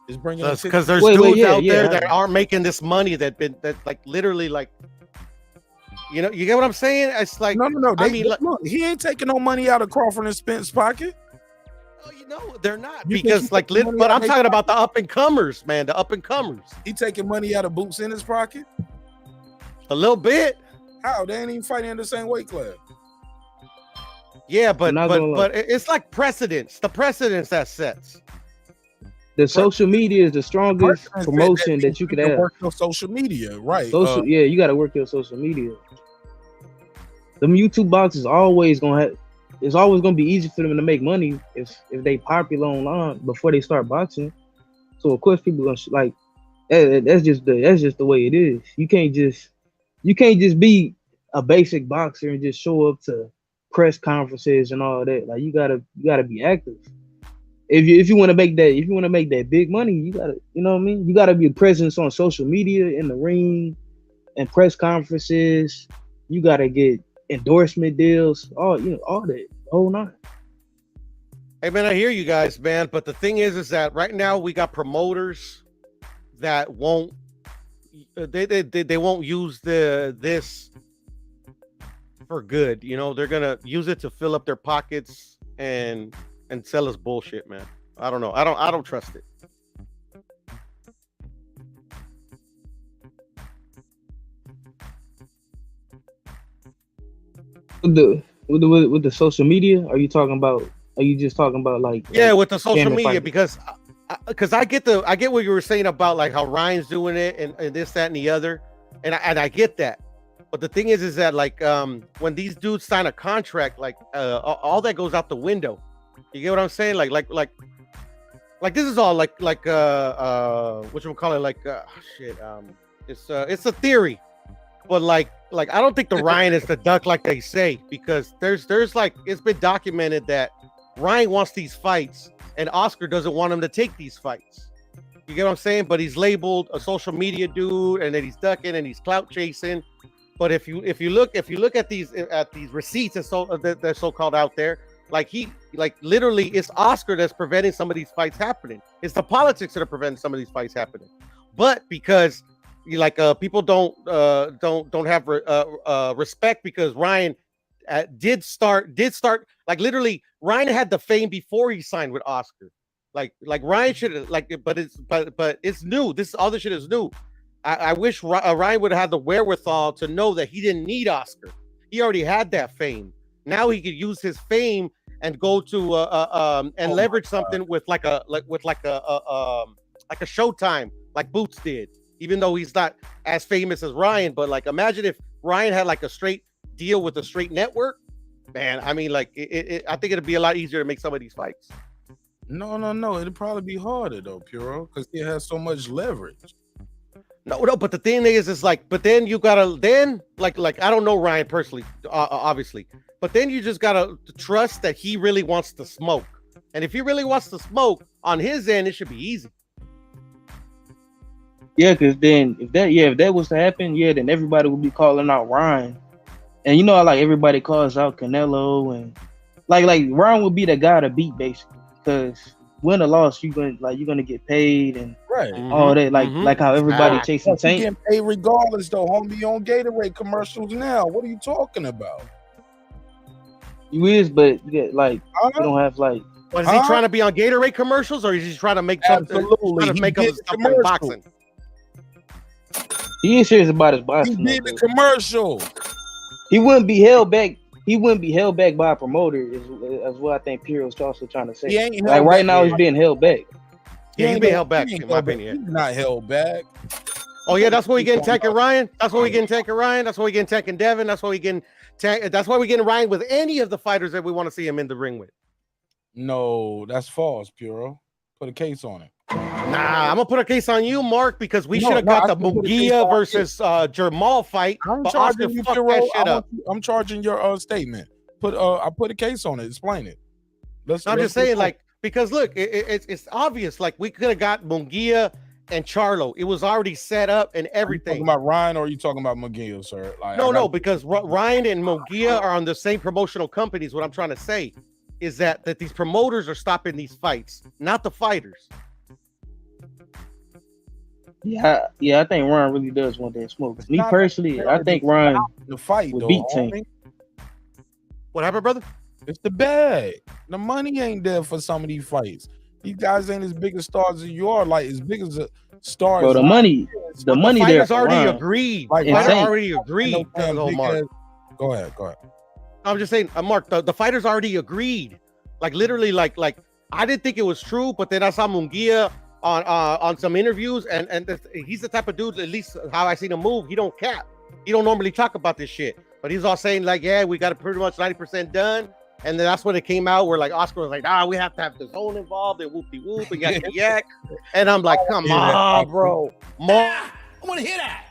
It's bringing because there's dudes out there that aren't making this money that like literally like, you know, you get what I'm saying? It's like no. Look, he ain't taking no money out of Crawford and Spence's pocket. No, you know they're not because like, but I'm talking about the up and comers, man. The up and comers. He taking money out of Boots in his pocket. A little bit. How? They ain't even fighting in the same weight class. Yeah, but it's like precedence. The precedence that sets. The social media is the strongest promotion that you could have. Work your social media, right? Yeah, you got to work your social media. Them YouTube boxes always gonna have. It's always gonna be easy for them to make money if they popular online before they start boxing. So of course people gonna like. That's just the way it is. You can't just be a basic boxer and just show up to press conferences and all that. Like you gotta be active. If you want to make that big money, you gotta, you know what I mean? You gotta be a presence on social media, in the ring, and press conferences. You gotta get endorsement deals, all that, whole nine. Hey man, I hear you guys, man. But the thing is that right now we got promoters that won't they won't use this for good. You know, they're gonna use it to fill up their pockets and sell us bullshit, man. I don't know. I don't trust it. With the social media, are you just talking about like with the social media because I get what you were saying about like how Ryan's doing it and this, that, and the other, and I get that. But the thing is that like when these dudes sign a contract, like all that goes out the window. You get what I'm saying? Like this is all like what you call it? Like it's a theory, but like I don't think the Ryan is the duck like they say, because there's like it's been documented that Ryan wants these fights and Oscar doesn't want him to take these fights. You get what I'm saying? But he's labeled a social media dude, and then he's ducking and he's clout chasing. But if you look at these receipts that they're so-called out there. Like literally, it's Oscar that's preventing some of these fights happening. It's the politics that are preventing some of these fights happening. But because people don't have respect, because Ryan did start like literally Ryan had the fame before he signed with Oscar. Like Ryan should but it's new. All this shit is new. I wish Ryan would have had the wherewithal to know that he didn't need Oscar. He already had that fame. Now he could use his fame and go to and leverage something with like a Showtime, like Boots did. even though he's not as famous as Ryan. But like, imagine if Ryan had like a straight deal with a straight network, man. I mean, like, I think it'd be a lot easier to make some of these fights. No. It'd probably be harder though, Puro, because he has so much leverage. No. But the thing is like, but then you gotta like I don't know Ryan personally, obviously, but then you just gotta trust that he really wants to smoke, and if he really wants to smoke on his end, it should be easy. Yeah, because then if that was to happen, then everybody would be calling out Ryan, and like everybody calls out Canelo, and like Ryan would be the guy to beat basically, because win or loss, you're gonna get paid and all that, like how everybody chasing Tank. Getting paid regardless, though, homie. On Gatorade commercials now. What are you talking about? You is, but you don't have like. What is he trying to be on Gatorade commercials, or is he trying to make something? Trying to make up something boxing. He is serious about his boxing. He did the commercial. He wouldn't be held back. He wouldn't be held back by a promoter, is what I think Piero's also trying to say. He ain't like right now, he's being held back. Yeah, he's being held back, in my opinion. He's not held back. Oh yeah, that's why we getting Tech and Ryan. That's why we getting Tech and Ryan. That's why we getting Tech and Devin. That's why we getting That's why we getting Ryan with any of the fighters that we want to see him in the ring with. No, that's false, Puro. Put a case on it. Nah, I'm gonna put a case on you, Mark, because we should have got the Munguia versus Jamal fight. I'm but charging Oscar you, fucked Puro. that shit up. I'm charging your statement. I put a case on it. Explain it. I'm just saying, like, because look, it's obvious. Like, we could have got Munguia and Charlo. It was already set up and everything. Are you talking about Ryan, or are you talking about McGill, sir? Like, no, because Ryan and Munguia are on the same promotional companies. What I'm trying to say is that these promoters are stopping these fights, not the fighters. Yeah, I think Ryan really does want that smoke. Me personally, I think Ryan the fight would though, beat Tank. What happened, brother? It's the bag. The money ain't there for some of these fights. These guys ain't as big as stars as you are. Like as big as a star. Bro, the money there. Fighters already agreed. Like, fighters already agreed. Go ahead. I'm just saying, Mark. The fighters already agreed. Like literally, like I didn't think it was true, but then I saw Munguia on some interviews, and he's the type of dude, at least how I seen him move, he don't cap. He don't normally talk about this shit, but he's all saying like, yeah, we got it pretty much 90% done. And then that's when it came out where like Oscar was like, we have to have the zone involved and whoop and yak. And I'm like, come on, bro. I want to hear that.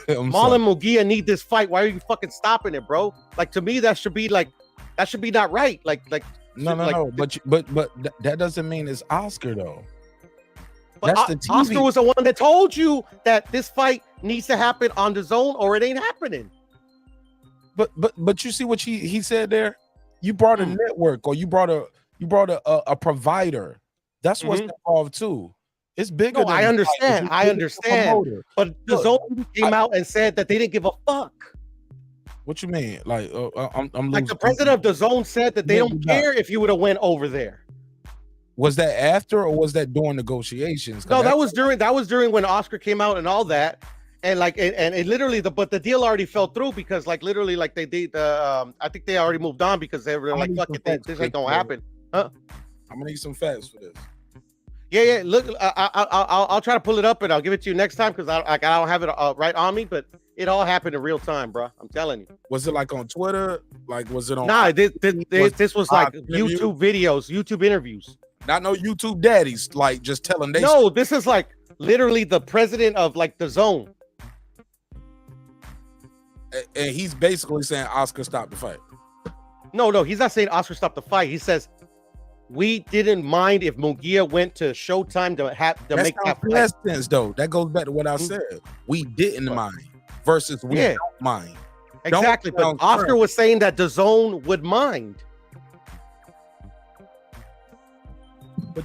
Marlon Munguia need this fight. Why are you fucking stopping it, bro? Like, to me, that should be not right. No. But that doesn't mean it's Oscar though. But that's the TV. Oscar was the one that told you that this fight needs to happen on the zone or it ain't happening. But you see what he said there? You brought a network, or you brought a provider. That's what's involved too. It's bigger. No, I understand. But the zone came out and said that they didn't give a fuck. What you mean? Like I'm like the president of the zone said that they don't care if you would have went over there. Was that after or was that during negotiations? No, that was during when Oscar came out and all that. And like, and it literally, but the deal already fell through because like literally like they did, I think they already moved on because they were like, fuck it, this ain't gonna happen. Huh? I'm gonna need some facts for this. Yeah. Look, I'll try to pull it up and I'll give it to you next time because I don't have it right on me, but it all happened in real time, bro. I'm telling you. Was it like on Twitter? Like, was it on? Nah, this was like YouTube videos, YouTube interviews. Not no YouTube daddies, like just telling they. No, this is like literally the president of like the zone. And he's basically saying Oscar stopped the fight. No, he's not saying Oscar stopped the fight. He says we didn't mind if Munguia went to Showtime to make that fight. That's sense though. That goes back to what I said. We didn't mind versus we don't mind. Exactly, but Oscar was saying that the zone would mind.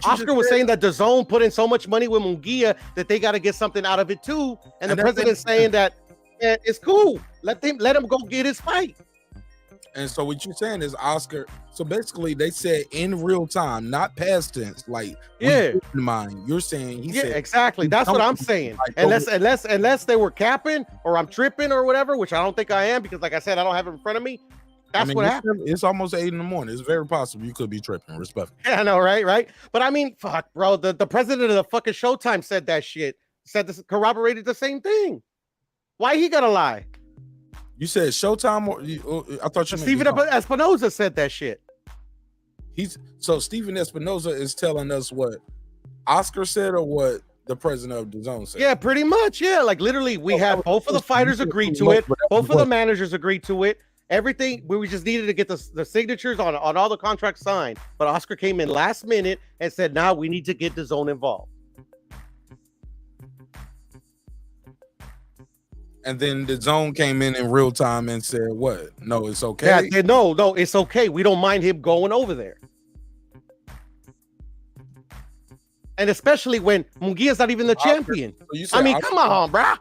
Oscar was saying that the zone put in so much money with Munguia that they got to get something out of it too, and the president's saying that it's cool. Let him go get his fight. And so what you're saying is Oscar. So basically, they said in real time, not past tense. Like, mind. You're saying he said exactly. That's what I'm saying. Like, unless they were capping or I'm tripping or whatever, which I don't think I am because, like I said, I don't have it in front of me. That's what happened. It's almost 8 in the morning. It's very possible you could be tripping. Respectfully. Yeah, I know, right? But I mean, fuck, bro. The president of the fucking Showtime said that shit. said this, corroborated the same thing. Why he gotta lie? You said Showtime, or I thought you meant Steven Espinoza said that shit. So Steven Espinoza is telling us what Oscar said or what the president of the zone said. Yeah, pretty much. Yeah, like literally, we have both of the fighters agreed to it. Both of the managers agreed to it. Everything. We just needed to get the signatures on all the contracts signed. But Oscar came in last minute and said, "Now we need to get the zone involved." And then the zone came in real time and said, "What? No, it's okay." Yeah, said, no, it's okay. We don't mind him going over there. And especially when Munguia's not even the champion. So come on, bro.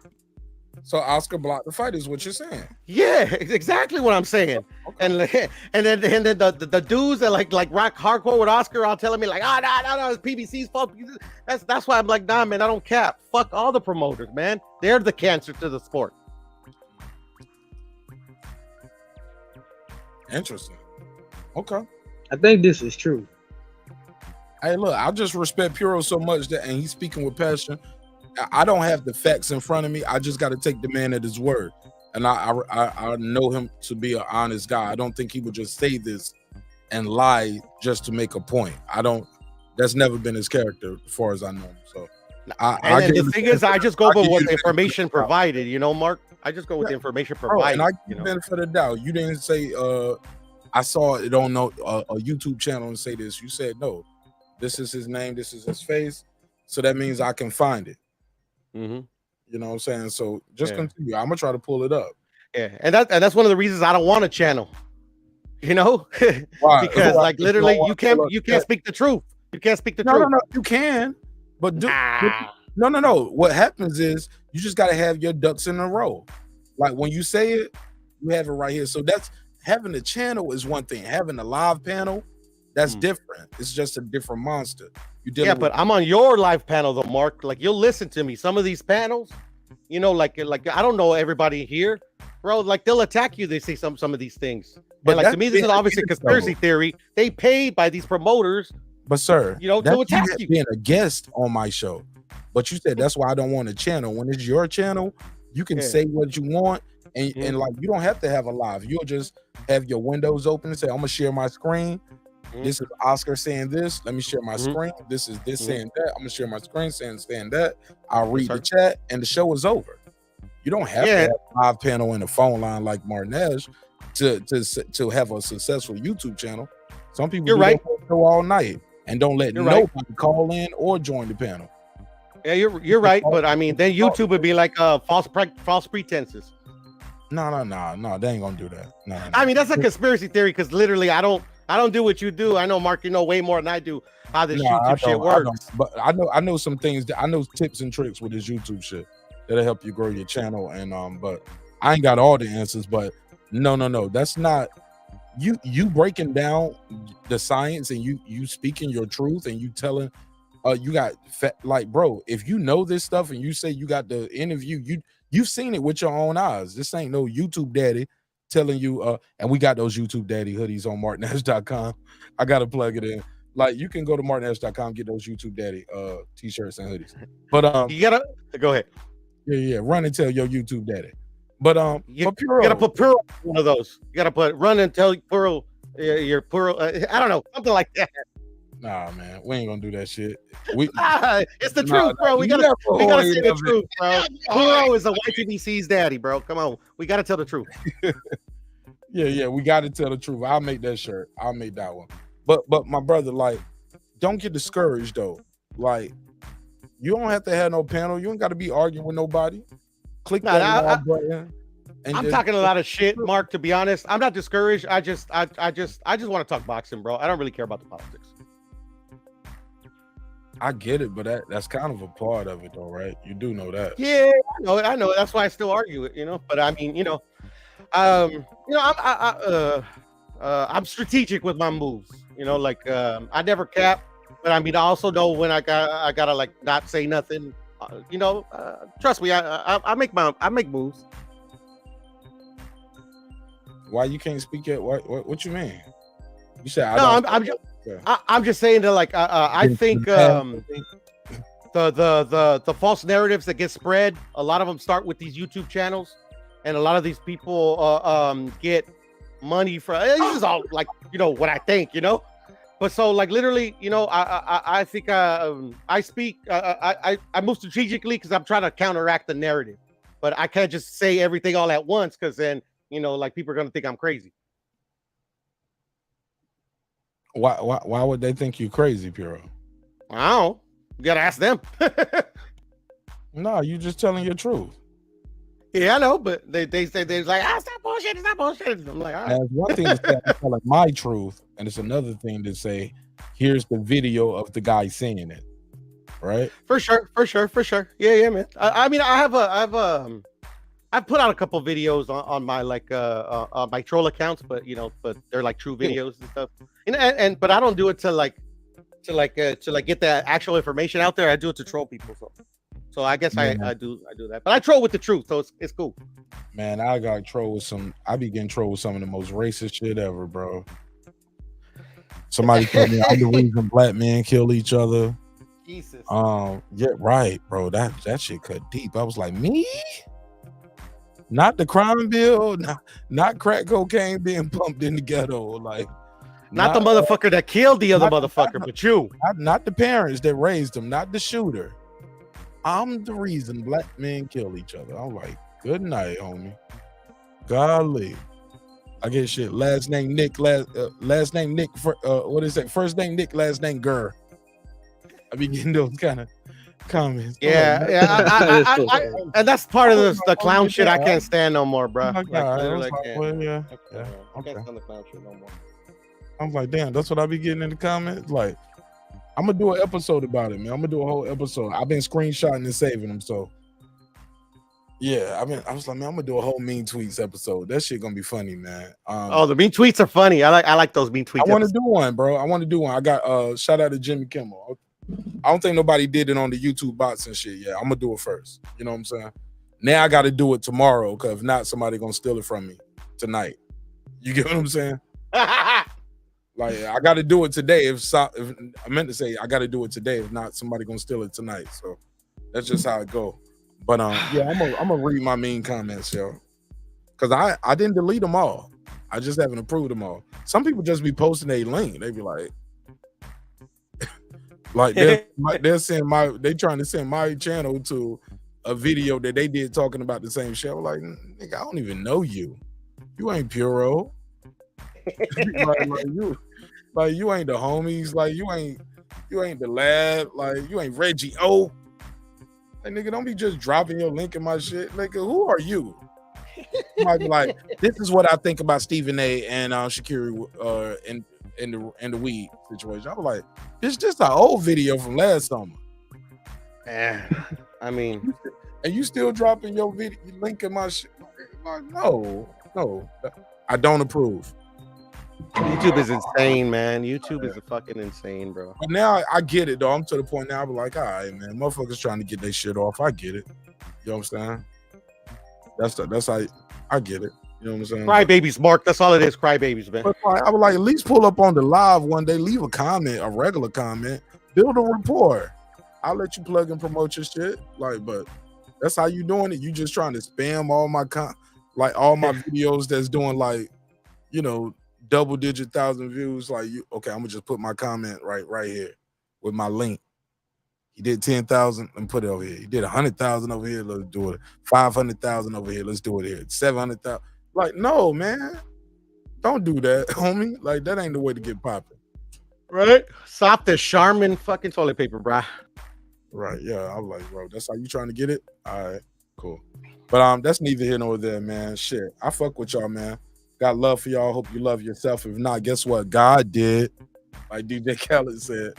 So Oscar blocked the fight is what you're saying. Yeah, exactly what I'm saying. Okay. And then the dudes that like rock hardcore with Oscar all telling me like, no, it's PBC's fault. That's why I'm like, nah, man, I don't cap. Fuck all the promoters, man. They're the cancer to the sport. Interesting. Okay. I think this is true. Hey, look, I just respect Puro so much and he's speaking with passion. I don't have the facts in front of me. I just got to take the man at his word. And I know him to be an honest guy. I don't think he would just say this and lie just to make a point. That's never been his character as far as I know him. So the thing is, I just go by what the information provided, Mark. I just go with the information provided. And I give the benefit of the doubt. You didn't say I saw it on a YouTube channel and say this. You said no. This is his name. This is his face. So that means I can find it. Mm-hmm. You know what I'm saying? So just continue. I'm gonna try to pull it up. Yeah, and that's one of the reasons I don't want a channel. Why? Because like literally, you can't speak the truth. You can't speak the truth. No, you can. But no. What happens is you just gotta have your ducks in a row. Like when you say it, you have it right here. So that's having a channel is one thing. Having a live panel. That's different. It's just a different monster. But I'm on your live panel though, Mark. Like you'll listen to me. Some of these panels, like I don't know everybody here, bro. Like they'll attack you. They say some of these things. But like to me, this is obviously a conspiracy theory. They paid by these promoters. But sir, to attack you. Being a guest on my show. But you said that's why I don't want a channel. When it's your channel, you can say what you want, and like you don't have to have a live. You'll just have your windows open and say, "I'm gonna share my screen." This is Oscar saying this. Let me share my screen. This is this saying that. I'm gonna share my screen saying that. I'll read the chat and the show is over. You don't have to have a live panel and a phone line like Martinez to have a successful YouTube channel. Some people do that show all night and don't let nobody call in or join the panel. Yeah, you're right. But I mean, then YouTube would be like false pretenses. No, they ain't gonna do that. No. I mean, that's a conspiracy theory because literally, I don't do what you do. I know, Mark, you know way more than I do how this YouTube shit works. But I know some things. I know tips and tricks with this YouTube shit that'll help you grow your channel. And but I ain't got all the answers. But no, that's not you breaking down the science and you speaking your truth and you telling. You got like, bro. If you know this stuff and you say you got the interview, you've seen it with your own eyes. This ain't no YouTube daddy telling you and we got those YouTube daddy hoodies on martinez.com. I gotta plug it in. Like you can go to martinez.com, get those YouTube daddy t-shirts and hoodies. But you gotta go ahead. Yeah, run and tell your YouTube daddy. But you gotta put Pearl one of those. You gotta run and tell Pearl your Pearl I don't know, something like that. Nah, man, we ain't gonna do that shit. It's the truth, bro. We gotta say the truth, bro. Pearl is a YTBC's daddy, bro. Come on, we gotta tell the truth. Yeah, we gotta tell the truth. I'll make that shirt. I'll make that one. But my brother, like, don't get discouraged though. Like, you don't have to have no panel. You don't got to be arguing with nobody. Click that button. I'm talking a lot of shit, Mark. To be honest, I'm not discouraged. I just want to talk boxing, bro. I don't really care about the politics. I get it, but that's kind of a part of it, though, right? You do know that. Yeah, I know. That's why I still argue it, But I mean, I'm strategic with my moves. I never cap, but I mean, I also know when I gotta like not say nothing. Trust me, I make moves. Why you can't speak yet? What you mean? You said I'm just saying that like I think the false narratives that get spread. A lot of them start with these YouTube channels, and a lot of these people get money from. This is all like what I think, But so like literally, I think I speak I move strategically because I'm trying to counteract the narrative, but I can't just say everything all at once because then like people are gonna think I'm crazy. Why would they think you crazy, Puro? I don't know. You gotta ask them. No, you just telling your truth. Yeah, I know, but they say they're like, stop bullshit, it's not bullshit. I'm like, all right. That's one thing to say I'm telling my truth, and it's another thing to say, here's the video of the guy saying it. Right? For sure. Yeah, man. I mean, I've put out a couple videos on my my troll accounts, but but they're like true videos and stuff. And but I don't do it to get the actual information out there. I do it to troll people. So I guess I do that. But I troll with the truth, so it's cool. Man, I got trolled with I be getting trolled with some of the most racist shit ever, bro. Somebody told me I'm the reason black men kill each other. Jesus. Yeah, right, bro. That shit cut deep. I was like, me? Not the crime bill, not crack cocaine being pumped in the ghetto, like not the motherfucker that killed the other motherfucker, but you. Not the parents that raised him, not the shooter. I'm the reason black men kill each other. I'm like, good night, homie. Golly. I get shit. Last name Nick, last name Nick, what is that? First name Nick, last name Gurr. I be getting those kind of comments. Yeah, I and that's part of the clown shit I can't stand no more, bro. I can't stand the clown shit no more. I'm like, damn, that's what I be getting in the comments. Like, I'm gonna do an episode about it, man. I'm gonna do a whole episode. I've been screenshotting and saving them, so yeah. I was like, man, I'm gonna do a whole mean tweets episode. That shit gonna be funny, man. The mean tweets are funny. I like those mean tweets. I want to do one, bro. I want to do one. I got shout out to Jimmy Kimmel. I don't think nobody did it on the YouTube bots and shit. Yeah, I'm gonna do it first. You know what I'm saying? Now I got to do it tomorrow, because if not, somebody gonna steal it from me tonight. You get what I'm saying? Like, I got to do it today. If I meant to say I got to do it today. If not, somebody gonna steal it tonight. So that's just how it go. But yeah, I'm gonna read my mean comments, yo, because I didn't delete them all. I just haven't approved them all. Some people just be posting a link. They be like, they're saying they trying to send my channel to a video that they did talking about the same shit. I'm like, nigga, I don't even know you. You ain't Puro. You ain't the homies. Like, you ain't the lab. Like, you ain't Reggie O. Like, nigga, don't be just dropping your link in my shit. Nigga, who are you? You might be like, this is what I think about Stephen A. and Shakiri in the weed situation. I was like, it's just an old video from last summer. I mean, and you still dropping your video link in my shit? Like, no, I don't approve. YouTube is insane, man. YouTube is fucking insane, bro. But now I get it, though. I'm to the point now. I'm like, all right, man, motherfuckers trying to get their shit off. I get it. You know what I'm saying? That's how I get it. You know what I'm saying? Crybabies, Mark. That's all it is. Crybabies, man. But I would like at least pull up on the live one day, leave a comment, a regular comment, build a rapport. I'll let you plug and promote your shit. Like, but that's how you doing it. You just trying to spam all my all my videos that's doing like, double-digit 1,000 views. Like, okay, I'm gonna just put my comment right here with my link. He did 10,000 and put it over here. He did 100,000 over here. Let's do it. 500,000 over here. Let's do it here. 700,000. Like, no, man, don't do that, homie. Like, that ain't the way to get popping. Right? Stop the Charmin fucking toilet paper, bro. Right? Yeah, I'm like, bro, that's how you trying to get it. All right, cool. But that's neither here nor there, man. Shit, I fuck with y'all, man. Got love for y'all. Hope you love yourself. If not, guess what? God did. Like DJ Khaled said.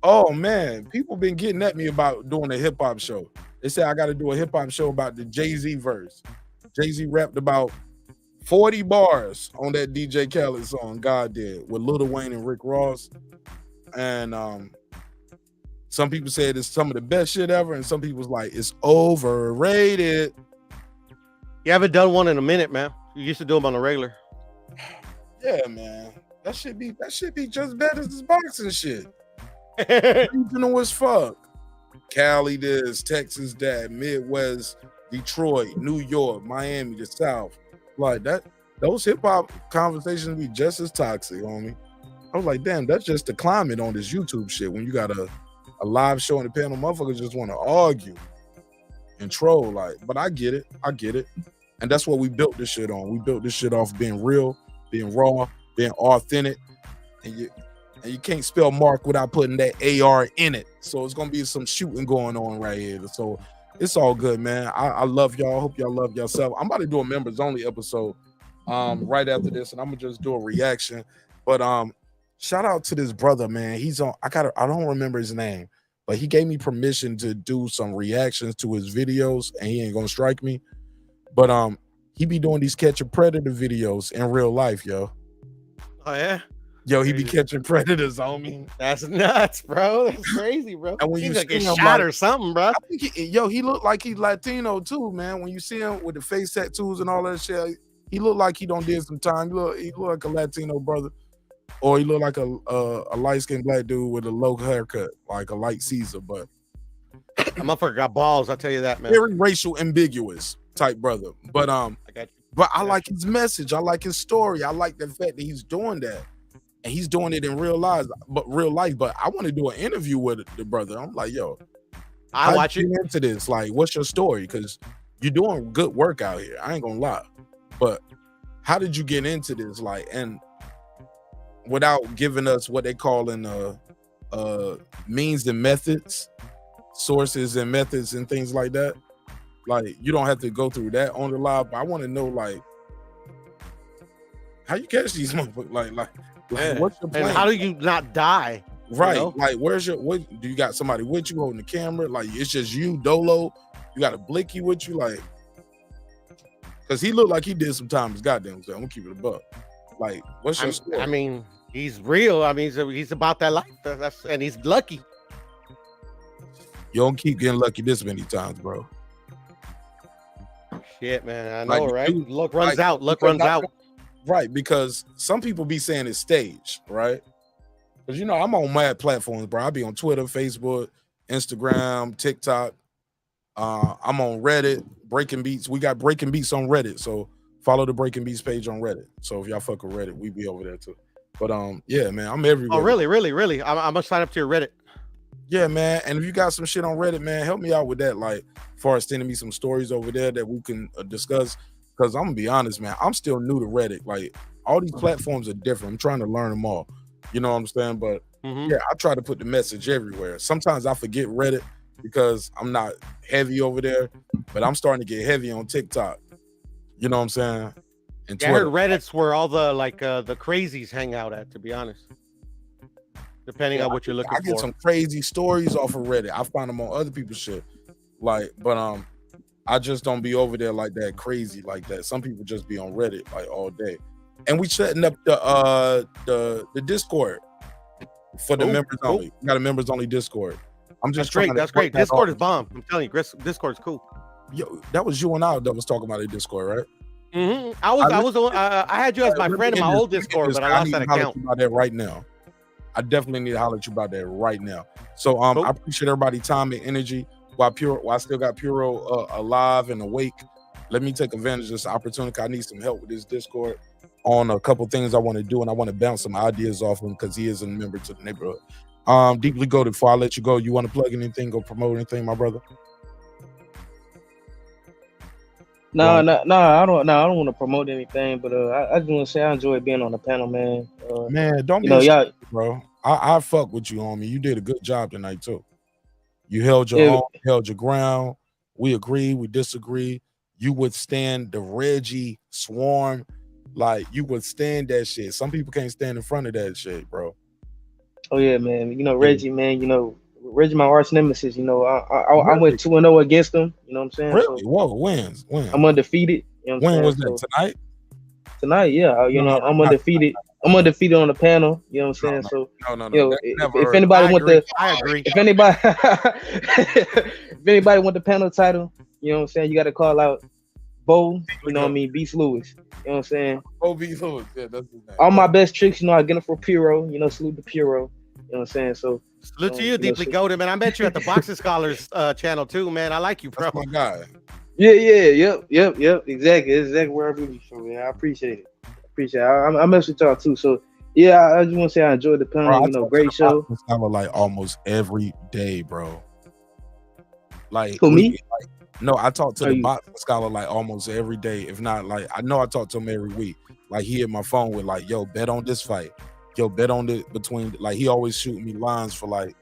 Oh, man. People been getting at me about doing a hip-hop show. They said I got to do a hip-hop show about the Jay-Z verse. Jay-Z rapped about 40 bars on that DJ Khaled song, God Did, with Lil Wayne and Rick Ross. And some people said it's some of the best shit ever, and some people's like, it's overrated. You haven't done one in a minute, man. You used to do them on a regular. Yeah, man. That should be just better as this boxing shit. Regional as fuck. Cali this, Texas that, Midwest, Detroit, New York, Miami, the South. Like that, those hip hop conversations be just as toxic, homie. I was like, damn, that's just the climate on this YouTube shit. When you got a live show in the panel, motherfuckers just want to argue and troll. Like, but I get it. And that's what we built this shit on. We built this shit off being real, being raw, being authentic. And you can't spell Mark without putting that AR in it. So it's gonna be some shooting going on right here. So it's all good, man. I love y'all. Hope y'all love yourself. I'm about to do a members only episode right after this, and I'm gonna just do a reaction. But shout out to this brother, man. He's on. I don't remember his name, but he gave me permission to do some reactions to his videos, and he ain't gonna strike me. But he be doing these catch a predator videos in real life, yo. Oh yeah. Yo, he be catching predators, homie. That's nuts, bro. That's crazy, bro. And when He's you like get see him, shot like, or something, bro. I think he look like he's Latino too, man. When you see him with the face tattoos and all that shit, he look like he don't did some time. He look like a Latino brother, or he look like a light skinned black dude with a low haircut, like a light Caesar. But that motherfucker got balls. I'll tell you that, man. Very racial ambiguous type brother. But I got you. But I like his message. I like his story. I like the fact that he's doing that. And he's doing it in real life. But I want to do an interview with the brother. I'm like, yo, I watch it into this. Like, what's your story? Because you're doing good work out here. I ain't gonna lie. But how did you get into this? Like, and without giving us what they call in means and methods, sources and methods and things like that. Like, you don't have to go through that on the live, but I want to know, like, how you catch these motherfuckers? Like what's your plan? And how do you not die? Right. You know? Like, what do you got somebody with you holding the camera? Like, it's just you, Dolo. You got a blicky with you, like, because he looked like he did some time. His goddamn self. I'm gonna keep it a buck. Like, what's your story? I mean, he's real. I mean, he's about that life. And he's lucky. You don't keep getting lucky this many times, bro. Shit, man. I know, Like, right? dude, Luck runs like, out. Luck runs out. Right, because some people be saying it's staged, right? Because, you know, I'm on mad platforms, bro. I be on Twitter, Facebook, Instagram, TikTok. I'm on Reddit, Breaking Beats. We got Breaking Beats on Reddit, so follow the Breaking Beats page on Reddit. So if y'all fuck with Reddit, we be over there too. But yeah, man, I'm everywhere. Oh, really? I'm gonna sign up to your Reddit. Yeah, man. And if you got some shit on Reddit, man, help me out with that. Like, as far as sending me some stories over there that we can discuss. Because I'm gonna be honest, man, I'm still new to Reddit. Like, all these platforms are different. I'm trying to learn them all. You know what I'm saying? But yeah, I try to put the message everywhere. Sometimes I forget Reddit because I'm not heavy over there, but I'm starting to get heavy on TikTok. You know what I'm saying? And I heard Reddit's where all the the crazies hang out at, to be honest. Depending on what you're looking for. I get some crazy stories off of Reddit. I find them on other people's shit. Like, but I just don't be over there like that crazy like that. Some people just be on Reddit like all day. And we setting up the Discord for the members only. We got a members only Discord. I'm just great. That's great. Discord is bomb. I'm telling you, Discord's cool. Yo, that was you and I that was talking about a Discord, right? I had you as my friend in my old Discord, but I lost that account. About that right now. I definitely need to holler at you about that right now. So I appreciate everybody's time and energy. While I still got Puro alive and awake, let me take advantage of this opportunity. I need some help with this Discord on a couple things I want to do, and I want to bounce some ideas off him because he is a member to the neighborhood. Deeply goated. Before I let you go, you want to plug anything, go promote anything, my brother? No, I don't want to promote anything, but I just want to say I enjoy being on the panel, man. Man, don't be y'all, bro. I fuck with you, homie. You did a good job tonight too. You held your own, held your ground. We agree, we disagree. You withstand the Reggie swarm, like you withstand that shit. Some people can't stand in front of that shit, bro. Oh yeah, man. You know Reggie, man. You know Reggie, my arch nemesis. You know I went 2-0 against him. You know what I'm saying? Really? Whoa, wins. I'm undefeated. You know when was that? Tonight? Tonight, yeah. You know I'm undefeated. I'm undefeated on the panel. You know what I'm saying? So no. You know, if anybody want I agree. If anybody want the panel title, you know what I'm saying? You got to call out Bo. You know what I mean? Beast Lewis. You know what I'm saying? Bo Beast Lewis. Yeah, that's his name. All my best tricks, you know, I get them for Puro. You know, salute to Puro. You know what I'm saying? So salute to you, deeply goated, man. I met you at the Boxing Scholars channel too, man. I like you, bro. That's my guy. Yeah, yep. Exactly. That's exactly where I really from, man. I appreciate it. I mess with y'all too. So yeah, I just want to say I enjoyed the panel. Bro, Great show. Like almost every day, bro. Like Who, me? No, I talk to Are the you- boxing scholar like almost every day. If not, like I know I talk to him every week. Like he hit my phone with like, yo, bet on this fight. Yo, bet on the between. Like he always shoot me lines for like,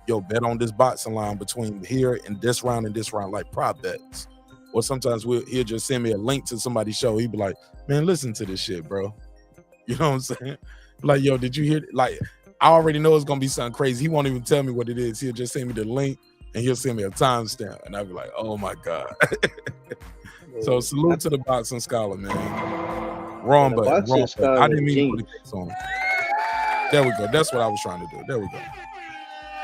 yo, bet on this boxing line between here and this round, like prop bets. Or sometimes he'll just send me a link to somebody's show. He'd be like, man, listen to this shit, bro. You know what I'm saying? Like, yo, did you hear? Like, I already know it's gonna be something crazy. He won't even tell me what it is. He'll just send me the link and he'll send me a timestamp, and I'll be like, oh my god. So salute to the boxing scholar, man. Wrong button. I didn't mean to put a case on him. There we go. That's what I was trying to do. There we go.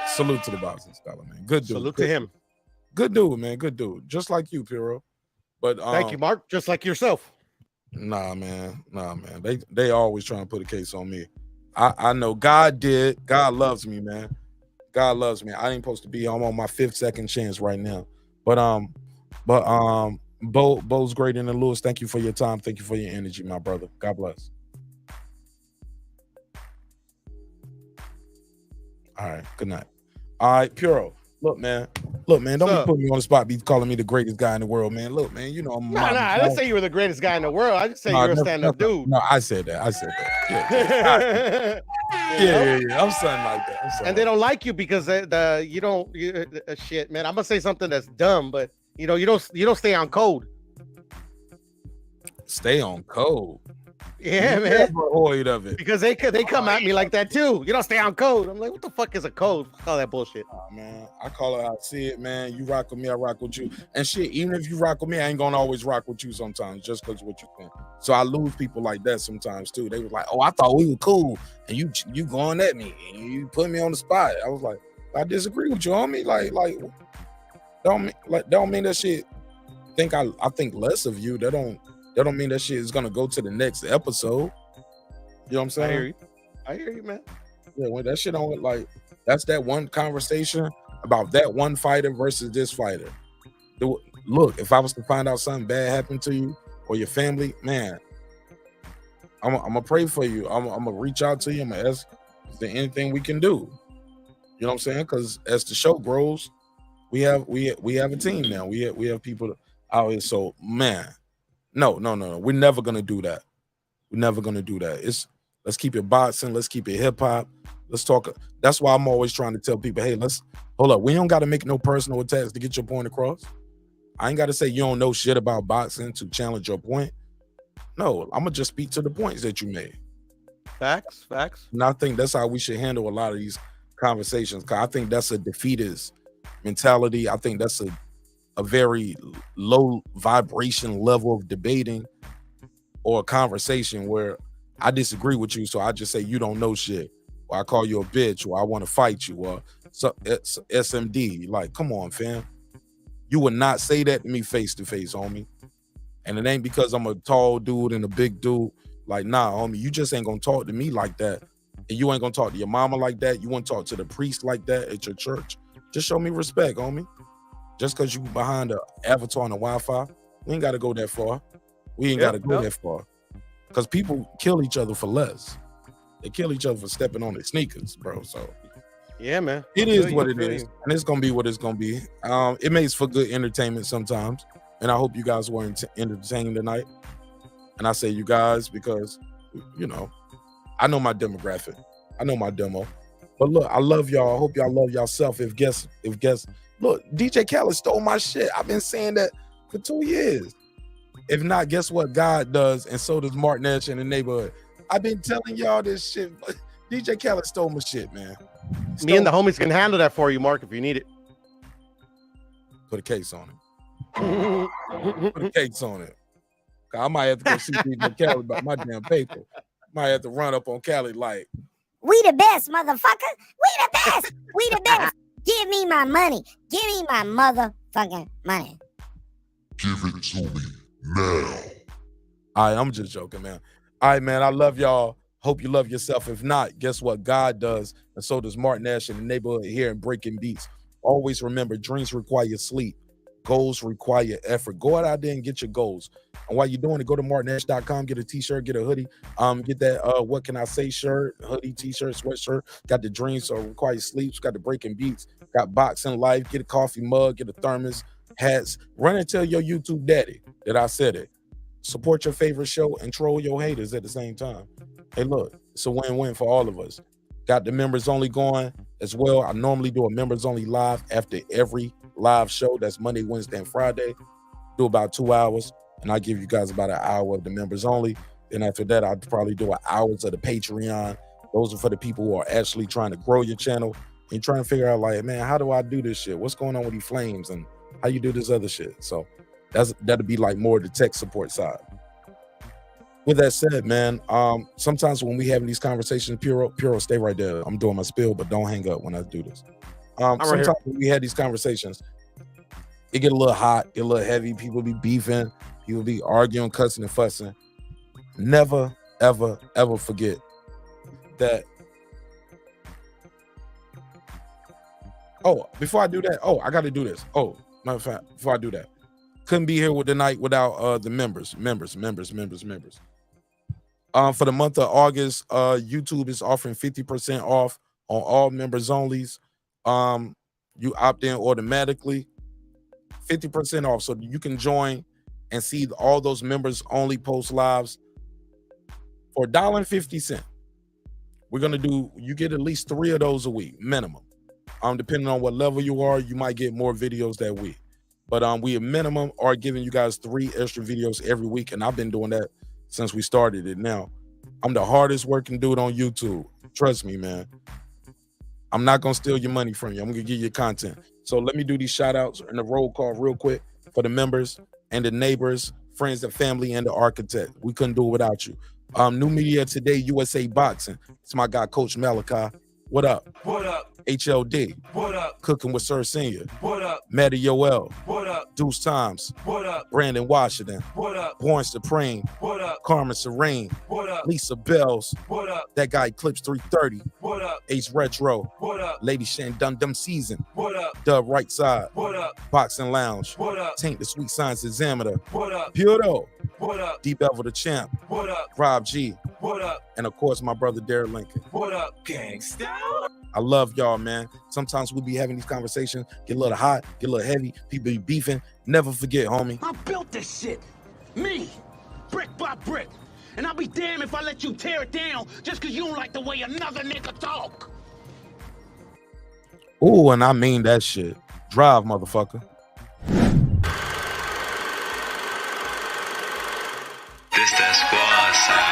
Salute to the boxing scholar, man. Good dude. Salute to him. Good dude, man. Good dude. Just like you, Piro. But thank you, Mark. Just like yourself. Nah, man. They always trying to put a case on me. I know God did. God loves me, man. God loves me. I ain't supposed to be. I'm on my 5th second chance right now. But Bo's greater than Lewis. Thank you for your time. Thank you for your energy, my brother. God bless. All right. Good night. All right, Puro. Look, man. Don't be putting me on the spot. Be calling me the greatest guy in the world, man. Look, man. You know I'm. Nah. I didn't say you were the greatest guy in the world. I just say you're a stand-up dude. No, I said that. Yeah. I'm something like that. And they don't like you because shit, man. I'm gonna say something that's dumb, but you don't stay on code. Stay on code. Yeah, man. Avoid of it. Because they come at me like that too. You don't stay on code. I'm like, what the fuck is a code? All that bullshit. Oh, man, I call it how I see it, man. You rock with me, I rock with you. And shit, even if you rock with me, I ain't gonna always rock with you sometimes just because of what you think. So I lose people like that sometimes too. They was like, oh, I thought we were cool, and you going at me and you put me on the spot. I was like, I disagree with you, homie. Like don't mean that shit. I think less of you. That don't mean that shit is gonna go to the next episode. You know what I'm saying? I hear you, man. Yeah, when that shit on, like, that's that one conversation about that one fighter versus this fighter. Look, if I was to find out something bad happened to you or your family, man, I'm gonna pray for you. I'm gonna reach out to you. I'm gonna ask if there's anything we can do. You know what I'm saying? Because as the show grows, we have a team now. We have people out here. So, man. No. We're never gonna do that. Let's keep it boxing. Let's keep it hip hop. Let's talk. That's why I'm always trying to tell people, hey, let's hold up. We don't got to make no personal attacks to get your point across. I ain't got to say you don't know shit about boxing to challenge your point. No, I'm gonna just speak to the points that you made. Facts. And I think that's how we should handle a lot of these conversations. Cause I think that's a defeatist mentality. I think that's a very low vibration level of debating or a conversation where I disagree with you, so I just say you don't know shit, or I call you a bitch, or I want to fight you, or it's SMD. Like, come on, fam. You would not say that to me face to face, homie. And it ain't because I'm a tall dude and a big dude. Like, nah, homie, you just ain't gonna talk to me like that. And you ain't gonna talk to your mama like that. You won't talk to the priest like that at your church. Just show me respect, homie. Just because you behind the avatar and the Wi-Fi, we ain't got to go that far. We ain't got to go that far. Because people kill each other for less. They kill each other for stepping on their sneakers, bro. So yeah, man. It is what it is. And it's going to be what it's going to be. It makes for good entertainment sometimes. And I hope you guys were entertained tonight. And I say you guys because, I know my demographic. I know my demo. But look, I love y'all. I hope y'all love yourself. If guests, look, DJ Khaled stole my shit. I've been saying that for 2 years. If not, guess what God does, and so does Martin Nash in the neighborhood. I've been telling y'all this shit. DJ Khaled stole my shit, man. Me and the homies can handle that for you, Mark, if you need it. Put a case on it. Put a case on it. I might have to go see DJ Khaled about my damn paper. Might have to run up on Khaled like, we the best, motherfucker. We the best. We the best. Give me my money. Give me my motherfucking money. Give it to me now. All right, I'm just joking, man. All right, man, I love y'all. Hope you love yourself. If not, guess what? God does, and so does Martin Nash in the neighborhood here in Breaking Beats. Always remember, dreams require sleep. Goals require effort. Go out there and get your goals. And while you're doing it, go to martinash.com, get a t-shirt, get a hoodie, get that what can I say shirt, hoodie, t-shirt, sweatshirt. Got the dreams require sleeps, got the Breaking Beats, got Boxing Life, get a coffee mug, get a thermos, hats. Run and tell your YouTube daddy that I said it. Support your favorite show and troll your haters at the same time. Hey, look, it's a win-win for all of us. Got the members only going as well. I normally do a members only live after every live show. That's Monday, Wednesday, and Friday. Do about 2 hours, and I give you guys about an hour of the members only. Then after that, I'd probably do an hours of the Patreon. Those are for the people who are actually trying to grow your channel and trying to figure out, like, man, how do I do this shit? What's going on with these flames and how you do this other shit? So that'll be like more the tech support side. With that said, man, sometimes when we having these conversations, Puro, stay right there. I'm doing my spill, but don't hang up when I do this. Sometimes when we had these conversations, it get a little hot, get a little heavy. People be beefing, people be arguing, cussing, and fussing. Never, ever, ever forget that. Oh, before I do that, I got to do this. Oh, matter of fact, before I do that, couldn't be here with the night without the members. For the month of August, YouTube is offering 50% off on all members onlys. You opt in automatically, 50% off, so you can join and see all those members only post lives for $1.50. We're gonna you get at least 3 of those a week minimum. Depending on what level you are, you might get more videos that week. But we at minimum are giving you guys 3 extra videos every week, and I've been doing that since we started it. Now, I'm the hardest working dude on YouTube. Trust me, man. I'm not gonna steal your money from you. I'm gonna give you content. So let me do these shout outs and the roll call real quick for the members and the neighbors, friends and family, and the architect. We couldn't do it without you. New media today, USA Boxing. It's my guy, Coach Malachi. What up? What up? HLD. What up? Cooking with Sir Senior. What up? Matty Yoel. What up? Deuce Times. What up? Brandon Washington. What up? Born Supreme. What up? Carmen Serene. What up? Lisa Bells. What up? That guy Eclipse 330. What up? Ace Retro. What up? Lady Shan Dundum Season. What up? Dub Right Side. What up? Boxing Lounge. What up? Taint the Sweet Science Examiner. What up? Puro. What up? Deep Elva the Champ. What up? Rob G. What up? And of course, my brother Derek Lincoln. What up, gangsta? I love y'all, man. Sometimes we be having these conversations, get a little hot, get a little heavy, people be beefing. Never forget, homie. I built this shit. Me. Brick by brick. And I'll be damned if I let you tear it down just because you don't like the way another nigga talk. Ooh, and I mean that shit. Drive, motherfucker. This that squad sound.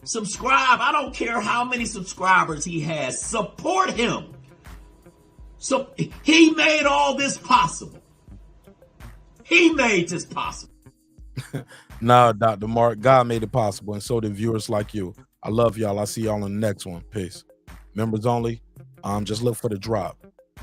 Subscribe. I don't care how many subscribers he has. Support him. So he made all this possible. He made this possible. Nah, Dr. Mark, God made it possible, and so did viewers like you. I love y'all. I'll see y'all on the next one. Peace. Members only. Just look for the drop.